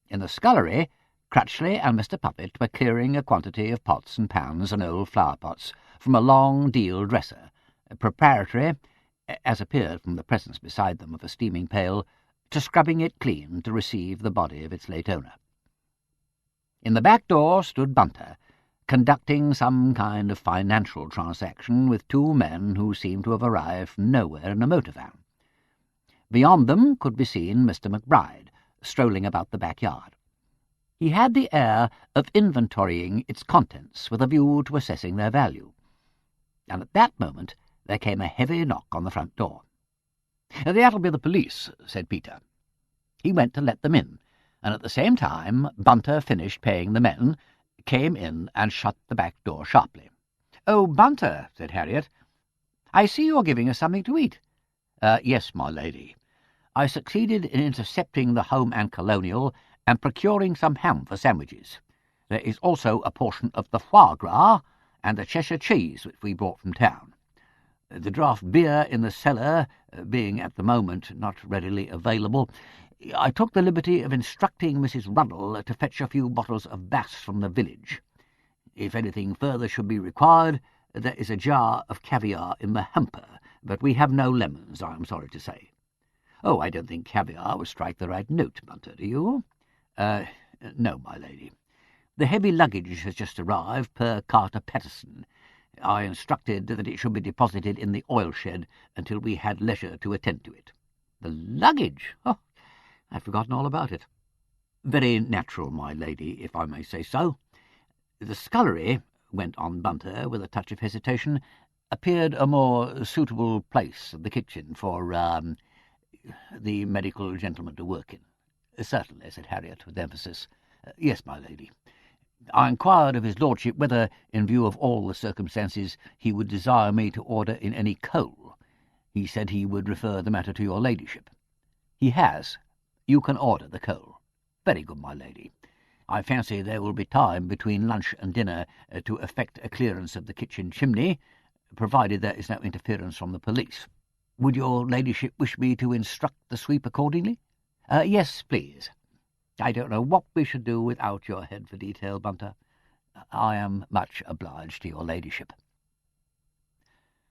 In the scullery, Crutchley and Mr. Puppet were clearing a quantity of pots and pans and old flower-pots from a long deal dresser, preparatory, as appeared from the presence beside them of a steaming pail, to scrubbing it clean to receive the body of its late owner. In the back door stood Bunter, conducting some kind of financial transaction with 2 men who seemed to have arrived from nowhere in a motor van. Beyond them could be seen Mr. McBride, strolling about the backyard. He had the air of inventorying its contents with a view to assessing their value. And at that moment there came a heavy knock on the front door. "That'll be the police," said Peter. He went to let them in, and at the same time Bunter finished paying the men, came in and shut the back door sharply. "Oh, Bunter," said Harriet, "I see you're giving us something to eat." Yes, my lady. I succeeded in intercepting the Home and Colonial and procuring some ham for sandwiches. There is also a portion of the foie gras and the Cheshire cheese which we brought from town. The draught beer in the cellar being at the moment not readily available, I took the liberty of instructing Mrs. Ruddle to fetch a few bottles of Bass from the village. If anything further should be required, there is a jar of caviar in the hamper, but we have no lemons, I am sorry to say. Oh, I don't think caviar would strike the right note, Bunter, do you? No, my lady. The heavy luggage has just arrived per Carter Patterson. I instructed that it should be deposited in the oil shed until we had leisure to attend to it." "The luggage? Oh, I'd forgotten all about it." "Very natural, my lady, if I may say so. The scullery," went on Bunter with a touch of hesitation, "appeared a more suitable place than the kitchen for, the medical gentleman to work in." "Certainly," said Harriet with emphasis. "Yes, my lady. I inquired of his lordship whether, in view of all the circumstances, he would desire me to order in any coal. He said he would refer the matter to your ladyship." "He has. You can order the coal." "Very good, my lady. I fancy there will be time between lunch and dinner to effect a clearance of the kitchen chimney, provided there is no interference from the police. Would your ladyship wish me to instruct the sweep accordingly? Yes, please. I don't know what we should do without your head for detail, Bunter. I am much obliged to your ladyship.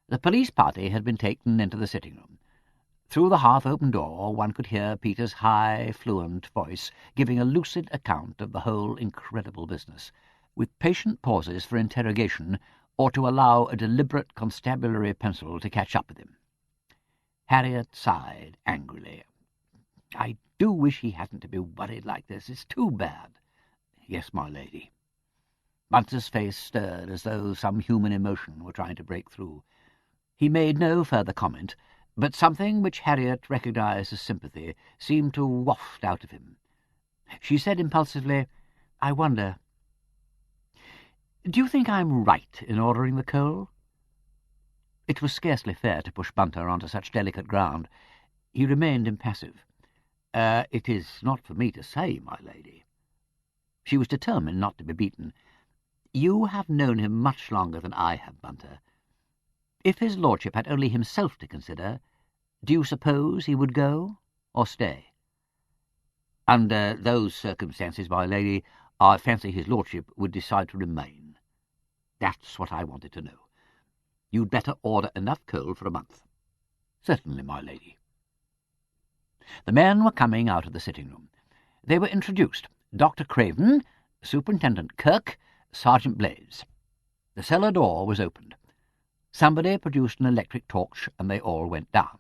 The police party had been taken into the sitting-room. Through the half-open door one could hear Peter's high, fluent voice giving a lucid account of the whole incredible business, with patient pauses for interrogation or to allow a deliberate constabulary pencil to catch up with him. Harriet sighed angrily. "I do wish he hadn't to be worried like this. It's too bad." "Yes, my lady." Bunter's face stirred as though some human emotion were trying to break through. He made no further comment, but something which Harriet recognized as sympathy seemed to waft out of him. She said impulsively, "I wonder, do you think I'm right in ordering the coal?" It was scarcely fair to push Bunter onto such delicate ground. He remained impassive. "It is not for me to say, my lady." She was determined not to be beaten. "You have known him much longer than I have, Bunter. If his lordship had only himself to consider, do you suppose he would go or stay?" "Under those circumstances, my lady, I fancy his lordship would decide to remain. That's what I wanted to know. You'd better order enough coal for a month." "Certainly, my lady." The men were coming out of the sitting-room. They were introduced: Dr. Craven, Superintendent Kirk, Sergeant Blades. The cellar door was opened. Somebody produced an electric torch, and they all went down.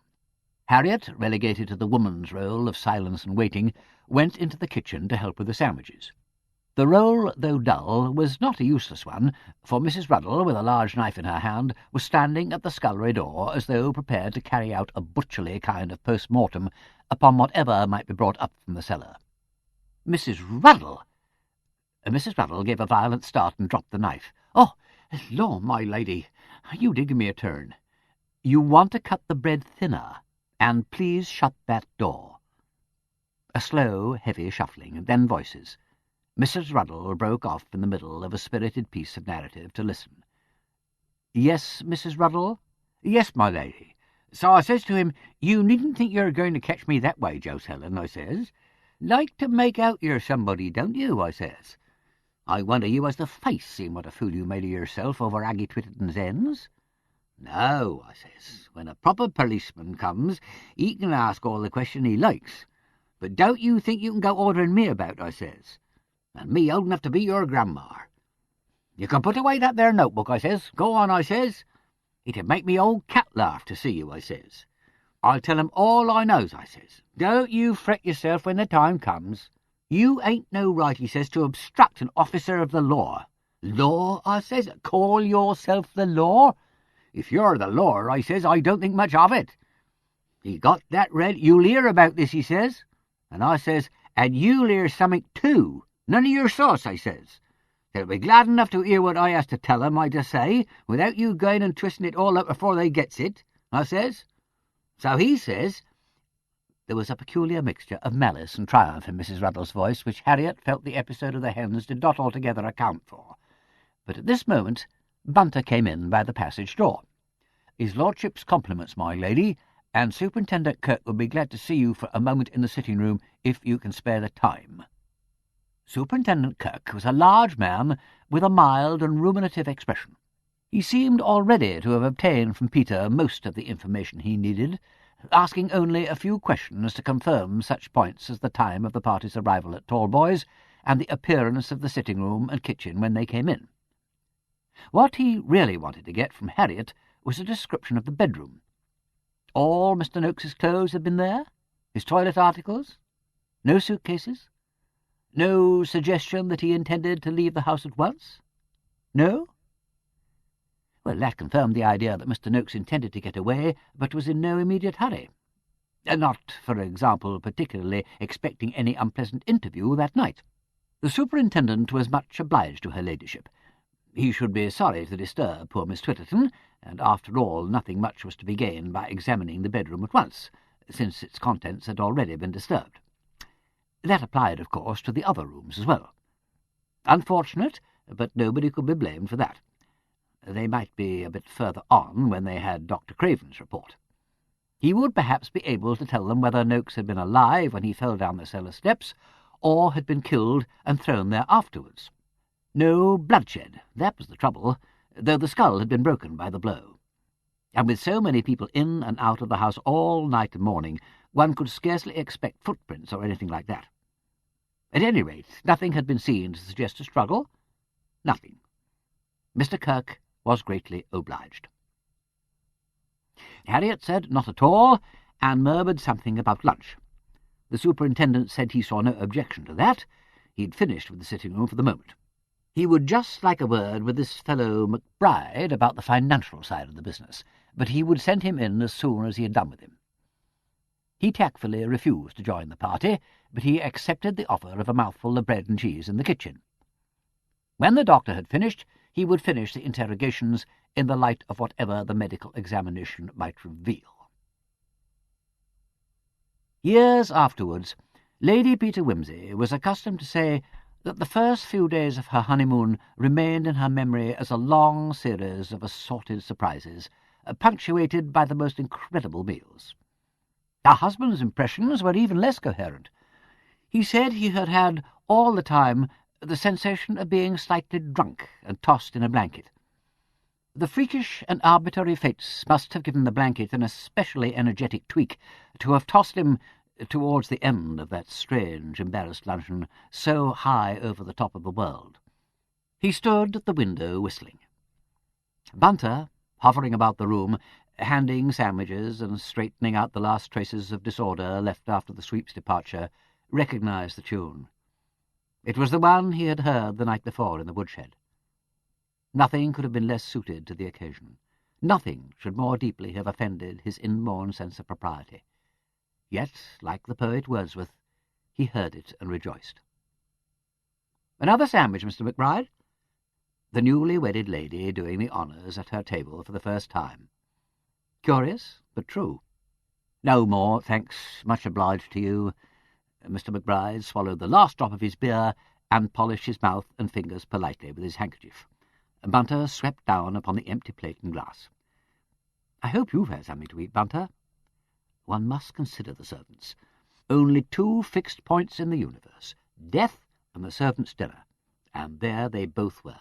Harriet, relegated to the woman's role of silence and waiting, went into the kitchen to help with the sandwiches. The role, though dull, was not a useless one, for Mrs. Ruddle, with a large knife in her hand, was standing at the scullery door as though prepared to carry out a butcherly kind of post-mortem upon whatever might be brought up from the cellar. "Mrs. Ruddle!" Mrs. Ruddle gave a violent start and dropped the knife. "Oh, Lord, my lady, you did give me a turn. You want to cut the bread thinner, and please shut that door." A slow, heavy shuffling, then voices. Mrs. Ruddle broke off in the middle of a spirited piece of narrative to listen. "Yes, Mrs. Ruddle?" "Yes, my lady. So I says to him, 'You needn't think you're going to catch me that way, Joe Helen,' I says. 'Like to make out you're somebody, don't you?' I says. 'I wonder you has the face, seeing what a fool you made of yourself over Aggie Twitterton's ends.' 'No,' I says, 'when a proper policeman comes, he can ask all the question he likes. But don't you think you can go ordering me about,' I says. 'And me old enough to be your grandma. You can put away that there notebook,' I says. 'Go on,' I says. 'It'd make me old cat laugh to see you,' I says. 'I'll tell him all I knows,' I says. 'Don't you fret yourself when the time comes. You ain't no right,' he says, 'to obstruct an officer of the law.' 'Law?' I says. 'Call yourself the law? If you're the law,' I says, 'I don't think much of it.' He got that red. 'You'll hear about this,' he says. And I says, 'And you'll hear something too. None of your sauce,' I says. 'They'll be glad enough to hear what I has to tell 'em, I just say, without you going and twisting it all up before they gets it,' I says. So he says—" There was a peculiar mixture of malice and triumph in Mrs. Ruddle's voice, which Harriet felt the episode of the hens did not altogether account for. But at this moment Bunter came in by the passage door. "His lordship's compliments, my lady, and Superintendent Kirk will be glad to see you for a moment in the sitting-room, if you can spare the time." Superintendent Kirk was a large man with a mild and ruminative expression. He seemed already to have obtained from Peter most of the information he needed, asking only a few questions to confirm such points as the time of the party's arrival at Tallboys and the appearance of the sitting-room and kitchen when they came in. What he really wanted to get from Harriet was a description of the bedroom. All Mr. Noakes's clothes had been there? His toilet articles? No suitcases? No suggestion that he intended to leave the house at once? No? Well, that confirmed the idea that Mr. Noakes intended to get away, but was in no immediate hurry. Not, for example, particularly expecting any unpleasant interview that night. The superintendent was much obliged to her ladyship. He should be sorry to disturb poor Miss Twitterton, and after all nothing much was to be gained by examining the bedroom at once, since its contents had already been disturbed. That applied, of course, to the other rooms as well. Unfortunate, but nobody could be blamed for that. They might be a bit further on when they had Dr. Craven's report. He would perhaps be able to tell them whether Noakes had been alive when he fell down the cellar steps, or had been killed and thrown there afterwards. No bloodshed, that was the trouble, though the skull had been broken by the blow. And with so many people in and out of the house all night and morning, one could scarcely expect footprints or anything like that. At any rate, nothing had been seen to suggest a struggle. Nothing. Mr. Kirk was greatly obliged. Harriet said not at all, and murmured something about lunch. The superintendent said he saw no objection to that. He'd finished with the sitting-room for the moment. He would just like a word with this fellow McBride about the financial side of the business, but he would send him in as soon as he had done with him. He tactfully refused to join the party, but he accepted the offer of a mouthful of bread and cheese in the kitchen. When the doctor had finished, he would finish the interrogations in the light of whatever the medical examination might reveal. Years afterwards, Lady Peter Wimsey was accustomed to say that the first few days of her honeymoon remained in her memory as a long series of assorted surprises, punctuated by the most incredible meals. Her husband's impressions were even less coherent. He said he had had all the time the sensation of being slightly drunk and tossed in a blanket. The freakish and arbitrary fates must have given the blanket an especially energetic tweak to have tossed him, towards the end of that strange, embarrassed luncheon, so high over the top of the world. He stood at the window whistling. Bunter, hovering about the room, handing sandwiches and straightening out the last traces of disorder left after the sweep's departure, recognized the tune. It was the one he had heard the night before in the woodshed. Nothing could have been less suited to the occasion. Nothing should more deeply have offended his inborn sense of propriety. Yet, like the poet Wordsworth, he heard it and rejoiced. "Another sandwich, Mr. McBride?" The newly wedded lady doing the honours at her table for the first time. Curious, but true. "No more, thanks. Much obliged to you." Mr. McBride swallowed the last drop of his beer and polished his mouth and fingers politely with his handkerchief. Bunter swept down upon the empty plate and glass. "I hope you've had something to eat, Bunter." One must consider the servants. Only two fixed points in the universe, death and the servants' dinner, and there they both were.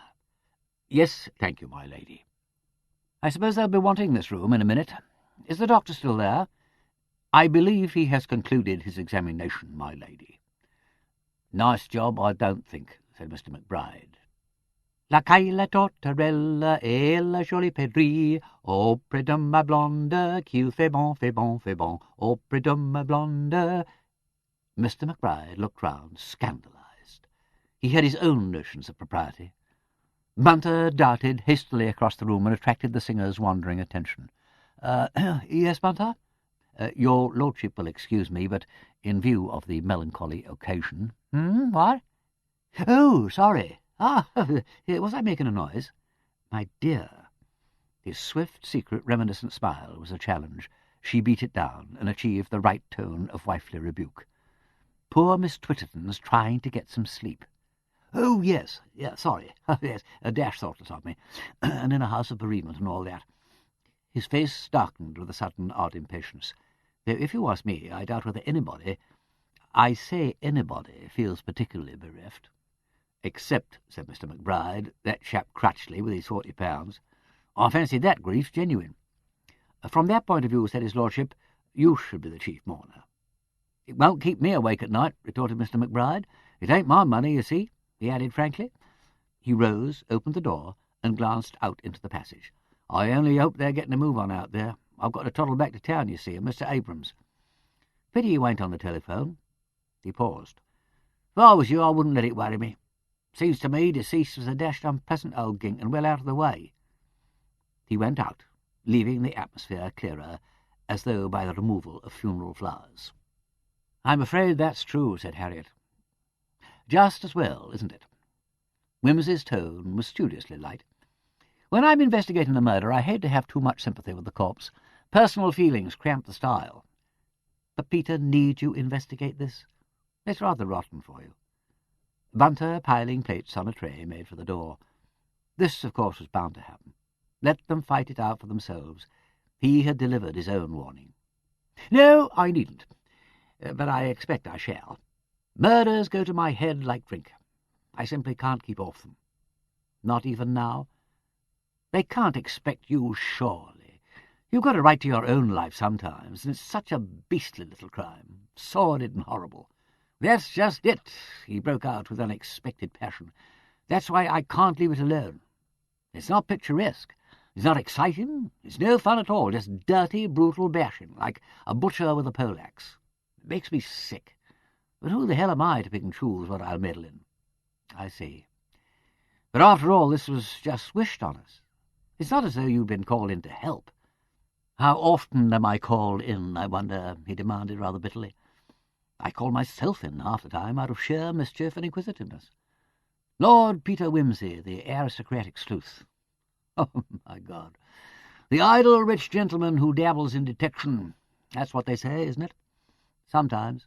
"Yes, thank you, my lady." "I suppose they'll be wanting this room in a minute. Is the doctor still there?" "I believe he has concluded his examination, my lady." "Nice job, I don't think," said Mr. McBride. La caille torterella et la jolie pédrie, auprès de ma blonde, qu'il fait bon, fait bon, fait bon, auprès de ma blonde. Mr. McBride looked round, scandalized. He had his own notions of propriety. Bunter darted hastily across the room and attracted the singer's wandering attention. Yes, Bunter? Your lordship will excuse me, but in view of the melancholy occasion—" What? "Oh, sorry. Was I making a noise?" "My dear." His swift, secret, reminiscent smile was a challenge. She beat it down and achieved the right tone of wifely rebuke. "Poor Miss Twitterton's trying to get some sleep." "Oh, yes, sorry. Yes, a dash thoughtless of me. And in a house of bereavement and all that." His face darkened with a sudden odd impatience. "Though if you ask me, I doubt whether anybody—I say anybody— feels particularly bereft." "Except," said Mr. McBride, "that chap Crutchley with his £40. I fancy that grief's genuine." "From that point of view," said his lordship, "you should be the chief mourner." "It won't keep me awake at night," retorted Mr. McBride. "It ain't my money, you see," he added frankly. He rose, opened the door, and glanced out into the passage. "I only hope they're getting a move on out there. I've got to toddle back to town, you see, and Mr. Abrams. Pity you ain't on the telephone." He paused. "If I was you, I wouldn't let it worry me. Seems to me deceased was a dashed unpleasant old gink and well out of the way." He went out, leaving the atmosphere clearer, as though by the removal of funeral flowers. "I'm afraid that's true," said Harriet. "Just as well, isn't it?" Wimsey's tone was studiously light. "When I'm investigating a murder, I hate to have too much sympathy with the corpse. Personal feelings cramp the style. But, Peter, need you investigate this? It's rather rotten for you." Bunter, piling plates on a tray, made for the door. This, of course, was bound to happen. Let them fight it out for themselves. He had delivered his own warning. No, I needn't, but I expect I shall. Murders go to my head like drink. I simply can't keep off them. Not even now. They can't expect you, surely. You've got a right to your own life sometimes, and it's such a beastly little crime, sordid and horrible. That's just it, he broke out with unexpected passion. That's why I can't leave it alone. It's not picturesque. It's not exciting. It's no fun at all, just dirty, brutal bashing, like a butcher with a poleaxe. It makes me sick. But who the hell am I to pick and choose what I'll meddle in? I see. But after all, this was just wished on us. It's not as though you'd been called in to help. How often am I called in, I wonder, he demanded rather bitterly. I call myself in half the time out of sheer mischief and inquisitiveness. Lord Peter Wimsey, the aristocratic sleuth. Oh, my God. The idle rich gentleman who dabbles in detection. That's what they say, isn't it? Sometimes.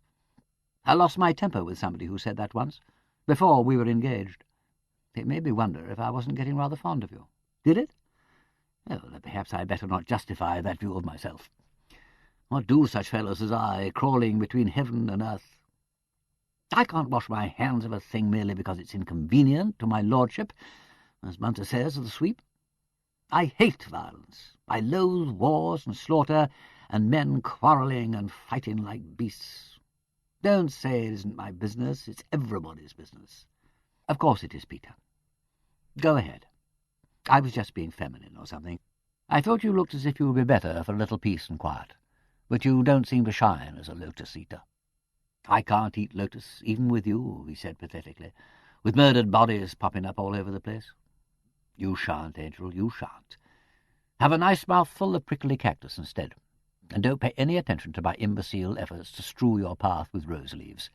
I lost my temper with somebody who said that once, before we were engaged. It made me wonder if I wasn't getting rather fond of you. Did it? Oh, then perhaps I'd better not justify that view of myself. What do such fellows as I, crawling between heaven and earth? I can't wash my hands of a thing merely because it's inconvenient to my lordship, as Bunter says of the sweep. I hate violence. I loathe wars and slaughter, and men quarrelling and fighting like beasts. Don't say it isn't my business. It's everybody's business. Of course it is, Peter. Go ahead. I was just being feminine or something. I thought you looked as if you would be better for a little peace and quiet, but you don't seem to shine as a lotus-eater. I can't eat lotus, even with you, he said pathetically, with murdered bodies popping up all over the place. You shan't, Angel, you shan't. Have a nice mouthful of prickly cactus instead, and don't pay any attention to my imbecile efforts to strew your path with rose leaves.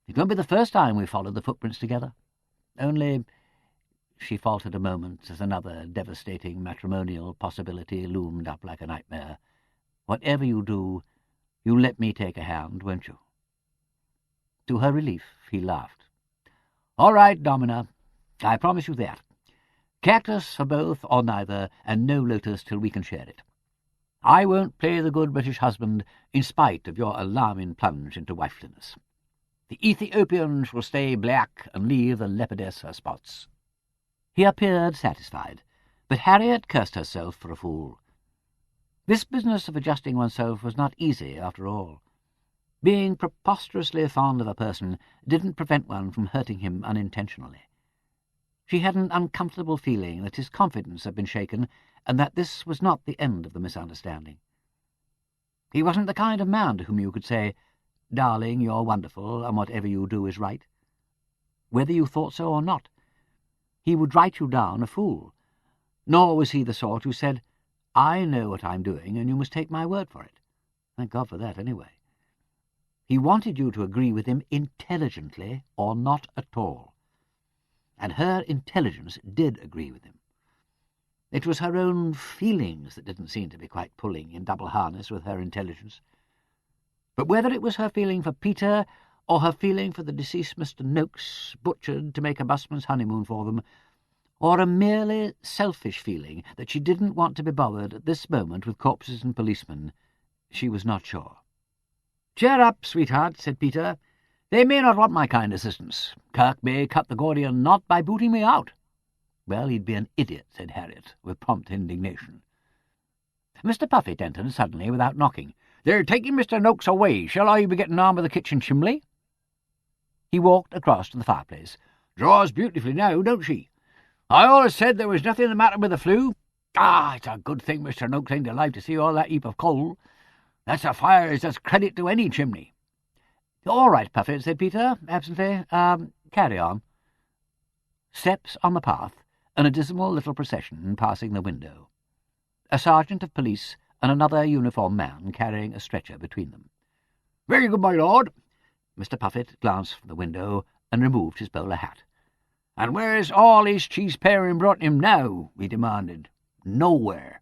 It won't be the first time we've followed the footprints together. Only... She faltered a moment as another devastating matrimonial possibility loomed up like a nightmare. Whatever you do, you let me take a hand, won't you? To her relief, he laughed. All right, Domina, I promise you that. Cactus for both or neither, and no lotus till we can share it. I won't play the good British husband in spite of your alarming plunge into wifeliness. The Ethiopian shall stay black and leave the leopardess her spots. He appeared satisfied, but Harriet cursed herself for a fool. This business of adjusting oneself was not easy, after all. Being preposterously fond of a person didn't prevent one from hurting him unintentionally. She had an uncomfortable feeling that his confidence had been shaken, and that this was not the end of the misunderstanding. He wasn't the kind of man to whom you could say, "Darling, you're wonderful, and whatever you do is right," whether you thought so or not. He would write you down a fool. Nor was he the sort who said, "I know what I'm doing, and you must take my word for it." Thank God for that, anyway. He wanted you to agree with him intelligently or not at all. And her intelligence did agree with him. It was her own feelings that didn't seem to be quite pulling in double harness with her intelligence. But whether it was her feeling for Peter, or her feeling for the deceased Mr. Noakes, butchered to make a busman's honeymoon for them, or a merely selfish feeling that she didn't want to be bothered at this moment with corpses and policemen, she was not sure. "Cheer up, sweetheart," said Peter. "They may not want my kind assistance. Kirk may cut the Gordian knot by booting me out." "Well, he'd be an idiot," said Harriet, with prompt indignation. Mr. Puffet entered suddenly without knocking. "They're taking Mr. Noakes away. Shall I be getting on with the kitchen chimney?" He walked across to the fireplace. "Draws beautifully now, don't she? I always said there was nothing the matter with the flue. Ah, it's a good thing Mr. Noakes ain't alive to see all that heap of coal. That's a fire as does credit to any chimney." "All right, Puffet," said Peter, absently. Carry on." Steps on the path, and a dismal little procession passing the window. A sergeant of police and another uniformed man carrying a stretcher between them. "Very good, my lord." Mr. Puffet glanced from the window and removed his bowler hat. "And where's all his cheese paring brought him now?" he demanded. "Nowhere."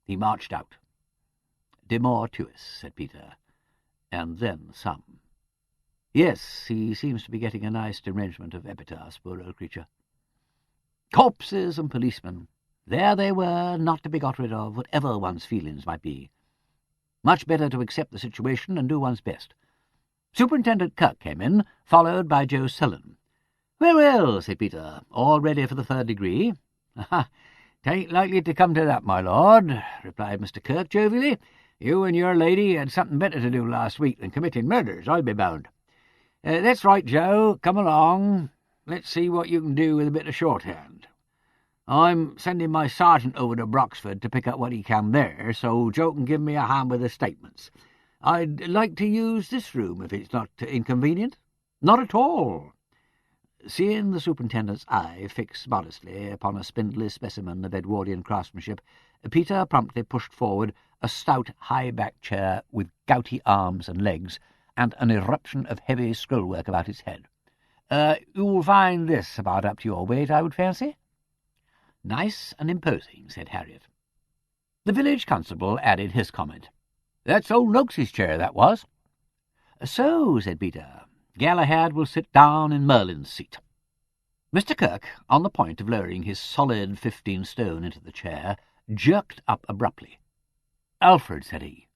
He marched out. "Demore tuis," said Peter, "and then some." "Yes, he seems to be getting a nice derangement of epitaphs, poor old creature." Corpses and policemen. There they were, not to be got rid of, whatever one's feelings might be. Much better to accept the situation and do one's best. Superintendent Kirk came in, followed by Joe Sullen. "Well, well," said Peter, "all ready for the 3rd degree?" "'Tain't likely to come to that, my lord," replied Mr. Kirk jovially. "You and your lady had something better to do last week than committing murders, I'll be bound. That's right, Joe. Come along. Let's see what you can do with a bit of shorthand. I'm sending my sergeant over to Broxford to pick up what he can there, so Joe can give me a hand with the statements. I'd like to use this room, if it's not inconvenient." "Not at all." Seeing the superintendent's eye fixed modestly upon a spindly specimen of Edwardian craftsmanship, Peter promptly pushed forward a stout, high-backed chair with gouty arms and legs, and an eruption of heavy scrollwork about its head. "You'll find this about up to your weight, I would fancy." "Nice and imposing," said Harriet. The village constable added his comment. "That's old Noakes's chair, that was." "So," said Peter, "Galahad will sit down in Merlin's seat." Mr. Kirk, on the point of lowering his solid 15 stone into the chair, jerked up abruptly. "Alfred," said he.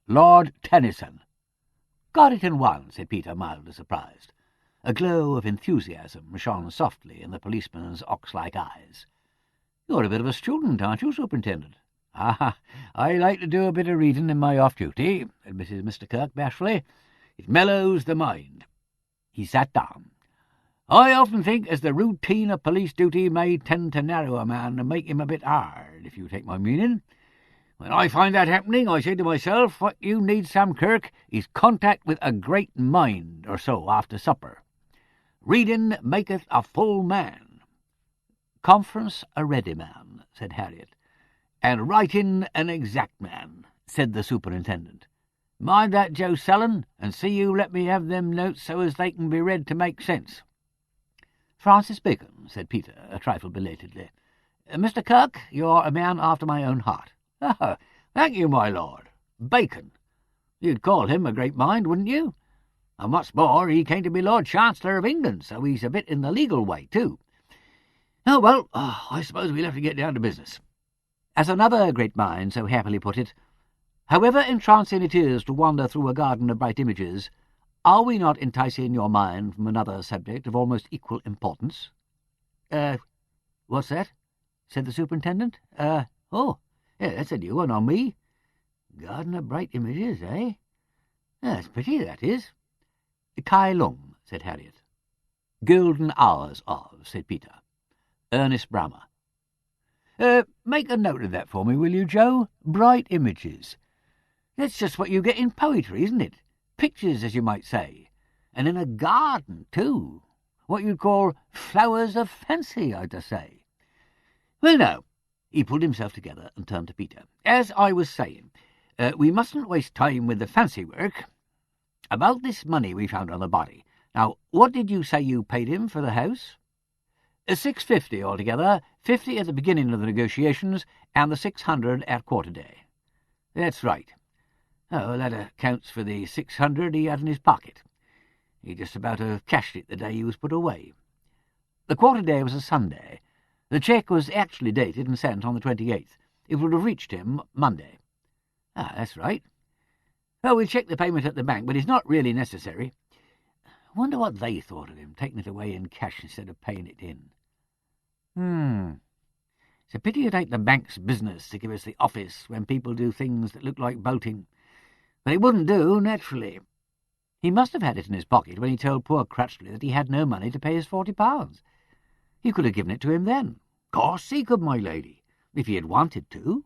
"Lord Tennyson." "Got it in one," said Peter, mildly surprised. A glow of enthusiasm shone softly in the policeman's ox-like eyes. "You're a bit of a student, aren't you, Superintendent?" "Ah, I like to do a bit of reading in my off-duty," admitted Mr. Kirk bashfully. "It mellows the mind." He sat down. "I often think as the routine of police duty may tend to narrow a man and make him a bit hard, if you take my meaning. When I find that happening, I say to myself, what you need, Sam Kirk, is contact with a great mind or so after supper. Reading maketh a full man." "Conference a ready man," said Harriet. "And writing an exact man," said the superintendent. "Mind that, Joe Sullen, and see you let me have them notes so as they can be read to make sense." "Francis Bacon," said Peter, a trifle belatedly. "Mr. Kirk, you're a man after my own heart." "Ah, thank you, my lord. Bacon. You'd call him a great mind, wouldn't you? And what's more, he came to be Lord Chancellor of England, so he's a bit in the legal way, too. Oh, well, I suppose we'll have to get down to business." As another great mind so happily put it, "However entrancing it is to wander through a garden of bright images, are we not enticing your mind from another subject of almost equal importance?" What's that?" said the superintendent. Oh, yeah, that's a new one on me. Garden of bright images, eh? That's pretty, that is." "Kai Lung," said Harriet. "Golden hours of," said Peter. "Ernest Brammer." Make a note of that for me, will you, Joe? Bright images. That's just what you get in poetry, isn't it? Pictures, as you might say. And in a garden, too. What you'd call flowers of fancy, I say. Well, now," he pulled himself together and turned to Peter. "As I was saying, we mustn't waste time with the fancy work. About this money we found on the body. Now, what did you say you paid him for the house?" $650 altogether, 50 at the beginning of the negotiations, and the 600 at quarter-day." "That's right. Oh, that accounts for the 600 he had in his pocket. He just about cashed it the day he was put away. The quarter-day was a Sunday. The cheque was actually dated and sent on the 28th. It would have reached him Monday." "Ah, that's right. Well, we checked the payment at the bank, but it's not really necessary. Wonder what they thought of him, taking it away in cash instead of paying it in. It's a pity it ain't the bank's business to give us the office when people do things that look like boating. But it wouldn't do, naturally. He must have had it in his pocket when he told poor Crutchley that he had no money to pay his £40. He could have given it to him then. Course he could, my lady, if he had wanted to.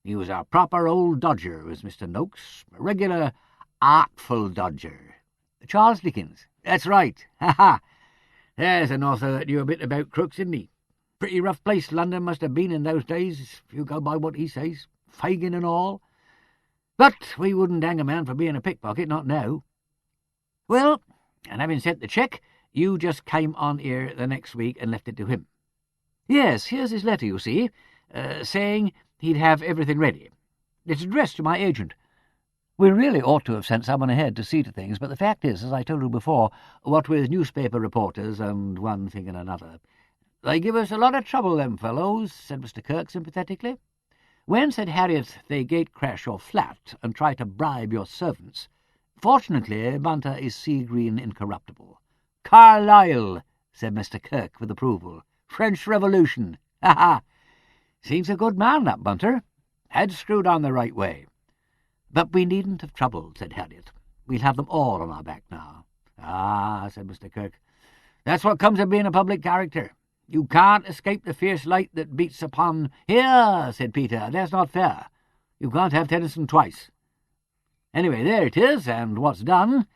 He was a proper old dodger, was Mr. Noakes, a regular artful dodger. Charles Dickens. That's right. Ha! There's an author that knew a bit about crooks, isn't he? Pretty rough place London must have been in those days, if you go by what he says, Fagin and all. But we wouldn't hang a man for being a pickpocket, not now. Well, and having sent the cheque, you just came on here the next week and left it to him." "Yes, here's his letter, you see, saying he'd have everything ready. It's addressed to my agent. We really ought to have sent someone ahead to see to things, but the fact is, as I told you before, what with newspaper reporters and one thing and another, "They give us a lot of trouble, them fellows," said Mr. Kirk sympathetically. "When," said Harriet, "they gate crash your flat and try to bribe your servants, fortunately Bunter is sea-green incorruptible." "Carlyle," said Mr. Kirk with approval. "French Revolution. Ha ha! Seems a good man, that Bunter. Had screwed on the right way." "But we needn't have troubled," said Harriet. "We'll have them all on our back now." "Ah," said Mr. Kirk, "that's what comes of being a public character. You can't escape the fierce light that beats upon—" "Here," said Peter, "that's not fair. You can't have Tennyson twice. Anyway, there it is, and what's done.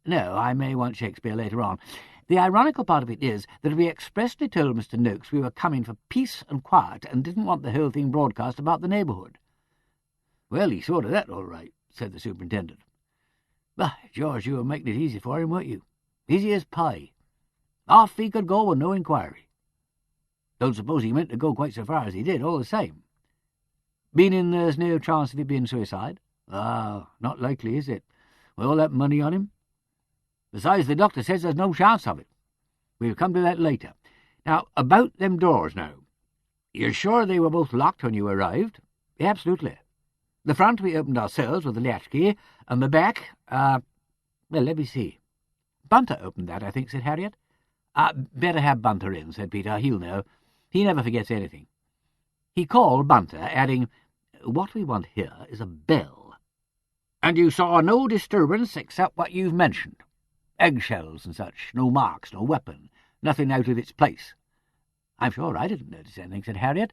No, I may want Shakespeare later on. The ironical part of it is that we expressly told Mr. Noakes we were coming for peace and quiet and didn't want the whole thing broadcast about the neighbourhood." "Well, he saw to that all right," said the superintendent. "By George, you were making it easy for him, weren't you? Easy as pie. Off he could go with no inquiry. Don't suppose he meant to go quite so far as he did, all the same. Meaning there's no chance of it being suicide?" "Ah, not likely, is it? With all that money on him? Besides, the doctor says there's no chance of it. We'll come to that later. Now, about them doors now. You're sure they were both locked when you arrived?" "Absolutely. The front we opened ourselves with the latchkey, and the back, well, let me see. Bunter opened that, I think," said Harriet. "Better have Bunter in," said Peter. "He'll know. He never forgets anything." He called Bunter, adding, "What we want here is a bell." "And you saw no disturbance except what you've mentioned? Eggshells and such, no marks, no weapon, nothing out of its place?" "I'm sure I didn't notice anything," said Harriet,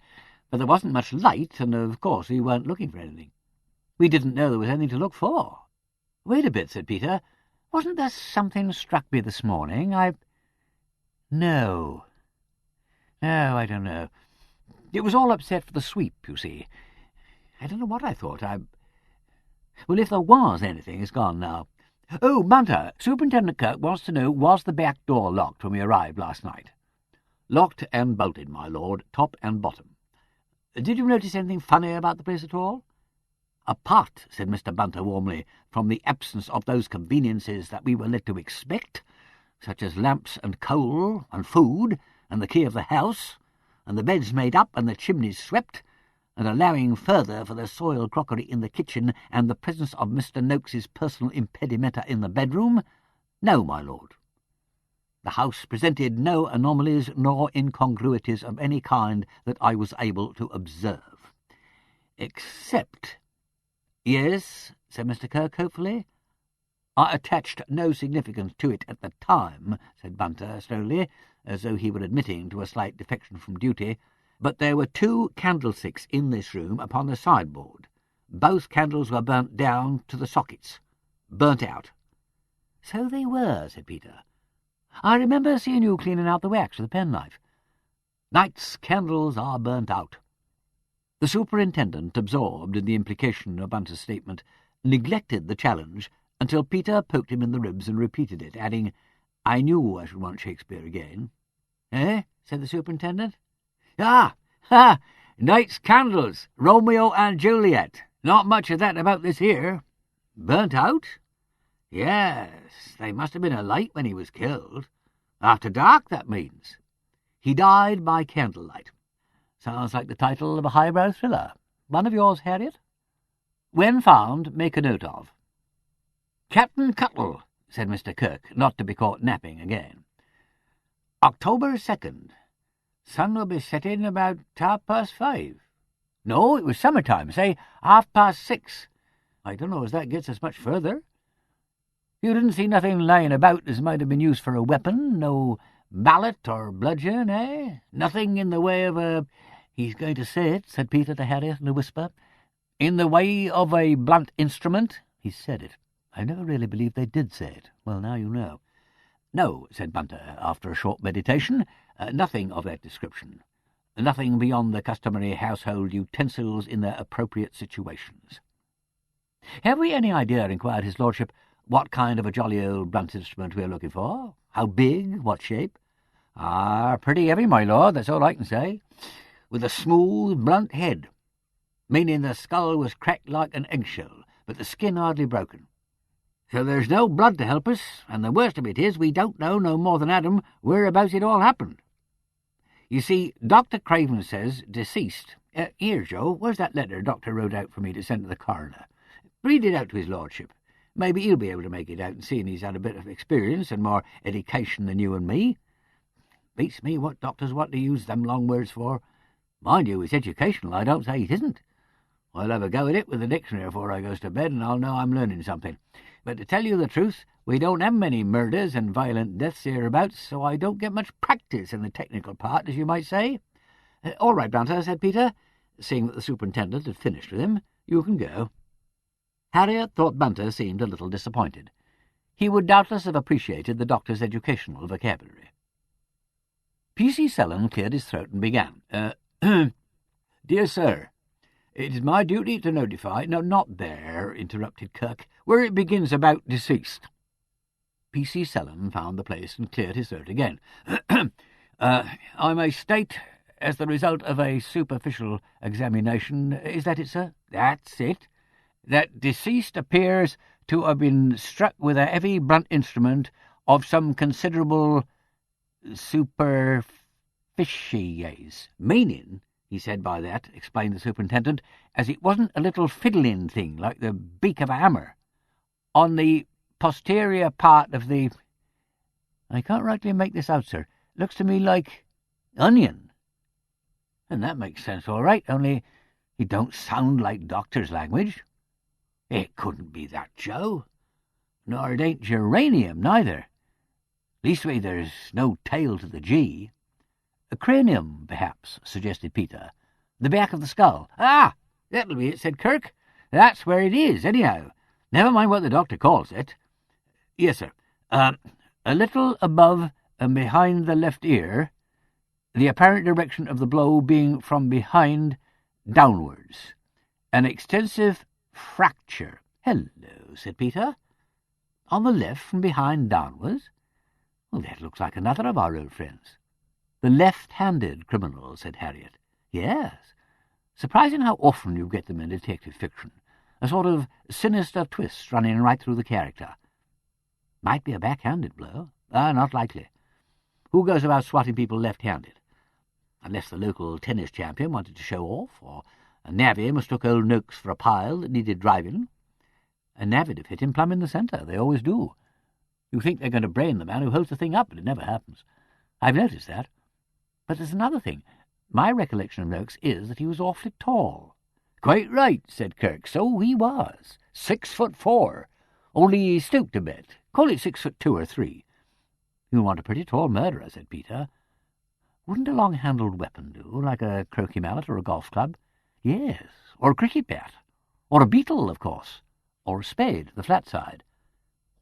"but there wasn't much light, and of course we weren't looking for anything. We didn't know there was anything to look for." "Wait a bit," said Peter. "Wasn't there something struck me this morning? No, I don't know. It was all upset for the sweep, you see. I don't know what I thought. Well, if there was anything, it's gone now. Oh, Bunter, Superintendent Kirk wants to know, was the back door locked when we arrived last night?" "Locked and bolted, my lord, top and bottom." "Did you notice anything funny about the place at all?" "Apart," said Mr. Bunter warmly, "from the absence of those conveniences that we were led to expect, such as lamps and coal and food and the key of the house, and the beds made up and the chimneys swept, and allowing further for the soiled crockery in the kitchen and the presence of Mr. Noakes's personal impedimenta in the bedroom, no, my lord. The house presented no anomalies nor incongruities of any kind that I was able to observe. Except—" "Yes," said Mr. Kirk hopefully. "I attached no significance to it at the time," said Bunter slowly, as though he were admitting to a slight defection from duty, "but there were 2 candlesticks in this room upon the sideboard. Both candles were burnt down to the sockets. Burnt out." "So they were," said Peter. "I remember seeing you cleaning out the wax with a penknife. Night's candles are burnt out." The superintendent, absorbed in the implication of Bunter's statement, neglected the challenge until Peter poked him in the ribs and repeated it, adding, "I knew I should want Shakespeare again." "Eh?" said the superintendent. "Ah! Ha! Night's candles, Romeo and Juliet. Not much of that about this here. Burnt out? Yes, they must have been alight when he was killed. After dark, that means. He died by candlelight. Sounds like the title of a highbrow thriller. One of yours, Harriet? When found, make a note of." "Captain Cuttle," said Mr. Kirk, not to be caught napping again. "October 2nd. Sun will be setting about 5:30. No, it was summertime, say 6:30. I don't know as that gets us much further. You didn't see nothing lying about as might have been used for a weapon? No mallet or bludgeon, eh? Nothing in the way of a—" "He's going to say it," said Peter to Harriet in a whisper. "In the way of a blunt instrument?" "He said it. I never really believed they did say it. Well, now you know." "No," said Bunter, after a short meditation. "Nothing of that description. Nothing beyond the customary household utensils in their appropriate situations." "Have we any idea," inquired his lordship, "what kind of a jolly old blunt instrument we are looking for? How big? What shape?" Pretty heavy, my lord, that's all I can say. With a smooth, blunt head, meaning the skull was cracked like an eggshell, but the skin hardly broken. So there's no blood to help us, and the worst of it is we don't know no more than Adam whereabouts it all happened." You see, Dr. Craven says deceased. Here, Joe, where's that letter Doctor wrote out for me to send to the coroner? Read it out to his lordship. Maybe he'll be able to make it out, and seeing he's had a bit of experience and more education than you and me. Beats me what doctors want to use them long words for. Mind you, it's educational, I don't say it isn't. I'll have a go at it with the dictionary before I goes to bed, and I'll know I'm learning something. But to tell you the truth, we don't have many murders and violent deaths hereabouts, so I don't get much practice in the technical part, as you might say. All right, Bunter, said Peter, seeing that the superintendent had finished with him. You can go. Harriet thought Bunter seemed a little disappointed. He would doubtless have appreciated the doctor's educational vocabulary. P.C. Sellon cleared his throat and began. Dear sir, it is my duty to notify— No, not there, interrupted Kirk, where it begins about deceased. P.C. Sellon found the place and cleared his throat again. I may state, as the result of a superficial examination— Is that it, sir? That's it. That deceased appears to have been struck with a heavy blunt instrument of some considerable superficies. Meaning, he said by that, explained the superintendent, as it wasn't a little fiddling thing like the beak of a hammer. On the posterior part of the— I can't rightly make this out, sir. Looks to me like onion. And that makes sense all right, only it don't sound like doctor's language. It couldn't be that, Joe. Nor it ain't geranium, neither. Leastway, there's no tail to the G. A cranium, perhaps, suggested Peter. The back of the skull. Ah, that'll be it, said Kirk. That's where it is, anyhow. Never mind what the doctor calls it. Yes, sir. A little above and behind the left ear, the apparent direction of the blow being from behind downwards. An extensive fracture. Hello, said Peter. On the left from behind downwards? Well, that looks like another of our old friends. The left-handed criminal, said Harriet. Yes. Surprising how often you get them in detective fiction. A sort of sinister twist running right through the character. Might be a back-handed blow. Not likely. Who goes about swatting people left-handed? Unless the local tennis champion wanted to show off, or a navvy mistook old Noakes for a pile that needed driving. A navvy'd have hit him plumb in the centre. They always do. You think they're going to brain the man who holds the thing up, but it never happens. I've noticed that. But there's another thing. My recollection of Noakes is that he was awfully tall. Quite right, said Kirk. So he was. 6'4". Only he stooped a bit. Call it 6'2" or 3. You want a pretty tall murderer, said Peter. Wouldn't a long-handled weapon do, like a croquet mallet or a golf club? Yes, or a cricket bat. Or a beetle, of course. Or a spade, the flat side.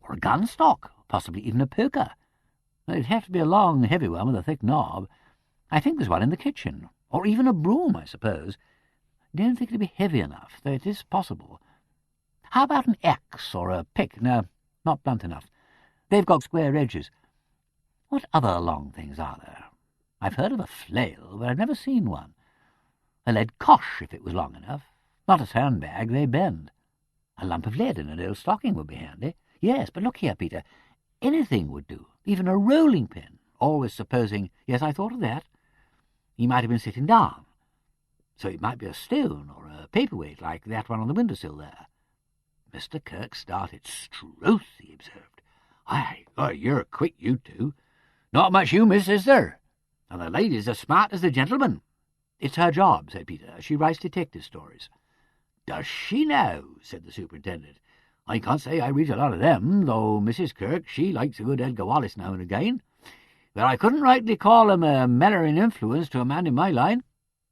Or a gun stock, possibly even a poker. It'd have to be a long, heavy one with a thick knob. I think there's one in the kitchen. Or even a broom, I suppose. Don't think it'd be heavy enough, though it is possible. How about an axe or a pick? No, not blunt enough. They've got square edges. What other long things are there? I've heard of a flail, but I've never seen one. A lead cosh, if it was long enough. Not a sandbag, they bend. A lump of lead in an old stocking would be handy. Yes, but look here, Peter. Anything would do, even a rolling pin, always supposing— Yes, I thought of that. He might have been sitting down. So it might be a stone or a paperweight like that one on the windowsill there. Mr. Kirk started. Struth, he observed. Aye, you're quick, you two. Not much you miss, is there? And the lady's as smart as the gentleman. It's her job, said Peter. She writes detective stories. Does she now? Said the superintendent. I can't say I read a lot of them, though Mrs. Kirk, she likes a good Edgar Wallace now and again. But I couldn't rightly call him a mellowing influence to a man in my line.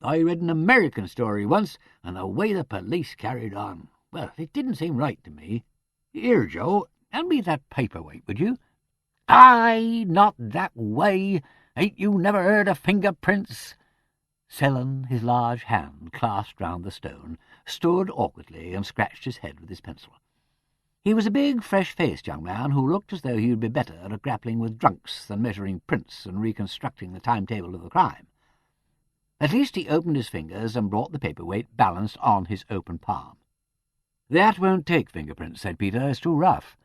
I read an American story once, and the way the police carried on, well, it didn't seem right to me. Here, Joe, hand me that paperweight, would you? Aye, not that way. Ain't you never heard of fingerprints? Sellon, his large hand clasped round the stone, stood awkwardly and scratched his head with his pencil. He was a big, fresh-faced young man who looked as though he would be better at grappling with drunks than measuring prints and reconstructing the timetable of the crime. At least he opened his fingers and brought the paperweight balanced on his open palm. That won't take fingerprints, said Peter. It's too rough.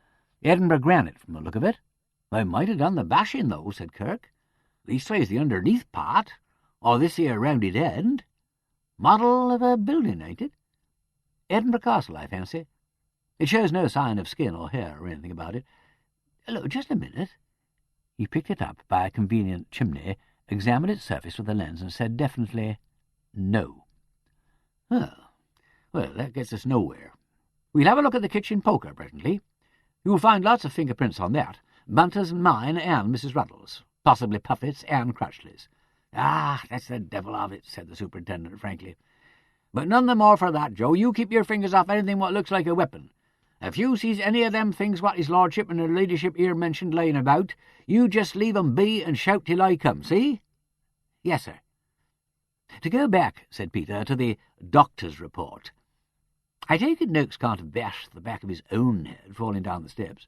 Edinburgh granite, from the look of it. I might have done the bashing, though, said Kirk. Leastways the underneath part. Or this here rounded end? Model of a building, ain't it? Edinburgh Castle, I fancy. It shows no sign of skin or hair or anything about it. Look, just a minute." He picked it up by a convenient chimney, examined its surface with a lens, and said definitely, "No." "Oh, well, that gets us nowhere. We'll have a look at the kitchen poker presently. You'll find lots of fingerprints on that. Bunter's and mine and Mrs. Ruddle's, possibly Puffet's and Crutchley's." "Ah, that's the devil of it," said the superintendent frankly. "But none the more for that, Joe. You keep your fingers off anything what looks like a weapon. If you sees any of them things what his lordship and her ladyship here mentioned laying about, you just leave 'em be and shout till I come, see?" "Yes, sir." "To go back," said Peter, "to the doctor's report. I take it Noakes can't have bashed the back of his own head falling down the steps.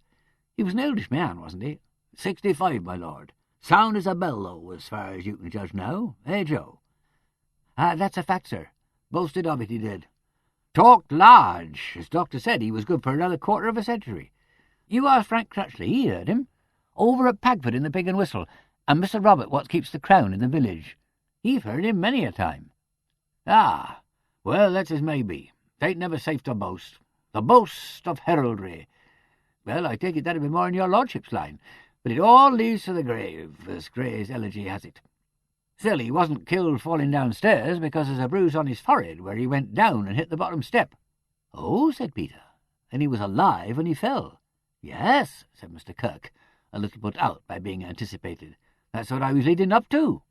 He was an oldish man, wasn't he? 65, my lord. Sound as a bell, though, as far as you can judge now. Eh, Joe?" "That's a fact, sir. Boasted of it, he did. Talked large. As doctor said, he was good for another quarter of a century. You ask Frank Crutchley, he heard him. Over at Pagford in the Pig and Whistle, and Mr. Robert what keeps the Crown in the village. He've heard him many a time." "Ah, well, that's as may be. They ain't never safe to boast. The boast of heraldry. Well, I take it that'd be more in your lordship's line. But it all leads to the grave, as Gray's elegy has it. Still, he wasn't killed falling downstairs because there's a bruise on his forehead where he went down and hit the bottom step." "Oh," said Peter. "Then he was alive when he fell." "Yes," said Mr. Kirk, a little put out by being anticipated. "That's what I was leading up to.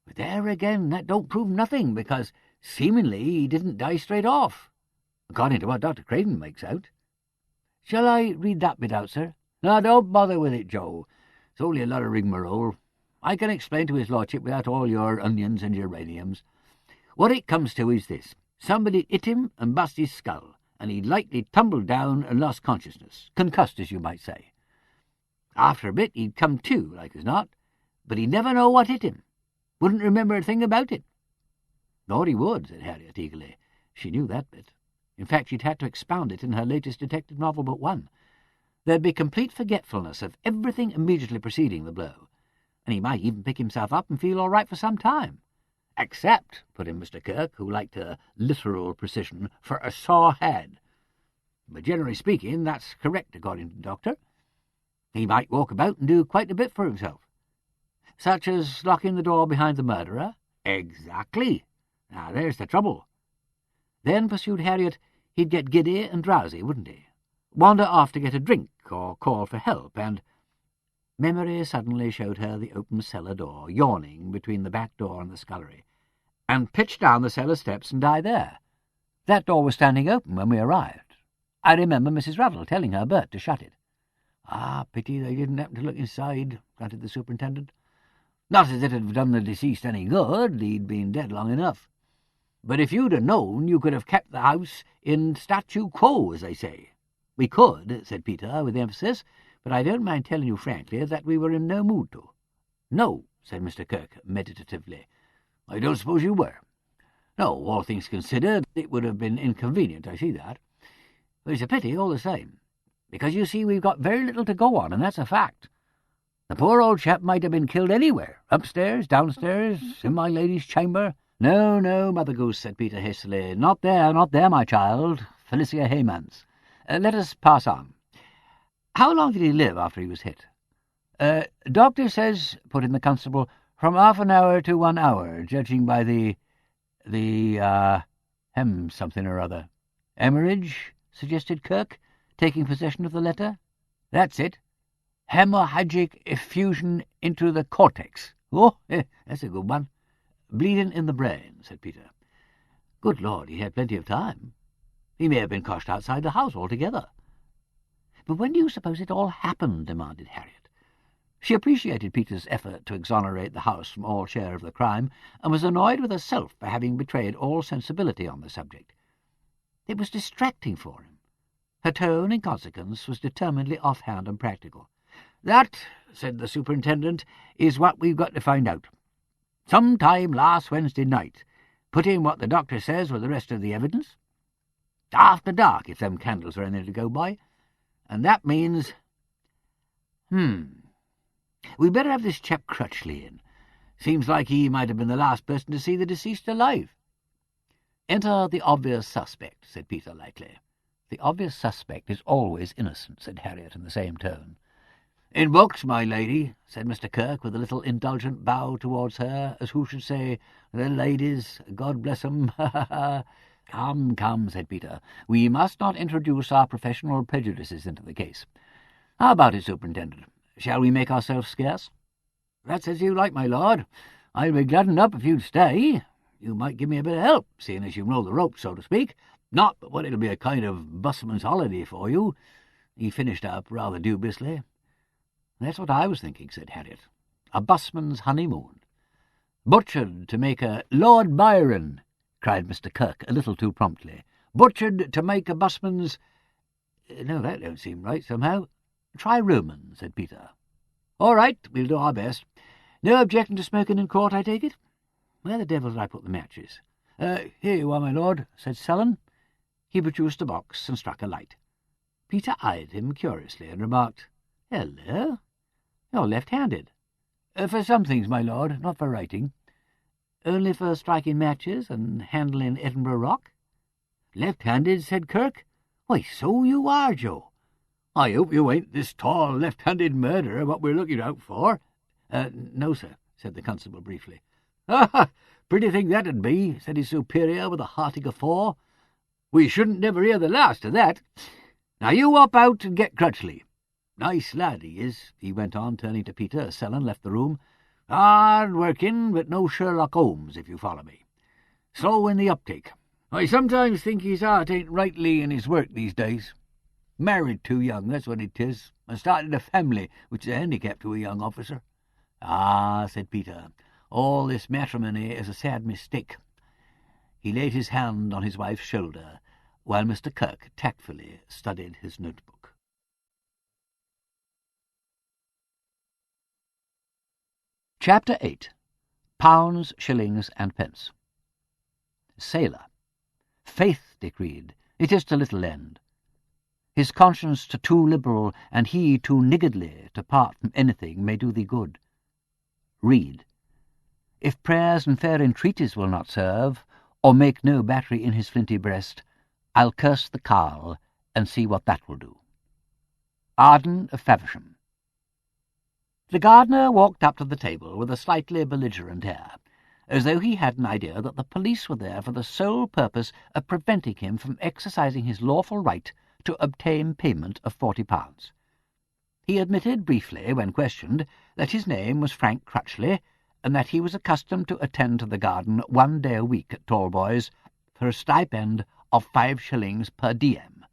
But there again, that don't prove nothing, because seemingly he didn't die straight off, according to what Dr. Craven makes out. Shall I read that bit out, sir?" "No, don't bother with it, Joe. It's only a lot of rigmarole. I can explain to his lordship without all your onions and geraniums. What it comes to is this. Somebody hit him and bust his skull, and he likely tumbled down and lost consciousness, concussed, as you might say. After a bit he'd come to, like as not, but he'd never know what hit him. Wouldn't remember a thing about it." "Thought he would," said Harriet eagerly. She knew that bit. In fact, she'd had to expound it in her latest detective novel but one. There'd be complete forgetfulness of everything immediately preceding the blow, and he might even pick himself up and feel all right for some time. "Except," put in Mr. Kirk, who liked a literal precision, "for a sore head. But generally speaking, that's correct, according to the doctor. He might walk about and do quite a bit for himself." "Such as locking the door behind the murderer?" "Exactly. Now, there's the trouble. Then," pursued Harriet, "he'd get giddy and drowsy, wouldn't he? Wander off to get a drink or call for help, and—" Memory suddenly showed her the open cellar door, yawning between the back door and the scullery, and pitch down the cellar steps and die there. That door was standing open when we arrived. I remember Mrs. Ruddle telling her Bert to shut it. "Ah, pity they didn't happen to look inside," grunted the superintendent. "Not as it'd have done the deceased any good. He'd been dead long enough. But if you'd have known, you could have kept the house in statu quo, as they say." "We could," said Peter, with emphasis, "but I don't mind telling you frankly that we were in no mood to." "No," said Mr. Kirk, meditatively. "I don't suppose you were. No, all things considered, it would have been inconvenient, I see that. But it's a pity, all the same, because you see we've got very little to go on, and that's a fact. The poor old chap might have been killed anywhere, upstairs, downstairs, in my lady's chamber." "No, no, Mother Goose," said Peter hastily. Not there, my child. Felicia Haymans. Let us pass on. How long did he live after he was hit?" Doctor says," put in the constable, "from half an hour to 1 hour, judging by the something or other." "Hemorrhage?" suggested Kirk, taking possession of the letter. "That's it. Hemorrhagic effusion into the cortex. Oh, that's a good one." "Bleeding in the brain," said Peter. "Good Lord, he had plenty of time. He may have been crushed outside the house altogether." "But when do you suppose it all happened?" demanded Harriet. She appreciated Peter's effort to exonerate the house from all share of the crime, and was annoyed with herself for having betrayed all sensibility on the subject. It was distracting for him. Her tone, in consequence, was determinedly offhand and practical. "That," said the superintendent, "is what we've got to find out. Some time last Wednesday night, put in what the doctor says with the rest of the evidence. After dark, if them candles are anything to go by. And that means... We'd better have this chap Crutchley in. Seems like he might have been the last person to see the deceased alive." "Enter the obvious suspect," said Peter lightly. "The obvious suspect is always innocent," said Harriet in the same tone. "In books, my lady," said Mr. Kirk, with a little indulgent bow towards her, as who should say, "The ladies, God bless 'em, ha ha ha." "Come, come," said Peter. "We must not introduce our professional prejudices into the case. How about it, Superintendent? Shall we make ourselves scarce?" "That's as you like, my lord. I'll be glad enough if you'd stay. You might give me a bit of help, seeing as you know the ropes, so to speak. Not but what it'll be a kind of busman's holiday for you," he finished up rather dubiously. "That's what I was thinking," said Harriet. "A busman's honeymoon." "Butchered to make a Lord Byron," cried Mr. Kirk a little too promptly. "Butchered to make a busman's—" "No, that don't seem right, somehow." "Try Roman," said Peter. "All right, we'll do our best. No objection to smoking in court, I take it? Where the devil did I put the matches?" Here you are, my lord," said Sullen. He produced a box and struck a light. Peter eyed him curiously and remarked, "Hello, you're left-handed." For some things, my lord, not for writing." "Only for striking matches and handling Edinburgh rock?" "Left-handed?" said Kirk. "Why, so you are, Joe. I hope you ain't this tall left-handed murderer what we're looking out for." No, sir," said the constable briefly. "Ah, pretty thing that'd be," said his superior with a hearty guffaw. "We shouldn't never hear the last of that. Now you hop out and get Crutchley. Nice lad he is," he went on, turning to Peter as Sullen left the room. "Hard working, but no Sherlock Holmes, if you follow me. Slow in the uptake. I sometimes think his heart ain't rightly in his work these days. Married too young, that's what it is, and started a family, which is a handicap to a young officer." "Ah," said Peter, "all this matrimony is a sad mistake." He laid his hand on his wife's shoulder, while Mr. Kirk tactfully studied his notebook. Chapter 8. Pounds, Shillings, and Pence. Sailor. Faith decreed, it is to little end. His conscience too liberal, and he too niggardly, to part from anything may do thee good. Read. If prayers and fair entreaties will not serve, or make no battery in his flinty breast, I'll curse the carle, and see what that will do. Arden of Faversham. The gardener walked up to the table with a slightly belligerent air, as though he had an idea that the police were there for the sole purpose of preventing him from exercising his lawful right to obtain payment of £40. He admitted briefly, when questioned, that his name was Frank Crutchley, and that he was accustomed to attend to the garden 1 day a week at Tallboys for a stipend of 5 shillings per diem,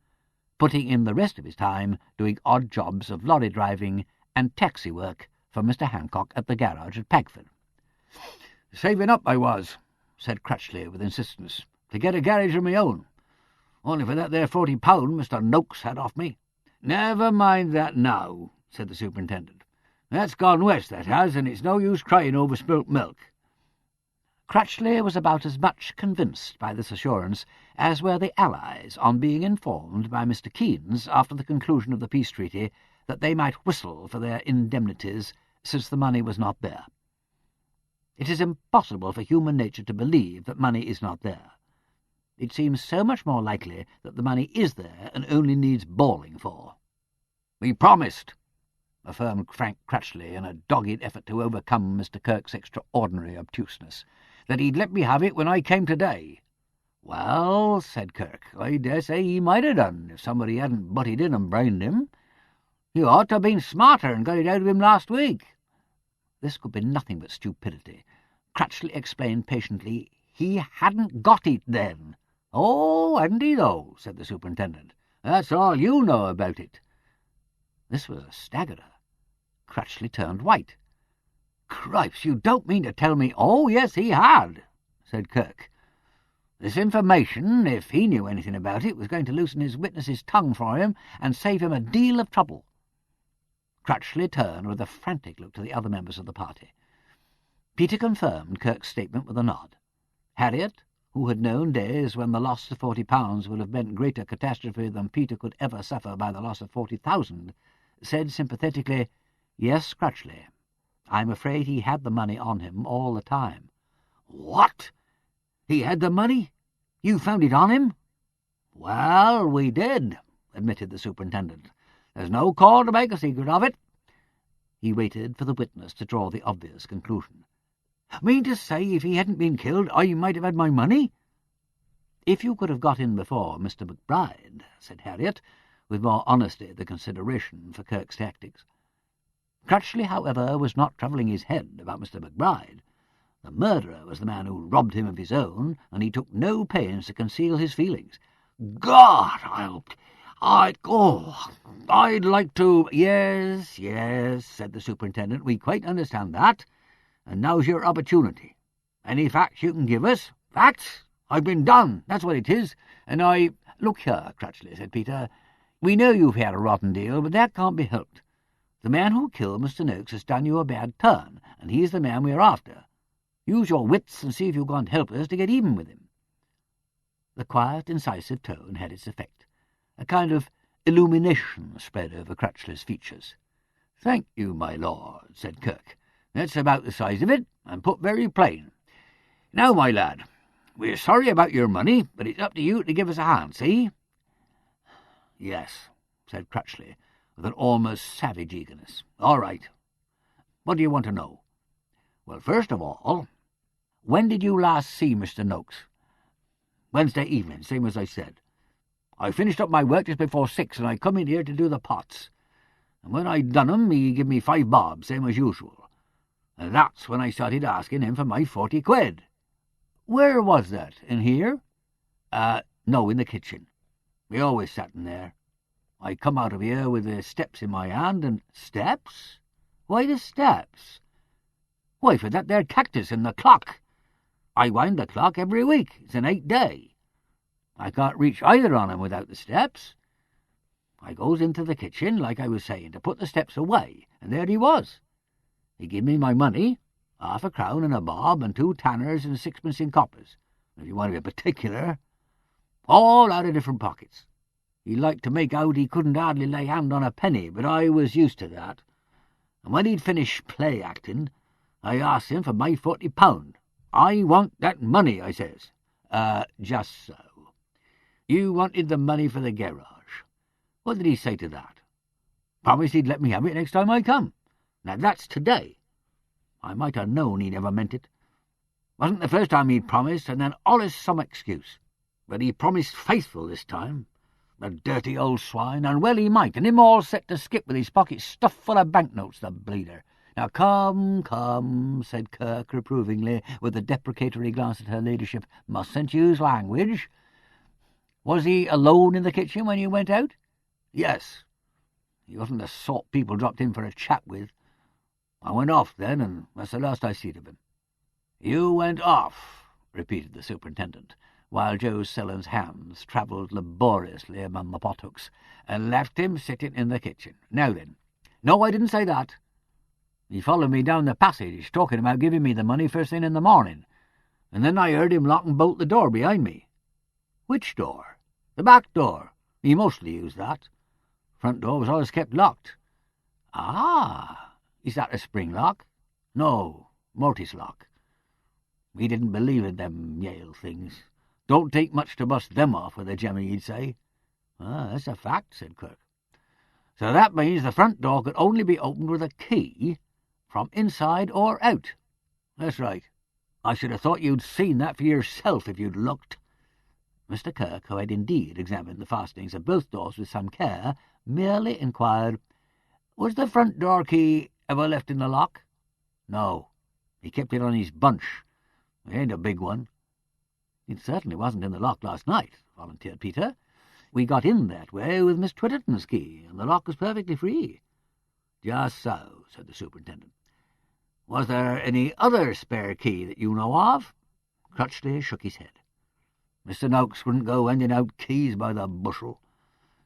putting in the rest of his time doing odd jobs of lorry driving and taxi work for Mr. Hancock at the garage at Pagford. "Saving up I was," said Crutchley with insistence, "to get a garage of my own. Only for that there £40 Mr. Noakes had off me." "Never mind that now," said the superintendent. "That's gone west, that has, and it's no use crying over spilt milk." Crutchley was about as much convinced by this assurance as were the allies on being informed by Mr. Keynes after the conclusion of the peace treaty that they might whistle for their indemnities since the money was not there. It is impossible for human nature to believe that money is not there. It seems so much more likely that the money is there and only needs bawling for. "We promised," affirmed Frank Crutchley in a dogged effort to overcome Mr. Kirk's extraordinary obtuseness, "that he'd let me have it when I came today." "Well," said Kirk, "I dare say he might have done if somebody hadn't butted in and brained him. You ought to have been smarter and got it out of him last week." This could be nothing but stupidity. Crutchley explained patiently he hadn't got it then. "Oh, hadn't he, though?" said the superintendent. "That's all you know about it." This was a staggerer. Crutchley turned white. "Cripes, you don't mean to tell me—" "Oh, yes, he had," said Kirk. "This information, if he knew anything about it, was going to loosen his witness's tongue for him and save him a deal of trouble." Crutchley turned with a frantic look to the other members of the party. Peter confirmed Kirk's statement with a nod. Harriet, who had known days when the loss of £40 would have meant greater catastrophe than Peter could ever suffer by the loss of 40,000, said sympathetically, "Yes, Crutchley, I'm afraid he had the money on him all the time." "What? He had the money? You found it on him?" "Well, we did," admitted the superintendent. "There's no call to make a secret of it." He waited for the witness to draw the obvious conclusion. "Mean to say if he hadn't been killed I might have had my money?" "If you could have got in before Mr. McBride," said Harriet, with more honesty than consideration for Kirk's tactics. Crutchley, however, was not troubling his head about Mr. McBride. The murderer was the man who robbed him of his own, and he took no pains to conceal his feelings. "God, I'd like to—" Yes, said the superintendent, "we quite understand that, and now's your opportunity. Any facts you can give us? Facts? I've been done, that's what it is, and I—" "Look here, Crutchley," said Peter, "we know you've had a rotten deal, but that can't be helped. The man who killed Mr. Noakes has done you a bad turn, and he's the man we're after. Use your wits and see if you can't help us to get even with him." The quiet, incisive tone had its effect. A kind of illumination spread over Crutchley's features. "Thank you, my lord," said Kirk. "That's about the size of it, and put very plain. Now, my lad, we're sorry about your money, but it's up to you to give us a hand, see?" "Yes," said Crutchley, with an almost savage eagerness. "All right. What do you want to know?" "Well, first of all, when did you last see Mr. Noakes?" "Wednesday evening, same as I said. I finished up my work just before 6, and I come in here to do the pots. And when I'd done 'em, he give me 5 bob, same as usual. And that's when I started asking him for my 40 quid. "Where was that? In here?" No, in the kitchen. We always sat in there. I come out of here with the steps in my hand, and—" "Steps? Why the steps?" "Why, for that there cactus and the clock. I wind the clock every week. It's an 8-day. I can't reach either on 'em without the steps. I goes into the kitchen, like I was saying, to put the steps away, and there he was. He give me my money, 1/2 a crown and a bob, and 2 tanners and 6pence in coppers, if you want to be particular, all out of different pockets. He liked to make out he couldn't hardly lay hand on a penny, but I was used to that. And when he'd finished play-acting, I asked him for my 40 pound. 'I want that money,' I says. 'Just so. You wanted the money for the garage. What did he say to that?' 'Promised he'd let me have it next time I come. Now that's today.' I might have known he never meant it. Wasn't the first time he'd promised, and then allus some excuse. But he promised faithful this time. The dirty old swine, and well he might, and him all set to skip with his pockets stuffed full of banknotes, the bleeder. Now come, said Kirk reprovingly, with a deprecatory glance at her ladyship. Mustn't use language. Was he alone in the kitchen when you went out? Yes. He wasn't the sort people dropped in for a chat with. I went off then, and that's the last I seed of him. You went off, repeated the superintendent, while Joe Sellen's hands travelled laboriously among the pothooks, and left him sitting in the kitchen. Now then. No, I didn't say that. He followed me down the passage, talking about giving me the money first thing in the morning, and then I heard him lock and bolt the door behind me. Which door? The back door. He mostly used that. Front door was always kept locked. Ah, is that a spring lock? No, mortise lock. He didn't believe in them Yale things. Don't take much to bust them off with a jemmy, he'd say. Ah, that's a fact, said Kirk. So that means the front door could only be opened with a key from inside or out. That's right. I should have thought you'd seen that for yourself if you'd looked. Mr. Kirk, who had indeed examined the fastenings of both doors with some care, merely inquired, Was the front door key ever left in the lock? No. He kept it on his bunch. It ain't a big one. It certainly wasn't in the lock last night, volunteered Peter. We got in that way with Miss Twitterton's key, and the lock was perfectly free. Just so, said the superintendent. Was there any other spare key that you know of? Crutchley shook his head. Mr. Noakes wouldn't go handing out keys by the bushel.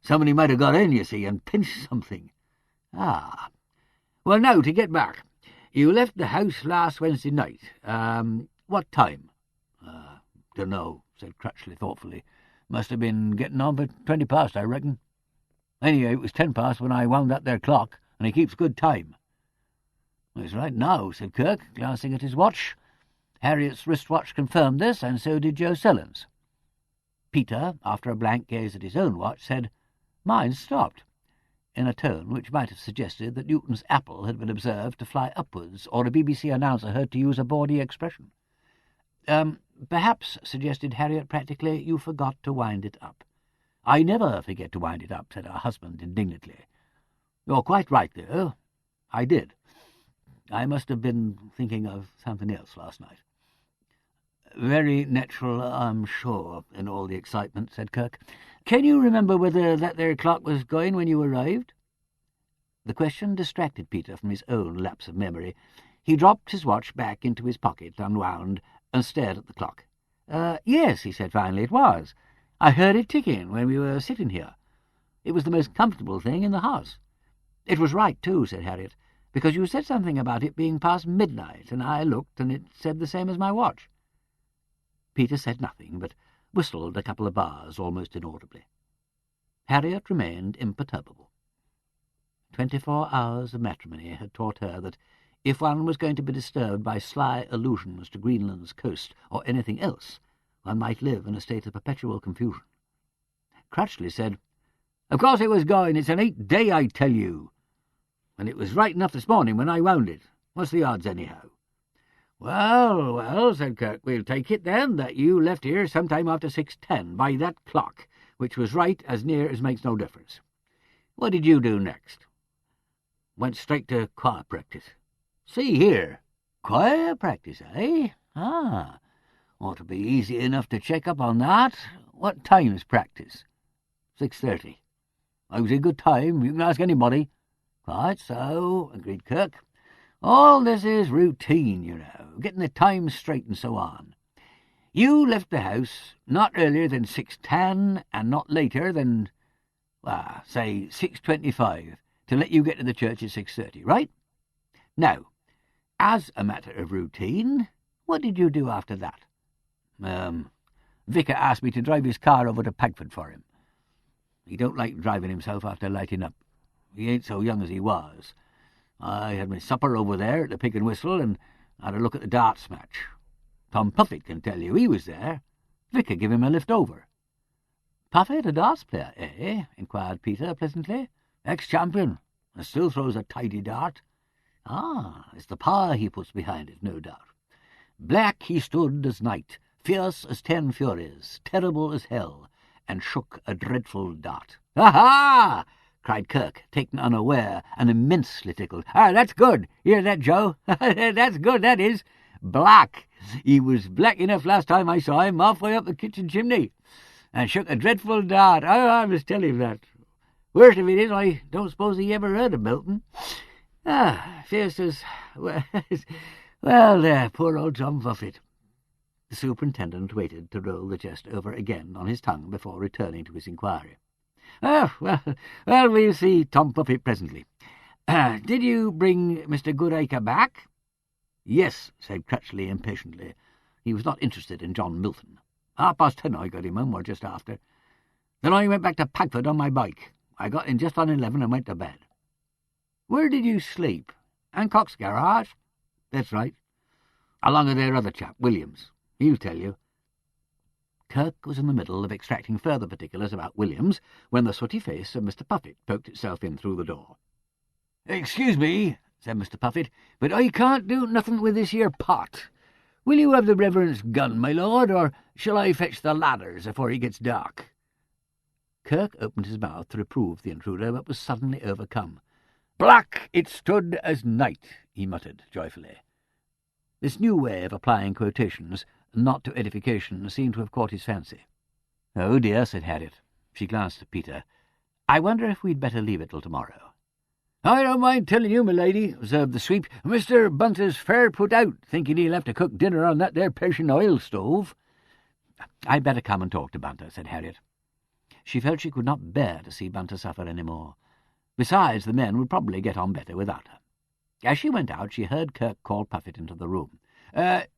Somebody might have got in, you see, and pinched something. Ah. Well, now, to get back. You left the house last Wednesday night. What time? Dunno, said Crutchley thoughtfully. Must have been getting on for 20 past, I reckon. Anyway, it was 10 past when I wound that there clock, and he keeps good time. "It's right now," said Kirk, glancing at his watch. Harriet's wristwatch confirmed this, and so did Joe Sellon's. Peter, after a blank gaze at his own watch, said, "Mine's stopped," in a tone which might have suggested that Newton's apple had been observed to fly upwards, or a BBC announcer heard to use a bawdy expression. Perhaps," suggested Harriet practically, "you forgot to wind it up." "I never forget to wind it up," said her husband indignantly. "You're quite right, though. I did. I must have been thinking of something else last night." "Very natural, I'm sure, in all the excitement," said Kirk. "Can you remember whether that there clock was going when you arrived?" The question distracted Peter from his own lapse of memory. He dropped his watch back into his pocket, unwound, and stared at the clock. "Yes," he said finally, "it was. I heard it ticking when we were sitting here. It was the most comfortable thing in the house. It was right, too," said Harriet, "because you said something about it being past midnight, and I looked, and it said the same as my watch." Peter said nothing, but whistled a couple of bars almost inaudibly. Harriet remained imperturbable. 24 hours of matrimony had taught her that if one was going to be disturbed by sly allusions to Greenland's coast or anything else, one might live in a state of perpetual confusion. Crutchley said, "Of course it was going. It's an 8th day, I tell you. And it was right enough this morning when I wound it. What's the odds, anyhow?" "Well, well," said Kirk, "we'll take it, then, that you left here sometime after 6:10, by that clock, which was right as near as makes no difference. What did you do next?" "Went straight to choir practice." "See here. Choir practice, eh? Ah, ought to be easy enough to check up on that. What time's practice?" 6:30. "I was in good time. You can ask anybody." "Quite so," agreed Kirk. "All this is routine, you know, getting the time straight and so on. You left the house not earlier than 6:10 and not later than, say 6:25, to let you get to the church at 6:30, right? Now, as a matter of routine, what did you do after that?" "Vicar asked me to drive his car over to Pagford for him. He don't like driving himself after lighting up. He ain't so young as he was. I had my supper over there at the Pig and Whistle and had a look at the darts match. Tom Puffett can tell you he was there. Vicar gave him a lift over." "Puffett, a darts player, eh?" inquired Peter pleasantly. "Ex-champion, and still throws a tidy dart. Ah, it's the power he puts behind it, no doubt. Black he stood as night, fierce as 10 furies, terrible as hell, and shook a dreadful dart." "Ha-ha!" cried Kirk, taken unaware and immensely tickled. "That's good. Hear that, Joe? That's good, that is. Black. He was black enough last time I saw him, halfway up the kitchen chimney, and shook a dreadful dart. I must tell him that. Worst of it is, I don't suppose he ever heard of Milton. Fierce as... Well, poor old Tom Puffett." The superintendent waited to roll the jest over again on his tongue before returning to his inquiry. Well, we'll see Tom Puffett presently. Did you bring Mr. Goodacre back?" "Yes," said Crutchley impatiently. He was not interested in John Milton. 10:30 I got him home, or just after. Then I went back to Pagford on my bike. I got in just on 11 and went to bed." "Where did you sleep? Hancock's garage?" "That's right. Along with their other chap, Williams. He'll tell you." Kirk was in the middle of extracting further particulars about Williams when the sooty face of Mr. Puffett poked itself in through the door. "Excuse me," said Mr. Puffett, "but I can't do nothing with this here pot. Will you have the Reverend's gun, my lord, or shall I fetch the ladders afore it gets dark?" Kirk opened his mouth to reprove the intruder, but was suddenly overcome. "Black it stood as night," he muttered joyfully. This new way of applying quotations, not to edification, seemed to have caught his fancy. "Oh dear," said Harriet. She glanced at Peter. "I wonder if we'd better leave it till tomorrow." "I don't mind telling you, my lady," observed the sweep. "Mr. Bunter's fair put out, thinking he'll have to cook dinner on that there Persian oil stove." "I'd better come and talk to Bunter," said Harriet. She felt she could not bear to see Bunter suffer any more. Besides, the men would probably get on better without her. As she went out, she heard Kirk call Puffett into the room.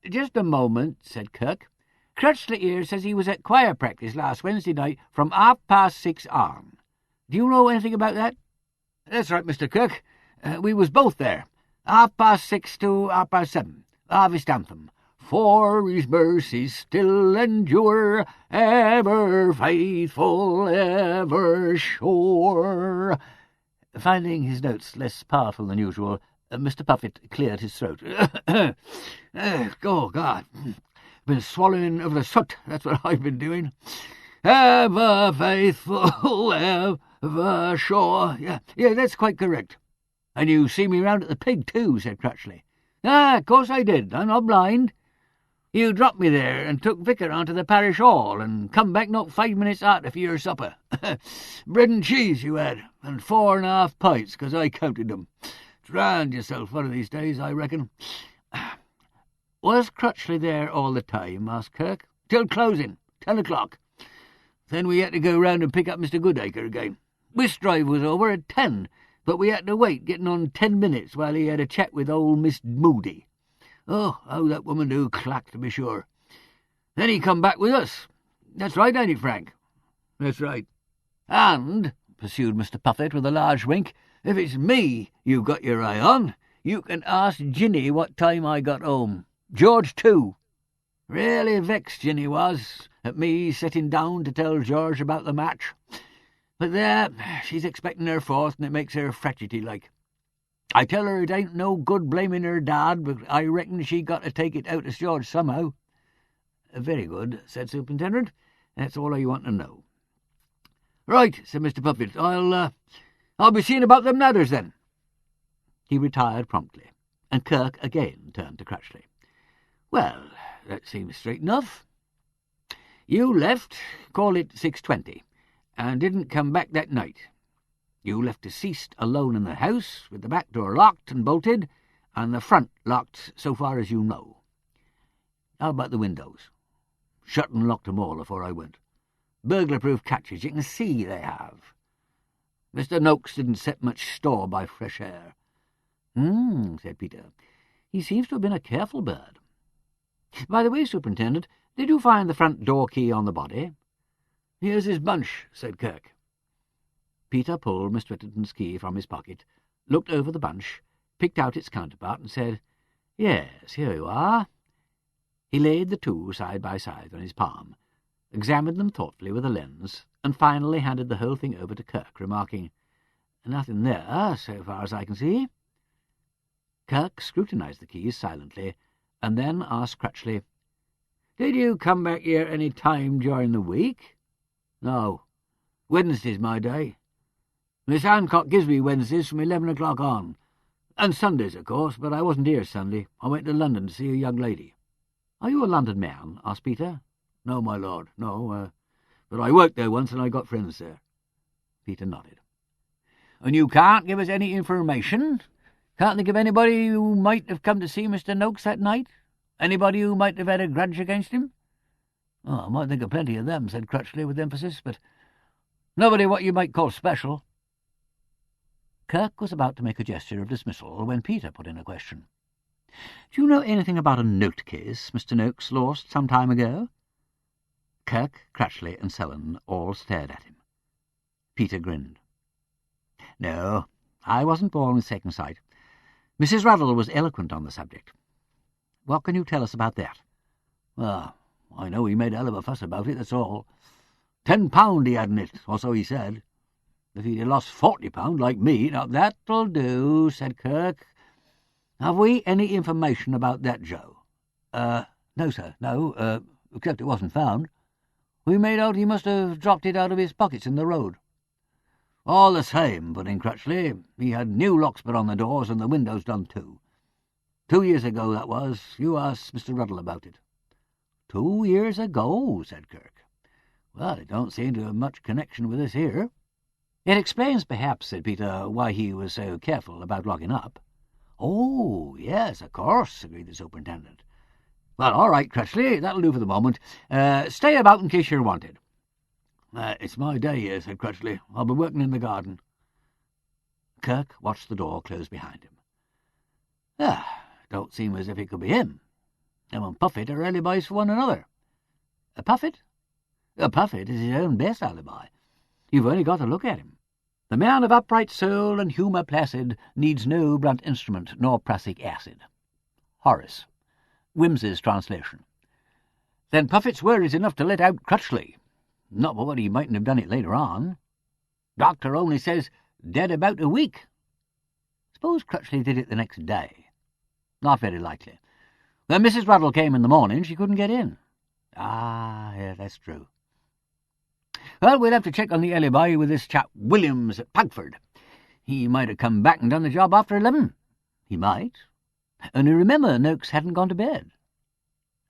Just a moment," said Kirk. "Crutchley here says he was at choir practice last Wednesday night from 6:30 on. Do you know anything about that?" "That's right, Mr. Kirk. We was both there. 6:30 to 7:30. Harvest anthem. For his mercies still endure, ever faithful, ever sure. Finding his notes less powerful than usual, Mr. Puffet cleared his throat. Oh, God. Been swallowing over the soot, that's what I've been doing. Ever faithful, ever sure. Yeah, that's quite correct. And you see me round at the pig, too, said Crutchley. Of course I did. I'm not blind. You dropped me there and took Vicar on to the parish hall and come back not 5 minutes after for your supper. Bread and cheese you had, and 4.5 pints, 'cause I counted them. Drowned yourself one of these days, I reckon. Was Crutchley there all the time? Asked Kirk. Till closing, 10 o'clock. Then we had to go round and pick up Mr. Goodacre again. Whist drive was over at 10, but we had to wait getting on 10 minutes while he had a chat with old Miss Moody. Oh, how that woman do clack, to be sure. Then he come back with us. That's right, ain't it, Frank? That's right. And, pursued Mr. Puffet with a large wink, if it's me you got your eye on, you can ask Ginny what time I got home. George, too. Really vexed Ginny was at me sitting down to tell George about the match. But there, she's expecting her fourth, and it makes her fretchety like. I tell her it ain't no good blaming her dad, but I reckon she got to take it out of George somehow. Very good, said Superintendent. That's all I want to know. Right, said Mr. Puffet. I'll be seeing about them matters then. He retired promptly, and Kirk again turned to Crutchley. Well, that seems straight enough. You left, call it 6:20, and didn't come back that night. You left deceased alone in the house, with the back door locked and bolted, and the front locked so far as you know. How about the windows? Shut and locked them all afore I went. Burglar-proof catches, you can see they have. Mr. Noakes didn't set much store by fresh air. Said Peter. He seems to have been a careful bird. By the way, Superintendent, did you find the front door key on the body? Here's his bunch, said Kirk. Peter pulled Miss Twitterton's key from his pocket, looked over the bunch, picked out its counterpart, and said, Yes, here you are. He laid the two side by side on his palm, examined them thoughtfully with a lens, and finally handed the whole thing over to Kirk, remarking, Nothing there, so far as I can see. Kirk scrutinized the keys silently, and then asked Crutchley, Did you come back here any time during the week? No. Wednesday's my day. Miss Hancock gives me Wednesdays from 11 o'clock on. And Sundays, of course, but I wasn't here Sunday. I went to London to see a young lady. Are you a London man? Asked Peter. No, my lord, no. But I worked there once and I got friends there. Peter nodded. And you can't give us any information? Can't think of anybody who might have come to see Mr. Noakes that night? Anybody who might have had a grudge against him? Oh, I might think of plenty of them, said Crutchley with emphasis, but nobody what you might call special. Kirk was about to make a gesture of dismissal when Peter put in a question. Do you know anything about a note case Mr. Noakes lost some time ago? Kirk, Crutchley, and Selden all stared at him. Peter grinned. No, I wasn't born with second sight. Mrs. Ruddle was eloquent on the subject. What can you tell us about that? Well, I know he made a hell of a fuss about it, that's all. £10 he had in it, or so he said. If he'd lost £40 like me, now that'll do, said Kirk. Have we any information about that, Joe? No, sir, no, except it wasn't found. We made out he must have dropped it out of his pockets in the road. All the same, put in Crutchley, he had new locks put on the doors and the windows done too. 2 years ago, that was. You asked Mr. Ruddle about it. 2 years ago, said Kirk. Well, it don't seem to have much connection with us here. It explains, perhaps, said Peter, why he was so careful about locking up. Oh, yes, of course, agreed the superintendent. Well, all right, Crutchley, that'll do for the moment. Stay about in case you're wanted. It's my day here, said Crutchley. I'll be working in the garden. Kirk watched the door close behind him. Don't seem as if it could be him. Him and Puffet are alibis for one another. Puffet? Puffet is his own best alibi. You've only got to look at him. The man of upright soul and humour placid needs no blunt instrument nor prussic acid. Horace. Wimsey's translation. Then Puffet's word is enough to let out Crutchley. Not but what he mightn't have done it later on. Doctor only says dead about a week. Suppose Crutchley did it the next day. Not very likely. When Mrs. Ruddle came in the morning, she couldn't get in. Ah, yeah, that's true. Well, we'll have to check on the alibi with this chap Williams at Pugford. He might have come back and done the job after 11. He might. Only remember, Noakes hadn't gone to bed.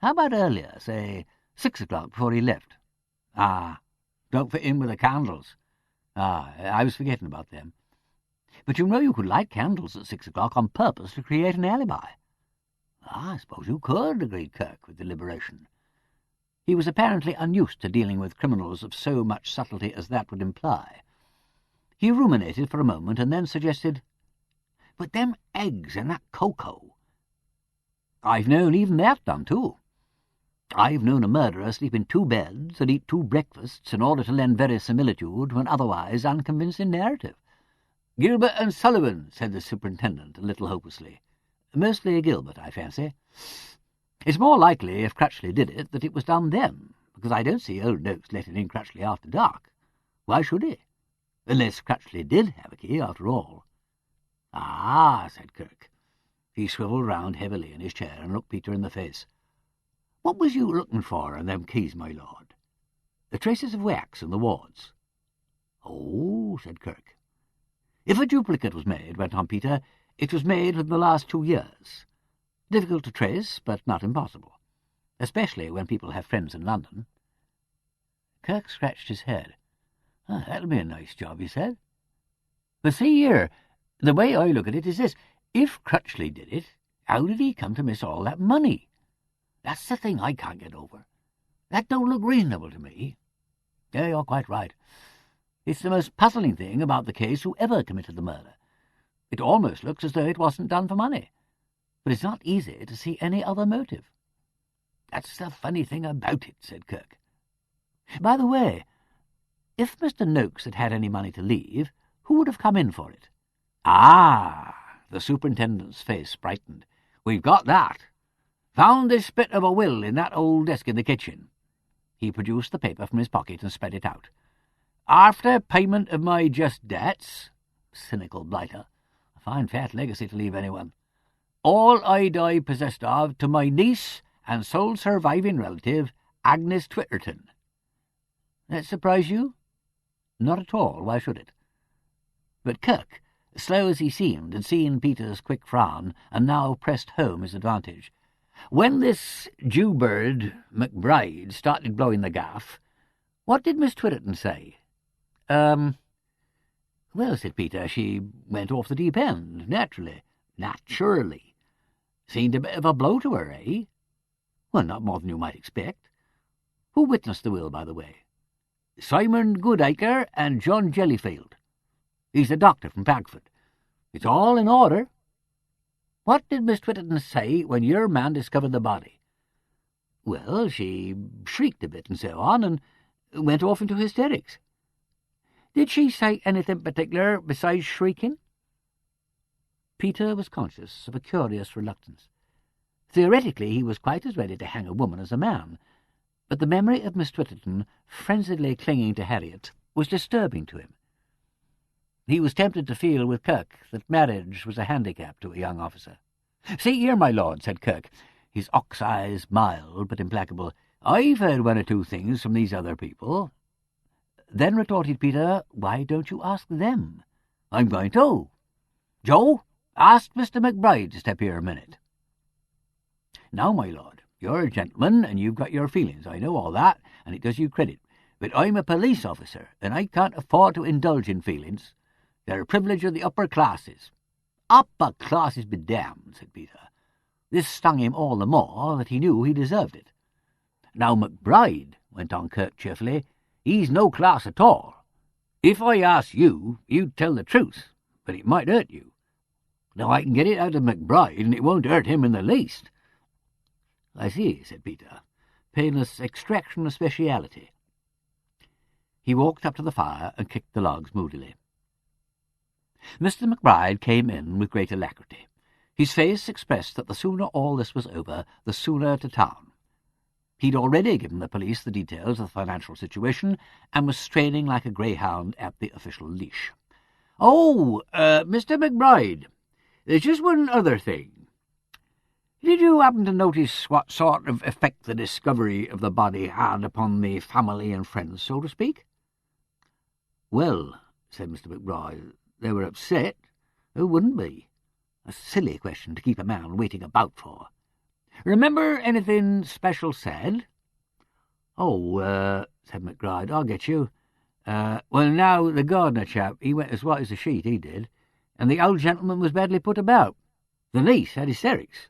How about earlier, say 6 o'clock before he left? Ah, don't fit in with the candles. Ah, I was forgetting about them. But you know you could light candles at 6 o'clock on purpose to create an alibi. Ah, I suppose you could, agreed Kirk with deliberation. He was apparently unused to dealing with criminals of so much subtlety as that would imply. He ruminated for a moment and then suggested, "But them eggs and that cocoa." "I've known even that done, too. I've known a murderer sleep in 2 beds and eat 2 breakfasts in order to lend verisimilitude to an otherwise unconvincing narrative." "Gilbert and Sullivan," said the superintendent, a little hopelessly. "Mostly Gilbert, I fancy. It's more likely, if Crutchley did it, that it was done then, because I don't see old Noakes letting in Crutchley after dark. Why should he? Unless Crutchley did have a key, after all." "Ah," said Kirk. He swivelled round heavily in his chair and looked Peter in the face. "What was you looking for in them keys, my lord?" "The traces of wax in the wards." "Oh," said Kirk. "If a duplicate was made," went on Peter, "it was made within the last 2 years. Difficult to trace, but not impossible, especially when people have friends in London." Kirk scratched his head. "That'll be a nice job," he said. "But see here, the way I look at it is this. If Crutchley did it, how did he come to miss all that money? That's the thing I can't get over. That don't look reasonable to me." "Yeah, you're quite right. It's the most puzzling thing about the case whoever committed the murder. It almost looks as though it wasn't done for money. But it's not easy to see any other motive." "That's the funny thing about it," said Kirk. "By the way, if Mr. Noakes had had any money to leave, who would have come in for it?" "Ah!" The superintendent's face brightened. "We've got that. Found this bit of a will in that old desk in the kitchen." He produced the paper from his pocket and spread it out. "After payment of my just debts," cynical blighter, a fine fat legacy to leave anyone, "all I die possessed of to my niece and sole surviving relative, Agnes Twitterton." That surprise you? Not at all. Why should it? But Kirk, slow as he seemed, had seen Peter's quick frown, and now pressed home his advantage. "When this Jewbird McBride started blowing the gaff, what did Miss Twitterton say?" "Well," said Peter, "she went off the deep end, naturally." "Naturally. Seemed a bit of a blow to her, eh?" "Well, not more than you might expect. Who witnessed the will, by the way?" "Simon Goodacre and John Jellyfield. He's the doctor from Pagford. It's all in order." "What did Miss Twitterton say when your man discovered the body?" "Well, she shrieked a bit and so on, and went off into hysterics." "Did she say anything particular besides shrieking?" Peter was conscious of a curious reluctance. Theoretically, he was quite as ready to hang a woman as a man, but the memory of Miss Twitterton frenziedly clinging to Harriet was disturbing to him. He was tempted to feel with Kirk that marriage was a handicap to a young officer. "See here, my lord," said Kirk, his ox eyes mild but implacable, "I've heard 1 or 2 things from these other people." "Then," retorted Peter, "why don't you ask them?" "I'm going to. Joe, ask Mr. McBride to step here a minute." "Now, my lord, you're a gentleman, and you've got your feelings. I know all that, and it does you credit. But I'm a police officer, and I can't afford to indulge in feelings. They're a privilege of the upper classes." "Upper classes be damned," said Peter. This stung him all the more that he knew he deserved it. "Now, McBride," went on Kirk cheerfully, "he's no class at all. If I asked you, you'd tell the truth, but it might hurt you. Now I can get it out of McBride, and it won't hurt him in the least." "I see," said Peter. "Painless extraction of speciality." He walked up to the fire and kicked the logs moodily. Mr. McBride came in with great alacrity. His face expressed that the sooner all this was over, the sooner to town. He'd already given the police the details of the financial situation, and was straining like a greyhound at the official leash. "Oh, Mr. McBride, there's just one other thing. Did you happen to notice what sort of effect the discovery of the body had upon the family and friends, so to speak?" "Well," said Mr. McBride, "they were upset. Who wouldn't be? A silly question to keep a man waiting about for." "Remember anything special said?" "Oh, said McBride, "I'll get you. Well, now, the gardener chap, he went as white as a sheet, he did, and the old gentleman was badly put about. The niece had hysterics,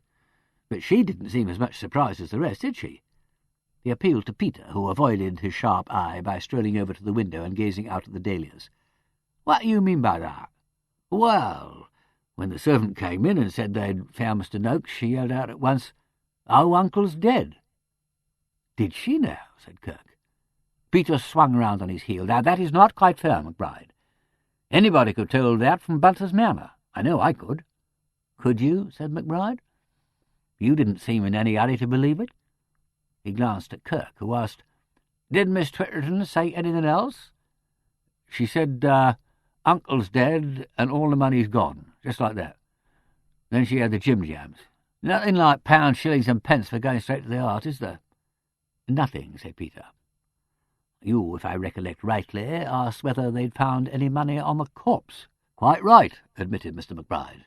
but she didn't seem as much surprised as the rest, did she?" He appealed to Peter, who avoided his sharp eye by strolling over to the window and gazing out at the dahlias. "What do you mean by that?" "Well, when the servant came in and said they'd found Mr. Noakes, she yelled out at once, 'Oh, Uncle's dead.'" "Did she now?" said Kirk. Peter swung round on his heel. "Now, that is not quite fair, McBride. Anybody could tell that from Bunter's manner. I know I could." "Could you?" said McBride. "You didn't seem in any hurry to believe it." He glanced at Kirk, who asked, "Did Miss Twitterton say anything else?" "She said, Uncle's dead and all the money's gone, just like that. Then she had the jim-jams. Nothing like pounds, shillings and pence for going straight to the heart, is there?" "Nothing," said Peter. "You, if I recollect rightly, asked whether they'd found any money on the corpse." "Quite right," admitted Mr. McBride.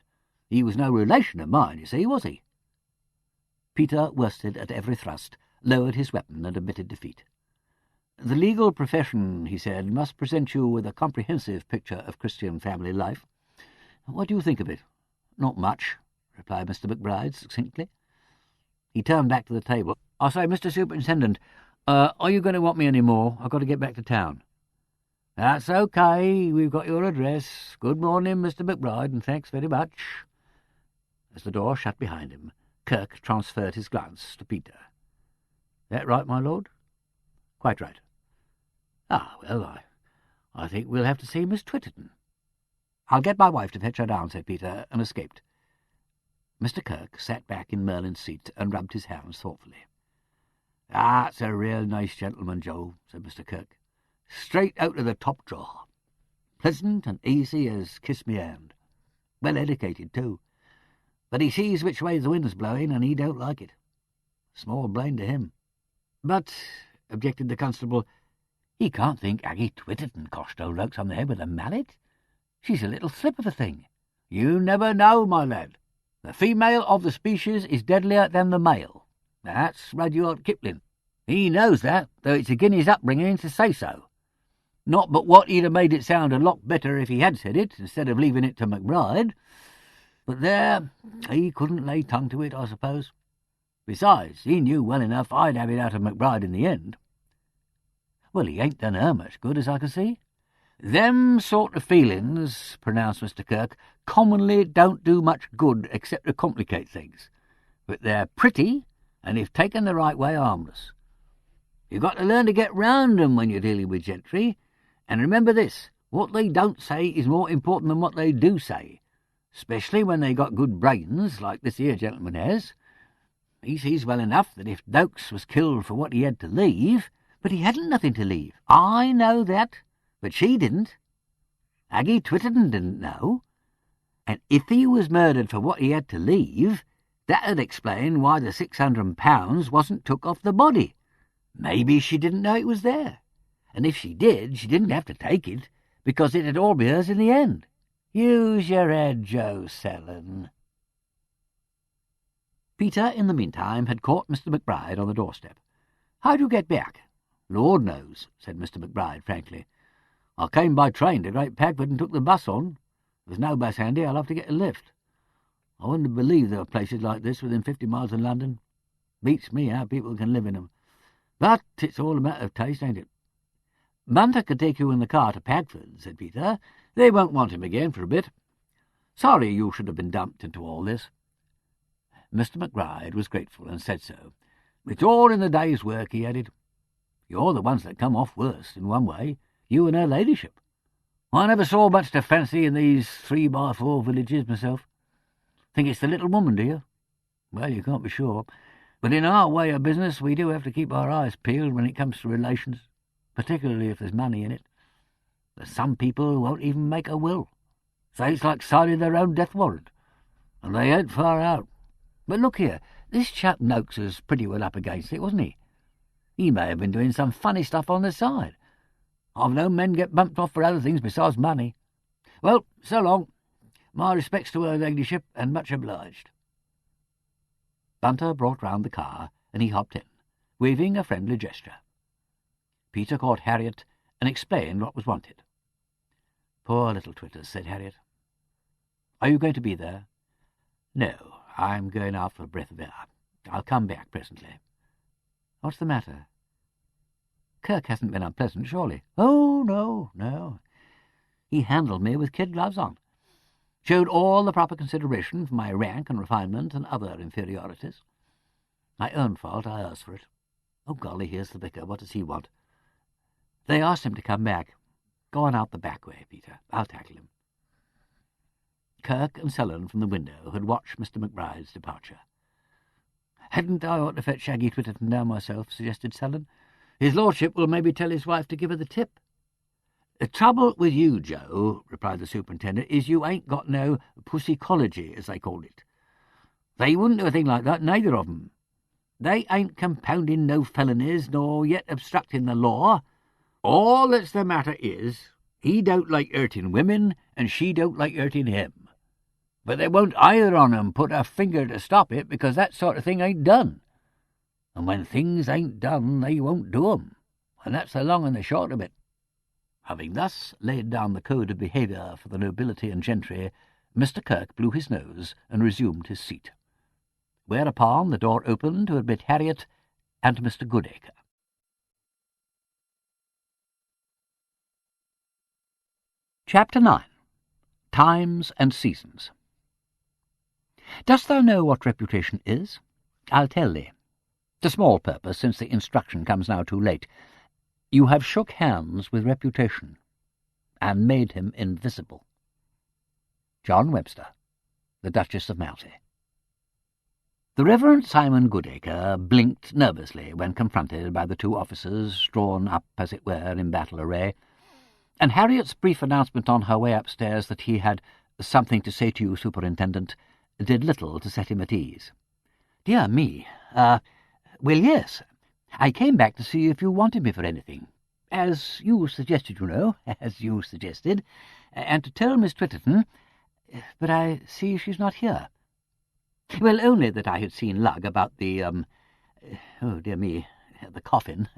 "He was no relation of mine, you see, was he?" Peter worsted at every thrust, lowered his weapon, and admitted defeat. "The legal profession," he said, "must present you with a comprehensive picture of Christian family life. What do you think of it?" "Not much," replied Mr. McBride succinctly. He turned back to the table. "I say, Mr. Superintendent, are you going to want me any more? I've got to get back to town." "That's okay. We've got your address. Good morning, Mr. McBride, and thanks very much." As the door shut behind him, Kirk transferred his glance to Peter. "That right, my lord?" "Quite right." "Ah, well, I think we'll have to see Miss Twitterton." "I'll get my wife to fetch her down," said Peter, and escaped. Mr. Kirk sat back in Merlin's seat and rubbed his hands thoughtfully. "That's a real nice gentleman, Joe," said Mr. Kirk. "Straight out of the top drawer. Pleasant and easy as kiss me hand. Well educated, too. But he sees which way the wind's blowing, and he don't like it. Small blame to him." "But," objected the constable, "he can't think Aggie Twitterton coshed old Oakes on the head with a mallet. She's a little slip of a thing." "You never know, my lad. The female of the species is deadlier than the male. That's Rudyard Kipling. He knows that, though it's again his upbringing to say so. Not but what he'd have made it sound a lot better if he had said it, instead of leaving it to McBride. But there, he couldn't lay tongue to it, I suppose. Besides, he knew well enough I'd have it out of McBride in the end." "Well, he ain't done her much good, as I can see." "Them sort of feelings," pronounced Mr. Kirk, "commonly don't do much good except to complicate things. But they're pretty, and if taken the right way, harmless. You've got to learn to get round 'em when you're dealing with gentry, and remember this, what they don't say is more important than what they do say, especially when they got good brains, like this here gentleman has. He sees well enough that if Noakes was killed for what he had to leave—" "But he hadn't nothing to leave." "I know that, but she didn't. Aggie Twitterton didn't know. And if he was murdered for what he had to leave, that'd explain why the £600 wasn't took off the body. Maybe she didn't know it was there. And if she did, she didn't have to take it, because it'd all be hers in the end. Use your head, Joe Selden." Peter, in the meantime, had caught Mr. McBride on the doorstep. "How'd you get back?" "Lord knows," said Mr. McBride frankly. "I came by train to Great Pagford and took the bus on. There's no bus handy. I'll have to get a lift. I wouldn't have believed there were places like this within 50 miles of London. Beats me how people can live in them. But it's all a matter of taste, ain't it?" "Bunter could take you in the car to Pagford," said Peter. "They won't want him again for a bit. Sorry you should have been dumped into all this." Mr. McBride was grateful and said so. "It's all in the day's work," he added. "You're the ones that come off worst, in one way, you and her ladyship. I never saw much to fancy in these 3x4 villages myself. Think it's the little woman, do you? Well, you can't be sure. But in our way of business, we do have to keep our eyes peeled when it comes to relations, particularly if there's money in it. There's some people who won't even make a will. Say it's like signing their own death warrant. And they ain't far out. But look here, this chap Noakes was pretty well up against it, wasn't he? He may have been doing some funny stuff on the side. I've known men get bumped off for other things besides money. Well, so long. My respects to her ladyship, and much obliged. Bunter brought round the car, and he hopped in, waving a friendly gesture. Peter caught Harriet and explained what was wanted. "Poor little Twitters," said Harriet. "Are you going to be there?" "No, I'm going out for a breath of air. I'll come back presently." "What's the matter?" "Kirk hasn't been unpleasant, surely?" "Oh, no. He handled me with kid gloves on. Showed all the proper consideration for my rank and refinement and other inferiorities. My own fault, I asked for it. Oh, golly, here's the vicar. What does he want?" "They asked him to come back. Go on out the back way, Peter. I'll tackle him." Kirk and Selden from the window had watched Mr. McBride's departure. "Hadn't I ought to fetch Shaggy Twitterton down myself?" suggested Selden. "His lordship will maybe tell his wife to give her the tip." "The trouble with you, Joe," replied the superintendent, "is you ain't got no pussicology, as they call it. They wouldn't do a thing like that, neither of 'em. They ain't compounding no felonies, nor yet obstructing the law. All that's the matter is, he don't like hurting women, and she don't like hurting him. But they won't either on 'em put a finger to stop it, because that sort of thing ain't done. And when things ain't done, they won't do 'em, and that's the long and the short of it." Having thus laid down the code of behaviour for the nobility and gentry, Mr. Kirk blew his nose and resumed his seat. Whereupon the door opened to admit Harriet and Mr. Goodacre. Chapter 9. Times and Seasons. "Dost thou know what reputation is? I'll tell thee. To small purpose, since the instruction comes now too late. You have shook hands with reputation, and made him invisible." John Webster, The Duchess of Malty. The Reverend Simon Goodacre blinked nervously when confronted by the two officers, drawn up, as it were, in battle array, and Harriet's brief announcement on her way upstairs that he had "something to say to you, Superintendent," did little to set him at ease. "Dear me, well, yes. I came back to see if you wanted me for anything. As you suggested, you know, as you suggested, and to tell Miss Twitterton, but I see she's not here. Well, only that I had seen Lugg about the, oh, dear me, the coffin.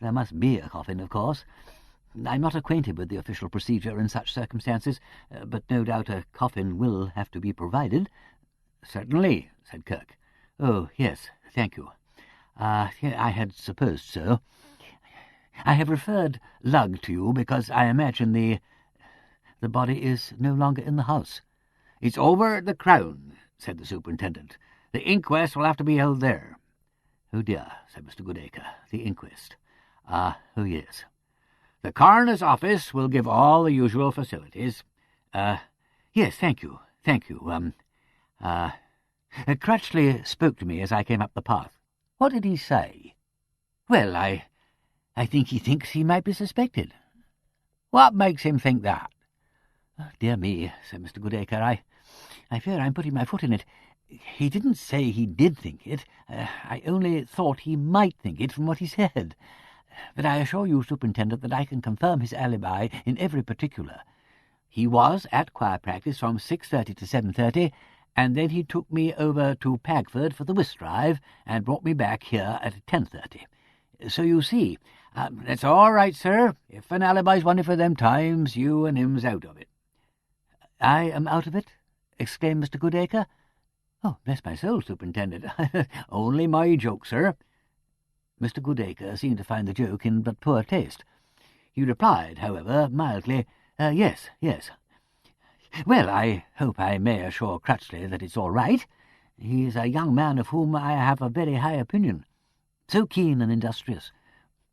There must be a coffin, of course. I'm not acquainted with the official procedure in such circumstances, but no doubt a coffin will have to be provided." "Certainly," said Kirk. "Oh, yes, thank you. I had supposed so. I have referred Lugg to you because I imagine the body is no longer in the house." "It's over at the Crown," said the superintendent. "The inquest will have to be held there." "Oh dear," said Mr. Goodacre. "The inquest. Oh yes." "The coroner's office will give all the usual facilities." Yes, thank you. Crutchley spoke to me as I came up the path." "What did he say?" "Well, I think he thinks he might be suspected." "What makes him think that?" "Oh, dear me," said Mr. Goodacre, I fear I'm putting my foot in it. He didn't say he did think it. I only thought he might think it from what he said. But I assure you, Superintendent, that I can confirm his alibi in every particular. He was at choir practice from 6:30 to 7:30, and then he took me over to Pagford for the whist drive and brought me back here at 10:30. So you see, that's all right, sir. If an alibi's wanted for them times, you and him's out of it." "I am out of it?" exclaimed Mr. Goodacre. "Oh, bless my soul, Superintendent. Only my joke, sir." Mr. Goodacre seemed to find the joke in but poor taste. He replied, however, mildly, yes. "Well, I hope I may assure Crutchley that it's all right. He's a young man of whom I have a very high opinion. So keen and industrious.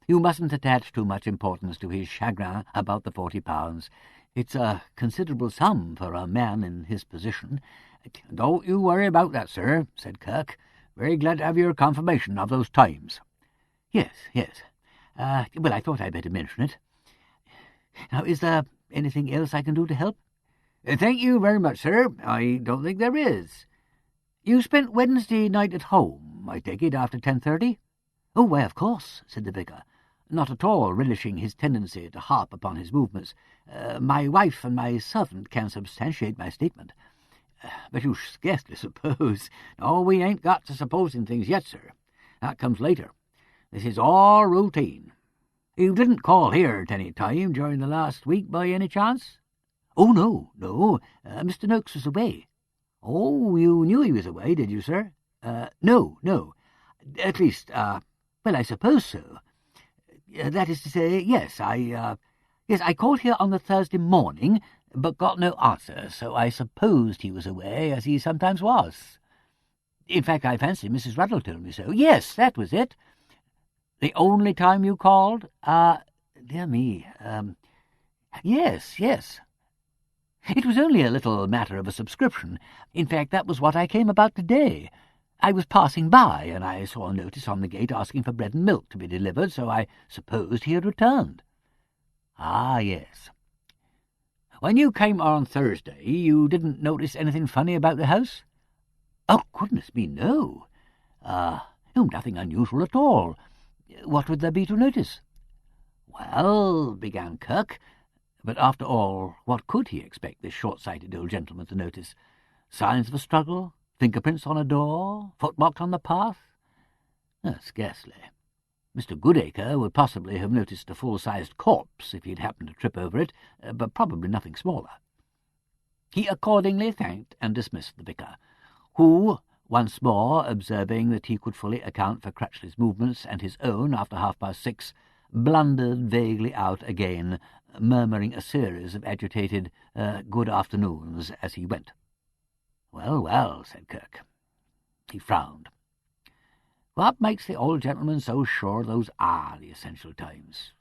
You mustn't attach too much importance to his chagrin about the £40. It's a considerable sum for a man in his position. Don't you worry about that, sir, said Kirk. Very glad to have your confirmation of those times. Yes. Well, I thought I'd better mention it. Now, is there anything else I can do to help? Thank you very much, sir. I don't think there is. You spent Wednesday night at home, I take it, after 10:30? Oh, why, of course, said the vicar, not at all relishing his tendency to harp upon his movements. My wife and my servant can substantiate my statement. But you scarcely suppose. No, we ain't got to supposing things yet, sir. That comes later. This is all routine. You didn't call here at any time during the last week by any chance? Oh, no. Mr. Noakes was away. Oh, you knew he was away, did you, sir? No. At least, well, I suppose so. That is to say, yes, I called here on the Thursday morning, but got no answer, so I supposed he was away, as he sometimes was. In fact, I fancy Mrs. Ruddle told me so. Yes, that was it. The only time you called? Dear me, yes. It was only a little matter of a subscription. In fact, that was what I came about today. I was passing by, and I saw a notice on the gate asking for bread and milk to be delivered, so I supposed he had returned. Ah, yes. When you came on Thursday, you didn't notice anything funny about the house? Oh, goodness me, no. Nothing unusual at all. What would there be to notice? Well, began Kirk, but after all, what could he expect this short-sighted old gentleman to notice? Signs of a struggle? Fingerprints on a door? Footmarks on the path? Scarcely. Mr. Goodacre would possibly have noticed a full-sized corpse if he'd happened to trip over it, but probably nothing smaller. He accordingly thanked and dismissed the vicar, who, once more observing that he could fully account for Crutchley's movements and his own after 6:30, blundered vaguely out again, murmuring a series of agitated good afternoons as he went. Well, said Kirk. He frowned. What makes the old gentleman so sure those are the essential times?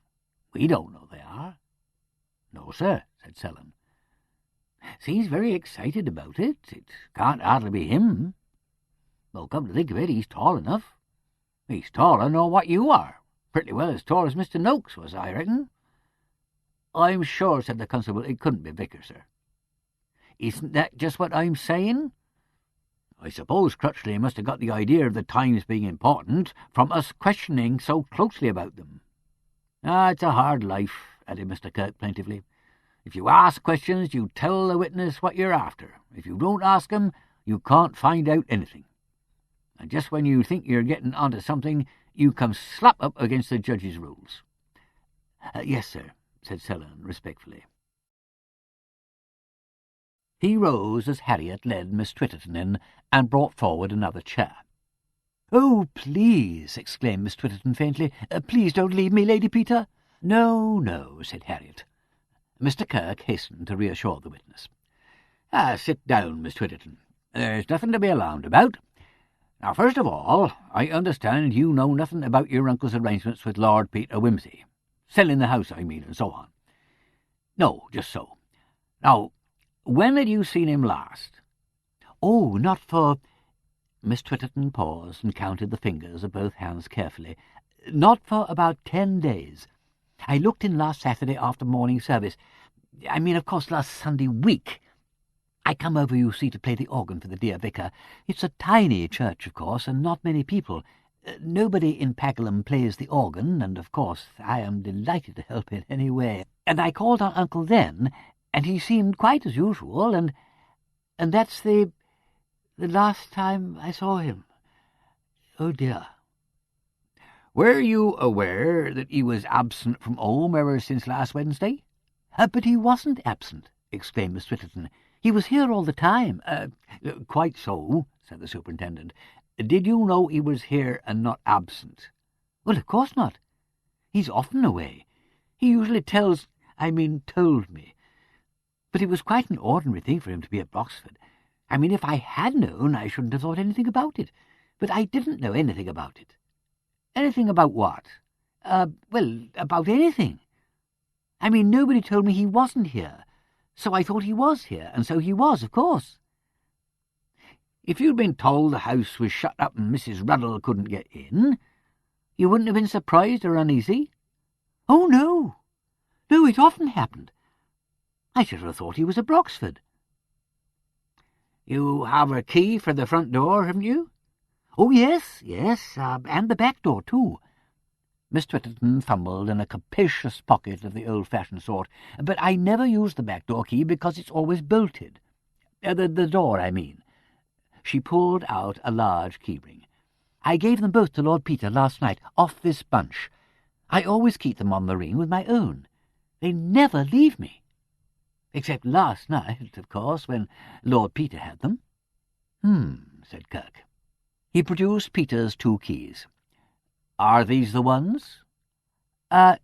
We don't know they are. No, sir, said Selden. Seems very excited about it. It can't hardly be him. Well, come to think of it, he's tall enough. He's taller nor what you are. Pretty well as tall as Mr. Noakes was, I reckon. I'm sure, said the constable, it couldn't be Vicar, sir. Isn't that just what I'm saying? I suppose Crutchley must have got the idea of the times being important from us questioning so closely about them. It's a hard life, added Mr. Kirk plaintively. If you ask questions, you tell the witness what you're after. If you don't ask 'em, you can't find out anything. And just when you think you're getting onto something, you come slap up against the judge's rules. Yes, sir, said Selden respectfully. He rose as Harriet led Miss Twitterton in and brought forward another chair. "Oh, please," exclaimed Miss Twitterton faintly, "please don't leave me, Lady Peter." No, said Harriet. Mr. Kirk hastened to reassure the witness. Sit down, Miss Twitterton. There's nothing to be alarmed about. Now, first of all, I understand you know nothing about your uncle's arrangements with Lord Peter Wimsey. Selling the house, I mean, and so on. No, just so. Now, when had you seen him last? Oh, not for... Miss Twitterton paused and counted the fingers of both hands carefully. Not for about 10 days. I looked in last Saturday after morning service. I mean, of course, last Sunday week. I come over, you see, to play the organ for the dear vicar. It's a tiny church, of course, and not many people. Nobody in Pakenham plays the organ, and, of course, I am delighted to help in any way. And I called on Uncle then, and he seemed quite as usual, and that's the last time I saw him. Oh, dear. Were you aware that he was absent from home ever since last Wednesday? But he wasn't absent, exclaimed Miss Twitterton. He was here all the time. Quite so, said the superintendent. Did you know he was here and not absent? Well, of course not. He's often away. He usually told me. But it was quite an ordinary thing for him to be at Broxford. I mean, if I had known, I shouldn't have thought anything about it. But I didn't know anything about it. Anything about what? Well, about anything. I mean, nobody told me he wasn't here, so I thought he was here, and so he was, of course. If you'd been told the house was shut up and Mrs. Ruddle couldn't get in, you wouldn't have been surprised or uneasy? Oh, no. No, it often happened. I should have thought he was at Broxford. You have a key for the front door, haven't you? Oh, yes, and the back door, too. Miss Twitterton fumbled in a capacious pocket of the old-fashioned sort. But I never use the back door key because it's always bolted. The door, I mean. She pulled out a large key-ring. I gave them both to Lord Peter last night, off this bunch. I always keep them on the ring with my own. They never leave me. Except last night, of course, when Lord Peter had them. Said Kirk. He produced Peter's 2 keys. Are these the ones? Well,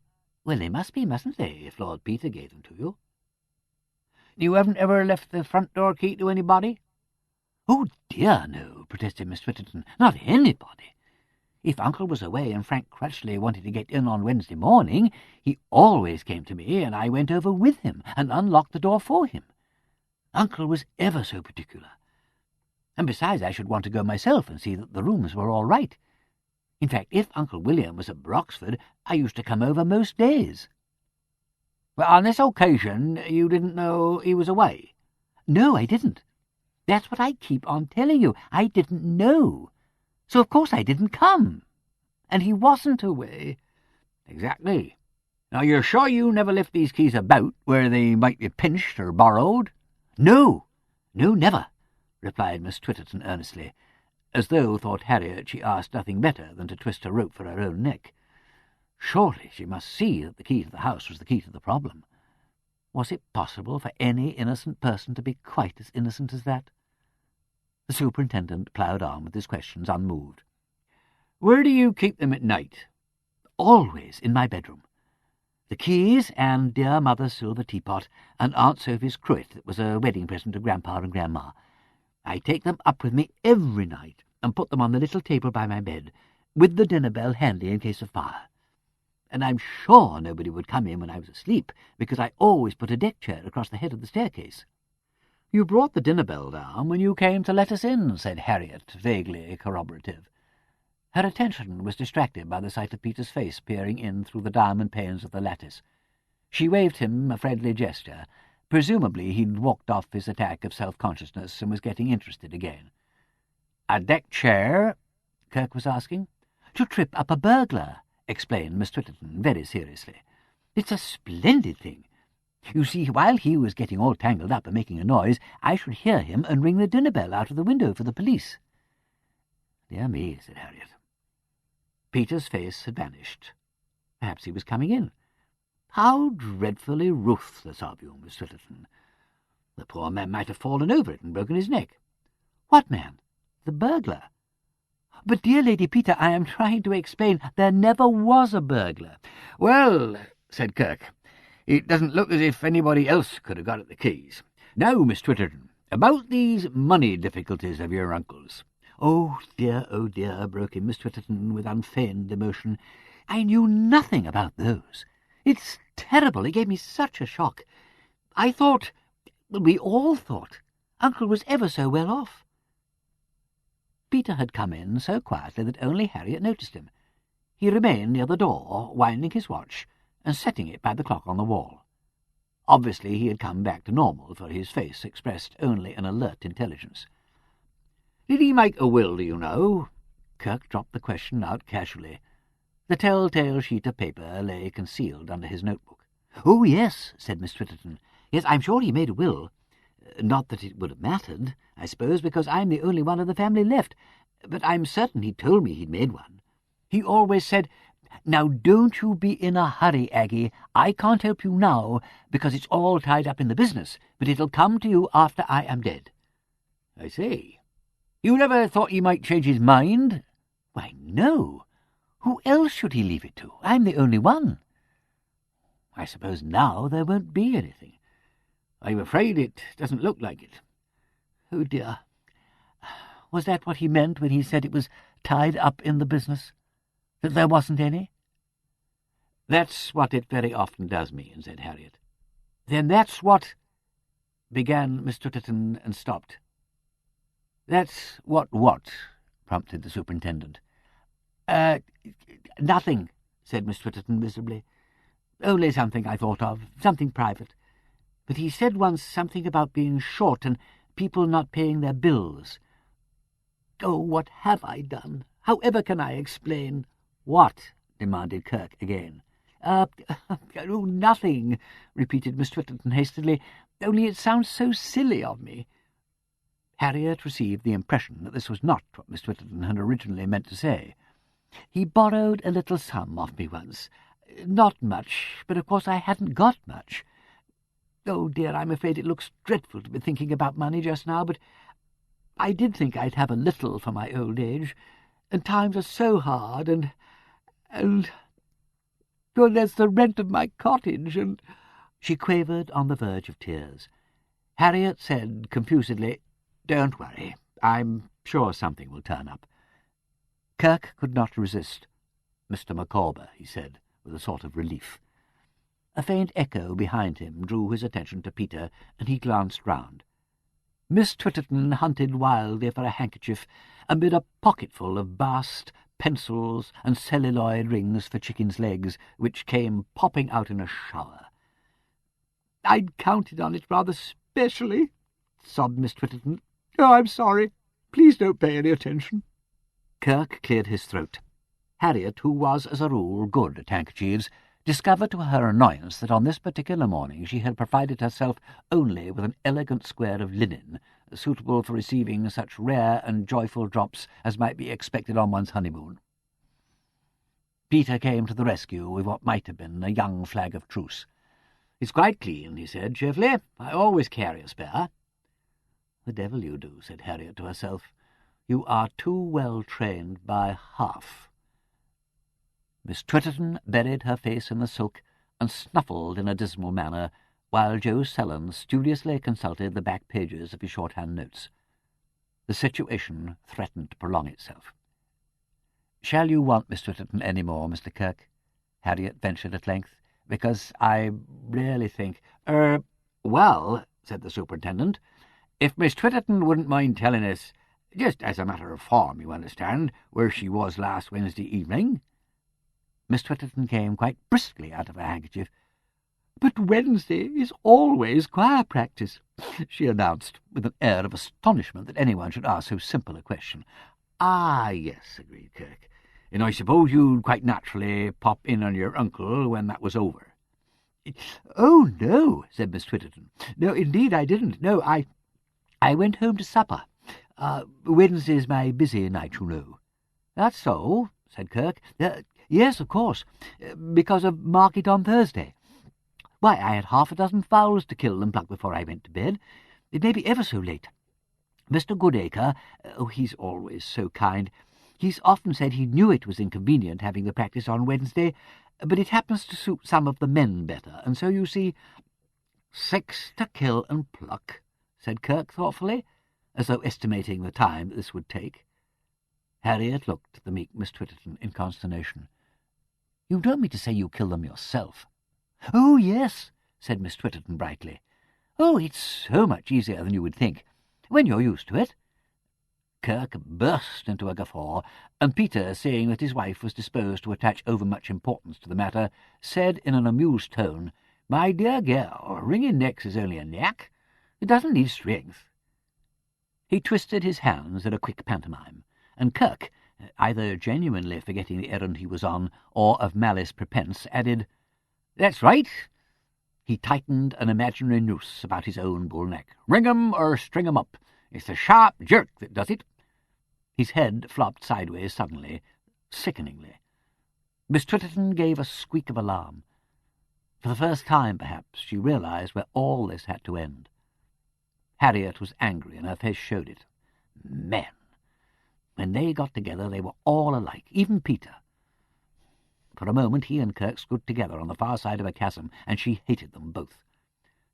they must be, mustn't they, if Lord Peter gave them to you? You haven't ever left the front door key to anybody? Oh, dear, no, protested Miss Twitterton. Not anybody. If Uncle was away and Frank Crutchley wanted to get in on Wednesday morning, he always came to me, and I went over with him and unlocked the door for him. Uncle was ever so particular. And besides, I should want to go myself and see that the rooms were all right. In fact, if Uncle William was at Broxford, I used to come over most days. Well, on this occasion, you didn't know he was away? No, I didn't. That's what I keep on telling you. I didn't know. So of course I didn't come. And he wasn't away. Exactly. Now you're sure you never left these keys about, where they might be pinched or borrowed? No, never, replied Miss Twitterton earnestly, as though, thought Harriet, she asked nothing better than to twist a rope for her own neck. Surely she must see that the key to the house was the key to the problem. Was it possible for any innocent person to be quite as innocent as that? The superintendent ploughed on with his questions unmoved. Where do you keep them at night? Always in my bedroom. The keys and dear mother's silver teapot and Aunt Sophie's cruet that was a wedding present to Grandpa and Grandma. I take them up with me every night and put them on the little table by my bed, with the dinner bell handy in case of fire. And I'm sure nobody would come in when I was asleep, because I always put a deck chair across the head of the staircase. You brought the dinner bell down when you came to let us in, said Harriet, vaguely corroborative. Her attention was distracted by the sight of Peter's face peering in through the diamond panes of the lattice. She waved him a friendly gesture. Presumably he'd walked off his attack of self-consciousness and was getting interested again. A deck chair? Kirk was asking. To trip up a burglar, explained Miss Twitterton very seriously. It's a splendid thing. You see, while he was getting all tangled up and making a noise, I should hear him and ring the dinner bell out of the window for the police. Dear me, said Harriet. Peter's face had vanished. Perhaps he was coming in. How dreadfully ruthless of you, Miss Twitterton. The poor man might have fallen over it and broken his neck. What man? The burglar? But, dear Lady Peter, I am trying to explain there never was a burglar. Well, said Kirk, it doesn't look as if anybody else could have got at the keys. Now, Miss Twitterton, about these money difficulties of your uncle's. Oh, dear, broke in Miss Twitterton with unfeigned emotion. I knew nothing about those. It's terrible. It gave me such a shock. I thought, well, we all thought, Uncle was ever so well off. Peter had come in so quietly that only Harriet noticed him. He remained near the door, winding his watch and setting it by the clock on the wall. Obviously he had come back to normal, for his face expressed only an alert intelligence. Did he make a will, do you know? Kirk dropped the question out casually. The tell-tale sheet of paper lay concealed under his notebook. Oh, yes, said Miss Twitterton. Yes, I'm sure he made a will. Not that it would have mattered, I suppose, because I'm the only one of the family left. But I'm certain he told me he'd made one. He always said, Now don't you be in a hurry, Aggie. I can't help you now, because it's all tied up in the business, but it'll come to you after I am dead. I see. You never thought he might change his mind? Why, no. Who else should he leave it to? I'm the only one. I suppose now there won't be anything. I'm afraid it doesn't look like it. Oh, dear. Was that what he meant when he said it was tied up in the business? That there wasn't any? "That's what it very often does mean," said Harriet. "Then that's what—" began Miss Twitterton and stopped. "That's what?" prompted the superintendent. Nothing," said Miss Twitterton miserably. "Only something I thought of, something private. But he said once something about being short and people not paying their bills. Oh, what have I done? However can I explain?" "What?" demanded Kirk again. Nothing," repeated Miss Twitterton hastily, "only it sounds so silly of me." Harriet received the impression that this was not what Miss Twitterton had originally meant to say. "He borrowed a little sum off me once. Not much, but of course I hadn't got much. Oh, dear, I'm afraid it looks dreadful to be thinking about money just now, but I did think I'd have a little for my old age, and times are so hard, and well, there's the rent of my cottage, and—" She quavered on the verge of tears. Harriet said confusedly, "Don't worry. I'm sure something will turn up." Kirk could not resist. "Mr. Micawber," he said, with a sort of relief. A faint echo behind him drew his attention to Peter, and he glanced round. Miss Twitterton hunted wildly for a handkerchief amid a pocketful of bast, pencils, and celluloid rings for chickens' legs, which came popping out in a shower. "I'd counted on it rather specially," sobbed Miss Twitterton. "Oh, I'm sorry. Please don't pay any attention." Kirk cleared his throat. Harriet, who was, as a rule, good at handkerchiefs, discovered to her annoyance that on this particular morning she had provided herself only with an elegant square of linen, suitable for receiving such rare and joyful drops as might be expected on one's honeymoon. Peter came to the rescue with what might have been a young flag of truce. "It's quite clean," he said cheerfully. "I always carry a spare." "The devil you do," said Harriet to herself. "You are too well trained by half." Miss Twitterton buried her face in the silk and snuffled in a dismal manner, while Joe Sellon studiously consulted the back pages of his shorthand notes. The situation threatened to prolong itself. "Shall you want Miss Twitterton any more, Mr. Kirk?" Harriet ventured at length, "because I really think—" Well," said the superintendent, "if Miss Twitterton wouldn't mind telling us, just as a matter of form, you understand, where she was last Wednesday evening." Miss Twitterton came quite briskly out of her handkerchief. "But Wednesday is always choir practice," she announced, with an air of astonishment that anyone should ask so simple a question. "Ah, yes," agreed Kirk. "And I suppose you'd quite naturally pop in on your uncle when that was over." "Oh, no," said Miss Twitterton. "No, indeed I didn't. No, I went home to supper. Wednesday's my busy night, you know." "That's so," said Kirk. "Yes, of course, because of market on Thursday. Why, I had half a dozen fowls to kill and pluck before I went to bed. It may be ever so late. Mr. Goodacre, he's always so kind, he's often said he knew it was inconvenient having the practice on Wednesday, but it happens to suit some of the men better, and so you see—" "6 to kill and pluck," said Kirk thoughtfully, as though estimating the time that this would take. Harriet looked at the meek Miss Twitterton in consternation. "You don't mean to say you kill them yourself?" "Oh, yes," said Miss Twitterton brightly. "Oh, it's so much easier than you would think, when you're used to it." Kirk burst into a guffaw, and Peter, seeing that his wife was disposed to attach overmuch importance to the matter, said in an amused tone, "My dear girl, wringing necks is only a knack. It doesn't need strength." He twisted his hands in a quick pantomime, and Kirk, either genuinely forgetting the errand he was on, or of malice prepense, added, "That's right." He tightened an imaginary noose about his own bull neck. "Ring 'em or string 'em up. It's the sharp jerk that does it." His head flopped sideways suddenly, sickeningly. Miss Twitterton gave a squeak of alarm. For the first time, perhaps, she realized where all this had to end. Harriet was angry, and her face showed it. Men! When they got together, they were all alike, even Peter. For a moment he and Kirk stood together on the far side of a chasm, and she hated them both.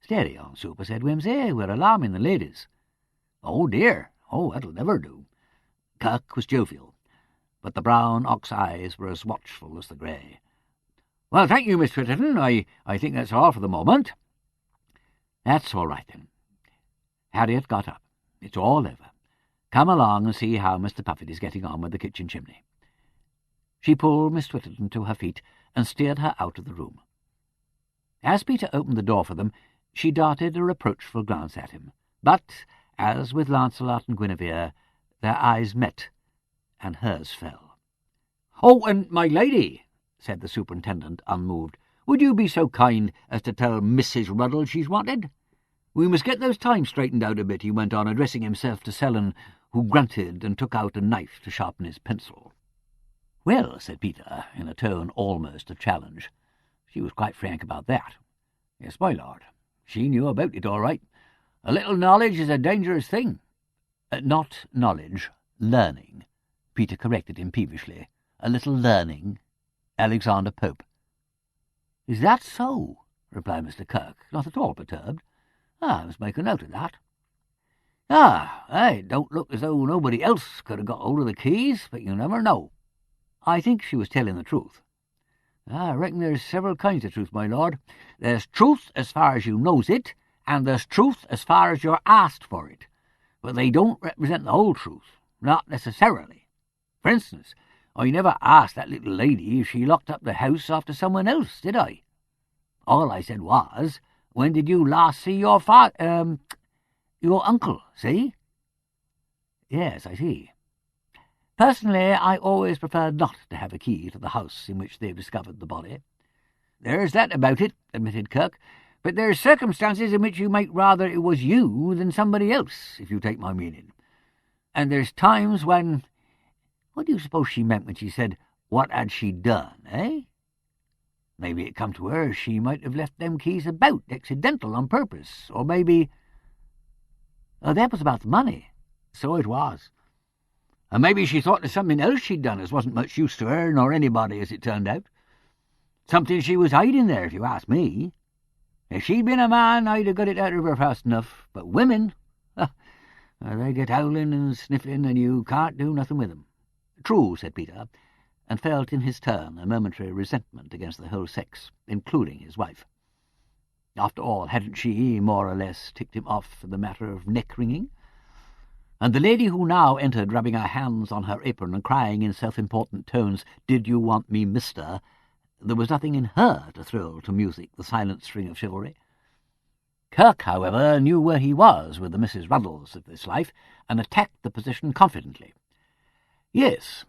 "Steady on, Super," said Wimsey. "We're alarming the ladies." "Oh, dear! Oh, that'll never do." Kirk was jovial, but the brown ox eyes were as watchful as the grey. Well, thank you, Miss Twitterton. I think that's all for the moment. That's all right, then. Harriet got up. It's all over. Come along and see how Mr. Puffet is getting on with the kitchen chimney. She pulled Miss Twitterton to her feet and steered her out of the room. As Peter opened the door for them, she darted a reproachful glance at him, but, as with Lancelot and Guinevere, their eyes met, and hers fell. "Oh, and my lady," said the superintendent, unmoved, "would you be so kind as to tell Mrs. Ruddle she's wanted? We must get those times straightened out a bit," he went on, addressing himself to Selden, who grunted and took out a knife to sharpen his pencil. "Well," said Peter, in a tone almost of challenge. She was quite frank about that. "Yes, my lord. She knew about it all right. A little knowledge is a dangerous thing." Not knowledge, learning," Peter corrected him peevishly. "A little learning, Alexander Pope." "Is that so?" replied Mr. Kirk, not at all perturbed. "I must make a note of that. It don't look as though nobody else could have got hold of the keys, but you never know." I think she was telling the truth. "I reckon there's several kinds of truth, my lord. There's truth as far as you knows it, and there's truth as far as you're asked for it. But they don't represent the whole truth, not necessarily. For instance, I never asked that little lady if she locked up the house after someone else, did I? All I said was, when did you last see your your uncle, see?" "Yes, I see. Personally, I always preferred not to have a key to the house in which they've discovered the body." "There's that about it," admitted Kirk. "But there's circumstances in which you might rather it was you than somebody else, if you take my meaning. And there's times when— What do you suppose she meant when she said, 'What had she done,' eh? Maybe it come to her she might have left them keys about, accidental, on purpose, or maybe—" "That was about the money." "So it was. And maybe she thought of something else she'd done as wasn't much use to her nor anybody, as it turned out. Something she was hiding there, if you ask me. If she'd been a man, I'd have got it out of her fast enough. But women, they get howling and sniffling, and you can't do nothing with them." "True," said Peter, and felt in his turn a momentary resentment against the whole sex, including his wife. After all, hadn't she, more or less, ticked him off in the matter of neck-wringing? And the lady who now entered, rubbing her hands on her apron and crying in self-important tones, "Did you want me, mister?" There was nothing in her to thrill to music the silent string of chivalry. Kirk, however, knew where he was with the Mrs. Ruddles of this life, and attacked the position confidently. "Yes.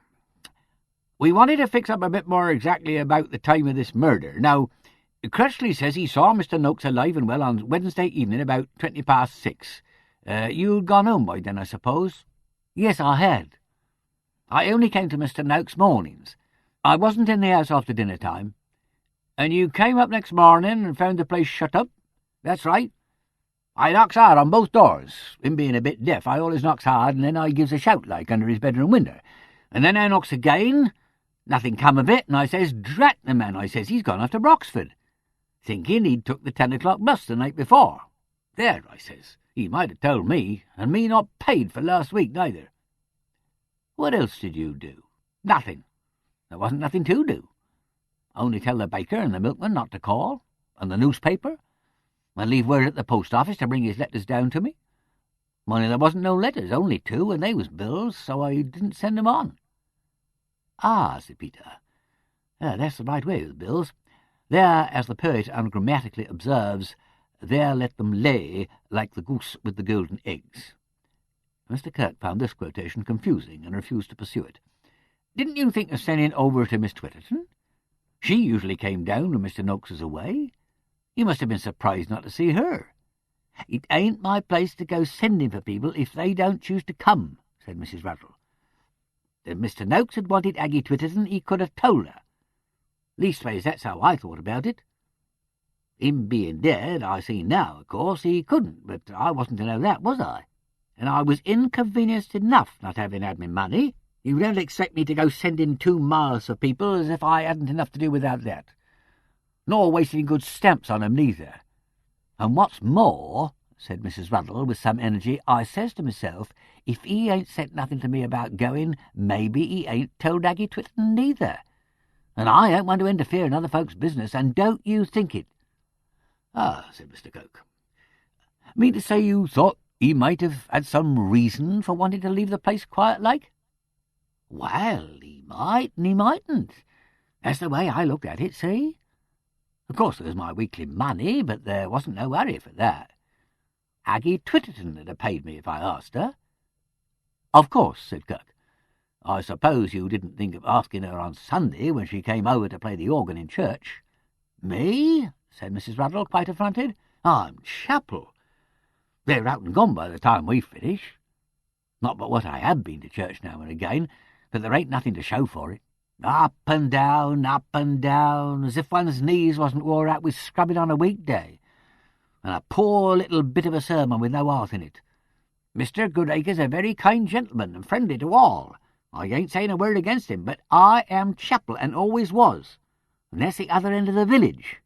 We wanted to fix up a bit more exactly about the time of this murder. Now, Crutchley says he saw Mr. Noakes alive and well on Wednesday evening about 6:20. You'd gone home by then, I suppose?" "Yes, I had. I only came to Mr. Noakes mornings. I wasn't in the house after dinner time." "And you came up next morning and found the place shut up?" "That's right. I knocks hard on both doors. Him being a bit deaf, I always knocks hard, and then I gives a shout like under his bedroom window. And then I knocks again. Nothing come of it, and I says, 'Drat the man,' I says, 'he's gone off to Broxford,' thinking he'd took the 10 o'clock bus the night before. There, I says, he might have told me, and me not paid for last week neither." "What else did you do?" "Nothing. There wasn't nothing to do. Only tell the baker and the milkman not to call, and the newspaper, and leave word at the post office to bring his letters down to me. Only there wasn't no letters, only 2, and they was bills, so I didn't send 'em on." "Ah," said Peter, "that's the right way with bills. There, as the poet ungrammatically observes, there let them lay like the goose with the golden eggs." Mr. Kirk found this quotation confusing and refused to pursue it. "Didn't you think of sending over to Miss Twitterton? She usually came down when Mr. Noakes was away. You must have been surprised not to see her." "It ain't my place to go sending for people if they don't choose to come," said Mrs. Ruddle. If Mr. Noakes had wanted Aggie Twitterton, he could have told her. Leastways, that's how I thought about it. Him being dead, I see now, of course, he couldn't, but I wasn't to know that, was I? And I was inconvenienced enough not having had me money. You don't expect me to go sending 2 miles for people as if I hadn't enough to do without that. Nor wasting good stamps on 'em neither. And what's more," said Mrs. Ruddle with some energy, "I says to myself, if he ain't said nothing to me about going, maybe he ain't told Aggie Twitterton neither. and I don't want to interfere in other folks' business, and don't you think it." "Ah," said Mr. Coke. "Mean to say you thought he might have had some reason for wanting to leave the place quiet-like?" "Well, he might and he mightn't. That's the way I looked at it, see? Of course there was my weekly money, but there wasn't no hurry for that. Aggie Twitterton would have paid me if I asked her." "Of course," said Kirk. "I suppose you didn't think of asking her on Sunday when she came over to play the organ in church?" "Me?" said Mrs. Ruddle, quite affronted. "I'm chapel. They're out and gone by the time we finish. Not but what I have been to church now and again, but there ain't nothing to show for it. Up and down, as if one's knees wasn't wore out with scrubbing on a weekday. And a poor little bit of a sermon with no heart in it. Mr. Goodacre's a very kind gentleman and friendly to all. I ain't saying a word against him, but I am chapel and always was, and that's the other end of the village.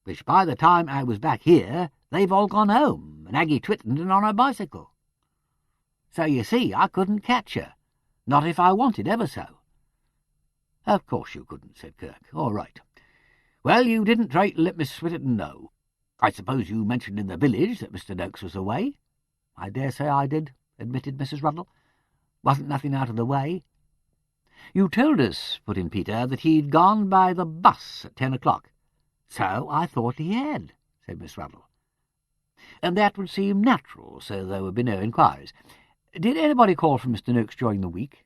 Which by the time I was back here, they've all gone home, and Aggie Twitterton on her bicycle. So you see, I couldn't catch her, not if I wanted ever so." "Of course you couldn't," said Kirk. "All right. Well, you didn't try to let Miss Twitterton know. I suppose you mentioned in the village that Mr. Noakes was away?" "I dare say I did," admitted Mrs. Ruddle. "Wasn't nothing out of the way." "You told us," put in Peter, "that he'd gone by the bus at 10 o'clock. "So I thought he had," said Miss Ruddle. "And that would seem natural, so there would be no inquiries. Did anybody call for Mr. Noakes during the week?"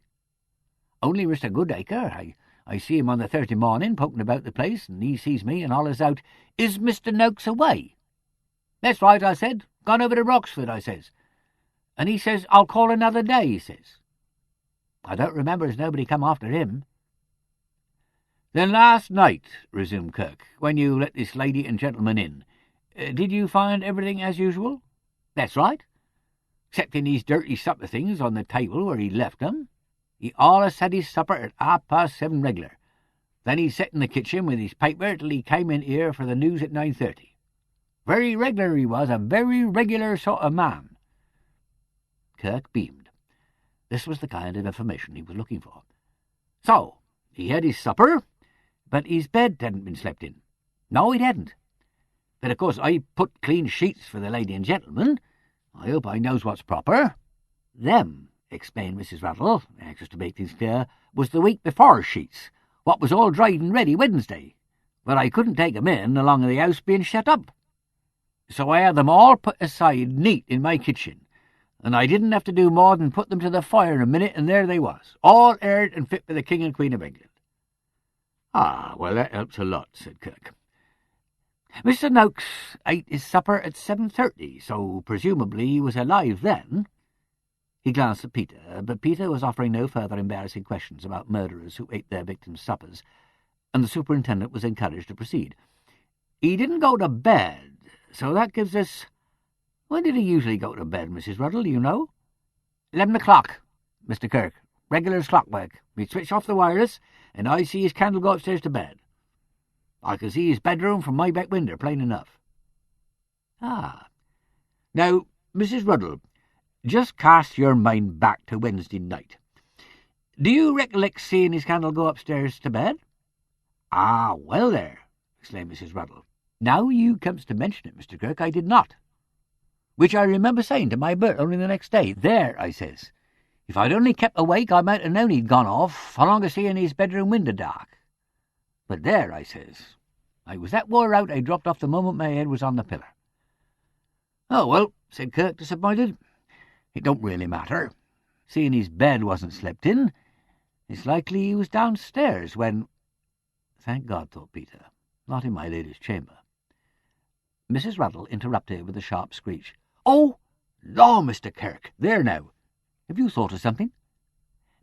"Only Mr. Goodacre. I see him on the Thursday morning poking about the place, and he sees me and hollers out, 'Is Mr. Noakes away?' 'That's right,' I said. 'Gone over to Roxford,' I says. And he says, 'I'll call another day,' he says. I don't remember as nobody come after him." "Then last night," resumed Kirk, "when you let this lady and gentleman in, did you find everything as usual?" "That's right. Excepting these dirty supper things on the table where he left them. He allus had his supper at 7:30 regular. Then he set in the kitchen with his paper till he came in here for the news at 9:30. Very regular he was, a very regular sort of man." Kirk beamed. This was the kind of information he was looking for. "So, he had his supper, but his bed hadn't been slept in?" "No, it hadn't. But of course I put clean sheets for the lady and gentleman. I hope I knows what's proper. Them," explained Mrs. Ruddle, anxious to make things clear, "was the week before sheets, what was all dried and ready Wednesday, but I couldn't take 'em in along of the house being shut up. So I had them all put aside neat in my kitchen, and I didn't have to do more than put them to the fire in a minute, and there they was, all aired and fit for the King and Queen of England." "Ah, well, that helps a lot," said Kirk. "Mr. Noakes ate his supper at 7:30, so presumably he was alive then." He glanced at Peter, but Peter was offering no further embarrassing questions about murderers who ate their victims' suppers, and the superintendent was encouraged to proceed. "He didn't go to bed, so that gives us— When did he usually go to bed, Mrs. Ruddle, do you know?" 11 o'clock, Mr. Kirk. Regular as clockwork. He'd switch off the wireless, and I see his candle go upstairs to bed. I can see his bedroom from my back window, plain enough." "Ah. Now, Mrs. Ruddle, just cast your mind back to Wednesday night. Do you recollect seeing his candle go upstairs to bed?" "Ah, well there," exclaimed Mrs. Ruddle. "Now you comes to mention it, Mr. Kirk, I did not. Which I remember saying to my Bert only the next day. 'There,' I says, 'if I'd only kept awake, I might have known he'd gone off, along of seeing his bedroom window dark. But there,' I says, 'I was that wore out I dropped off the moment my head was on the pillar.'" "Oh, well," said Kirk, disappointed, "it don't really matter. Seeing his bed wasn't slept in, it's likely he was downstairs when—" Thank God, thought Peter, not in my lady's chamber. Mrs. Ruddle interrupted with a sharp screech. "Oh, law, Mr. Kirk, there now. Have you thought of something?"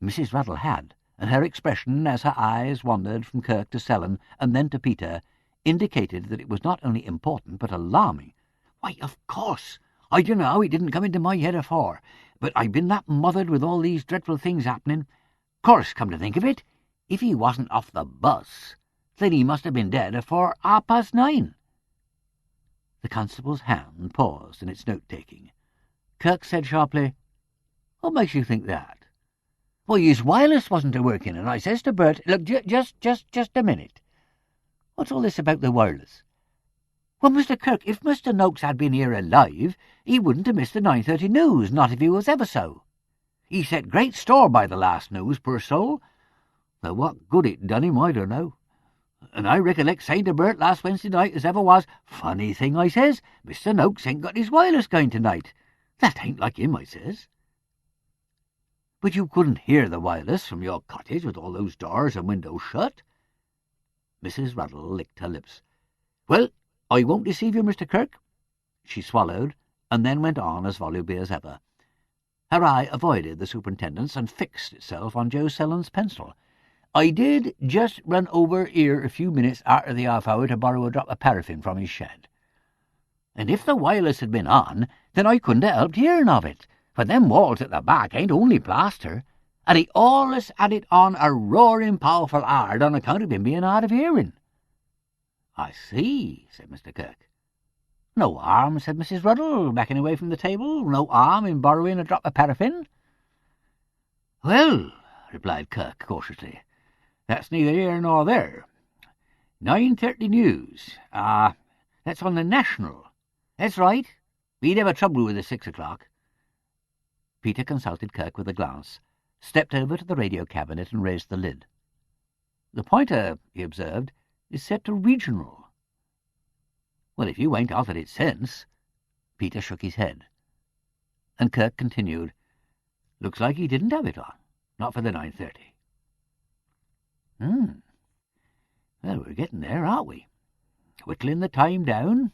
Mrs. Ruddle had, and her expression, as her eyes wandered from Kirk to Selden and then to Peter, indicated that it was not only important but alarming. "Why, of course. I dunno how it didn't come into my head afore, but I've been that mothered with all these dreadful things happening. Course, come to think of it, if he wasn't off the bus, then he must have been dead afore 9:30. The constable's hand paused in its note-taking. Kirk said sharply, "What makes you think that?" Why, his wireless wasn't a-working, and I says to Bert, look, just a minute. What's all this about the wireless? Well, Mr. Kirk, if Mr. Noakes had been here alive, he wouldn't have missed the 9:30 news, not if he was ever so. He set great store by the last news, poor soul. Though what good it done him, I don't know. And I recollect saying to Bert last Wednesday night as ever was, funny thing, I says, Mr. Noakes ain't got his wireless going tonight. That ain't like him, I says. But you couldn't hear the wireless from your cottage with all those doors and windows shut. Mrs. Ruddle licked her lips. Well, I won't deceive you, Mr. Kirk. She swallowed, and then went on as volubly as ever. Her eye avoided the superintendent's and fixed itself on Joe Sellen's pencil. I did just run over here a few minutes after the half-hour to borrow a drop of paraffin from his shed. And if the wireless had been on, then I couldn't have helped hearing of it, for them walls at the back ain't only plaster, and he allus had it on a roaring powerful hard on account of him being hard of hearing. I see, said Mr. Kirk. No harm, said Mrs. Ruddle, backing away from the table. No harm in borrowing a drop of paraffin. Well, replied Kirk cautiously, that's neither here nor there. 9:30 news. That's on the National. That's right. We never trouble with the 6 o'clock. Peter consulted Kirk with a glance, stepped over to the radio cabinet and raised the lid. The pointer, he observed, is set to regional. Well, if you ain't altered it since. Peter shook his head. And Kirk continued, looks like he didn't have it on, not for the 9:30. Well, we're getting there, aren't we? Whittling the time down.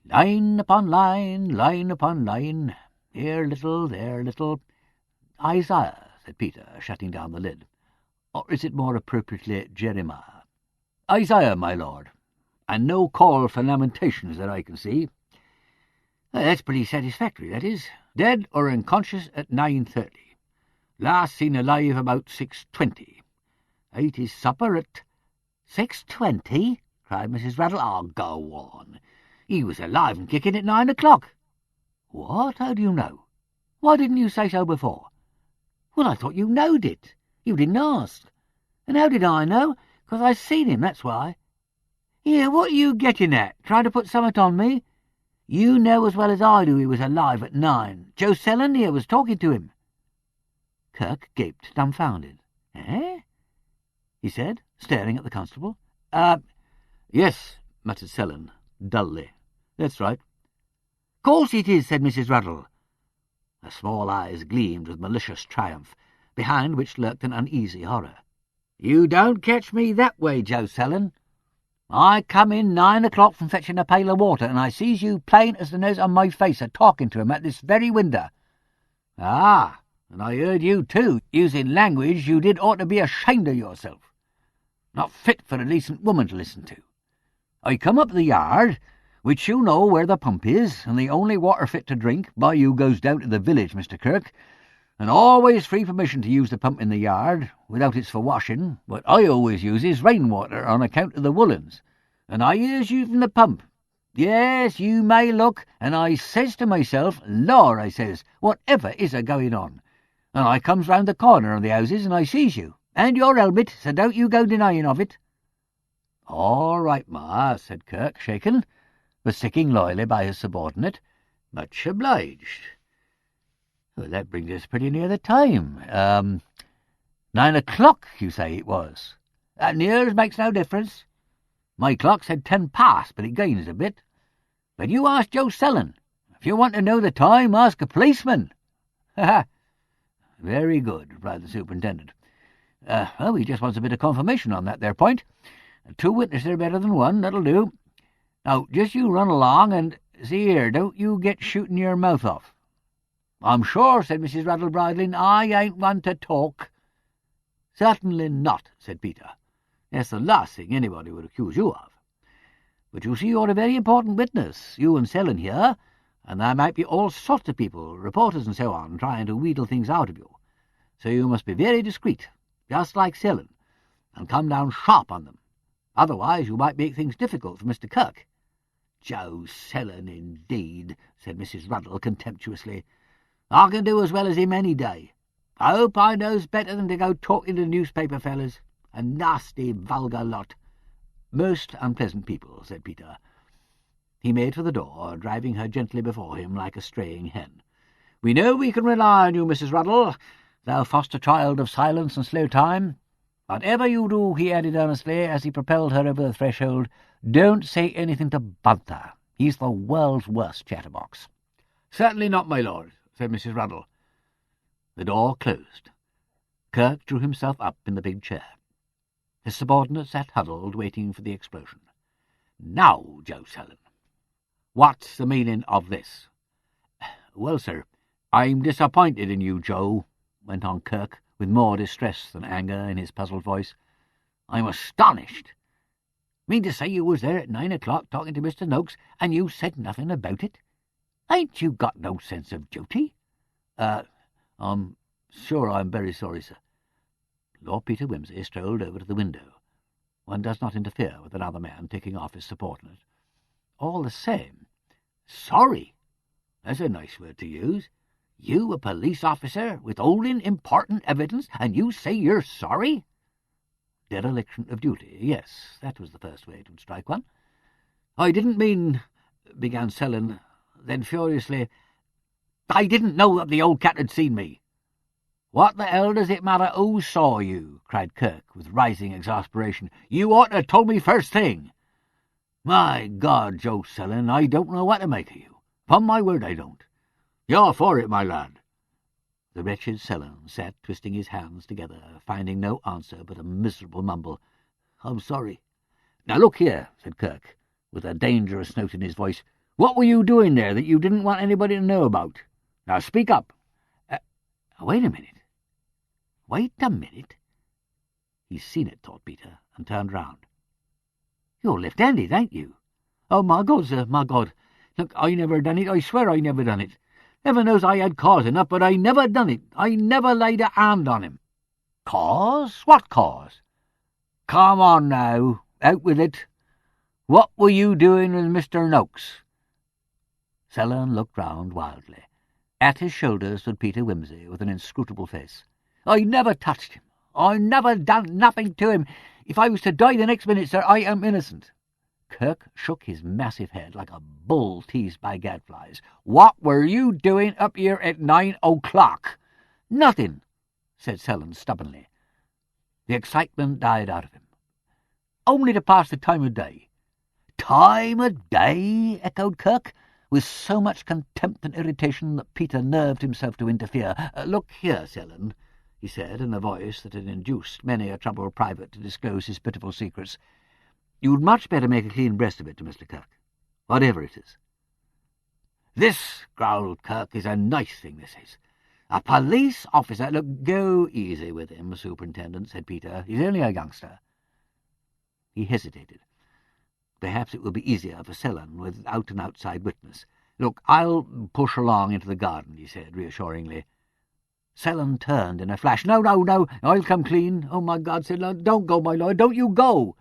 Line upon line, line upon line. Here little, there little. Isaiah, said Peter, shutting down the lid. Or is it more appropriately Jeremiah? Isaiah, my lord. And no call for lamentations that I can see. That's pretty satisfactory, that is. Dead or unconscious at 9:30. Last seen alive about 6:20. Ate his supper at 6:20, cried Mrs. Ruddle. Oh, go on. He was alive and kicking at 9 o'clock. What? How do you know? Why didn't you say so before? Well, I thought you knowed it. You didn't ask. And how did I know? 'Cause I seen him, that's why. Here, what are you getting at? Trying to put something on me? You know as well as I do he was alive at 9. Joe Sellen here was talking to him. Kirk gaped, dumbfounded. Eh? He said, staring at the constable. Yes, muttered Sellen, dully. That's right. Course it is, said Mrs. Ruddle. Her small eyes gleamed with malicious triumph, behind which lurked an uneasy horror. You don't catch me that way, Joe Sellen. I come in 9 o'clock from fetching a pail of water, and I sees you plain as the nose on my face a-talking to him at this very window. Ah, and I heard you too, using language you did ought to be ashamed of yourself. Not fit for a decent woman to listen to. I come up the yard, which you know where the pump is, and the only water fit to drink by you goes down to the village, Mr. Kirk, and always free permission to use the pump in the yard, without it's for washing, but I always uses rainwater on account of the woollens, and I hears you from the pump. Yes, you may look, and I says to myself, Lor, I says, whatever is a-going on? And I comes round the corner of the houses, and I sees you, and your helmet, so don't you go denying of it. All right, Ma, said Kirk, shaken, but sticking loyally by his subordinate. Much obliged. Well, that brings us pretty near the time. 9 o'clock, you say it was? Near as makes no difference. My clock said 10 past, but it gains a bit. But you ask Joe Sellen. If you want to know the time, ask a policeman. Ha-ha. Very good, replied the superintendent. Well, he just wants a bit of confirmation on that there point. 2 witnesses are better than 1, that'll do. Now, just you run along, and see here, don't you get shooting your mouth off. I'm sure, said Mrs. Ruddle, bridling, I ain't one to talk. Certainly not, said Peter. That's the last thing anybody would accuse you of. But you see you're a very important witness, you and Sellen here, and there might be all sorts of people, reporters and so on, trying to wheedle things out of you. So you must be very discreet, just like Sellen, and come down sharp on them. Otherwise you might make things difficult for Mr. Kirk. Joe Sellen, indeed, said Mrs. Ruddle contemptuously. I can do as well as him any day. I hope I knows better than to go talking to newspaper fellers. A nasty, vulgar lot." "Most unpleasant people," said Peter. He made for the door, driving her gently before him like a straying hen. "We know we can rely on you, Mrs. Ruddle, thou foster child of silence and slow time. Whatever you do," he added earnestly, as he propelled her over the threshold, "don't say anything to Bunter. He's the world's worst chatterbox." "Certainly not, my lord," said Mrs. Ruddle. The door closed. Kirk drew himself up in the big chair. His subordinate sat huddled, waiting for the explosion. "Now, Joe Selden, what's the meaning of this?" "Well, sir, "I'm disappointed in you, Joe," went on Kirk, with more distress than anger in his puzzled voice. "I'm astonished. Mean to say you was there at 9 o'clock talking to Mr. Noakes, and you said nothing about it? Ain't you got no sense of duty?" I'm sure I'm very sorry, sir." Lord Peter Wimsey strolled over to the window. One does not interfere with another man taking off his subordinate. "All the same, sorry? That's a nice word to use. You, a police officer, withholding important evidence, and you say you're sorry?" "Dereliction of duty, yes, that was the first way to strike one." "I didn't mean—" began Selden, then furiously, "I didn't know that the old cat had seen me." "What the hell does it matter who saw you?" cried Kirk, with rising exasperation. "You ought to have told me first thing." "My God, Joe Selden, I don't know what to make of you. Upon my word, I don't. You're for it, my lad." The wretched Selden sat twisting his hands together, finding no answer but a miserable mumble. "I'm sorry." "Now look here," said Kirk, with a dangerous note in his voice. "What were you doing there that you didn't want anybody to know about? Now speak up." Wait a minute. He's seen it, thought Peter, and turned round. "You're left-handed, ain't you?" "Oh, my God, sir, my God. Look, I never done it. I swear I never done it. Heaven knows I had cause enough, but I never done it. I never laid a hand on him." "Cause? What cause?" "Come on now, out with it. What were you doing with Mr. Noakes?" Selden looked round wildly. At his shoulder stood Peter Wimsey, with an inscrutable face. "I never touched him. I never done nothing to him. If I was to die the next minute, sir, I am innocent." Kirk shook his massive head like a bull teased by gadflies. "What were you doing up here at 9 o'clock?" "Nothing," said Selden stubbornly. The excitement died out of him. "Only to pass the time of day." "Time of day?" echoed Kirk, with so much contempt and irritation that Peter nerved himself to interfere. "Look here, Selden," he said, in a voice that had induced many a troubled private to disclose his pitiful secrets, "you'd much better make a clean breast of it to Mr. Kirk, whatever it is." "This," growled Kirk, "is a nice thing, this is. A police officer—" "Look, go easy with him, Superintendent," said Peter. "He's only a youngster." He hesitated. Perhaps it would be easier for Selden without an outside witness. "Look, I'll push along into the garden," he said reassuringly. Selden turned in a flash. No, I'll come clean. Oh, my God," said Lord, "don't go, my lord, don't you go.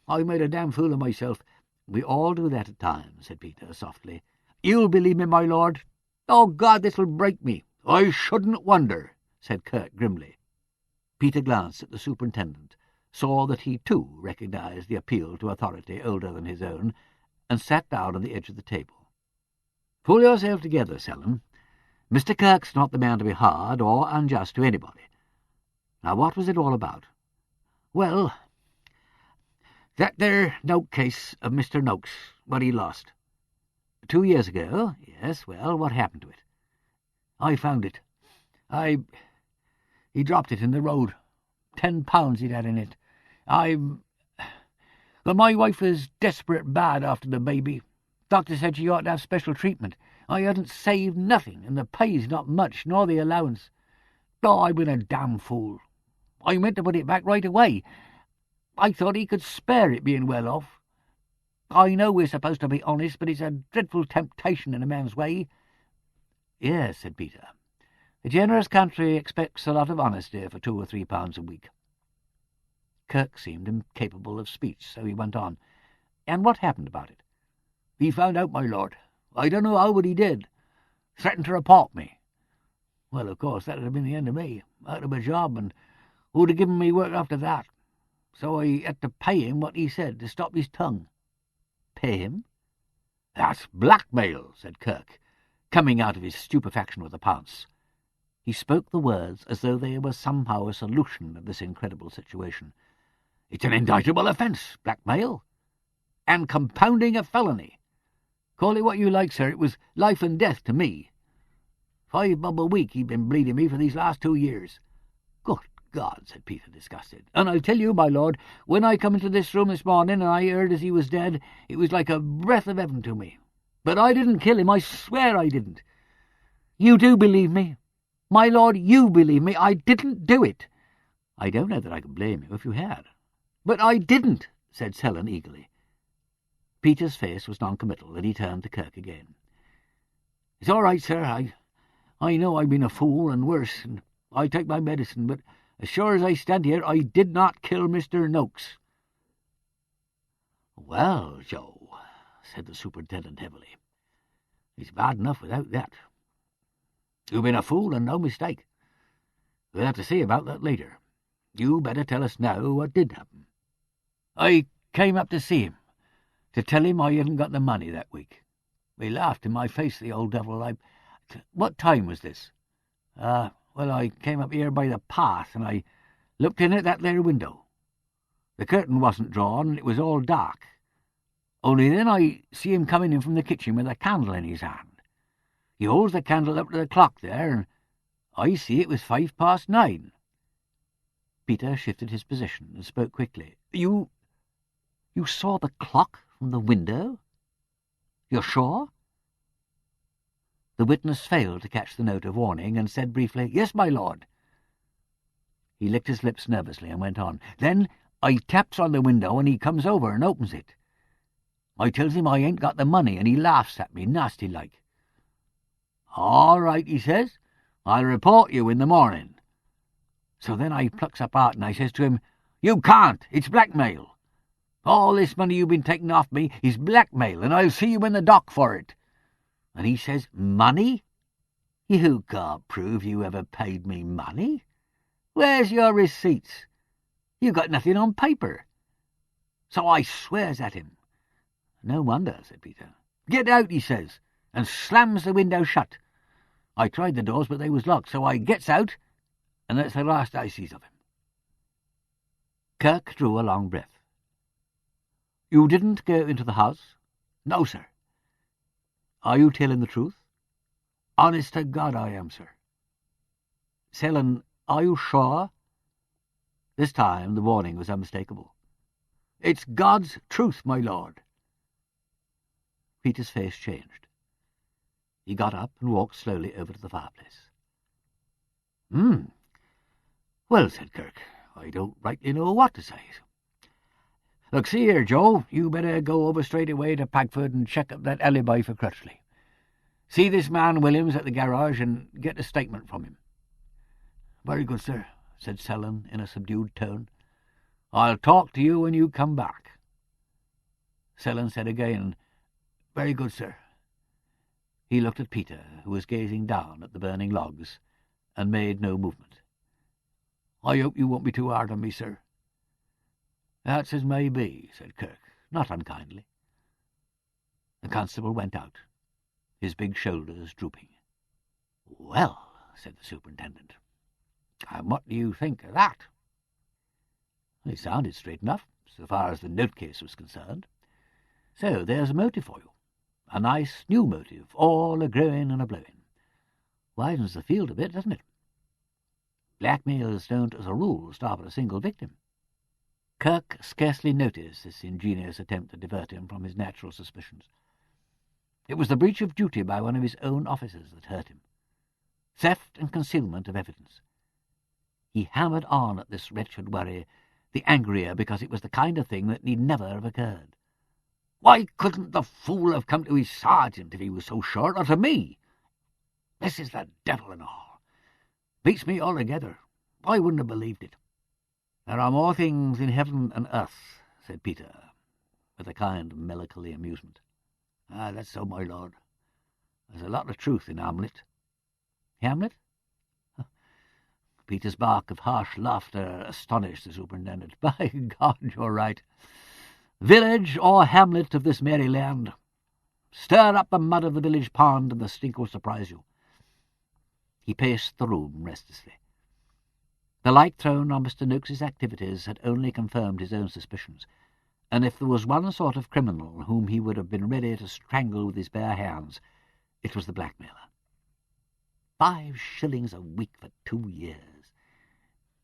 I made a damn fool of myself." "We all do that at times," said Peter softly. "You'll believe me, my lord. Oh, God, this'll break me." "I shouldn't wonder," said Kirk grimly. Peter glanced at the superintendent, saw that he too recognized the appeal to authority older than his own, and sat down on the edge of the table. "Pull yourself together, Selden. Mr. Kirk's not the man to be hard or unjust to anybody. Now, what was it all about?" "Well, that there note case of Mr. Noakes, what he lost." 2 years ago? Yes, well, what happened to it?" "I found it. He dropped it in the road. £10 he'd had in it. Well, my wife was desperate bad after the baby. Doctor said she ought to have special treatment. I hadn't saved nothing, and the pay's not much, nor the allowance. Oh, I've been a damn fool. I meant to put it back right away. I thought he could spare it, being well off. I know we're supposed to be honest, but it's a dreadful temptation in a man's way." "Yes," said Peter. "The generous country expects a lot of honesty for £2 or £3 a week." Kirk seemed incapable of speech, so he went on. "And what happened about it?" "He found out, my lord. I don't know how, but he did. Threatened to report me. Well, of course, that would have been the end of me, out of a job, and who'd have given me work after that? So I had to pay him what he said to stop his tongue. Pay him? That's blackmail, said Kirk, coming out of his stupefaction with a pounce. He spoke the words as though they were somehow a solution of this incredible situation. It's an indictable offence, blackmail, and compounding a felony. Call it what you like, sir, it was life and death to me. 5 bob a week he'd been bleeding me for these last 2 years. Good God, said Peter, disgusted. And I'll tell you, my lord, when I come into this room this morning and I heard as he was dead, it was like a breath of heaven to me. But I didn't kill him, I swear I didn't. You do believe me? My lord, you believe me, I didn't do it. I don't know that I can blame you if you had. But I didn't, said Selden eagerly. Peter's face was non-committal, and he turned to Kirk again. It's all right, sir. I know I've been a fool and worse, and I take my medicine, but as sure as I stand here, I did not kill Mr. Noakes. Well, Joe, said the superintendent heavily, it's bad enough without that. You've been a fool and no mistake. We'll have to see about that later. You better tell us now what did happen. I came up to see him, to tell him I hadn't got the money that week. He laughed in my face, the old devil. What time was this? Well, I came up here by the path, and I looked in at that there window. The curtain wasn't drawn, and it was all dark. Only then I see him coming in from the kitchen with a candle in his hand. He holds the candle up to the clock there, and I see it was 9:05. Peter shifted his position and spoke quickly. You saw the clock from the window? You're sure? The witness failed to catch the note of warning and said briefly, Yes, my lord. He licked his lips nervously and went on. Then I taps on the window and he comes over and opens it. I tells him I ain't got the money and he laughs at me, nasty-like. All right, he says, I'll report you in the morning. So then I plucks up heart and I says to him, You can't, it's blackmail. All this money you've been taking off me is blackmail, and I'll see you in the dock for it. And he says, Money? You can't prove you ever paid me money. Where's your receipts? You got nothing on paper. So I swears at him. No wonder, said Peter. Get out, he says, and slams the window shut. I tried the doors, but they was locked, so I gets out, and that's the last I sees of him. Kirk drew a long breath. You didn't go into the house? No, sir. Are you telling the truth? Honest to God I am, sir. Selden, are you sure? This time the warning was unmistakable. It's God's truth, my lord. Peter's face changed. He got up and walked slowly over to the fireplace. Well, said Kirk, I don't rightly know what to say. Look, see here, Joe, you better go over straight away to Pagford and check up that alibi for Crutchley. See this man Williams at the garage and get a statement from him. Very good, sir, said Selden in a subdued tone. I'll talk to you when you come back. Selden said again, Very good, sir. He looked at Peter, who was gazing down at the burning logs, and made no movement. I hope you won't be too hard on me, sir. That's as may be, said Kirk, not unkindly. The constable went out, his big shoulders drooping. Well, said the superintendent, and what do you think of that? It sounded straight enough, so far as the note case was concerned. So there's a motive for you. A nice new motive, all a-growing and a-blowing. Widens the field a bit, doesn't it? Blackmailers don't, as a rule, stop at a single victim. Kirk scarcely noticed this ingenious attempt to divert him from his natural suspicions. It was the breach of duty by one of his own officers that hurt him. Theft and concealment of evidence. He hammered on at this wretched worry, the angrier because it was the kind of thing that need never have occurred. Why couldn't the fool have come to his sergeant if he was so sure, or to me? This is the devil and all. Beats me altogether. I wouldn't have believed it. There are more things in heaven and earth, said Peter, with a kind of melancholy amusement. That's so, my lord. There's a lot of truth in Hamlet. Hamlet? Peter's bark of harsh laughter astonished the superintendent. "By God, you're right. Village or hamlet of this merry land, stir up the mud of the village pond and the stink will surprise you." He paced the room restlessly. The light thrown on Mr. Noakes's activities had only confirmed his own suspicions, and if there was one sort of criminal whom he would have been ready to strangle with his bare hands, it was the blackmailer. 5 shillings a week for 2 years.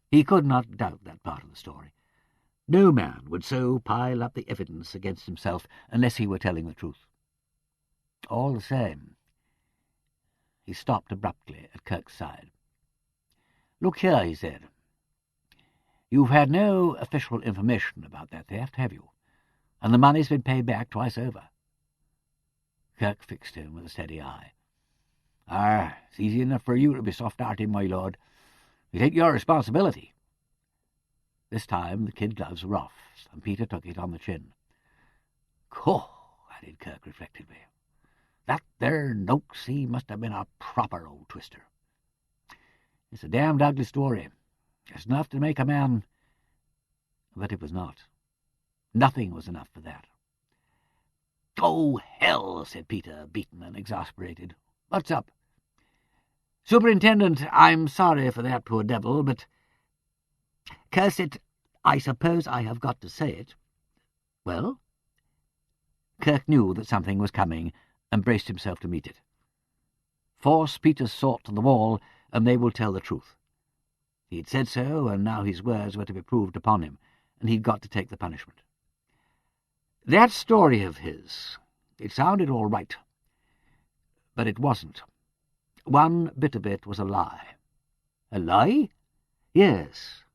He could not doubt that part of the story. No man would so pile up the evidence against himself unless he were telling the truth. All the same, he stopped abruptly at Kirk's side. "Look here," he said. "You've had no official information about that theft, have you? And the money's been paid back twice over." Kirk fixed him with a steady eye. It's easy enough for you to be soft-hearted, my lord. You take your responsibility." This time the kid gloves were off, and Peter took it on the chin. "Cough," added Kirk reflectively. "That there Noakes, he must have been a proper old twister. It's a damned ugly story. It's enough to make a man—" But it was not. Nothing was enough for that. "Oh, hell," said Peter, beaten and exasperated. "What's up?" "Superintendent, I'm sorry for that poor devil, but— Curse it, I suppose I have got to say it." "Well?" Kirk knew that something was coming and braced himself to meet it. Force Peter's sword to the wall, and they will tell the truth. He had said so, and now his words were to be proved upon him, and he'd got to take the punishment. "That story of his, it sounded all right, but it wasn't. One bit of it was a lie." "A lie?" "Yes.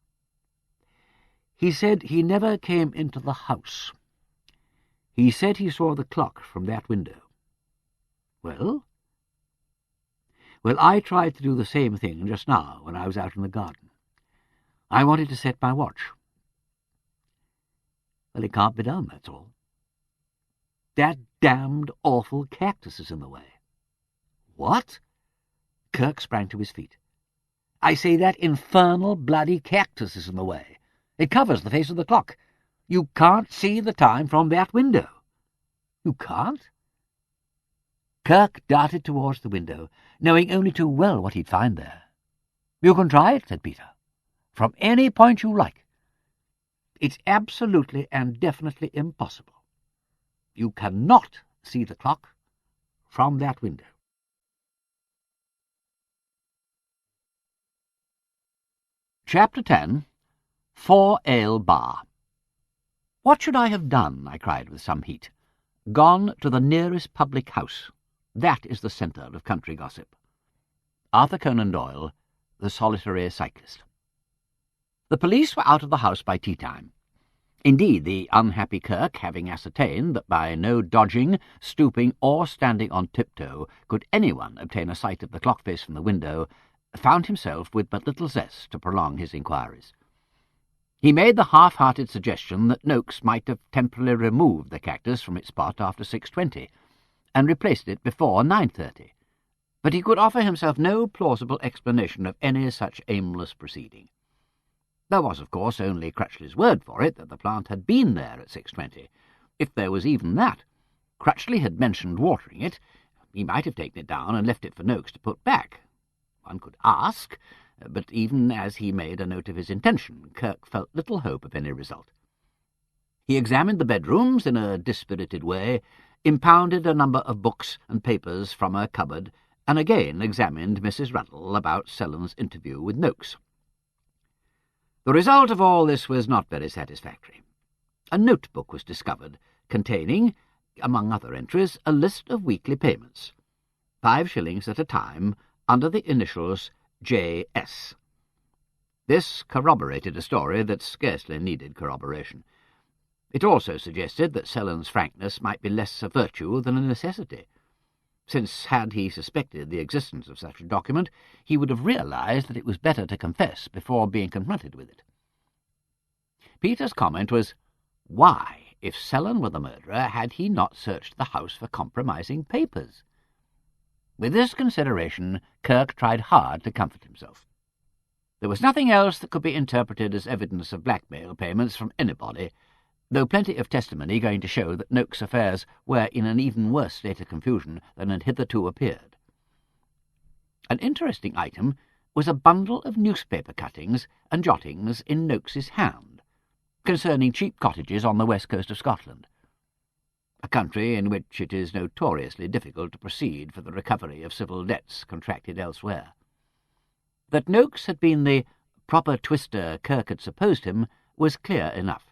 He said he never came into the house. He said he saw the clock from that window." "Well?" "Well, I tried to do the same thing just now when I was out in the garden. I wanted to set my watch. Well, it can't be done, that's all. That damned awful cactus is in the way." "What?" Kirk sprang to his feet. "I say that infernal bloody cactus is in the way. It covers the face of the clock. You can't see the time from that window." "You can't?" Kirk darted towards the window, knowing only too well what he'd find there. "You can try it," said Peter, "from any point you like. It's absolutely and definitely impossible. You cannot see the clock from that window." Chapter 10. 4 Ale Bar. "What should I have done?" I cried with some heat. "Gone to the nearest public house. That is the centre of country gossip." Arthur Conan Doyle, The Solitary Cyclist. The police were out of the house by tea-time. Indeed, the unhappy Kirk, having ascertained that by no dodging, stooping, or standing on tiptoe could anyone obtain a sight of the clock face from the window, found himself with but little zest to prolong his inquiries. He made the half-hearted suggestion that Noakes might have temporarily removed the cactus from its spot after 6:20, and replaced it before 9:30, but he could offer himself no plausible explanation of any such aimless proceeding. There was, of course, only Crutchley's word for it that the plant had been there at 6:20. If there was even that, Crutchley had mentioned watering it. He might have taken it down and left it for Noakes to put back. One could ask, but even as he made a note of his intention, Kirk felt little hope of any result. He examined the bedrooms in a dispirited way, impounded a number of books and papers from a cupboard, and again examined Mrs. Ruddle about Sellen's interview with Noakes. The result of all this was not very satisfactory. A notebook was discovered, containing, among other entries, a list of weekly payments, 5 shillings at a time, under the initials J.S. This corroborated a story that scarcely needed corroboration. It also suggested that Sellen's frankness might be less a virtue than a necessity, since had he suspected the existence of such a document, he would have realized that it was better to confess before being confronted with it. Peter's comment was, why, if Sellen were the murderer, had he not searched the house for compromising papers? With this consideration, Kirk tried hard to comfort himself. There was nothing else that could be interpreted as evidence of blackmail payments from anybody, though plenty of testimony going to show that Noakes' affairs were in an even worse state of confusion than had hitherto appeared. An interesting item was a bundle of newspaper cuttings and jottings in Noakes's hand, concerning cheap cottages on the west coast of Scotland, a country in which it is notoriously difficult to proceed for the recovery of civil debts contracted elsewhere. That Noakes had been the proper twister Kirk had supposed him was clear enough.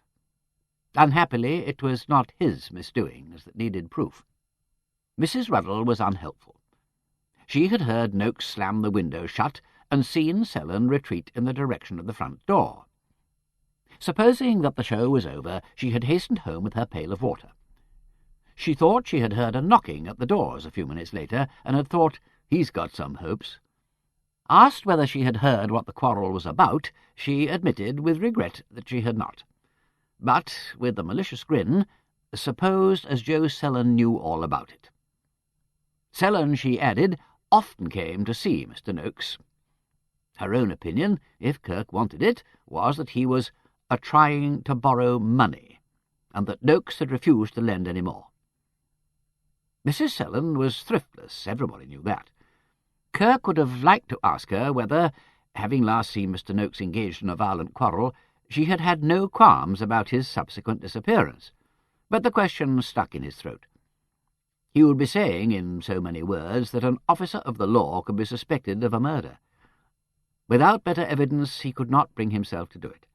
Unhappily, it was not his misdoings that needed proof. Mrs. Ruddle was unhelpful. She had heard Noakes slam the window shut and seen Selland retreat in the direction of the front door. Supposing that the show was over, she had hastened home with her pail of water. She thought she had heard a knocking at the doors a few minutes later, and had thought, "He's got some hopes." Asked whether she had heard what the quarrel was about, she admitted with regret that she had not, but, with a malicious grin, supposed as Joe Selland knew all about it. Selland, she added, often came to see Mr. Noakes. Her own opinion, if Kirk wanted it, was that he was trying to borrow money, and that Noakes had refused to lend any more. Mrs. Selland was thriftless, everybody knew that. Kirk would have liked to ask her whether, having last seen Mr. Noakes engaged in a violent quarrel, she had had no qualms about his subsequent disappearance, but the question stuck in his throat. He would be saying, in so many words, that an officer of the law could be suspected of a murder. Without better evidence, he could not bring himself to do it.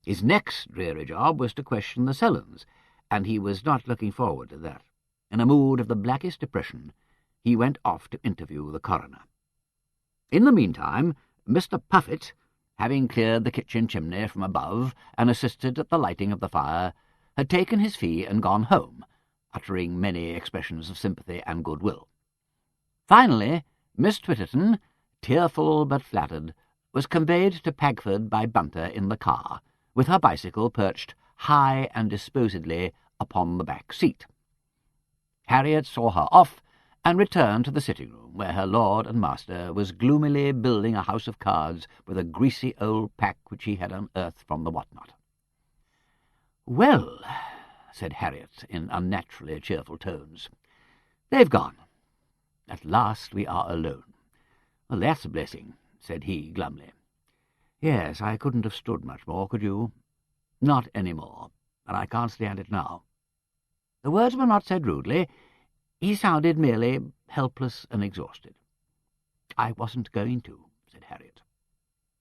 His next dreary job was to question the Sellands, and he was not looking forward to that. In a mood of the blackest depression, he went off to interview the coroner. In the meantime, Mr. Puffet, having cleared the kitchen chimney from above and assisted at the lighting of the fire, had taken his fee and gone home, uttering many expressions of sympathy and goodwill. Finally, Miss Twitterton, tearful but flattered, was conveyed to Pagford by Bunter in the car, with her bicycle perched high and disposedly upon the back seat. Harriet saw her off and returned to the sitting-room, where her lord and master was gloomily building a house of cards with a greasy old pack which he had unearthed from the whatnot. "Well," said Harriet in unnaturally cheerful tones, "they've gone. At last we are alone." "Well, that's a blessing," said he glumly. "Yes, I couldn't have stood much more, could you?" "Not any more, and I can't stand it now." The words were not said rudely. He sounded merely helpless and exhausted. "I wasn't going to," said Harriet.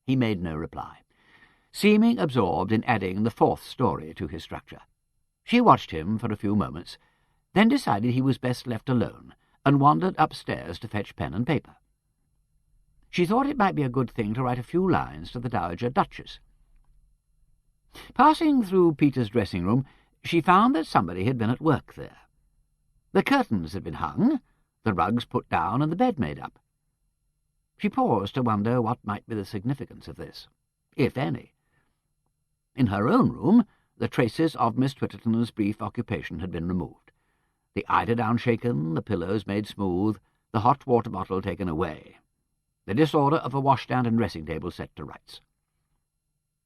He made no reply, seeming absorbed in adding the fourth story to his structure. She watched him for a few moments, then decided he was best left alone, and wandered upstairs to fetch pen and paper. She thought it might be a good thing to write a few lines to the Dowager Duchess. Passing through Peter's dressing-room, she found that somebody had been at work there. The curtains had been hung, the rugs put down, and the bed made up. She paused to wonder what might be the significance of this, if any. In her own room, the traces of Miss Twitterton's brief occupation had been removed. The eiderdown shaken, the pillows made smooth, the hot water bottle taken away, the disorder of a washstand and dressing-table set to rights.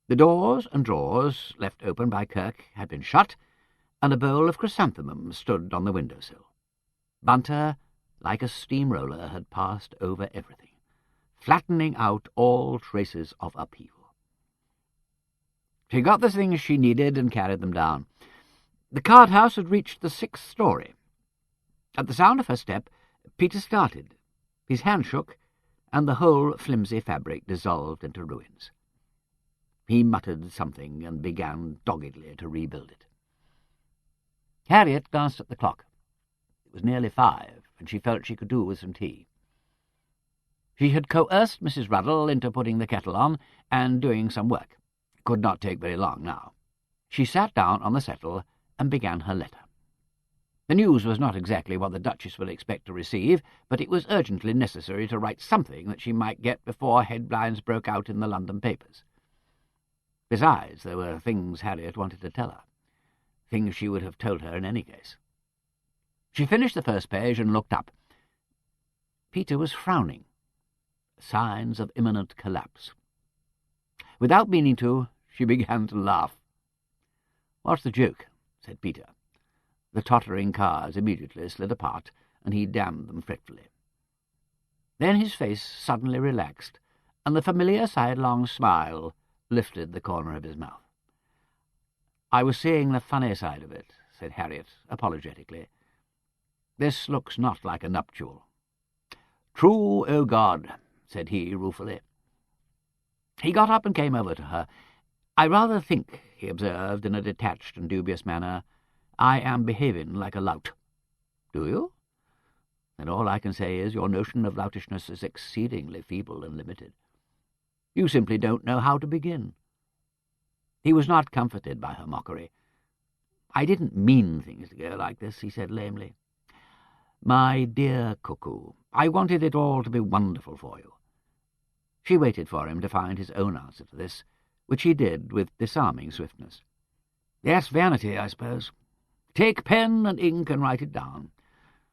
The doors and drawers, left open by Kirk, had been shut, and a bowl of chrysanthemums stood on the window-sill. Bunter, like a steamroller, had passed over everything, flattening out all traces of upheaval. She got the things she needed and carried them down. The card-house had reached the 6th story. At the sound of her step, Peter started. His hand shook, and the whole flimsy fabric dissolved into ruins. He muttered something and began doggedly to rebuild it. Harriet glanced at the clock. It was nearly 5, and she felt she could do with some tea. She had coerced Mrs. Ruddle into putting the kettle on and doing some work. It could not take very long now. She sat down on the settle and began her letter. The news was not exactly what the Duchess would expect to receive, but it was urgently necessary to write something that she might get before headlines broke out in the London papers. Besides, there were things Harriet wanted to tell her, things she would have told her in any case. She finished the first page and looked up. Peter was frowning. signs of imminent collapse. Without meaning to, she began to laugh. "What's the joke?" said Peter. The tottering cars immediately slid apart, and he damned them fretfully. Then his face suddenly relaxed, and the familiar sidelong smile lifted the corner of his mouth. "I was seeing the funny side of it," said Harriet, apologetically. "This looks not like a nuptial." "True, O God," said he ruefully. He got up and came over to her. "I rather think," he observed in a detached and dubious manner, "I am behaving like a lout." "Do you? Then all I can say is your notion of loutishness is exceedingly feeble and limited. You simply don't know how to begin." He was not comforted by her mockery. "I didn't mean things to go like this," he said lamely. "My dear cuckoo, I wanted it all to be wonderful for you." She waited for him to find his own answer to this, which he did with disarming swiftness. "Yes, vanity, I suppose. Take pen and ink and write it down.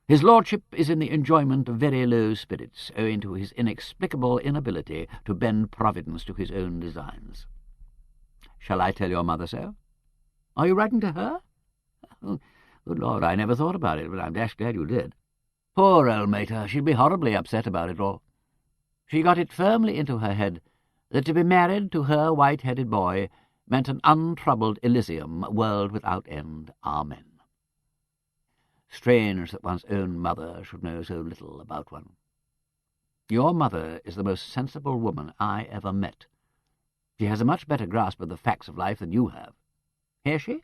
His lordship is in the enjoyment of very low spirits, owing to his inexplicable inability to bend Providence to his own designs." "Shall I tell your mother so?" "Are you writing to her?" "Oh, good Lord, I never thought about it, but I'm dashed glad you did. Poor old mater, she'd be horribly upset about it all. She got it firmly into her head that to be married to her white-headed boy meant an untroubled Elysium, world without end. Amen. Strange that one's own mother should know so little about one. Your mother is the most sensible woman I ever met. She has a much better grasp of the facts of life than you have. Has she?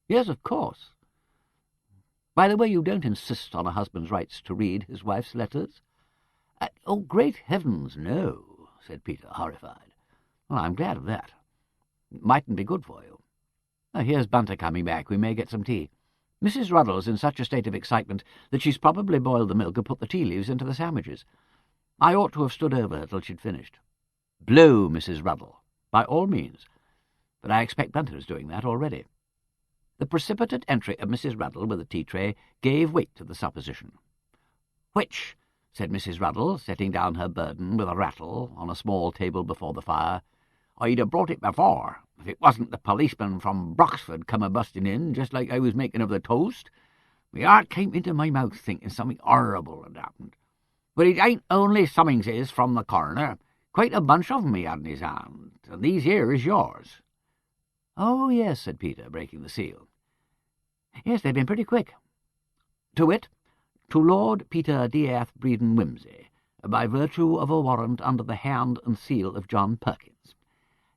Yes, of course. By the way, you don't insist on a husband's rights to read his wife's letters?" "Oh, great heavens, no," said Peter, horrified. "Well, I'm glad of that. It mightn't be good for you. Here's Bunter coming back. We may get some tea. Mrs. Ruddle's in such a state of excitement that she's probably boiled the milk and put the tea leaves into the sandwiches. I ought to have stood over her till she'd finished. Blow Mrs. Ruddle, by all means, but I expect Bunter's doing that already." The precipitate entry of Mrs. Ruddle with the tea-tray gave weight to the supposition. "Which," said Mrs. Ruddle, setting down her burden with a rattle on a small table before the fire, "I'd have brought it before, if it wasn't the policeman from Broxford come a-busting in, just like I was making of the toast. My heart came into my mouth thinking something horrible had happened. But it ain't only Summingses from the coroner. Quite a bunch of 'em he had in his hand, and these here is yours." "Oh, yes," said Peter, breaking the seal. "Yes, they've been pretty quick. To wit, to Lord Peter Breeden Wimsey, by virtue of a warrant under the hand and seal of John Perkins.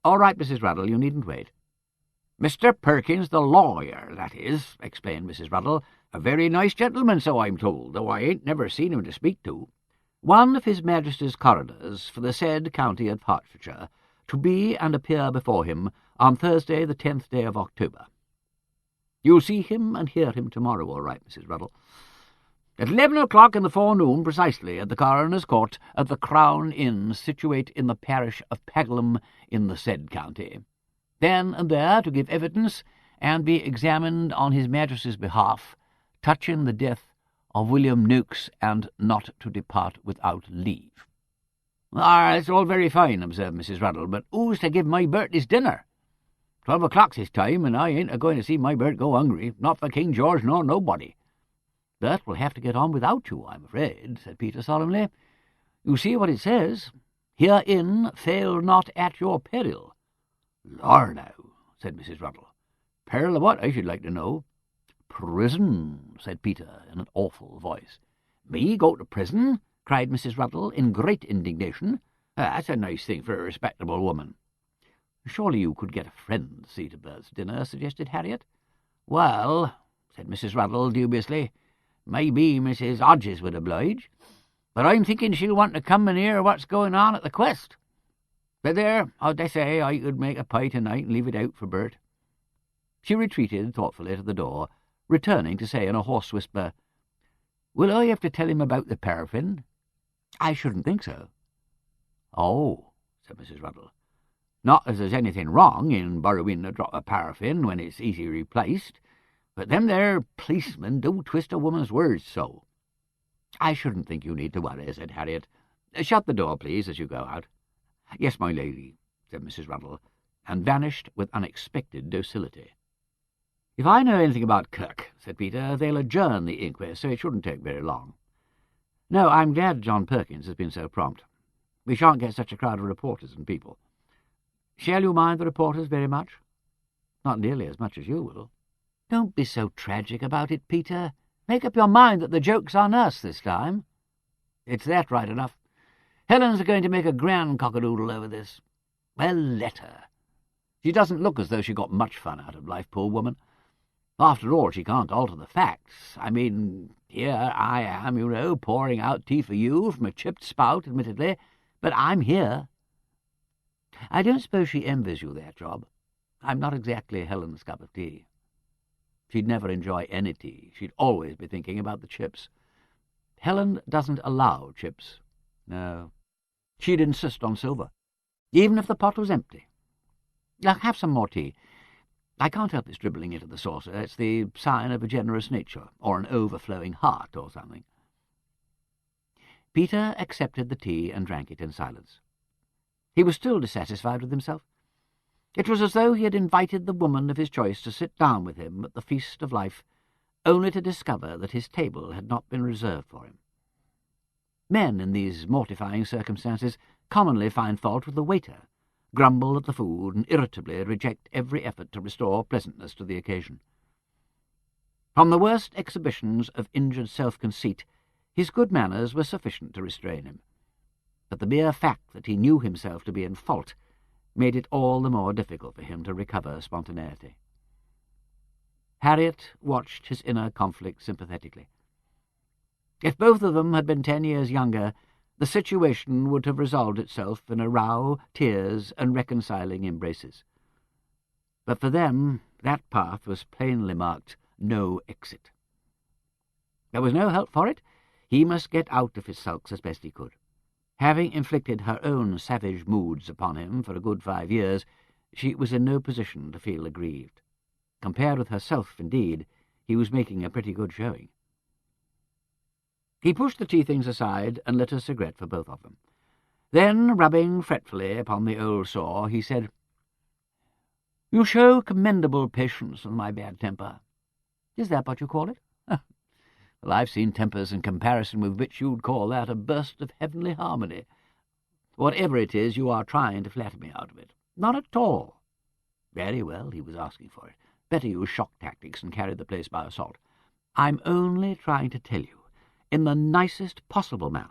All right, Mrs. Ruddle, you needn't wait." "Mr. Perkins, the lawyer, that is," explained Mrs. Ruddle. "A very nice gentleman, so I'm told, though I ain't never seen him to speak to. One of His Majesty's coroners for the said county of Hertfordshire, to be and appear before him on Thursday, the 10th day of October. You'll see him and hear him tomorrow, all right, Mrs. Ruddle. At 11 o'clock in the forenoon, precisely, at the coroner's court at the Crown Inn, situate in the parish of Peglum in the said county. Then and there to give evidence and be examined on His Majesty's behalf, touching the death of William Noakes, and not to depart without leave." "That's all very fine," observed Mrs. Ruddle, "but who's to give my Bert his dinner? 12 o'clock's his time, and I ain't a-going to see my Bert go hungry, not for King George nor nobody." "Bert will have to get on without you, I'm afraid," said Peter solemnly. "You see what it says, 'Herein fail not at your peril.'" "Lor, now," said Mrs. Ruddle. "Peril of what, I should like to know?" "Prison," said Peter in an awful voice. "Me go to prison?" cried Mrs. Ruddle in great indignation. "That's a nice thing for a respectable woman." "Surely you could get a friend to see to Bert's dinner," suggested Harriet. "Well," said Mrs. Ruddle dubiously, "maybe Mrs. Hodges would oblige, but I'm thinking she'll want to come and hear what's going on at the quest. But there, I dessay I could make a pie tonight and leave it out for Bert." She retreated thoughtfully to the door, returning to say in a hoarse whisper, "Will I have to tell him about the paraffin?" "I shouldn't think so." "Oh," said Mrs. Ruddle. "Not as there's anything wrong in borrowing a drop of paraffin when it's easy replaced, but them there policemen do twist a woman's words so." "I shouldn't think you need to worry," said Harriet. Shut the door, please, as you go out. Yes, my lady, said Mrs. Ruddle, and vanished with unexpected docility. If I know anything about Kirk, said Peter, they'll adjourn the inquest, so it shouldn't take very long. No, I'm glad John Perkins has been so prompt. We shan't get such a crowd of reporters and people. Shall you mind the reporters very much? Not nearly as much as you will. Don't be so tragic about it, Peter. Make up your mind that the joke's on us this time. It's that right enough. Helen's going to make a grand cockadoodle over this. Well, let her. She doesn't look as though she got much fun out of life, poor woman. After all, she can't alter the facts. I mean, here I am, pouring out tea for you from a chipped spout, admittedly, but I'm here. I don't suppose she envies you that job. I'm not exactly Helen's cup of tea. She'd never enjoy any tea. She'd always be thinking about the chips. Helen doesn't allow chips. No. She'd insist on silver, even if the pot was empty. Now, have some more tea. I can't help this dribbling into the saucer. It's the sign of a generous nature, or an overflowing heart, or something. Peter accepted the tea and drank it in silence. He was still dissatisfied with himself. It was as though he had invited the woman of his choice to sit down with him at the feast of life, only to discover that his table had not been reserved for him. Men in these mortifying circumstances commonly find fault with the waiter, grumble at the food, and irritably reject every effort to restore pleasantness to the occasion. From the worst exhibitions of injured self-conceit, his good manners were sufficient to restrain him, but the mere fact that he knew himself to be in fault made it all the more difficult for him to recover spontaneity. Harriet watched his inner conflict sympathetically. If both of them had been 10 years younger, the situation would have resolved itself in a row, tears, and reconciling embraces. But for them, that path was plainly marked no exit. There was no help for it. He must get out of his sulks as best he could. Having inflicted her own savage moods upon him for a good 5 years, she was in no position to feel aggrieved. Compared with herself, indeed, he was making a pretty good showing. He pushed the tea-things aside and lit a cigarette for both of them. Then, rubbing fretfully upon the old sore, he said, "You show commendable patience with my bad temper. Is that what you call it? Well, I've seen tempers in comparison with which you'd call that a burst of heavenly harmony. Whatever it is, you are trying to flatter me out of it. Not at all. Very well, he was asking for it. Better use shock tactics and carry the place by assault. I'm only trying to tell you, in the nicest possible manner,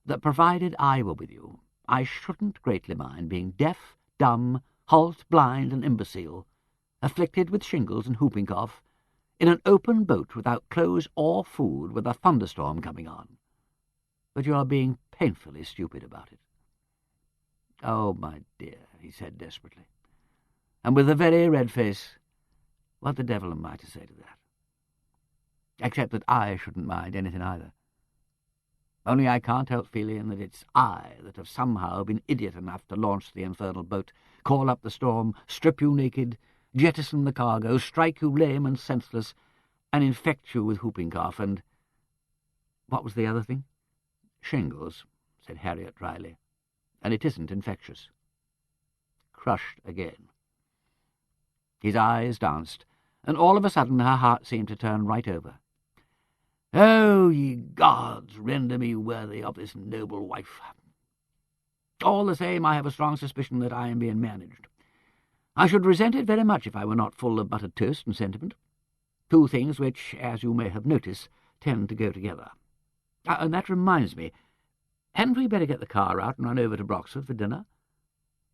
that provided I were with you, I shouldn't greatly mind being deaf, dumb, halt, blind, and imbecile, afflicted with shingles and whooping cough, in an open boat without clothes or food with a thunderstorm coming on. But you are being painfully stupid about it." "Oh, my dear," he said desperately, and with a very red face, "what the devil am I to say to that? Except that I shouldn't mind anything either. Only I can't help feeling that it's I that have somehow been idiot enough to launch the infernal boat, call up the storm, strip you naked, jettison the cargo, strike you lame and senseless, and infect you with whooping cough, and—" "What was the other thing?" "Shingles," said Harriet dryly, "and it isn't infectious." Crushed again. His eyes danced, and all of a sudden her heart seemed to turn right over. "Oh, ye gods, render me worthy of this noble wife. All the same, I have a strong suspicion that I am being managed. I should resent it very much if I were not full of buttered toast and sentiment, two things which, as you may have noticed, tend to go together. And that reminds me, hadn't we better get the car out and run over to Broxford for dinner?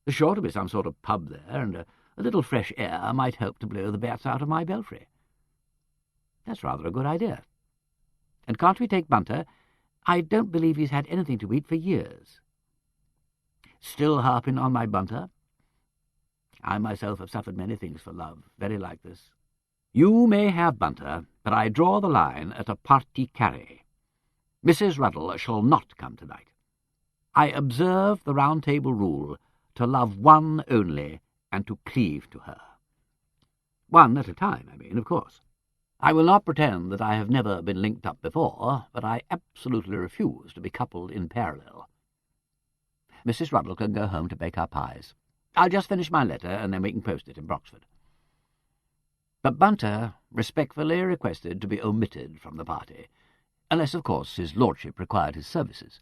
There's sure to be some sort of pub there, and a little fresh air might help to blow the bats out of my belfry." "That's rather a good idea. And can't we take Bunter? I don't believe he's had anything to eat for years." "Still harping on my Bunter? I myself have suffered many things for love, very like this. You may have Bunter, but I draw the line at a partie carrée. Mrs. Ruddle shall not come tonight. I observe the Round Table rule, to love one only, and to cleave to her. One at a time, I mean, of course. I will not pretend that I have never been linked up before, but I absolutely refuse to be coupled in parallel. Mrs. Ruddle can go home to bake our pies. I'll just finish my letter, and then we can post it in Broxford." But Bunter respectfully requested to be omitted from the party, unless, of course, his lordship required his services.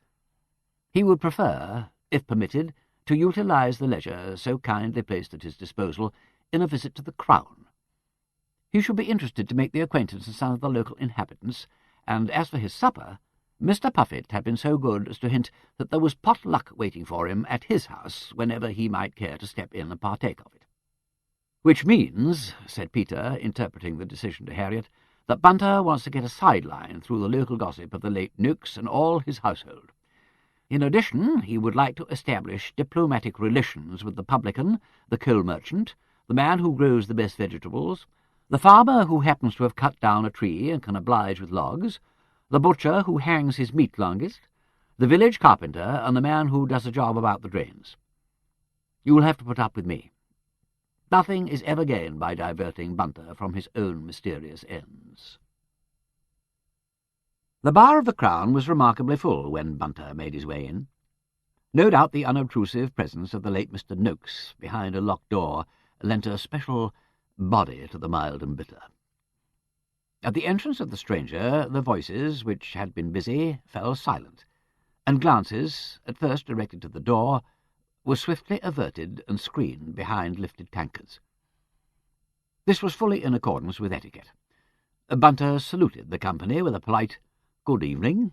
He would prefer, if permitted, to utilize the leisure so kindly placed at his disposal in a visit to the Crown. He should be interested to make the acquaintance of some of the local inhabitants, and as for his supper, Mr. Puffet had been so good as to hint that there was pot luck waiting for him at his house whenever he might care to step in and partake of it. "Which means," said Peter, interpreting the decision to Harriet, "that Bunter wants to get a sideline through the local gossip of the late Noakes and all his household. In addition, he would like to establish diplomatic relations with the publican, the coal merchant, the man who grows the best vegetables, the farmer who happens to have cut down a tree and can oblige with logs, the butcher who hangs his meat longest, the village carpenter, and the man who does a job about the drains. You will have to put up with me. Nothing is ever gained by diverting Bunter from his own mysterious ends." The bar of the Crown was remarkably full when Bunter made his way in. No doubt the unobtrusive presence of the late Mr. Noakes behind a locked door lent a special body to the mild and bitter. At the entrance of the stranger, the voices, which had been busy, fell silent, and glances, at first directed to the door, were swiftly averted and screened behind lifted tankards. This was fully in accordance with etiquette. Bunter saluted the company with a polite "Good evening,"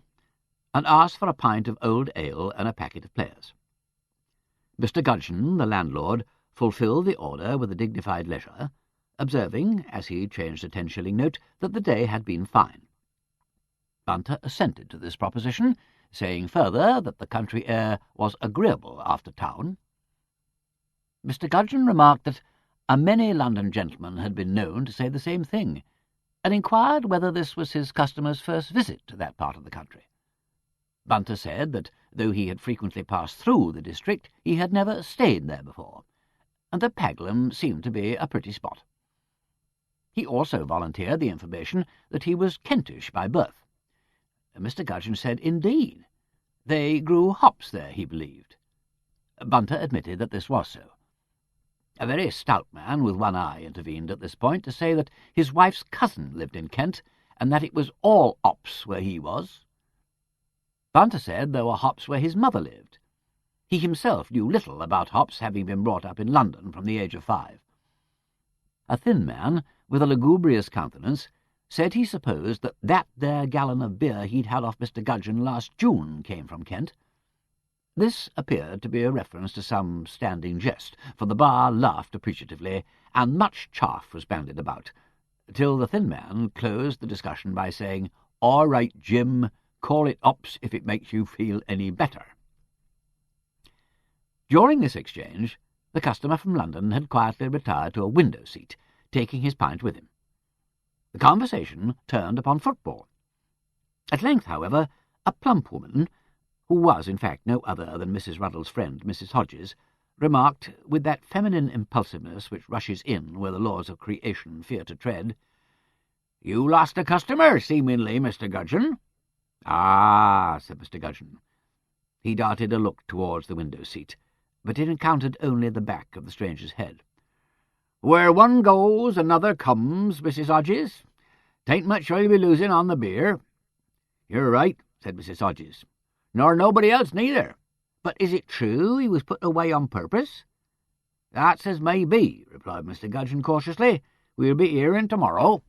and asked for a pint of old ale and a packet of players. Mr. Gudgeon, the landlord, fulfilled the order with a dignified leisure, observing, as he changed a 10-shilling note, that the day had been fine. Bunter assented to this proposition, saying further that the country air was agreeable after town. Mr. Gudgeon remarked that a many London gentlemen had been known to say the same thing, and inquired whether this was his customer's first visit to that part of the country. Bunter said that, though he had frequently passed through the district, he had never stayed there before, and that Pagleham seemed to be a pretty spot. He also volunteered the information that he was Kentish by birth. Mr. Gudgeon said, indeed, they grew hops there, he believed. Bunter admitted that this was so. A very stout man with one eye intervened at this point to say that his wife's cousin lived in Kent, and that it was all hops where he was. Bunter said there were hops where his mother lived. He himself knew little about hops, having been brought up in London from the age of 5. A thin man, with a lugubrious countenance, said he supposed that there gallon of beer he'd had off Mr. Gudgeon last June came from Kent. This appeared to be a reference to some standing jest, for the bar laughed appreciatively, and much chaff was bandied about, till the thin man closed the discussion by saying, "All right, Jim, call it hops if it makes you feel any better." During this exchange, the customer from London had quietly retired to a window seat, taking his pint with him. The conversation turned upon football. At length, however, a plump woman, who was in fact no other than Mrs. Ruddle's friend, Mrs. Hodges, remarked, with that feminine impulsiveness which rushes in where the laws of creation fear to tread, "You lost a customer, seemingly, Mr. Gudgeon." "Ah," said Mr. Gudgeon. He darted a look towards the window seat, but it encountered only the back of the stranger's head. "Where one goes, another comes, Mrs. Hodges. 'Tain't much I'll be losing on the beer." "You're right," said Mrs. Hodges. "Nor nobody else neither. But is it true he was put away on purpose?" "That's as may be," replied Mr. Gudgeon cautiously. "We'll be hearing to-morrow."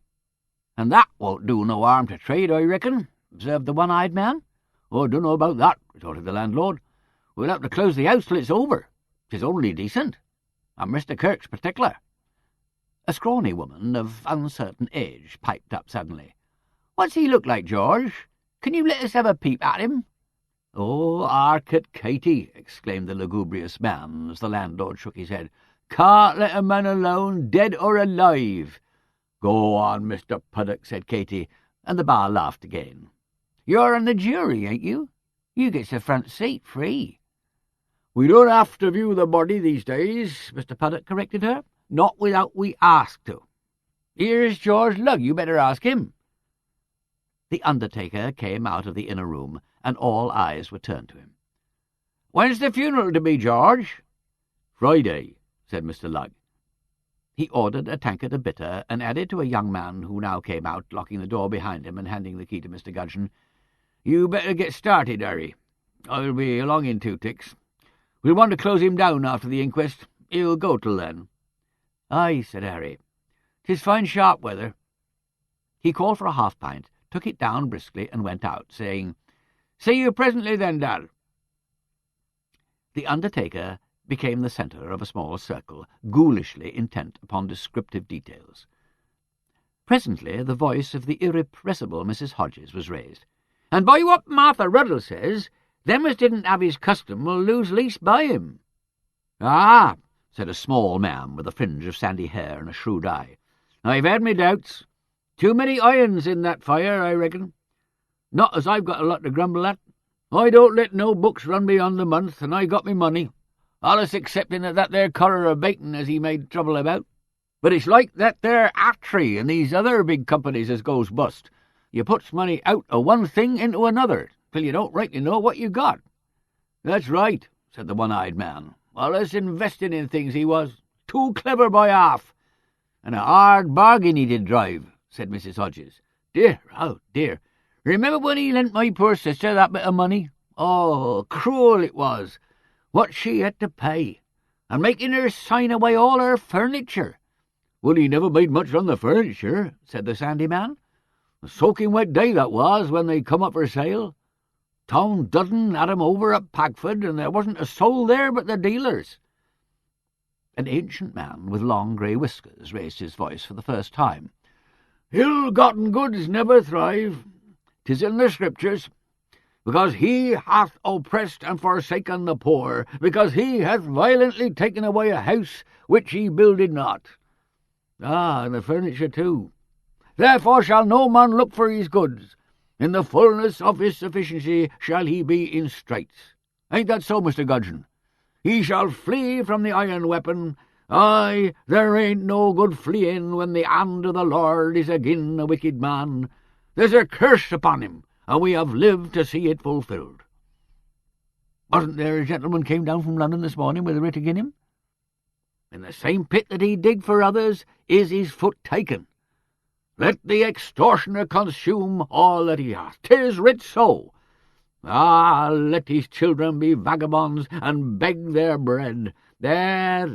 "And that won't do no harm to trade, I reckon," observed the one-eyed man. "Oh, I don't know about that," retorted the landlord. "We'll have to close the house till it's over. 'Tis only decent. And Mr. Kirk's particular." A scrawny woman of uncertain age piped up suddenly. "What's he look like, George? Can you let us have a peep at him?" "Oh, hark at Katy!" exclaimed the lugubrious man, as the landlord shook his head. "Can't let a man alone, dead or alive." "Go on, Mr. Puddock," said Katy, and the bar laughed again. "You're on the jury, ain't you? You gets a front seat free." "We don't have to view the body these days," Mr. Puddock corrected her. "Not without we ask to. Here's George Lugg, you better ask him." The undertaker came out of the inner room, and all eyes were turned to him. When's the funeral to be, George? Friday, said Mr. Lugg. He ordered a tankard of bitter, and added to a young man who now came out, locking the door behind him and handing the key to Mr. Gudgeon, "You better get started, Harry. I'll be along in 2 ticks. We'll want to close him down after the inquest. He'll go till then." "Aye," said Harry. "'Tis fine sharp weather." He called for a half-pint, took it down briskly, and went out, saying, "See you presently then, Dad." The undertaker became the centre of a small circle, ghoulishly intent upon descriptive details. Presently the voice of the irrepressible Mrs. Hodges was raised. "And by what Martha Ruddle says, them as didn't have his custom will lose lease by him." "Ah," said a small man with a fringe of sandy hair and a shrewd eye. "I've had me doubts. Too many irons in that fire, I reckon. Not as I've got a lot to grumble at. I don't let no books run beyond the month, and I got me money, allus excepting that there correr of bacon as he made trouble about. But it's like that there Attry and these other big companies as goes bust. You puts money out of one thing into another, till you don't rightly know what you got." "That's right," said the one-eyed man. "Allus investing in things he was. Too clever by half. And a hard bargain he did drive," said Mrs. Hodges. "Dear, oh dear. Remember when he lent my poor sister that bit of money? Oh, cruel it was. What she had to pay, and making her sign away all her furniture." "Well, he never made much on the furniture," said the sandy man. "A soaking wet day that was when they come up for sale. Tom Dudden had 'em over at Pagford, and there wasn't a soul there but the dealers." An ancient man with long grey whiskers raised his voice for the first time. "Ill-gotten goods never thrive. 'Tis in the Scriptures. Because he hath oppressed and forsaken the poor, because he hath violently taken away a house which he builded not." Ah, and the furniture too. "Therefore shall no man look for his goods. In the fullness of his sufficiency shall he be in straits." Ain't that so, Mr. Gudgeon? "He shall flee from the iron weapon. Aye, there ain't no good fleeing when the hand of the Lord is agin a wicked man. There's a curse upon him, and we have lived to see it fulfilled." "Wasn't there a gentleman came down from London this morning with a writ agin him?" "In the same pit that he digged for others is his foot taken. Let the extortioner consume all that he hath. 'Tis writ so. Ah, let his children be vagabonds and beg their bread." There,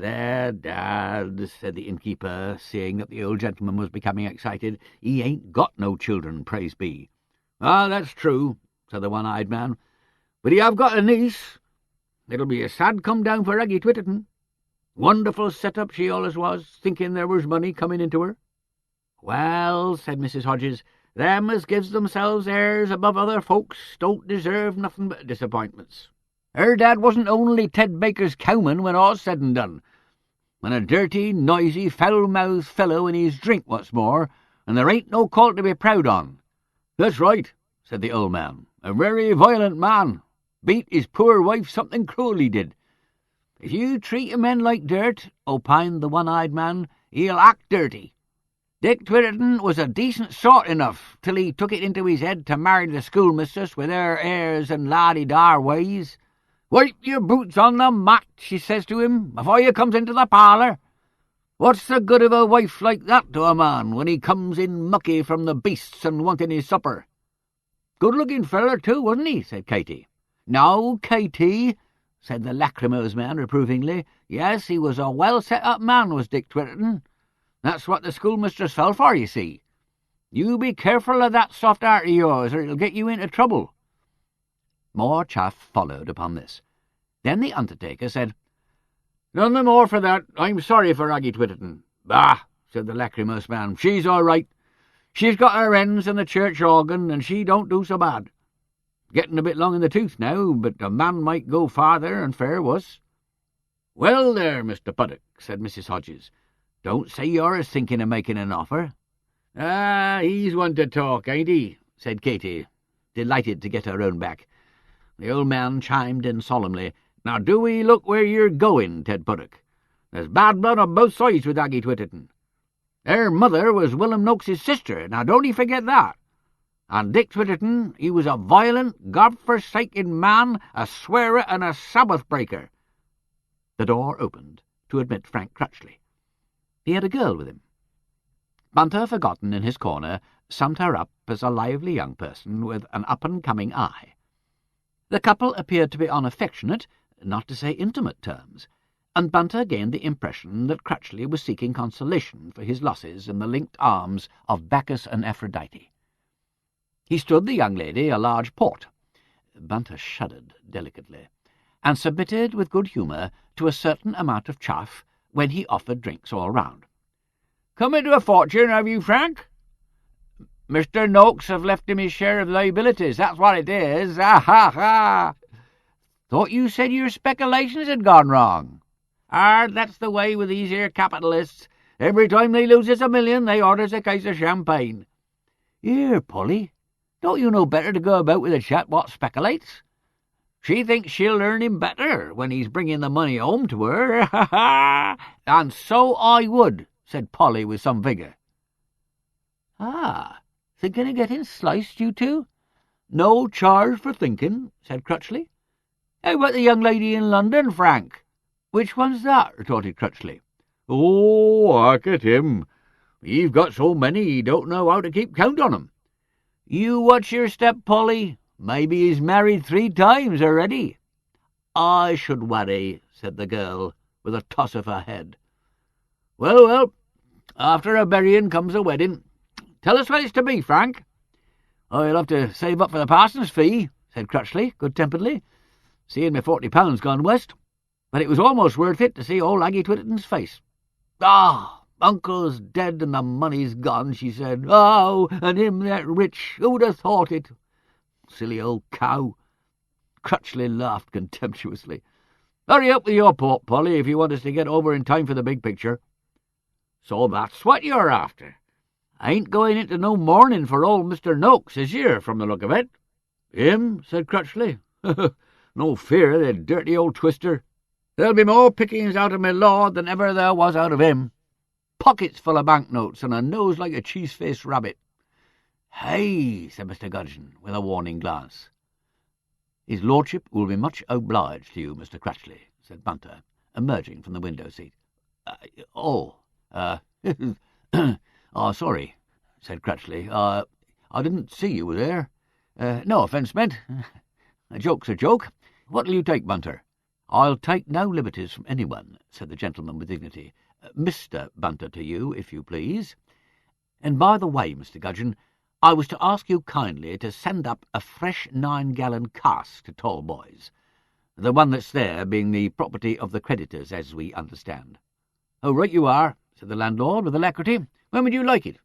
Dad," said the innkeeper, seeing that the old gentleman was becoming excited. "He ain't got no children, praise be." "Ah, that's true," said the one-eyed man. "But he have got a niece. It'll be a sad come down for Aggie Twitterton. Wonderful set-up she allus was, thinking there was money coming into her." "Well," said Mrs. Hodges, "them as gives themselves airs above other folks don't deserve nothing but disappointments. Her dad wasn't only Ted Baker's cowman when all's said and done, and a dirty, noisy, foul-mouthed fellow in his drink what's more, and there ain't no call to be proud on." "That's right," said the old man. "A very violent man. Beat his poor wife something cruel he did." "If you treat a man like dirt," opined the one-eyed man, "he'll act dirty. Dick Twitterton was a decent sort enough till he took it into his head to marry the schoolmistress with her airs and la-di-dar ways. 'Wipe your boots on the mat,' she says to him, 'before you comes into the parlour.' What's the good of a wife like that to a man when he comes in mucky from the beasts and wanting his supper?" "Good-looking feller, too, wasn't he?" said Katy. "No, Katy," said the lachrymose man reprovingly. "Yes, he was a well-set-up man, was Dick Twitterton. That's what the schoolmistress fell for, you see. You be careful of that soft heart of yours, or it'll get you into trouble." More chaff followed upon this. Then the undertaker said, "None the more for that. I'm sorry for Aggie Twitterton." "Bah," said the lachrymose man, "she's all right. She's got her ends in the church organ, and she don't do so bad. Getting a bit long in the tooth now, but a man might go farther and fare worse." "Well there, Mr. Puddock," said Mrs. Hodges, "don't say you're thinking of making an offer." "Ah, he's one to talk, ain't he?" said Katy, delighted to get her own back. The old man chimed in solemnly. "Now do 'ee look where you're going, Ted Puddock. There's bad blood on both sides with Aggie Twitterton. Her mother was Willum Noakes's sister, now don't 'ee forget that. And Dick Twitterton, he was a violent, God-forsaken man, a swearer and a Sabbath-breaker. The door opened to admit Frank Crutchley. He had a girl with him. Bunter, forgotten in his corner, summed her up as a lively young person with an up-and-coming eye. The couple appeared to be on affectionate, not to say intimate terms, and Bunter gained the impression that Crutchley was seeking consolation for his losses in the linked arms of Bacchus and Aphrodite. He stood the young lady a large port. Bunter shuddered delicately, and submitted with good humour to a certain amount of chaff when he offered drinks all round. "Come into a fortune, have you, Frank? Mr. Noakes have left him his share of liabilities, that's what it is. Ha! Thought you said your speculations had gone wrong. That's the way with these here capitalists. Every time they loses $1 million, they orders a case of champagne. Here, Polly, don't you know better to go about with a chap what speculates? She thinks she'll earn him better when he's bringing the money home to her. Ha! And so I would," said Polly with some vigour. Thinking of getting sliced, you two?" "No charge for thinking," said Crutchley. "How about the young lady in London, Frank?" "Which one's that?" retorted Crutchley. "Oh, hark at him. He's got so many he don't know how to keep count on 'em. You watch your step, Polly. Maybe he's married 3 times already." "I should worry," said the girl, with a toss of her head. Well, after a burying comes a wedding. Tell us what it's to be, Frank." "I'll have to save up for the parson's fee," said Crutchley, good-temperedly, seeing me £40 gone west. But it was almost worth it to see old Aggie Twitterton's face. Uncle's dead and the money's gone," she said. "Oh, and him that rich. Who'd have thought it? Silly old cow." Crutchley laughed contemptuously. "Hurry up with your port, Polly, if you want us to get over in time for the big picture." "So that's what you're after. Ain't going into no mourning for old Mr. Noakes, is you, from the look of it?" "Him?" said Crutchley. "No fear of the dirty old twister. There'll be more pickings out of my lord than ever there was out of him. Pockets full of banknotes and a nose like a cheese-faced rabbit." "Hey!" said Mr. Gudgeon, with a warning glance. "His lordship will be much obliged to you, Mr. Crutchley," said Bunter, emerging from the window-seat. Sorry," said Crutchley. I didn't see you were there. No offence meant. A joke's a joke. What'll you take, Bunter?" "I'll take no liberties from anyone," said the gentleman with dignity. "Mr. Bunter to you, if you please. And by the way, Mr. Gudgeon, I was to ask you kindly to send up a fresh 9-gallon cask to Tallboys, the one that's there being the property of the creditors, as we understand." "Oh, right you are," said the landlord with alacrity. "When would you like it?"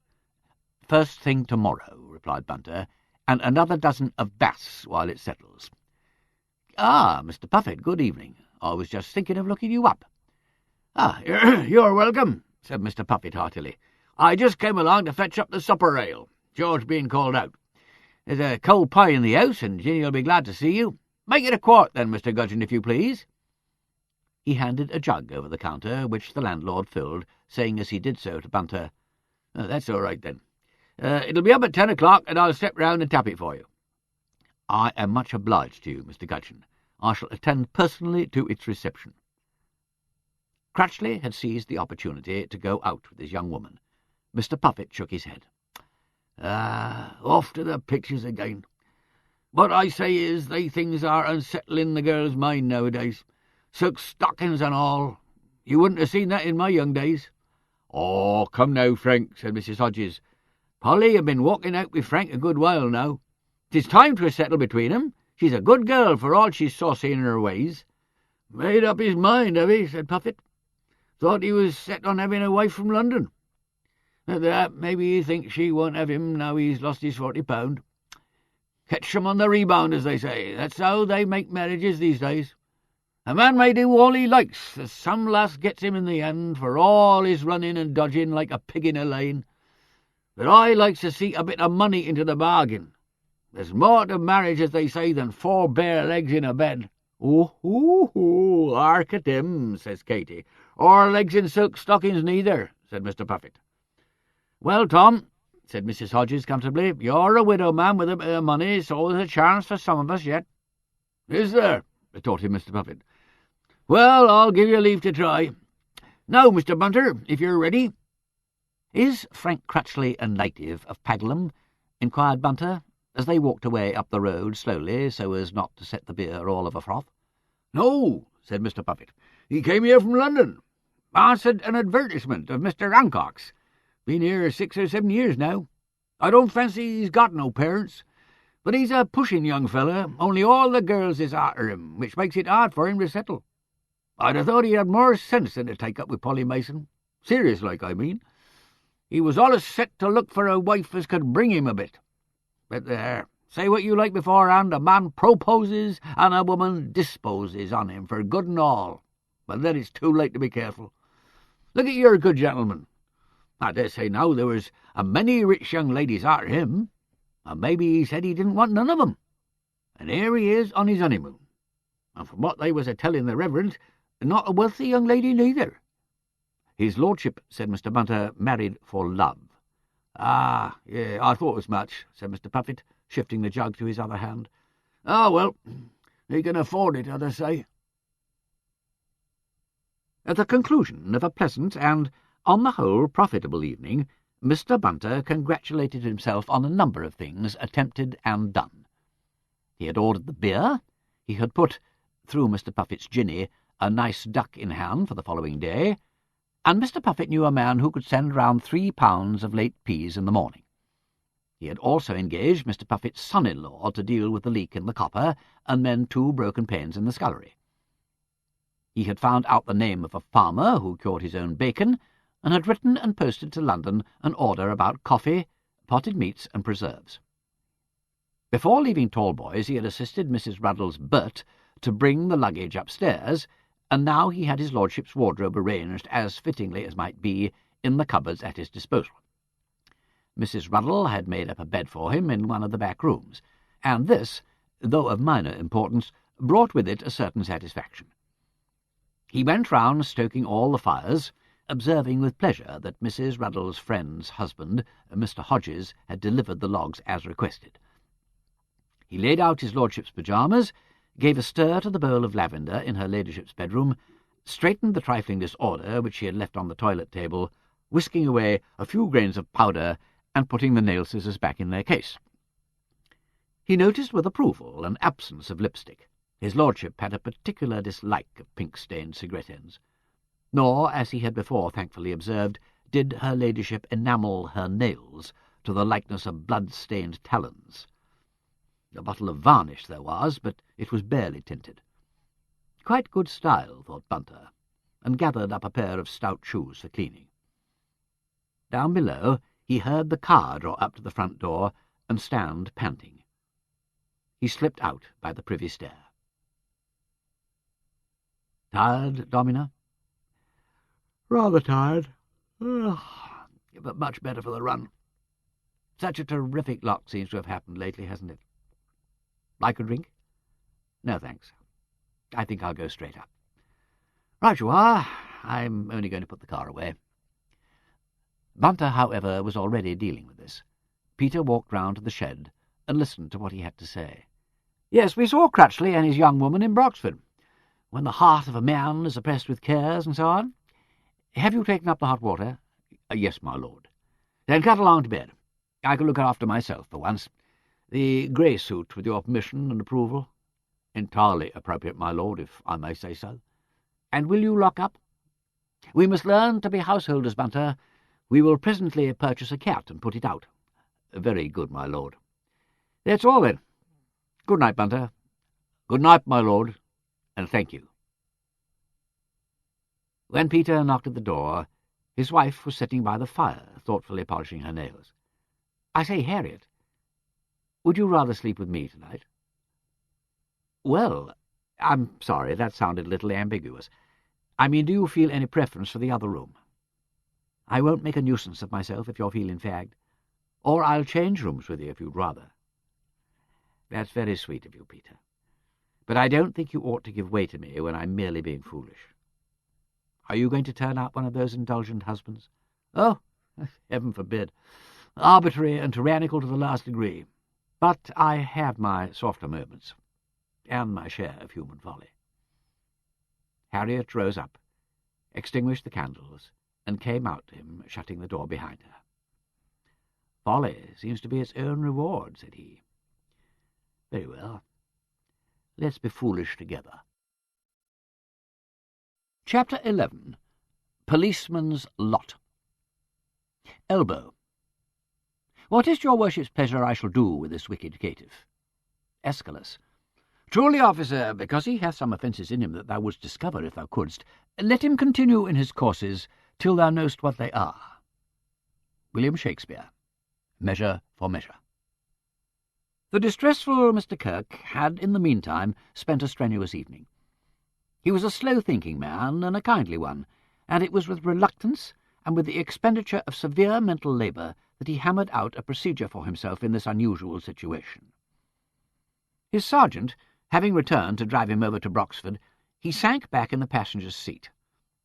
"First thing tomorrow," replied Bunter, "and another dozen of Bass while it settles." Mr. Puffet, good evening. I was just thinking of looking you up." You're welcome," said Mr. Puffet heartily. "I just came along to fetch up the supper ale, George being called out. There's a cold pie in the house, and Ginny'll be glad to see you. Make it a quart, then, Mr. Gudgeon, if you please." He handed a jug over the counter, which the landlord filled, saying as he did so to Bunter, "That's all right, then. It'll be up at 10 o'clock, and I'll step round and tap it for you." "I am much obliged to you, Mr. Gudgeon. I shall attend personally to its reception." Crutchley had seized the opportunity to go out with his young woman. Mr. Puffet shook his head. Off to the pictures again. What I say is, they things are unsettling the girl's mind nowadays. Silk stockings and all. You wouldn't have seen that in my young days." "Oh, come now, Frank," said Mrs. Hodges. "Polly have been walking out with Frank a good while now. 'Tis time to settle between 'em. She's a good girl for all she's saucy in her ways." "Made up his mind, have he?" said Puffet. "Thought he was set on having a wife from London. At that, maybe he thinks she won't have him now he's lost his £40. Catch 'em on the rebound, as they say. That's how they make marriages these days. A man may do all he likes, as some lass gets him in the end, for all his running and dodging like a pig in a lane. But I likes to see a bit of money into the bargain. There's more to marriage, as they say, than 4 bare legs in a bed." Hark at him," says Katy. "Or legs in silk stockings neither," said Mr. Puffet. "Well, Tom, said Mrs. Hodges comfortably. "You're a widow, ma'am, with a bit of money, so there's a chance for some of us yet." "Is there?" retorted Mr. Puffet. "Well, I'll give you leave to try. Now, Mr. Bunter, if you're ready." "Is Frank Crutchley a native of Paglum?" inquired Bunter, as they walked away up the road slowly so as not to set the beer all of a froth. "No," said Mr. Puffet. "He came here from London. Answered an advertisement of Mr. Hancock's. Been here 6 or 7 years now. I don't fancy he's got no parents, but he's a pushing young feller, only all the girls is arter him, which makes it hard for him to settle. I'd have thought he had more sense than to take up with Polly Mason. Serious like, I mean. He was allus set to look for a wife as could bring him a bit. But there, say what you like beforehand, a man proposes and a woman disposes on him for good and all. But then it's too late to be careful. Look at your good gentleman. I dare say now there was a many rich young ladies arter him, and maybe he said he didn't want none of 'em. And here he is on his honeymoon. And from what they was a-telling the Reverend, not a wealthy young lady neither." "His lordship," said Mr. Bunter, "married for love." "Ah, yeah, I thought as much," said Mr. Puffet, shifting the jug to his other hand. "Ah, well, he can afford it, I'd say." At the conclusion of a pleasant and, on the whole, profitable evening, Mr. Bunter congratulated himself on a number of things attempted and done. He had ordered the beer, he had put, through Mr. Puffet's ginny, a nice duck in hand for the following day, and Mr. Puffet knew a man who could send round 3 pounds of late peas in the morning. He had also engaged Mr. Puffet's son-in-law to deal with the leak in the copper and mend 2 broken panes in the scullery. He had found out the name of a farmer who cured his own bacon, and had written and posted to London an order about coffee, potted meats, and preserves. Before leaving Talboys he had assisted Mrs. Ruddle's Bert to bring the luggage upstairs, and now he had his lordship's wardrobe arranged as fittingly as might be in the cupboards at his disposal. Mrs. Ruddle had made up a bed for him in one of the back rooms, and this, though of minor importance, brought with it a certain satisfaction. He went round stoking all the fires, observing with pleasure that Mrs. Ruddle's friend's husband, Mr. Hodges, had delivered the logs as requested. He laid out his lordship's pyjamas, gave a stir to the bowl of lavender in her ladyship's bedroom, straightened the trifling disorder which she had left on the toilet-table, whisking away a few grains of powder and putting the nail-scissors back in their case. He noticed with approval an absence of lipstick. His lordship had a particular dislike of pink-stained cigarette-ends. Nor, as he had before thankfully observed, did her ladyship enamel her nails to the likeness of blood-stained talons. A bottle of varnish there was, but it was barely tinted. Quite good style, thought Bunter, and gathered up a pair of stout shoes for cleaning. Down below he heard the car draw up to the front door and stand panting. He slipped out by the privy stair. "Tired, Domina?" "Rather tired. But much better for the run. Such a terrific lot seems to have happened lately, hasn't it?" "Like a drink?" "No, thanks. I think I'll go straight up." "Right you are. I'm only going to put the car away." Bunter, however, was already dealing with this. Peter walked round to the shed and listened to what he had to say. "Yes, we saw Crutchley and his young woman in Broxford. When the heart of a man is oppressed with cares and so on. Have you taken up the hot water?" "Yes, my lord." "Then cut along to bed. I can look after myself for once. The grey suit, with your permission and approval." "Entirely appropriate, my lord, if I may say so." "And will you lock up?" "We must learn to be householders, Bunter. We will presently purchase a cat and put it out." "Very good, my lord." "That's all, then. Good night, Bunter." "Good night, my lord, and thank you." When Peter knocked at the door, his wife was sitting by the fire, thoughtfully polishing her nails. "I say, Harriet, would you rather sleep with me tonight?" "Well, I'm sorry, that sounded a little ambiguous. I mean, do you feel any preference for the other room? I won't make a nuisance of myself if you're feeling fagged. Or I'll change rooms with you if you'd rather." "That's very sweet of you, Peter. But I don't think you ought to give way to me when I'm merely being foolish. Are you going to turn out one of those indulgent husbands?" "Oh, heaven forbid. arbitrary and tyrannical to the last degree. But I have my softer moments, and my share of human folly. Harriet rose up, extinguished the candles, and came out to him, shutting the door behind her. "Folly seems to be its own reward," said he. "Very well. Let's be foolish together." Chapter 11. Policeman's Lot. Elbow. "What is your worship's pleasure I shall do with this wicked caitiff?" Aeschylus. "Truly, officer, because he hath some offences in him that thou wouldst discover if thou couldst, let him continue in his courses till thou knowest what they are." William Shakespeare. Measure for Measure. The distressful Mr. Kirk had, in the meantime, spent a strenuous evening. He was a slow-thinking man, and a kindly one, and it was with reluctance and with the expenditure of severe mental labour that he hammered out a procedure for himself in this unusual situation. His sergeant, having returned to drive him over to Broxford, he sank back in the passenger's seat,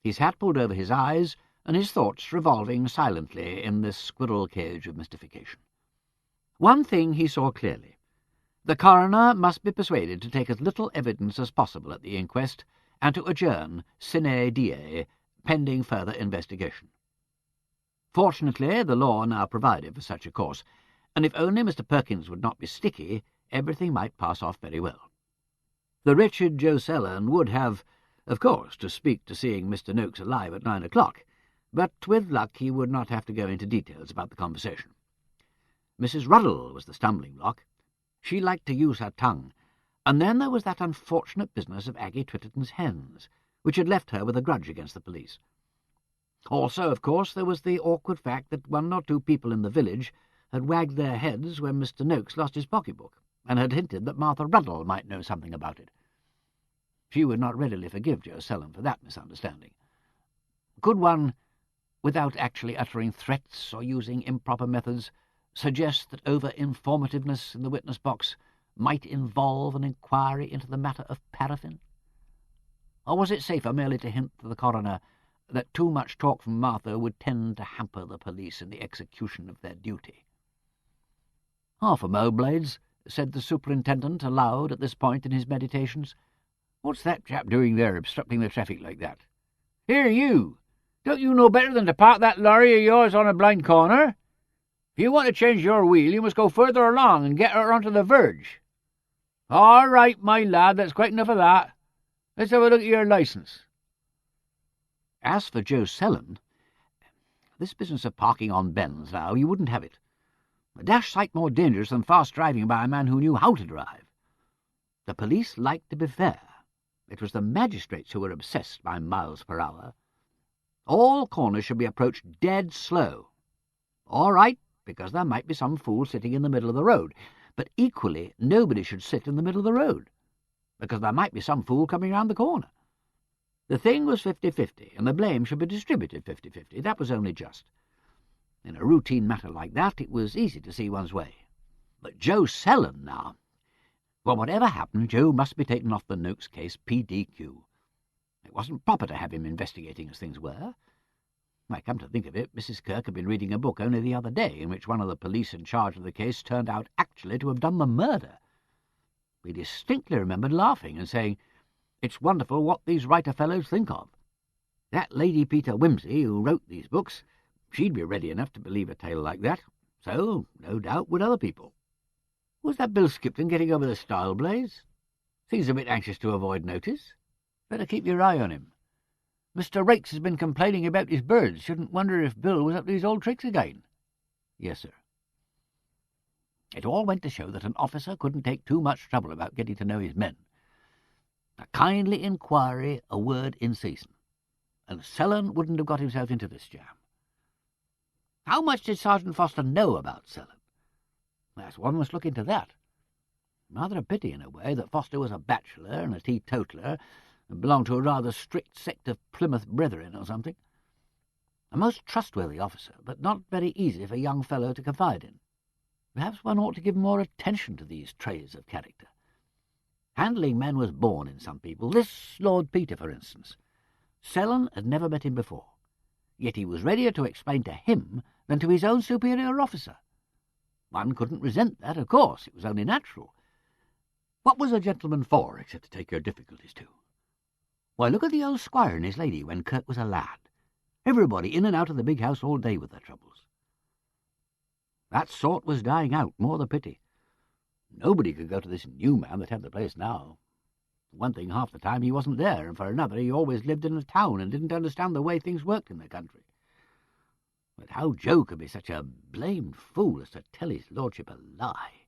his hat pulled over his eyes, and his thoughts revolving silently in this squirrel cage of mystification. One thing he saw clearly. The coroner must be persuaded to take as little evidence as possible at the inquest, and to adjourn sine die, pending further investigation. Fortunately, the law now provided for such a course, and if only Mr. Perkins would not be sticky, everything might pass off very well. The wretched Joe Selland would have, of course, to speak to seeing Mr. Noakes alive at 9 o'clock, but with luck he would not have to go into details about the conversation. Mrs. Ruddle was the stumbling block. She liked to use her tongue, and then there was that unfortunate business of Aggie Twitterton's hens, which had left her with a grudge against the police. Also, of course, there was the awkward fact that 1 or 2 people in the village had wagged their heads when Mr. Noakes lost his pocket-book, and had hinted that Martha Ruddle might know something about it. She would not readily forgive Joe Selland for that misunderstanding. Could one, without actually uttering threats or using improper methods, suggest that over-informativeness in the witness box might involve an inquiry into the matter of paraffin? Or was it safer merely to hint to the coroner that too much talk from Martha would tend to hamper the police in the execution of their duty? "Half a mo, Blades," said the superintendent aloud at this point in his meditations. "What's that chap doing there, obstructing the traffic like that? Here, you! Don't you know better than to park that lorry of yours on a blind corner? If you want to change your wheel, you must go further along and get her onto the verge." "All right, my lad, that's quite enough of that. Let's have a look at your licence." As for Joe Selland, this business of parking on bends now, you wouldn't have it. A dash sight more dangerous than fast driving by a man who knew how to drive. The police liked to be fair. It was the magistrates who were obsessed by miles per hour. All corners should be approached dead slow. All right, because there might be some fool sitting in the middle of the road, but equally nobody should sit in the middle of the road, because there might be some fool coming round the corner. The thing was 50-50, and the blame should be distributed 50-50. That was only just. In a routine matter like that, it was easy to see one's way. But Joe Selland, now... Well, whatever happened, Joe must be taken off the Noakes case PDQ. It wasn't proper to have him investigating as things were. I come to think of it, Mrs. Kirk had been reading a book only the other day in which one of the police in charge of the case turned out actually to have done the murder. We distinctly remembered laughing and saying, "It's wonderful what these writer fellows think of. That Lady Peter Wimsey, who wrote these books, she'd be ready enough to believe a tale like that. So, no doubt, would other people." "Was that Bill Skipton getting over the stile, Blaze? Seems a bit anxious to avoid notice. Better keep your eye on him. Mr. Raikes has been complaining about his birds. Shouldn't wonder if Bill was up to his old tricks again." "Yes, sir." It all went to show that an officer couldn't take too much trouble about getting to know his men. A kindly inquiry, a word in season, and Selland wouldn't have got himself into this jam. How much did Sergeant Foster know about Selland? Yes, one must look into that. Rather a pity, in a way, that Foster was a bachelor and a teetotaler, and belonged to a rather strict sect of Plymouth Brethren or something. A most trustworthy officer, but not very easy for a young fellow to confide in. Perhaps one ought to give more attention to these traits of character. Handling men was born in some people. This Lord Peter, for instance. Selland had never met him before, yet he was readier to explain to him than to his own superior officer. One couldn't resent that, of course. It was only natural. What was a gentleman for, except to take your difficulties to? Why, look at the old squire and his lady when Kirk was a lad. Everybody in and out of the big house all day with their troubles. That sort was dying out, more the pity. Nobody could go to this new man that had the place now. For one thing, half the time he wasn't there, and for another, he always lived in a town and didn't understand the way things worked in the country. But how Joe could be such a blamed fool as to tell his lordship a lie,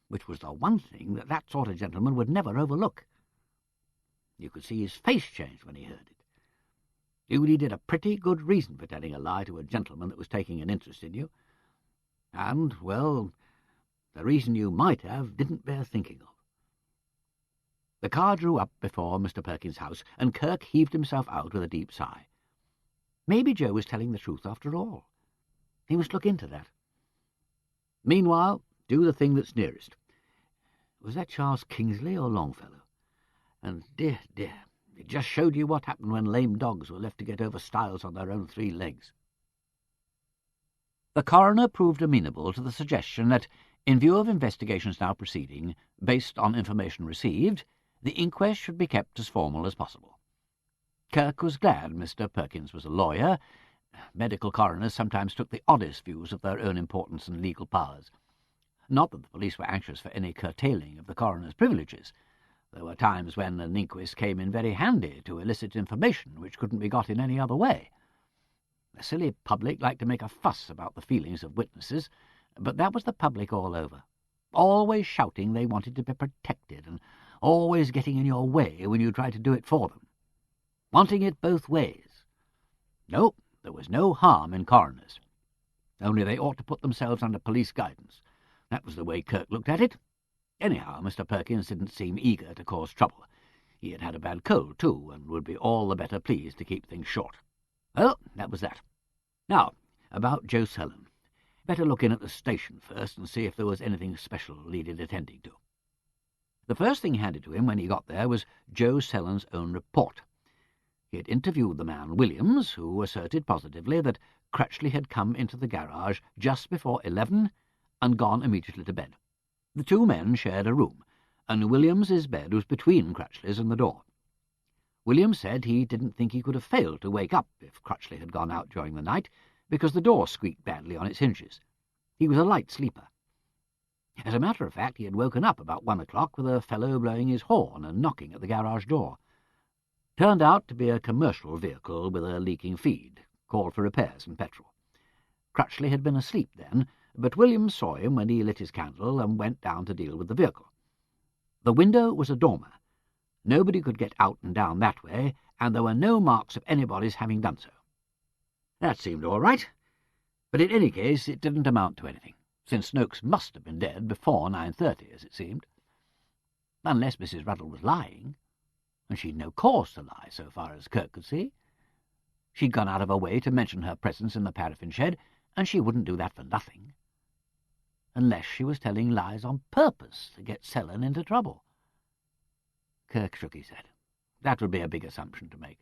which was the one thing that sort of gentleman would never overlook. You could see his face change when he heard it. You needed a pretty good reason for telling a lie to a gentleman that was taking an interest in you. And, well, the reason you might have didn't bear thinking of. The car drew up before Mr. Perkins's house, and Kirk heaved himself out with a deep sigh. Maybe Joe was telling the truth after all. He must look into that. Meanwhile, do the thing that's nearest. Was that Charles Kingsley or Longfellow? And dear, it just showed you what happened when lame dogs were left to get over stiles on their own 3 legs. The coroner proved amenable to the suggestion that, in view of investigations now proceeding, based on information received, the inquest should be kept as formal as possible. Kirk was glad Mr. Perkins was a lawyer. Medical coroners sometimes took the oddest views of their own importance and legal powers. Not that the police were anxious for any curtailing of the coroner's privileges. There were times when an inquest came in very handy to elicit information which couldn't be got in any other way. The silly public liked to make a fuss about the feelings of witnesses, but that was the public all over, always shouting they wanted to be protected and always getting in your way when you tried to do it for them. Wanting it both ways. No, there was no harm in coroners. Only they ought to put themselves under police guidance. That was the way Kirk looked at it. Anyhow, Mr. Perkins didn't seem eager to cause trouble. He had had a bad cold, too, and would be all the better pleased to keep things short. Well, that was that. Now, about Joe Selden. Better look in at the station first and see if there was anything special needed attending to. The first thing handed to him when he got there was Joe Selden's own report. He had interviewed the man Williams, who asserted positively that Crutchley had come into the garage just before 11 and gone immediately to bed. The 2 men shared a room, and Williams's bed was between Crutchley's and the door. Williams said he didn't think he could have failed to wake up if Crutchley had gone out during the night, because the door squeaked badly on its hinges. He was a light sleeper. As a matter of fact, he had woken up about 1 o'clock with a fellow blowing his horn and knocking at the garage door. Turned out to be a commercial vehicle with a leaking feed, called for repairs and petrol. Crutchley had been asleep then, but Williams saw him when he lit his candle and went down to deal with the vehicle. The window was a dormer. Nobody could get out and down that way, and there were no marks of anybody's having done so. That seemed all right, but in any case it didn't amount to anything, since Snokes must have been dead before 9:30, as it seemed. Unless Mrs. Ruddle was lying, and she'd no cause to lie so far as Kirk could see. She'd gone out of her way to mention her presence in the paraffin shed, and she wouldn't do that for nothing. Unless she was telling lies on purpose to get Selden into trouble. Kirk shook his head. That would be a big assumption to make.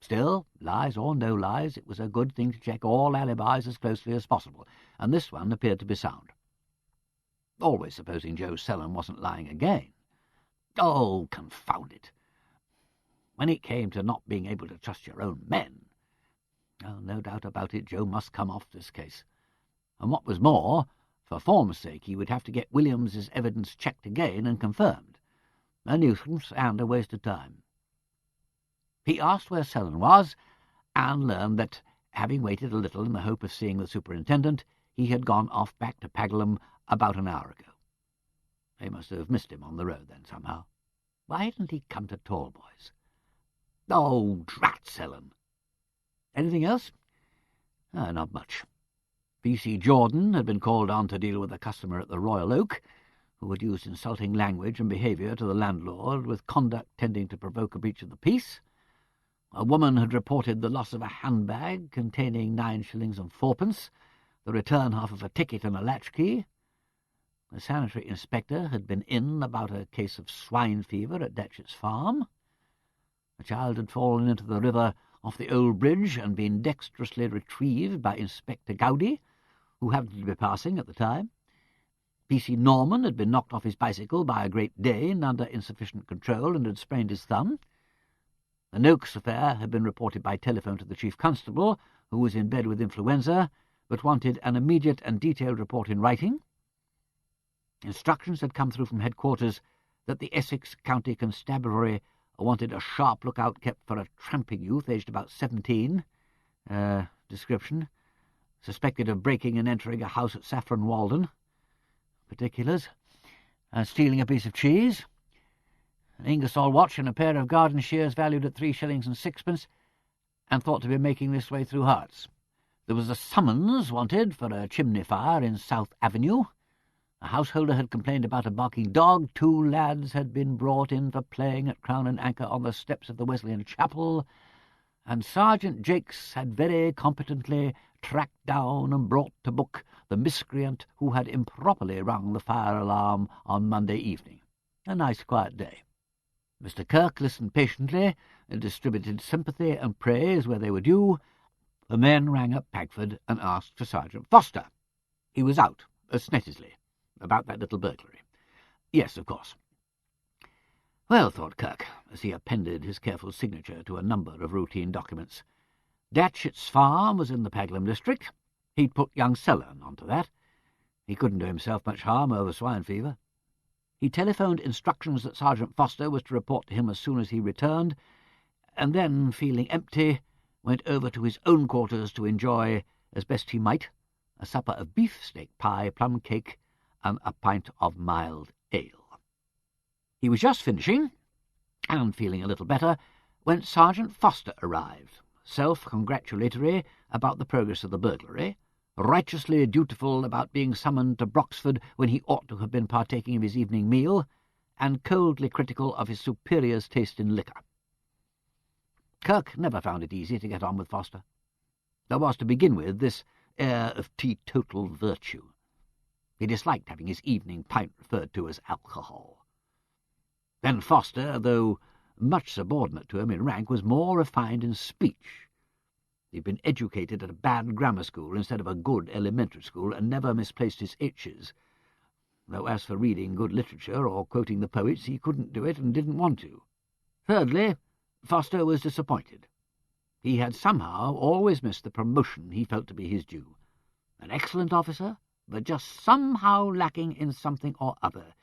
Still, lies or no lies, it was a good thing to check all alibis as closely as possible, and this one appeared to be sound. Always supposing Joe Selden wasn't lying again. Oh, confound it! When it came to not being able to trust your own men, oh, no doubt about it, Joe must come off this case. And what was more, for form's sake, he would have to get Williams's evidence checked again and confirmed. A nuisance and a waste of time. He asked where Selden was, and learned that, having waited a little in the hope of seeing the superintendent, he had gone off back to Pagleham about an hour ago. They must have missed him on the road then somehow. Why hadn't he come to Tallboys? Oh, drat Selden! Anything else? Not much. P.C. Jordan had been called on to deal with a customer at the Royal Oak, who had used insulting language and behaviour to the landlord, with conduct tending to provoke a breach of the peace. A woman had reported the loss of a handbag containing 9 shillings and 4pence, the return half of a ticket and a latchkey. The sanitary inspector had been in about a case of swine fever at Datchet's farm. A child had fallen into the river off the old bridge and been dexterously retrieved by Inspector Gowdy, who happened to be passing at the time. P.C. Norman had been knocked off his bicycle by a Great Dane under insufficient control and had sprained his thumb. The Noakes affair had been reported by telephone to the Chief Constable, who was in bed with influenza, but wanted an immediate and detailed report in writing. Instructions had come through from headquarters that the Essex County Constabulary wanted a sharp lookout kept for a tramping youth aged about 17. Description: suspected of breaking and entering a house at Saffron Walden. Particulars: stealing a piece of cheese, an Ingersoll watch and a pair of garden shears valued at 3 shillings and 6pence, and thought to be making this way through Herts. There was a summons wanted for a chimney fire in South Avenue. A householder had complained about a barking dog. 2 lads had been brought in for playing at Crown and Anchor on the steps of the Wesleyan Chapel, and Sergeant Jakes had very competently tracked down and brought to book the miscreant who had improperly rung the fire alarm on Monday evening. A nice quiet day. Mr. Kirk listened patiently and distributed sympathy and praise where they were due, and then rang up Pagford and asked for Sergeant Foster. He was out at Snettishly about that little burglary. Yes, of course. Well, thought Kirk, as he appended his careful signature to a number of routine documents, Datchet's farm was in the Pagham district. He'd put young Selland onto that. He couldn't do himself much harm over swine fever. He telephoned instructions that Sergeant Foster was to report to him as soon as he returned, and then, feeling empty, went over to his own quarters to enjoy, as best he might, a supper of beefsteak pie, plum cake, and a pint of mild ale. He was just finishing, and feeling a little better, when Sergeant Foster arrived, self-congratulatory about the progress of the burglary, righteously dutiful about being summoned to Broxford when he ought to have been partaking of his evening meal, and coldly critical of his superior's taste in liquor. Kirk never found it easy to get on with Foster. There was, to begin with, this air of teetotal virtue. He disliked having his evening pint referred to as alcohol. Then Foster, though much subordinate to him in rank, was more refined in speech. He'd been educated at a bad grammar school instead of a good elementary school, and never misplaced his H's, though as for reading good literature or quoting the poets, he couldn't do it and didn't want to. Thirdly, Foster was disappointed. He had somehow always missed the promotion he felt to be his due. An excellent officer, but just somehow lacking in something or other.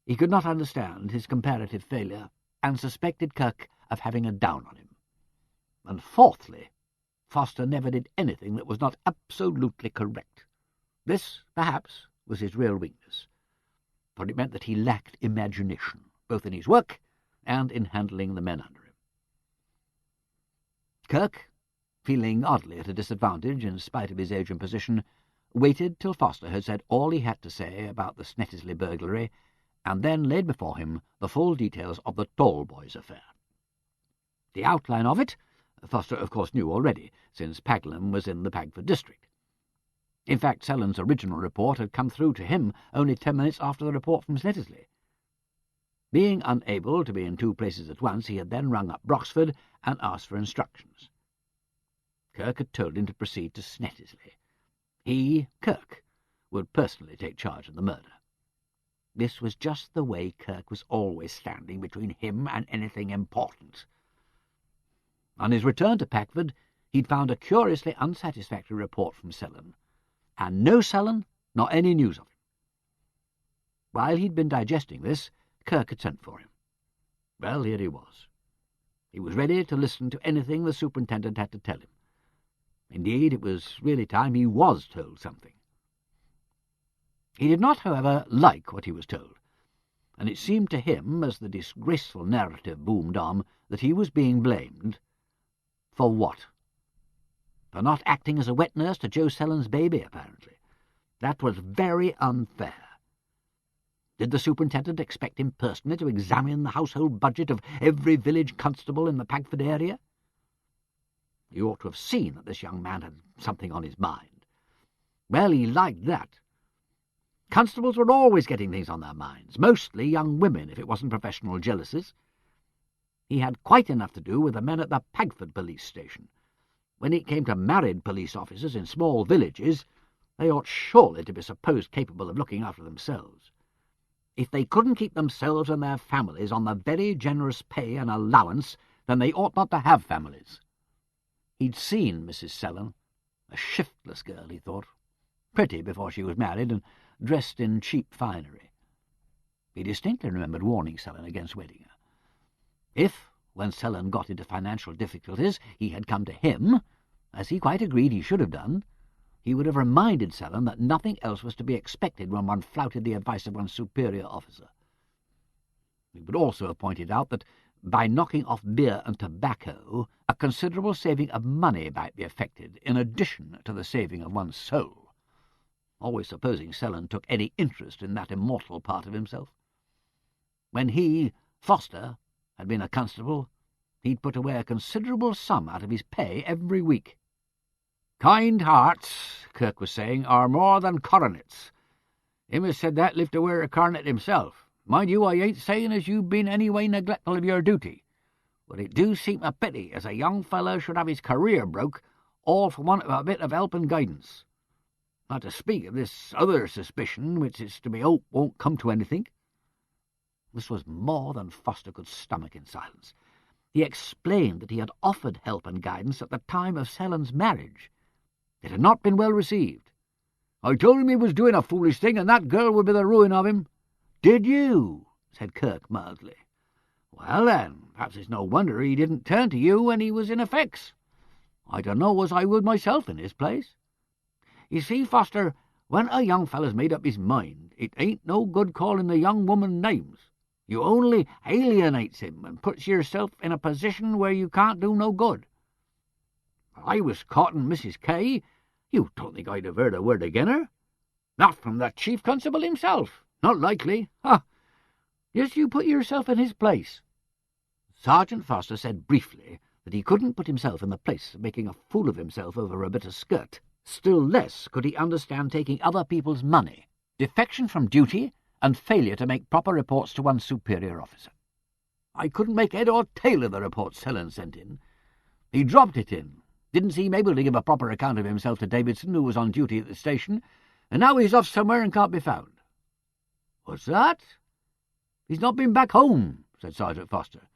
He could not understand his comparative failure, and suspected Kirk of having a down on him. And fourthly, Foster never did anything that was not absolutely correct. This, perhaps, was his real weakness, for it meant that he lacked imagination, both in his work and in handling the men under him. Kirk, feeling oddly at a disadvantage in spite of his age and position, waited till Foster had said all he had to say about the Snettishly burglary, and then laid before him the full details of the Tallboys affair. The outline of it Foster, of course, knew already, since Pagham was in the Pagford district. In fact, Selland's original report had come through to him only 10 minutes after the report from Snettishly. Being unable to be in 2 places at once, he had then rung up Broxford and asked for instructions. Kirk had told him to proceed to Snettishly. He, Kirk, would personally take charge of the murder. This was just the way Kirk was always standing between him and anything important. On his return to Pagford, he'd found a curiously unsatisfactory report from Selland, and no Selland nor any news of him. While he'd been digesting this, Kirk had sent for him. Well, here he was. He was ready to listen to anything the superintendent had to tell him. Indeed, it was really time he was told something. He did not, however, like what he was told, and it seemed to him, as the disgraceful narrative boomed on, that he was being blamed. For what? For not acting as a wet nurse to Joe Selland's baby, apparently. That was very unfair. Did the superintendent expect him personally to examine the household budget of every village constable in the Pagford area? He ought to have seen that this young man had something on his mind. Well, he liked that. Constables were always getting things on their minds, mostly young women, if it wasn't professional jealousies. He had quite enough to do with the men at the Pagford police station. When it came to married police officers in small villages, they ought surely to be supposed capable of looking after themselves. If they couldn't keep themselves and their families on the very generous pay and allowance, then they ought not to have families. He'd seen Mrs. Sellon, a shiftless girl, he thought, pretty before she was married and dressed in cheap finery. He distinctly remembered warning Sellon against wedding her. If, when Sellon got into financial difficulties, he had come to him, as he quite agreed he should have done, he would have reminded Sellon that nothing else was to be expected when one flouted the advice of one's superior officer. He would also have pointed out that, by knocking off beer and tobacco, a considerable saving of money might be effected, in addition to the saving of one's soul, always supposing Sellon took any interest in that immortal part of himself. When he, Foster, had been a constable, he'd put away a considerable sum out of his pay every week. "Kind hearts," Kirk was saying, "are more than coronets. Him as said that lived to wear a coronet himself. Mind you, I ain't saying as you've been any way neglectful of your duty, but it do seem a pity as a young fellow should have his career broke, all for want of a bit of help and guidance. Not to speak of this other suspicion, which is to be hoped won't come to anything." This was more than Foster could stomach in silence. He explained that he had offered help and guidance at the time of Sellon's marriage. It had not been well received. "I told him he was doing a foolish thing, and that girl would be the ruin of him." "Did you?" said Kirk mildly. "Well, then, perhaps it's no wonder he didn't turn to you when he was in effects. I don't know as I would myself in his place. You see, Foster, when a young fellow's made up his mind, it ain't no good calling the young woman names. You only alienates him and puts yourself in a position where you can't do no good. If I was caught in Mrs. K, you don't think I'd have heard a word again her? Not from the chief constable himself. Not likely. Ha! Just you put yourself in his place." Sergeant Foster said briefly that he couldn't put himself in the place of making a fool of himself over a bit of skirt. Still less could he understand taking other people's money, defection from duty, and failure to make proper reports to one's superior officer. "I couldn't make head or tail of the report Sellon sent in. He dropped it in. Didn't seem able to give a proper account of himself to Davidson, who was on duty at the station, and now he's off somewhere and can't be found." "What's that?" "He's not been back home," said Sergeant Foster,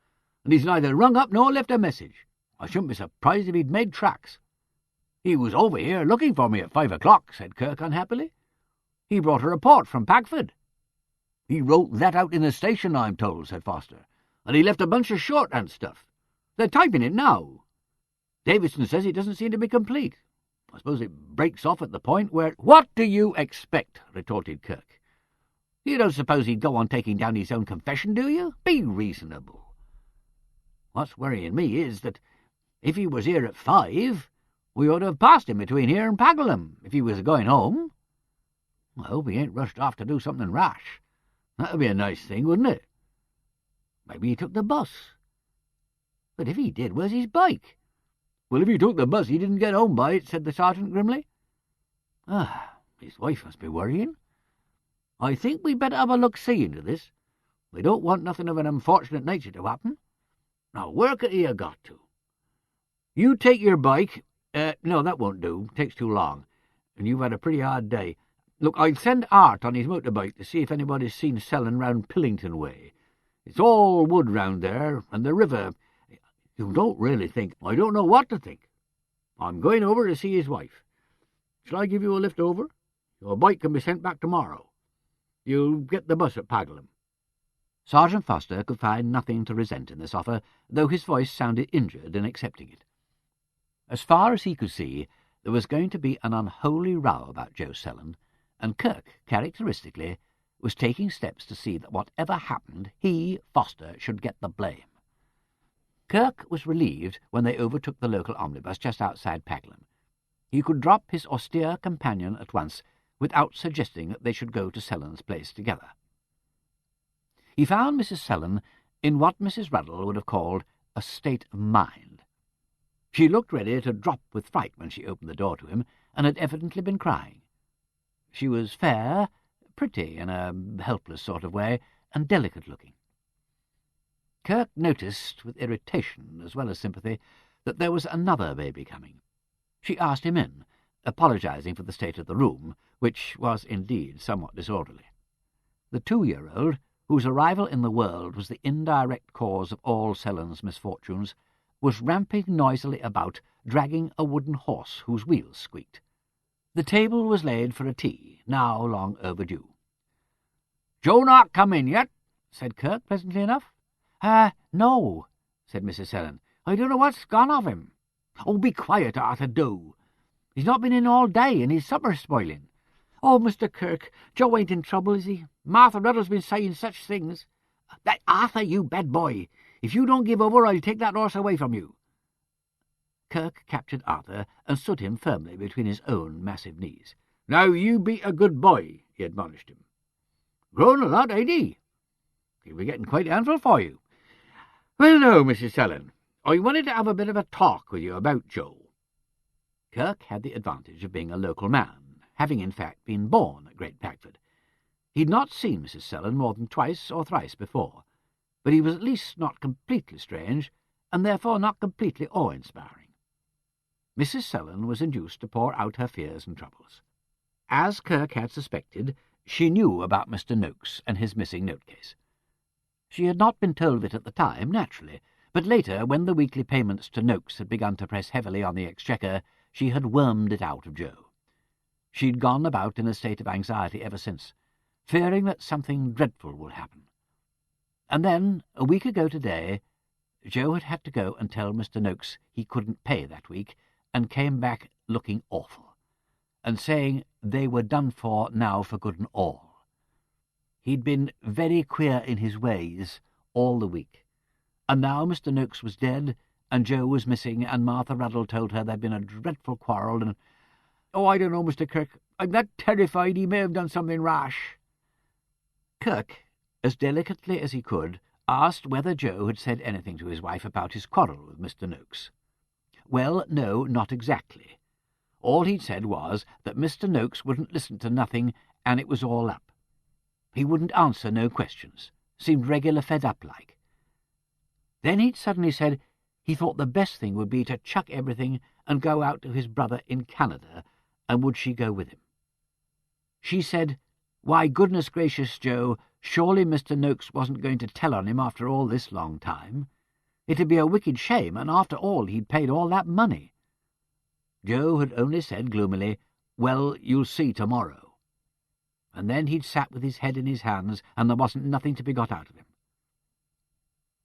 "and he's neither rung up nor left a message. I shouldn't be surprised if he'd made tracks." "He was over here looking for me at 5 o'clock, said Kirk unhappily. "He brought a report from Pagford." "He wrote that out in the station, I'm told," said Foster, "and he left a bunch of shorthand stuff. They're typing it now. Davidson says it doesn't seem to be complete. I suppose it breaks off at the point where—" "What do you expect?" retorted Kirk. "You don't suppose he'd go on taking down his own confession, do you? Be reasonable. What's worrying me is that, if he was here at 5, we ought to have passed him between here and Pagleham, if he was going home. I hope he ain't rushed off to do something rash. That'd be a nice thing, wouldn't it? Maybe he took the bus. But if he did, where's his bike?" "Well, if he took the bus, he didn't get home by it," said the sergeant grimly. His wife must be worrying. I think we'd better have a look-see into this. We don't want nothing of an unfortunate nature to happen. Now, where could he have got to? You take your bike. No, that won't do. Takes too long. And you've had a pretty hard day. Look, I'll send Art on his motorbike to see if anybody's seen Sellon round Pillington way. It's all wood round there, and the river. You don't really think—" "I don't know what to think. I'm going over to see his wife. Shall I give you a lift over? Your bike can be sent back tomorrow. You'll get the bus at Pagleham." Sergeant Foster could find nothing to resent in this offer, though his voice sounded injured in accepting it. As far as he could see, there was going to be an unholy row about Joe Sellon, and Kirk, characteristically, was taking steps to see that whatever happened, he, Foster, should get the blame. Kirk was relieved when they overtook the local omnibus just outside Pagleham. He could drop his austere companion at once, without suggesting that they should go to Sellon's place together. He found Mrs. Sellon in what Mrs. Ruddle would have called a state of mind. She looked ready to drop with fright when she opened the door to him, and had evidently been crying. She was fair, pretty in a helpless sort of way, and delicate-looking. Kirk noticed, with irritation as well as sympathy, that there was another baby coming. She asked him in, apologizing for the state of the room, which was indeed somewhat disorderly. The 2-year-old, whose arrival in the world was the indirect cause of all Sellen's misfortunes, was ramping noisily about, dragging a wooden horse whose wheels squeaked. The table was laid for a tea, now long overdue. "Joe not come in yet?" said Kirk pleasantly enough. No," said Mrs. Sellen. "I don't know what's gone of him." "Oh, be quiet, Arthur, do. He's not been in all day, and his supper's spoiling." "Oh, Mr. Kirk, Joe ain't in trouble, is he? Martha Ruddle's been saying such things." "Arthur, you bad boy, if you don't give over, I'll take that horse away from you." Kirk captured Arthur and stood him firmly between his own massive knees. "Now you be a good boy," he admonished him. "Grown a lot, ain't he? He'll be getting quite a handful for you. Well, no, Mrs. Sellen, I wanted to have a bit of a talk with you about Joe." Kirk had the advantage of being a local man, having in fact been born at Great Packford. He'd not seen Mrs. Sellen more than twice or thrice before, but he was at least not completely strange, and therefore not completely awe-inspiring. Mrs. Sellen was induced to pour out her fears and troubles. As Kirk had suspected, she knew about Mr. Noakes and his missing note-case. She had not been told of it at the time, naturally, but later, when the weekly payments to Noakes had begun to press heavily on the exchequer, she had wormed it out of Joe. She'd gone about in a state of anxiety ever since, fearing that something dreadful would happen. And then, a week ago today, Joe had to go and tell Mr. Noakes he couldn't pay that week, and came back looking awful, and saying they were done for now for good and all. He'd been very queer in his ways all the week, and now Mr. Noakes was dead, and Joe was missing, and Martha Ruddle told her there'd been a dreadful quarrel, and— "Oh, I don't know, Mr. Kirk. I'm that terrified he may have done something rash." Kirk, as delicately as he could, asked whether Joe had said anything to his wife about his quarrel with Mr. Noakes. Well, no, not exactly. All he'd said was that Mr. Noakes wouldn't listen to nothing, and it was all up. He wouldn't answer no questions, seemed regular fed up like. Then he'd suddenly said he thought the best thing would be to chuck everything and go out to his brother in Canada, and would she go with him? She said, "Why, goodness gracious, Joe, surely Mr. Noakes wasn't going to tell on him after all this long time. It'd be a wicked shame, and after all he'd paid all that money." Joe had only said gloomily, "Well, you'll see tomorrow." And then he'd sat with his head in his hands, and there wasn't nothing to be got out of him.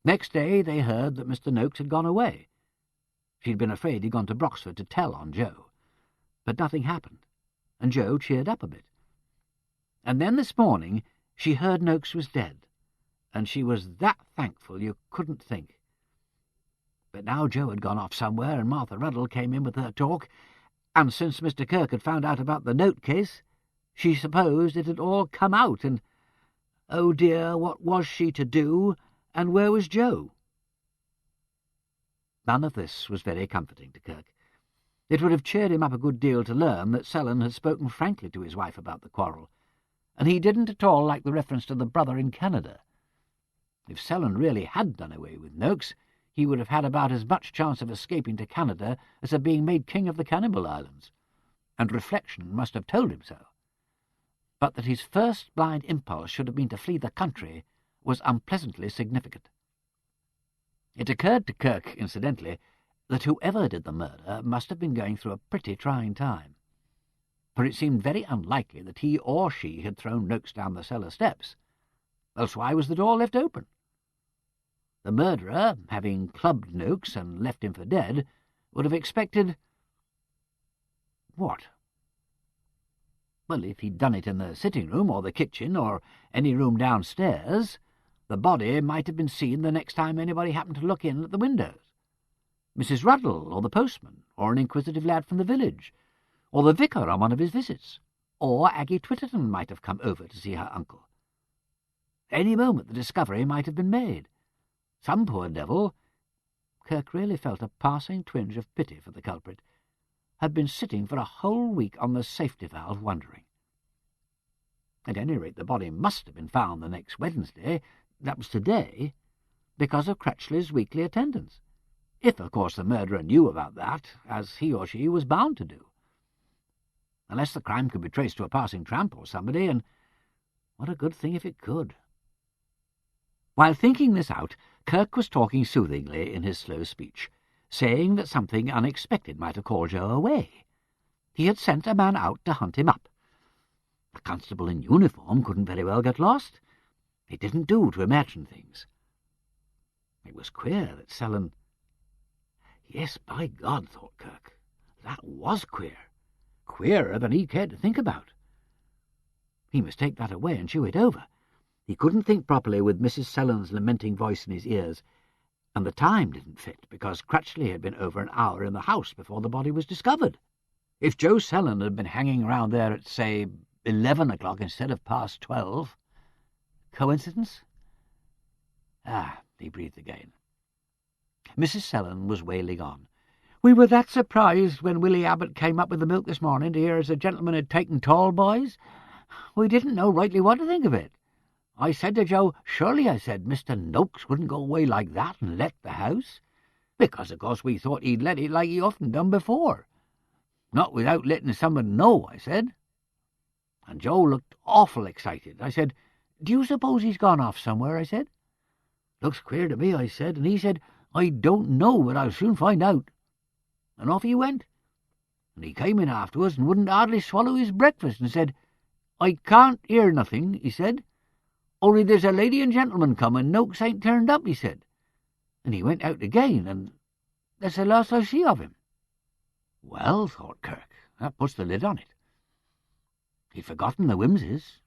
Next day they heard that Mr. Noakes had gone away. She'd been afraid he'd gone to Broxford to tell on Joe. But nothing happened, and Joe cheered up a bit. And then this morning she heard Noakes was dead, and she was that thankful you couldn't think. But now Joe had gone off somewhere, and Martha Ruddle came in with her talk, and since Mr. Kirk had found out about the note case, she supposed it had all come out, and, oh dear, what was she to do, and where was Joe? None of this was very comforting to Kirk. It would have cheered him up a good deal to learn that Sellen had spoken frankly to his wife about the quarrel, and he didn't at all like the reference to the brother in Canada. If Sellen really had done away with Noakes, he would have had about as much chance of escaping to Canada as of being made king of the Cannibal Islands, and reflection must have told him so. But that his first blind impulse should have been to flee the country was unpleasantly significant. It occurred to Kirk, incidentally, that whoever did the murder must have been going through a pretty trying time, for it seemed very unlikely that he or she had thrown Noakes down the cellar steps, else why was the door left open? The murderer, having clubbed Noakes and left him for dead, would have expected— what? Well, if he'd done it in the sitting-room or the kitchen or any room downstairs, the body might have been seen the next time anybody happened to look in at the windows. Mrs. Ruddle, or the postman, or an inquisitive lad from the village, or the vicar on one of his visits, or Aggie Twitterton might have come over to see her uncle. Any moment the discovery might have been made. Some poor devil— Kirk really felt a passing twinge of pity for the culprit— had been sitting for a whole week on the safety valve wondering. At any rate, the body must have been found the next Wednesday. That was today. because of Crutchley's weekly attendance. If, of course, the murderer knew about that, as he or she was bound to do. Unless the crime could be traced to a passing tramp or somebody, and what a good thing if it could. While thinking this out, Kirk was talking soothingly in his slow speech, saying that something unexpected might have called Joe away. He had sent a man out to hunt him up. A constable in uniform couldn't very well get lost. It didn't do to imagine things. It was queer that Selden— Yes, by God, thought Kirk, that was queer. Queerer than he cared to think about. He must take that away and chew it over. He couldn't think properly with Mrs. Selden's lamenting voice in his ears, and the time didn't fit because Crutchley had been over an hour in the house before the body was discovered. If Joe Selden had been hanging around there at, say, 11 o'clock instead of past 12, coincidence? He breathed again. Mrs. Selden was wailing on. "We were that surprised when Willie Abbott came up with the milk this morning to hear as a gentleman had taken Tallboys. We didn't know rightly what to think of it. I said to Joe, surely, I said, Mr. Noakes wouldn't go away like that and let the house, because, of course, we thought he'd let it like he often done before. Not without letting someone know, I said. And Joe looked awful excited. I said, do you suppose he's gone off somewhere, I said. Looks queer to me, I said, and he said, I don't know, but I'll soon find out. And off he went. And he came in afterwards and wouldn't hardly swallow his breakfast and said, I can't hear nothing, he said. Only there's a lady and gentleman come and Noakes ain't turned up, he said. And he went out again, and that's the last I see of him. Well, thought Kirk, that puts the lid on it. He'd forgotten the Wimseys,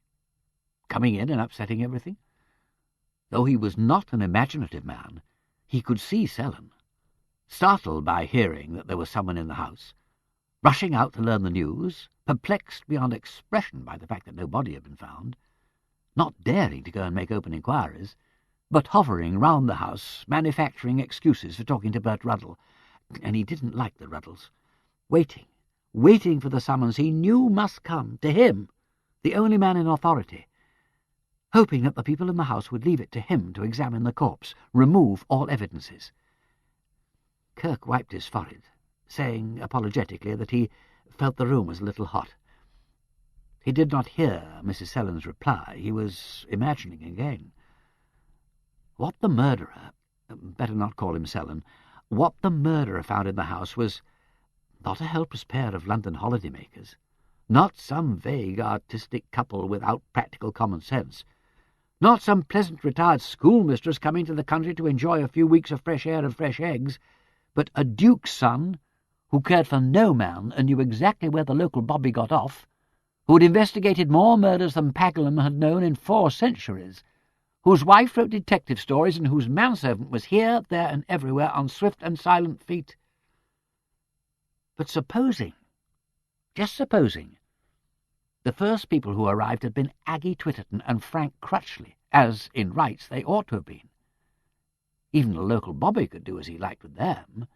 coming in and upsetting everything. Though he was not an imaginative man, he could see Selden, startled by hearing that there was someone in the house, rushing out to learn the news, perplexed beyond expression by the fact that no body had been found, not daring to go and make open inquiries, but hovering round the house, manufacturing excuses for talking to Bert Ruddle, and he didn't like the Ruddles, waiting for the summons he knew must come, to him, the only man in authority, hoping that the people in the house would leave it to him to examine the corpse, remove all evidences. Kirk wiped his forehead, saying apologetically that he felt the room was a little hot. He did not hear Mrs. Selden's reply. He was imagining again. What the murderer, better not call him Selden, what the murderer found in the house was not a helpless pair of London holiday-makers, not some vague artistic couple without practical common sense, not some pleasant retired schoolmistress coming to the country to enjoy a few weeks of fresh air and fresh eggs, but a duke's son who cared for no man and knew exactly where the local bobby got off, who had investigated more murders than Pagham had known in 4 centuries, whose wife wrote detective stories and whose manservant was here, there, and everywhere on swift and silent feet. But supposing, just supposing, the first people who arrived had been Aggie Twitterton and Frank Crutchley, as, in rights, they ought to have been. Even the local bobby could do as he liked with them,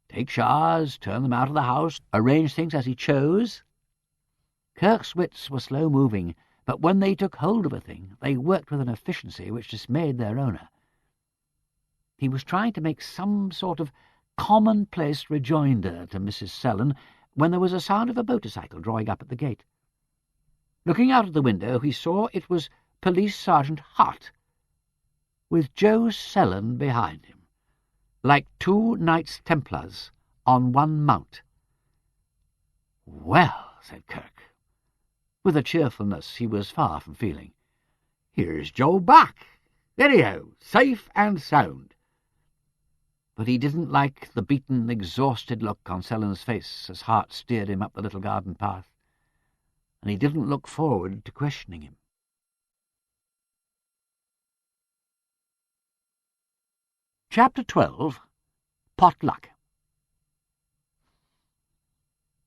take showers, turn them out of the house, arrange things as he chose. Kirk's wits were slow-moving, but when they took hold of a thing, they worked with an efficiency which dismayed their owner. He was trying to make some sort of commonplace rejoinder to Mrs. Selden when there was a sound of a motorcycle drawing up at the gate. Looking out of the window, he saw it was Police Sergeant Hart, with Joe Selden behind him, like 2 Knights Templars on one mount. Well, said Kirk, with a cheerfulness he was far from feeling, here's Joe back, anyhow, safe and sound. But he didn't like the beaten, exhausted look on Selden's face as Hart steered him up the little garden path, and he didn't look forward to questioning him. Chapter 12. Potluck.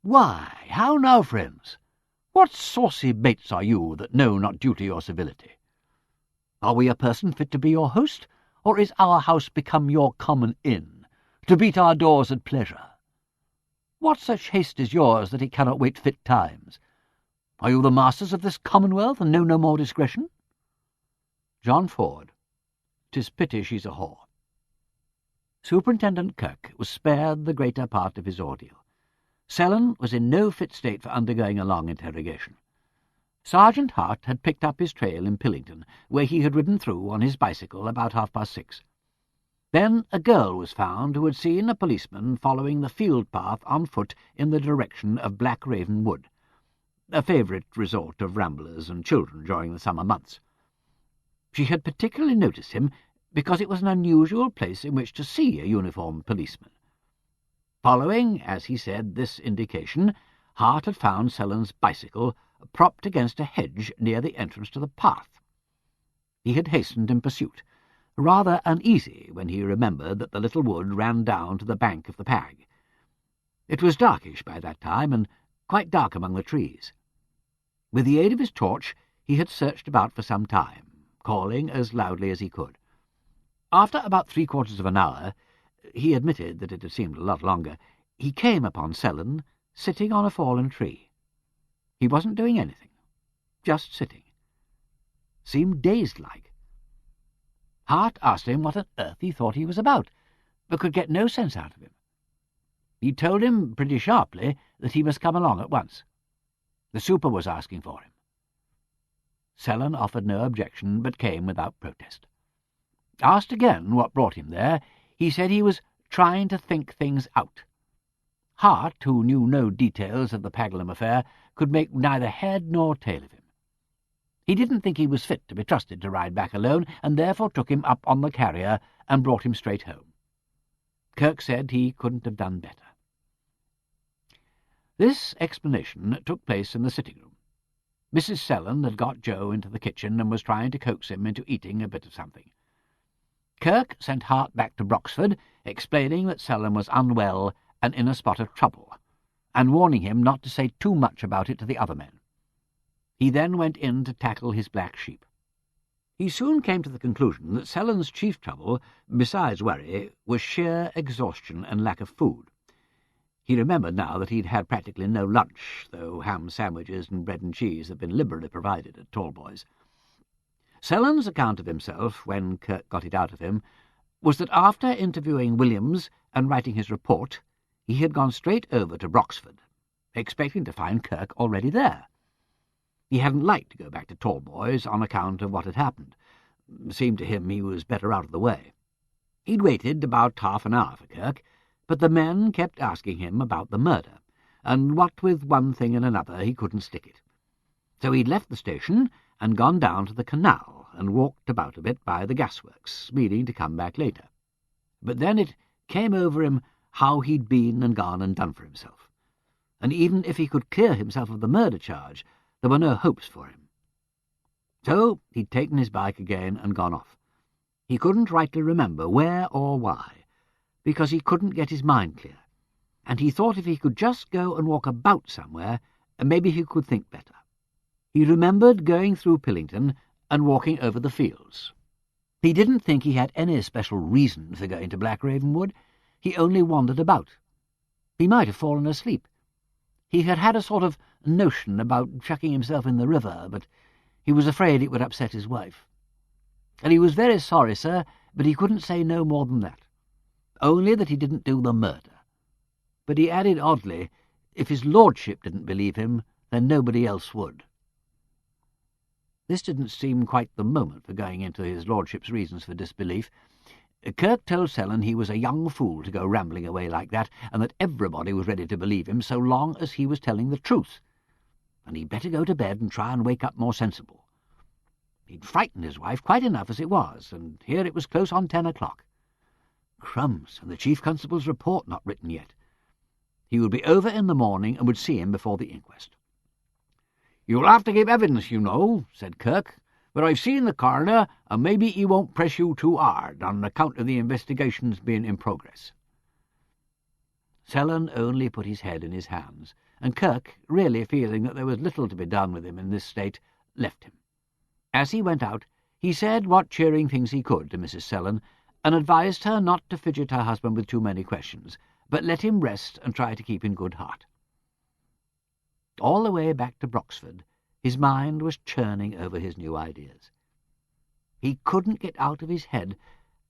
Why, how now, friends? What saucy baits are you that know not duty or civility? Are we a person fit to be your host, or is our house become your common inn, to beat our doors at pleasure? What such haste is yours that it cannot wait fit times? Are you the masters of this commonwealth, and know no more discretion? John Ford, 'tis pity she's a whore. Superintendent Kirk was spared the greater part of his ordeal. Selden was in no fit state for undergoing a long interrogation. Sergeant Hart had picked up his trail in Pillington, where he had ridden through on his bicycle about 6:30. Then a girl was found who had seen a policeman following the field path on foot in the direction of Black Raven Wood, a favourite resort of ramblers and children during the summer months. She had particularly noticed him because it was an unusual place in which to see a uniformed policeman. Following, as he said, this indication, Hart had found Selden's bicycle propped against a hedge near the entrance to the path. He had hastened in pursuit, rather uneasy when he remembered that the little wood ran down to the bank of the Pag. It was darkish by that time, and quite dark among the trees. With the aid of his torch, he had searched about for some time, calling as loudly as he could. After about 3/4 of an hour, he admitted that it had seemed a lot longer, he came upon Selden sitting on a fallen tree. He wasn't doing anything, just sitting. Seemed dazed-like. Hart asked him what on earth he thought he was about, but could get no sense out of him. He told him pretty sharply that he must come along at once. The super was asking for him. Selden offered no objection, but came without protest. Asked again what brought him there, he said he was trying to think things out. Hart, who knew no details of the Paglum affair, could make neither head nor tail of him. He didn't think he was fit to be trusted to ride back alone, and therefore took him up on the carrier and brought him straight home. Kirk said he couldn't have done better. This explanation took place in the sitting-room. Mrs. Selden had got Joe into the kitchen and was trying to coax him into eating a bit of something. Kirk sent Hart back to Broxford, explaining that Selden was unwell and in a spot of trouble, and warning him not to say too much about it to the other men. He then went in to tackle his black sheep. He soon came to the conclusion that Selden's chief trouble, besides worry, was sheer exhaustion and lack of food. He remembered now that he'd had practically no lunch, though ham sandwiches and bread and cheese had been liberally provided at Tallboys. Selden's account of himself, when Kirk got it out of him, was that after interviewing Williams and writing his report, he had gone straight over to Broxford, expecting to find Kirk already there. He hadn't liked to go back to Tallboys on account of what had happened. It seemed to him he was better out of the way. He'd waited about half an hour for Kirk, but the men kept asking him about the murder, and what with one thing and another he couldn't stick it. So he'd left the station and gone down to the canal and walked about a bit by the gasworks, meaning to come back later. But then it came over him how he'd been and gone and done for himself, and even if he could clear himself of the murder charge, there were no hopes for him. So he'd taken his bike again and gone off. He couldn't rightly remember where or why, because he couldn't get his mind clear, and he thought if he could just go and walk about somewhere, maybe he could think better. He remembered going through Pillington and walking over the fields. He didn't think he had any special reason for going to Black Raven Wood. He only wandered about. He might have fallen asleep. He had had a sort of notion about chucking himself in the river, but he was afraid it would upset his wife. And he was very sorry, sir, but he couldn't say no more than that. Only that he didn't do the murder. But he added oddly, if his lordship didn't believe him, then nobody else would. This didn't seem quite the moment for going into his lordship's reasons for disbelief. Kirk told Selden he was a young fool to go rambling away like that, and that everybody was ready to believe him so long as he was telling the truth, and he'd better go to bed and try and wake up more sensible. He'd frightened his wife quite enough as it was, and here it was close on 10 o'clock. Crumbs, and the chief constable's report not written yet. He would be over in the morning and would see him before the inquest. "You'll have to give evidence, you know," said Kirk, "but I've seen the coroner, and maybe he won't press you too hard on account of the investigations being in progress." Selden only put his head in his hands, and Kirk, really feeling that there was little to be done with him in this state, left him. As he went out, he said what cheering things he could to Mrs. Selden, and advised her not to fidget her husband with too many questions, but let him rest and try to keep in good heart. All the way back to Broxford, his mind was churning over his new ideas. He couldn't get out of his head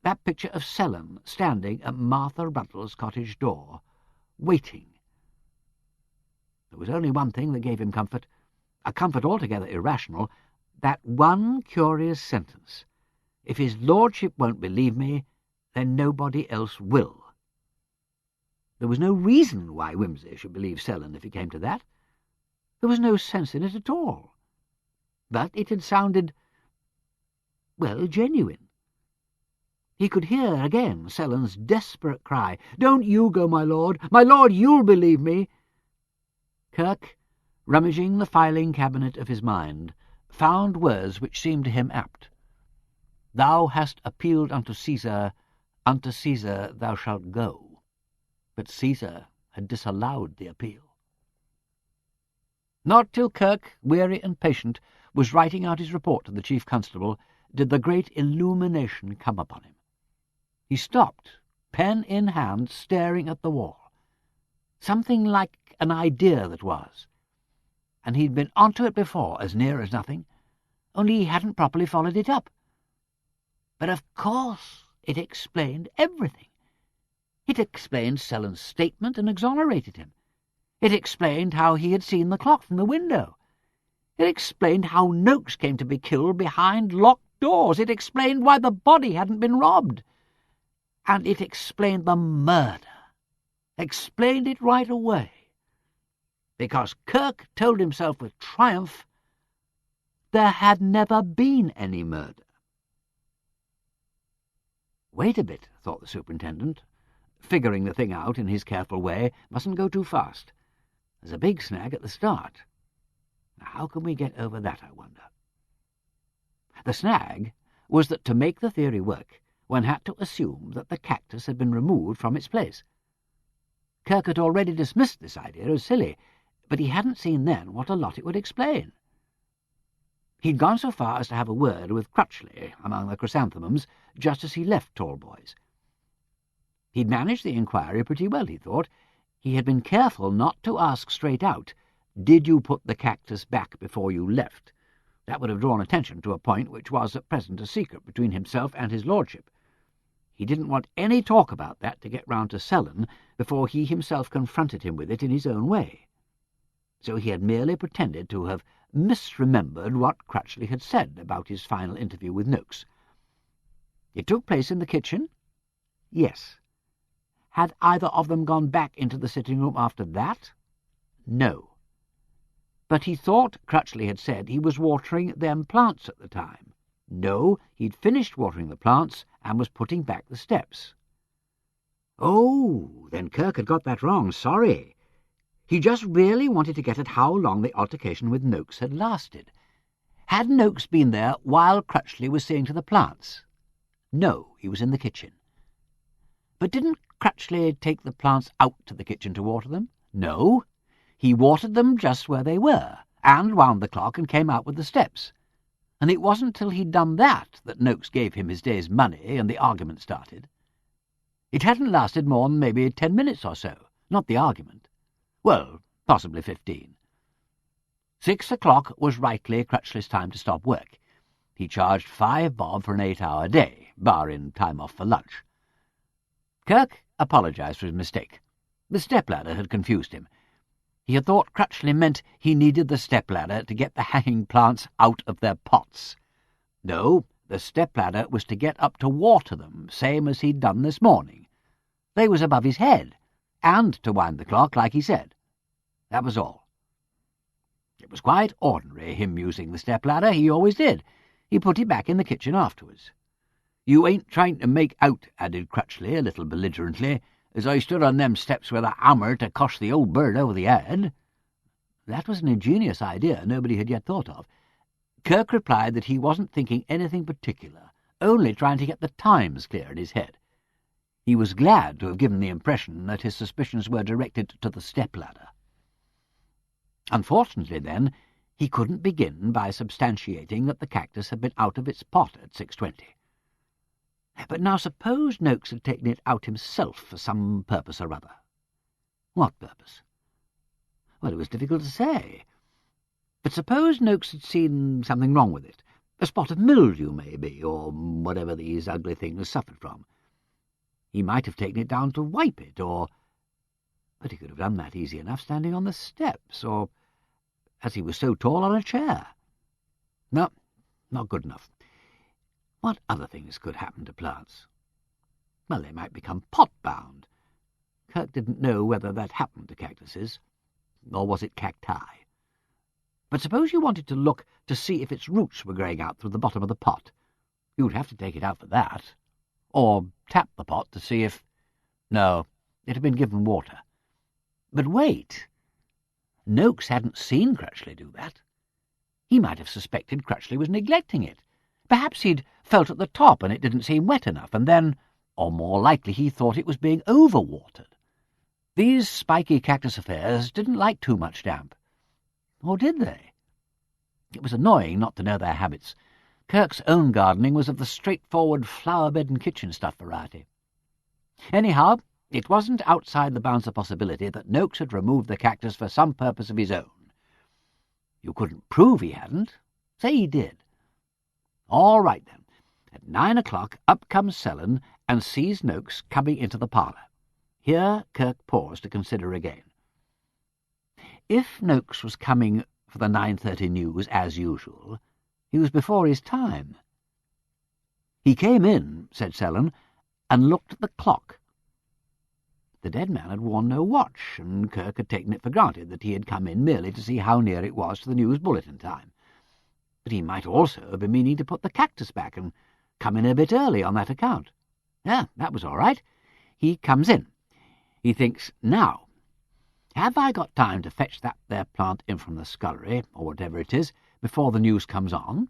that picture of Selden standing at Martha Ruddle's cottage door, waiting. There was only one thing that gave him comfort, a comfort altogether irrational, that one curious sentence: "If his lordship won't believe me, then nobody else will." There was no reason why Wimsey should believe Selden if he came to that. There was no sense in it at all. But it had sounded, well, genuine. He could hear again Selden's desperate cry, "Don't you go, my lord! My lord, you'll believe me!" Kirk, rummaging the filing cabinet of his mind, found words which seemed to him apt. "Thou hast appealed unto Caesar thou shalt go." But Caesar had disallowed the appeal. Not till Kirk, weary and patient, was writing out his report to the chief constable did the great illumination come upon him. He stopped, pen in hand, staring at the wall. Something like an idea that was, and he'd been onto it before, as near as nothing, only he hadn't properly followed it up. But of course it explained everything. It explained Selden's statement and exonerated him. It explained how he had seen the clock from the window. It explained how Noakes came to be killed behind locked doors. It explained why the body hadn't been robbed. And it explained the murder. Explained it right away. Because Kirk told himself with triumph there had never been any murder. "Wait a bit," thought the superintendent, figuring the thing out in his careful way. "Mustn't go too fast. There's a big snag at the start. Now, how can we get over that, I wonder?" The snag was that to make the theory work, one had to assume that the cactus had been removed from its place. Kirk had already dismissed this idea as silly, but he hadn't seen then what a lot it would explain. He'd gone so far as to have a word with Crutchley among the chrysanthemums just as he left Tallboys. He'd managed the inquiry pretty well, he thought. He had been careful not to ask straight out, "Did you put the cactus back before you left?" That would have drawn attention to a point which was at present a secret between himself and his lordship. He didn't want any talk about that to get round to Selden before he himself confronted him with it in his own way. So he had merely pretended to have misremembered what Crutchley had said about his final interview with Noakes. It took place in the kitchen? Yes. Had either of them gone back into the sitting-room after that? No. But he thought Crutchley had said he was watering them plants at the time. No, he'd finished watering the plants and was putting back the steps. Oh, then Kirk had got that wrong. Sorry. He just really wanted to get at how long the altercation with Noakes had lasted. Had Noakes been there while Crutchley was seeing to the plants? No, he was in the kitchen. But didn't Crutchley take the plants out to the kitchen to water them? No. He watered them just where they were, and wound the clock and came out with the steps. And it wasn't till he'd done that that Noakes gave him his day's money and the argument started. It hadn't lasted more than maybe 10 minutes or so, not the argument. Well, possibly 15. 6 o'clock was rightly Crutchley's time to stop work. He charged 5 bob for an 8-hour day, barring time off for lunch. Kirk apologised for his mistake. The stepladder had confused him. He had thought Crutchley meant he needed the stepladder to get the hanging plants out of their pots. No, the stepladder was to get up to water them, same as he'd done this morning. They was above his head, and to wind the clock, like he said. That was all. It was quite ordinary, him using the stepladder. He always did. He put it back in the kitchen afterwards. "You ain't trying to make out," added Crutchley a little belligerently, "as I stood on them steps with a hammer to cosh the old bird over the head." That was an ingenious idea nobody had yet thought of. Kirk replied that he wasn't thinking anything particular, only trying to get the times clear in his head. He was glad to have given the impression that his suspicions were directed to the stepladder. Unfortunately, then, he couldn't begin by substantiating that the cactus had been out of its pot at 6:20. But now suppose Noakes had taken it out himself for some purpose or other. What purpose? Well, it was difficult to say. But suppose Noakes had seen something wrong with it. A spot of mildew, maybe, or whatever these ugly things suffered from. He might have taken it down to wipe it, or... But he could have done that easy enough standing on the steps, or, as he was so tall, on a chair. No, not good enough. What other things could happen to plants? Well, they might become pot-bound. Kirk didn't know whether that happened to cactuses, or was it cacti. But suppose you wanted to look to see if its roots were growing out through the bottom of the pot. You'd have to take it out for that, or tap the pot to see if... No, it had been given water. But wait! Noakes hadn't seen Crutchley do that. He might have suspected Crutchley was neglecting it. Perhaps he'd felt at the top and it didn't seem wet enough, and then, or more likely, he thought it was being overwatered. These spiky cactus affairs didn't like too much damp. Or did they? It was annoying not to know their habits. Kirk's own gardening was of the straightforward flower-bed and kitchen stuff variety. Anyhow, it wasn't outside the bounds of possibility that Noakes had removed the cactus for some purpose of his own. You couldn't prove he hadn't. Say he did. All right, then. At 9 o'clock, up comes Selden and sees Noakes coming into the parlour. Here Kirk paused to consider again. If Noakes was coming for the 9:30 news as usual, he was before his time. He came in, said Selden, and looked at the clock. The dead man had worn no watch, and Kirk had taken it for granted that he had come in merely to see how near it was to the news bulletin time. But he might also have been meaning to put the cactus back and come in a bit early on that account. Yeah, that was all right. He comes in. He thinks, now, have I got time to fetch that there plant in from the scullery, or whatever it is, before the news comes on?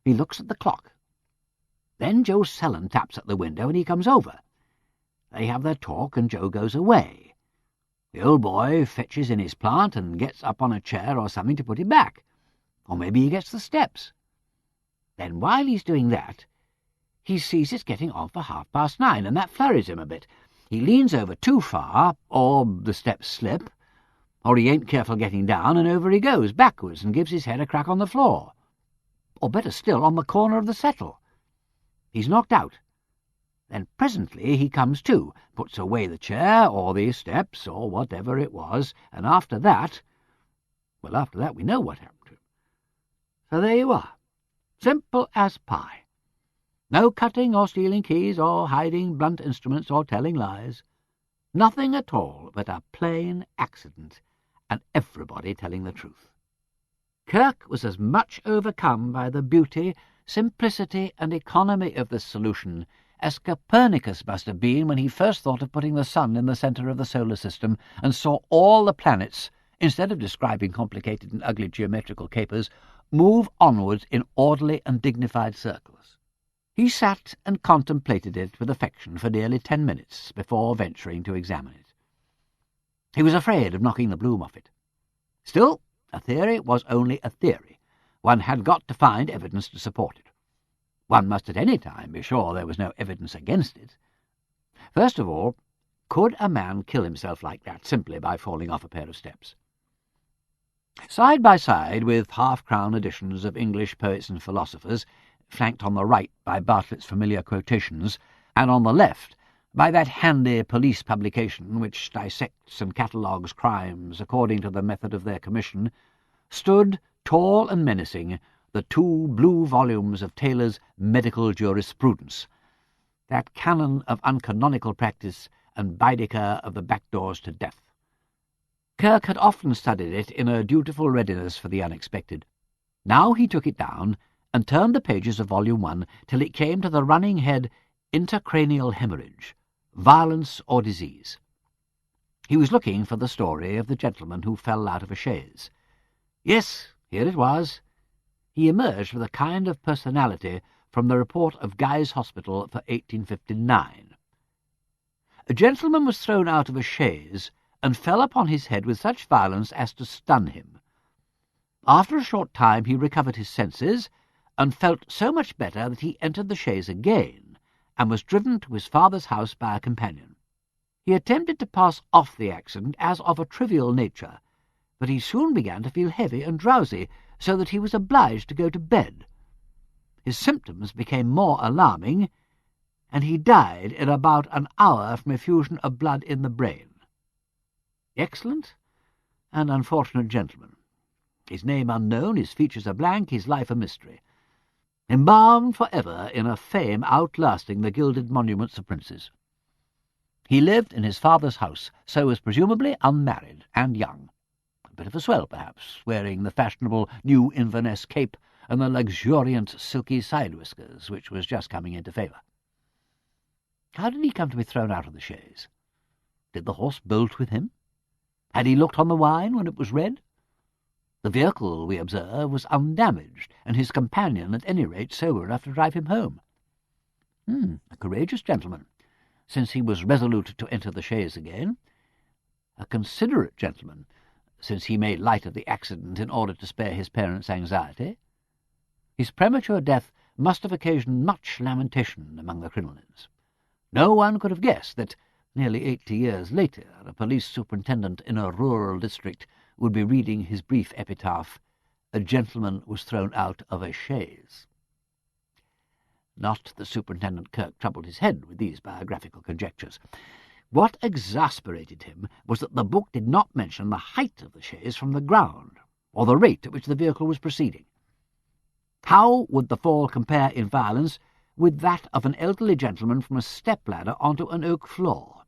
He looks at the clock. Then Joe Selden taps at the window and he comes over. They have their talk and Joe goes away. The old boy fetches in his plant and gets up on a chair or something to put it back. Or maybe he gets the steps. Then while he's doing that, he sees it's getting on for 9:30, and that flurries him a bit. He leans over too far, or the steps slip, or he ain't careful getting down, and over he goes, backwards, and gives his head a crack on the floor. Or better still, on the corner of the settle. He's knocked out. Then presently he comes to, puts away the chair, or the steps, or whatever it was, and after that we know what happened to him. So there you are. Simple as pie. No cutting or stealing keys or hiding blunt instruments or telling lies. Nothing at all but a plain accident, and everybody telling the truth. Kirk was as much overcome by the beauty, simplicity, and economy of this solution as Copernicus must have been when he first thought of putting the sun in the centre of the solar system and saw all the planets, instead of describing complicated and ugly geometrical capers, move onwards in orderly and dignified circles. He sat and contemplated it with affection for nearly 10 minutes before venturing to examine it. He was afraid of knocking the bloom off it. Still, a theory was only a theory. One had got to find evidence to support it. One must at any time be sure there was no evidence against it. First of all, could a man kill himself like that simply by falling off a pair of steps? Side by side with half-crown editions of English poets and philosophers, flanked on the right by Bartlett's familiar quotations, and on the left by that handy police publication which dissects and catalogues crimes according to the method of their commission, stood, tall and menacing, the 2 blue volumes of Taylor's Medical Jurisprudence, that canon of uncanonical practice and Baedeker of the back doors to death. Kirk had often studied it in a dutiful readiness for the unexpected. Now he took it down and turned the pages of Volume 1 till it came to the running head Intracranial Hemorrhage, Violence or Disease. He was looking for the story of the gentleman who fell out of a chaise. Yes, here it was. He emerged with a kind of personality from the report of Guy's Hospital for 1859. A gentleman was thrown out of a chaise and fell upon his head with such violence as to stun him. After a short time he recovered his senses, and felt so much better that he entered the chaise again, and was driven to his father's house by a companion. He attempted to pass off the accident as of a trivial nature, but he soon began to feel heavy and drowsy, so that he was obliged to go to bed. his symptoms became more alarming, and he died in about an hour from effusion of blood in the brain. Excellent and unfortunate gentleman. His name unknown, his features a blank, his life a mystery. Embalmed for ever in a fame outlasting the gilded monuments of princes. He lived in his father's house, so was presumably unmarried and young. A bit of a swell, perhaps, wearing the fashionable new Inverness cape and the luxuriant silky side whiskers, which was just coming into favour. How did he come to be thrown out of the chaise? Did the horse bolt with him? Had he looked on the wine when it was red? The vehicle, we observe, was undamaged, and his companion, at any rate, sober enough to drive him home. A courageous gentleman, since he was resolute to enter the chaise again. A considerate gentleman, since he made light of the accident in order to spare his parents' anxiety. His premature death must have occasioned much lamentation among the crinolines. No one could have guessed that, nearly 80 years later, a police superintendent in a rural district would be reading his brief epitaph, "A gentleman was thrown out of a chaise." Not that Superintendent Kirk troubled his head with these biographical conjectures. What exasperated him was that the book did not mention the height of the chaise from the ground, or the rate at which the vehicle was proceeding. How would the fall compare in violence with that of an elderly gentleman from a step-ladder onto an oak floor?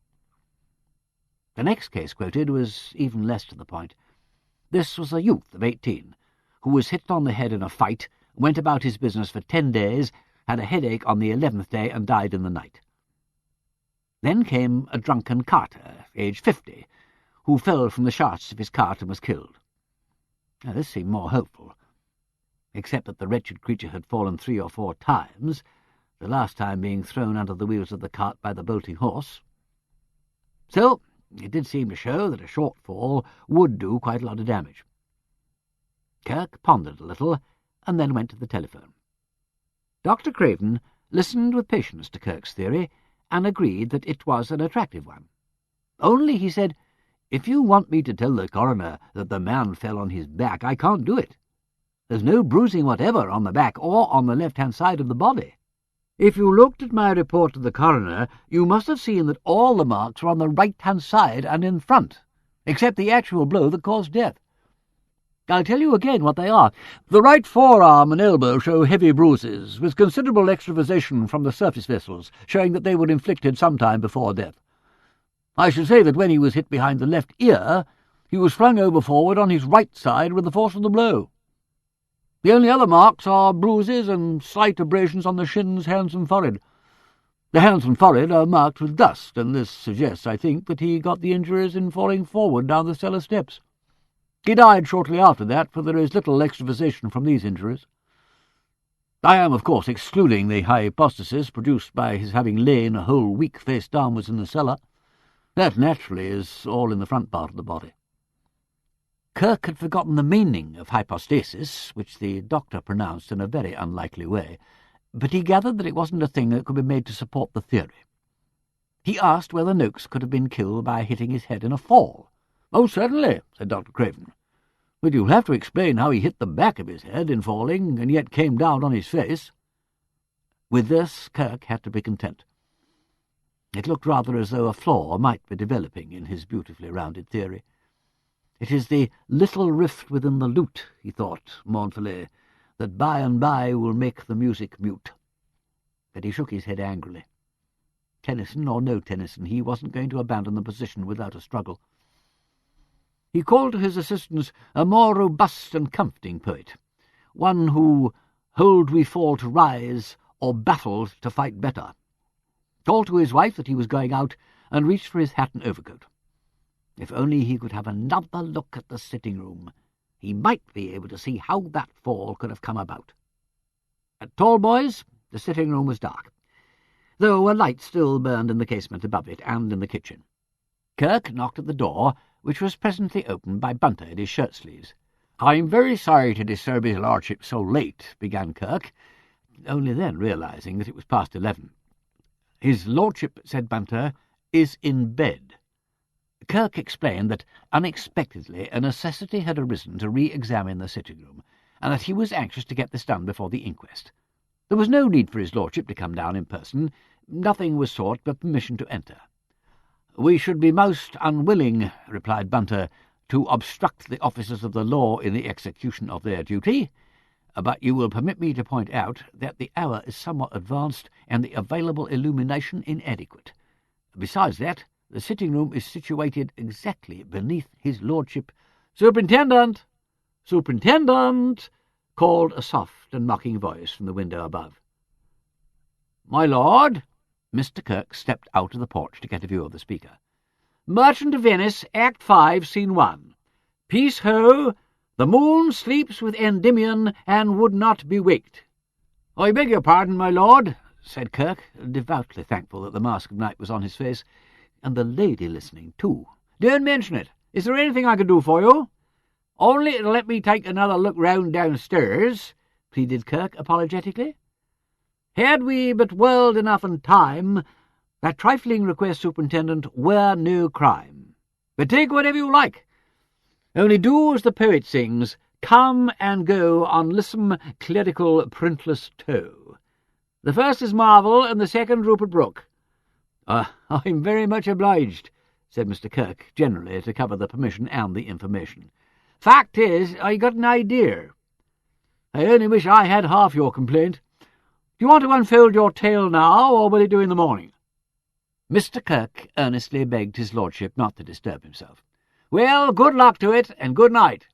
The next case quoted was even less to the point. This was a youth of 18, who was hit on the head in a fight, went about his business for 10 days, had a headache on the 11th day, and died in the night. Then came a drunken carter, aged 50, who fell from the shafts of his cart and was killed. Now, this seemed more hopeful, except that the wretched creature had fallen 3 or 4 times, the last time being thrown under the wheels of the cart by the bolting horse. So it did seem to show that a short fall would do quite a lot of damage. Kirk pondered a little, and then went to the telephone. Dr. Craven listened with patience to Kirk's theory, and agreed that it was an attractive one. "Only," he said, "if you want me to tell the coroner that the man fell on his back, I can't do it. There's no bruising whatever on the back or on the left-hand side of the body. If you looked at my report to the coroner, you must have seen that all the marks were on the right-hand side and in front, except the actual blow that caused death. I'll tell you again what they are. The right forearm and elbow show heavy bruises, with considerable extravasation from the surface vessels, showing that they were inflicted some time before death. I should say that when he was hit behind the left ear, he was flung over forward on his right side with the force of the blow. The only other marks are bruises and slight abrasions on the shins, hands, and forehead. The hands and forehead are marked with dust, and this suggests, I think, that he got the injuries in falling forward down the cellar steps. He died shortly after that, for there is little extravasation from these injuries. I am, of course, excluding the hypothesis produced by his having lain a whole week face downwards in the cellar. That, naturally, is all in the front part of the body." Kirk had forgotten the meaning of hypostasis, which the doctor pronounced in a very unlikely way, but he gathered that it wasn't a thing that could be made to support the theory. He asked whether Noakes could have been killed by hitting his head in a fall. "Oh, certainly," said Dr. Craven. "But you'll have to explain how he hit the back of his head in falling, and yet came down on his face." With this Kirk had to be content. It looked rather as though a flaw might be developing in his beautifully rounded theory. "It is the little rift within the lute," he thought mournfully, "that by and by will make the music mute." But he shook his head angrily. Tennyson or no Tennyson, he wasn't going to abandon the position without a struggle. He called to his assistance a more robust and comforting poet, one who, hold we fall to rise, or baffled to fight better. Called to his wife that he was going out, and reached for his hat and overcoat. If only he could have another look at the sitting-room, he might be able to see how that fall could have come about. At Tallboys, the sitting-room was dark, though a light still burned in the casement above it and in the kitchen. Kirk knocked at the door, which was presently opened by Bunter in his shirt-sleeves. "I'm very sorry to disturb his lordship so late," began Kirk, only then realizing that it was past 11. "His lordship," said Bunter, "is in bed." Kirk explained that, unexpectedly, a necessity had arisen to re-examine the sitting-room, and that he was anxious to get this done before the inquest. There was no need for his lordship to come down in person. Nothing was sought but permission to enter. "We should be most unwilling," replied Bunter, "to obstruct the officers of the law in the execution of their duty, but you will permit me to point out that the hour is somewhat advanced and the available illumination inadequate. Besides that, the sitting-room is situated exactly beneath his lordship." "Superintendent! Superintendent!" called a soft and mocking voice from the window above. "My lord?" Mr. Kirk stepped out of the porch to get a view of the speaker. "Merchant of Venice, Act 5, Scene 1. Peace ho! The moon sleeps with Endymion and would not be waked." "I beg your pardon, my lord," said Kirk, devoutly thankful that the mask of night was on his face, and the lady listening too. "Don't mention it. Is there anything I can do for you?" "Only to let me take another look round downstairs," pleaded Kirk apologetically. "Had we but whirled enough in time, that trifling request, Superintendent, were no crime. But take whatever you like. Only do as the poet sings, come and go on lissom clerical printless toe. The first is Marvel, and the second Rupert Brooke." "I'm very much obliged," said Mr. Kirk, generally to cover the permission and the information. "Fact is, I got an idea. I only wish I had half your complaint. Do you want to unfold your tale now, or will it do in the morning?" Mr. Kirk earnestly begged his lordship not to disturb himself. "Well, good luck to it, and good night."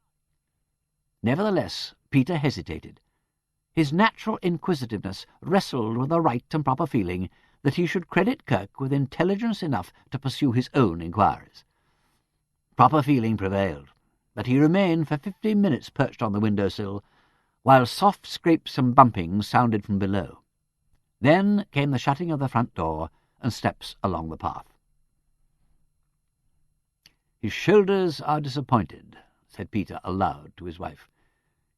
Nevertheless, Peter hesitated. His natural inquisitiveness wrestled with a right and proper feeling that he should credit Kirk with intelligence enough to pursue his own inquiries. Proper feeling prevailed, but he remained for 15 minutes perched on the window-sill, while soft scrapes and bumpings sounded from below. Then came the shutting of the front door and steps along the path. "His shoulders are disappointed," said Peter aloud to his wife.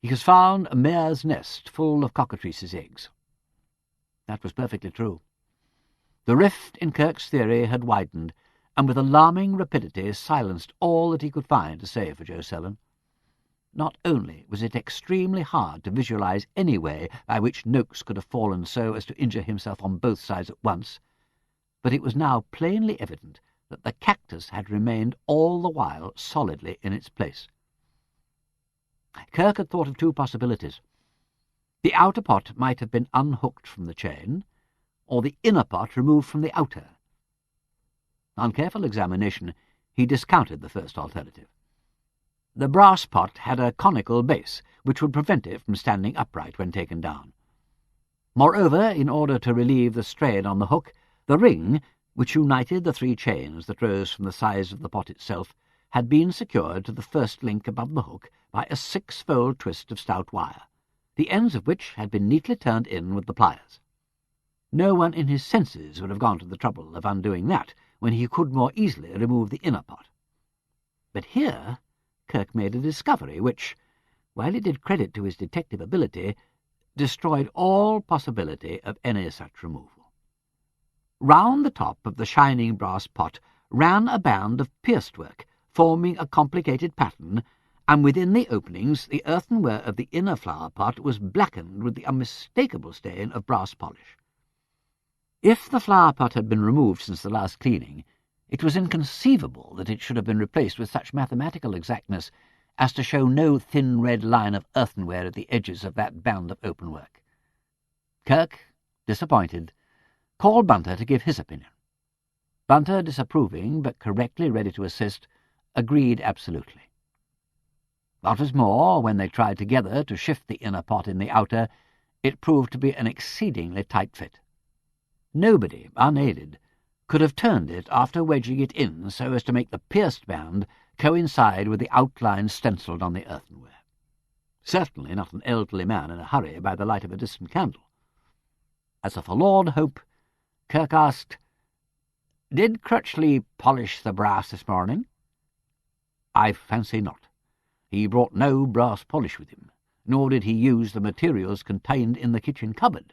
"He has found a mare's nest full of cockatrices' eggs." That was perfectly true. The rift in Kirk's theory had widened, and with alarming rapidity silenced all that he could find to say for Joe Selden. Not only was it extremely hard to visualize any way by which Noakes could have fallen so as to injure himself on both sides at once, but it was now plainly evident that the cactus had remained all the while solidly in its place. Kirk had thought of two possibilities. The outer pot might have been unhooked from the chain, or the inner pot removed from the outer. On careful examination, he discounted the first alternative. The brass pot had a conical base, which would prevent it from standing upright when taken down. Moreover, in order to relieve the strain on the hook, the ring, which united the 3 chains that rose from the sides of the pot itself, had been secured to the first link above the hook by a 6-fold twist of stout wire, the ends of which had been neatly turned in with the pliers. No one in his senses would have gone to the trouble of undoing that, when he could more easily remove the inner pot. But here Kirk made a discovery which, while it did credit to his detective ability, destroyed all possibility of any such removal. Round the top of the shining brass pot ran a band of pierced work, forming a complicated pattern, and within the openings the earthenware of the inner flower pot was blackened with the unmistakable stain of brass polish. If the flower pot had been removed since the last cleaning, it was inconceivable that it should have been replaced with such mathematical exactness as to show no thin red line of earthenware at the edges of that band of open work. Kirk, disappointed, called Bunter to give his opinion. Bunter, disapproving but correctly ready to assist, agreed absolutely. What was more, when they tried together to shift the inner pot in the outer, it proved to be an exceedingly tight fit. Nobody, unaided, could have turned it after wedging it in so as to make the pierced band coincide with the outline stencilled on the earthenware. Certainly not an elderly man in a hurry by the light of a distant candle. As a forlorn hope, Kirk asked, "Did Crutchley polish the brass this morning?" "I fancy not. He brought no brass polish with him, nor did he use the materials contained in the kitchen cupboard.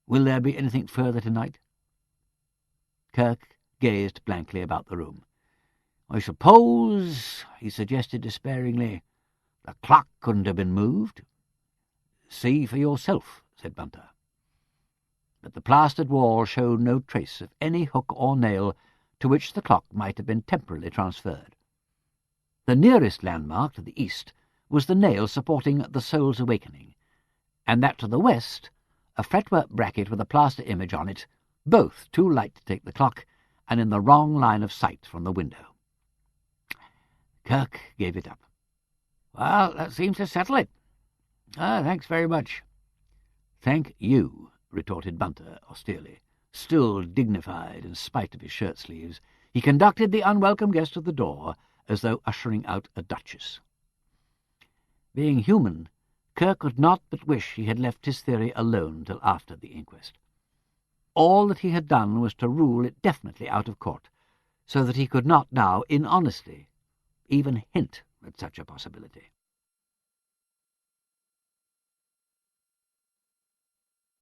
Will there be anything further tonight?" Kirk gazed blankly about the room. "I suppose," he suggested despairingly, "the clock couldn't have been moved." "See for yourself," said Bunter. But the plastered wall showed no trace of any hook or nail to which the clock might have been temporarily transferred. The nearest landmark to the east was the nail supporting the Soul's Awakening, and that to the west, a fretwork bracket with a plaster image on it, both too light to take the clock, and in the wrong line of sight from the window. Kirk gave it up. "Well, that seems to settle it. Thanks very much." "Thank you," retorted Bunter austerely. Still dignified in spite of his shirt-sleeves, he conducted the unwelcome guest to the door as though ushering out a duchess. Being human, Kirk could not but wish he had left his theory alone till after the inquest. All that he had done was to rule it definitely out of court, so that he could not now, in honesty, even hint at such a possibility.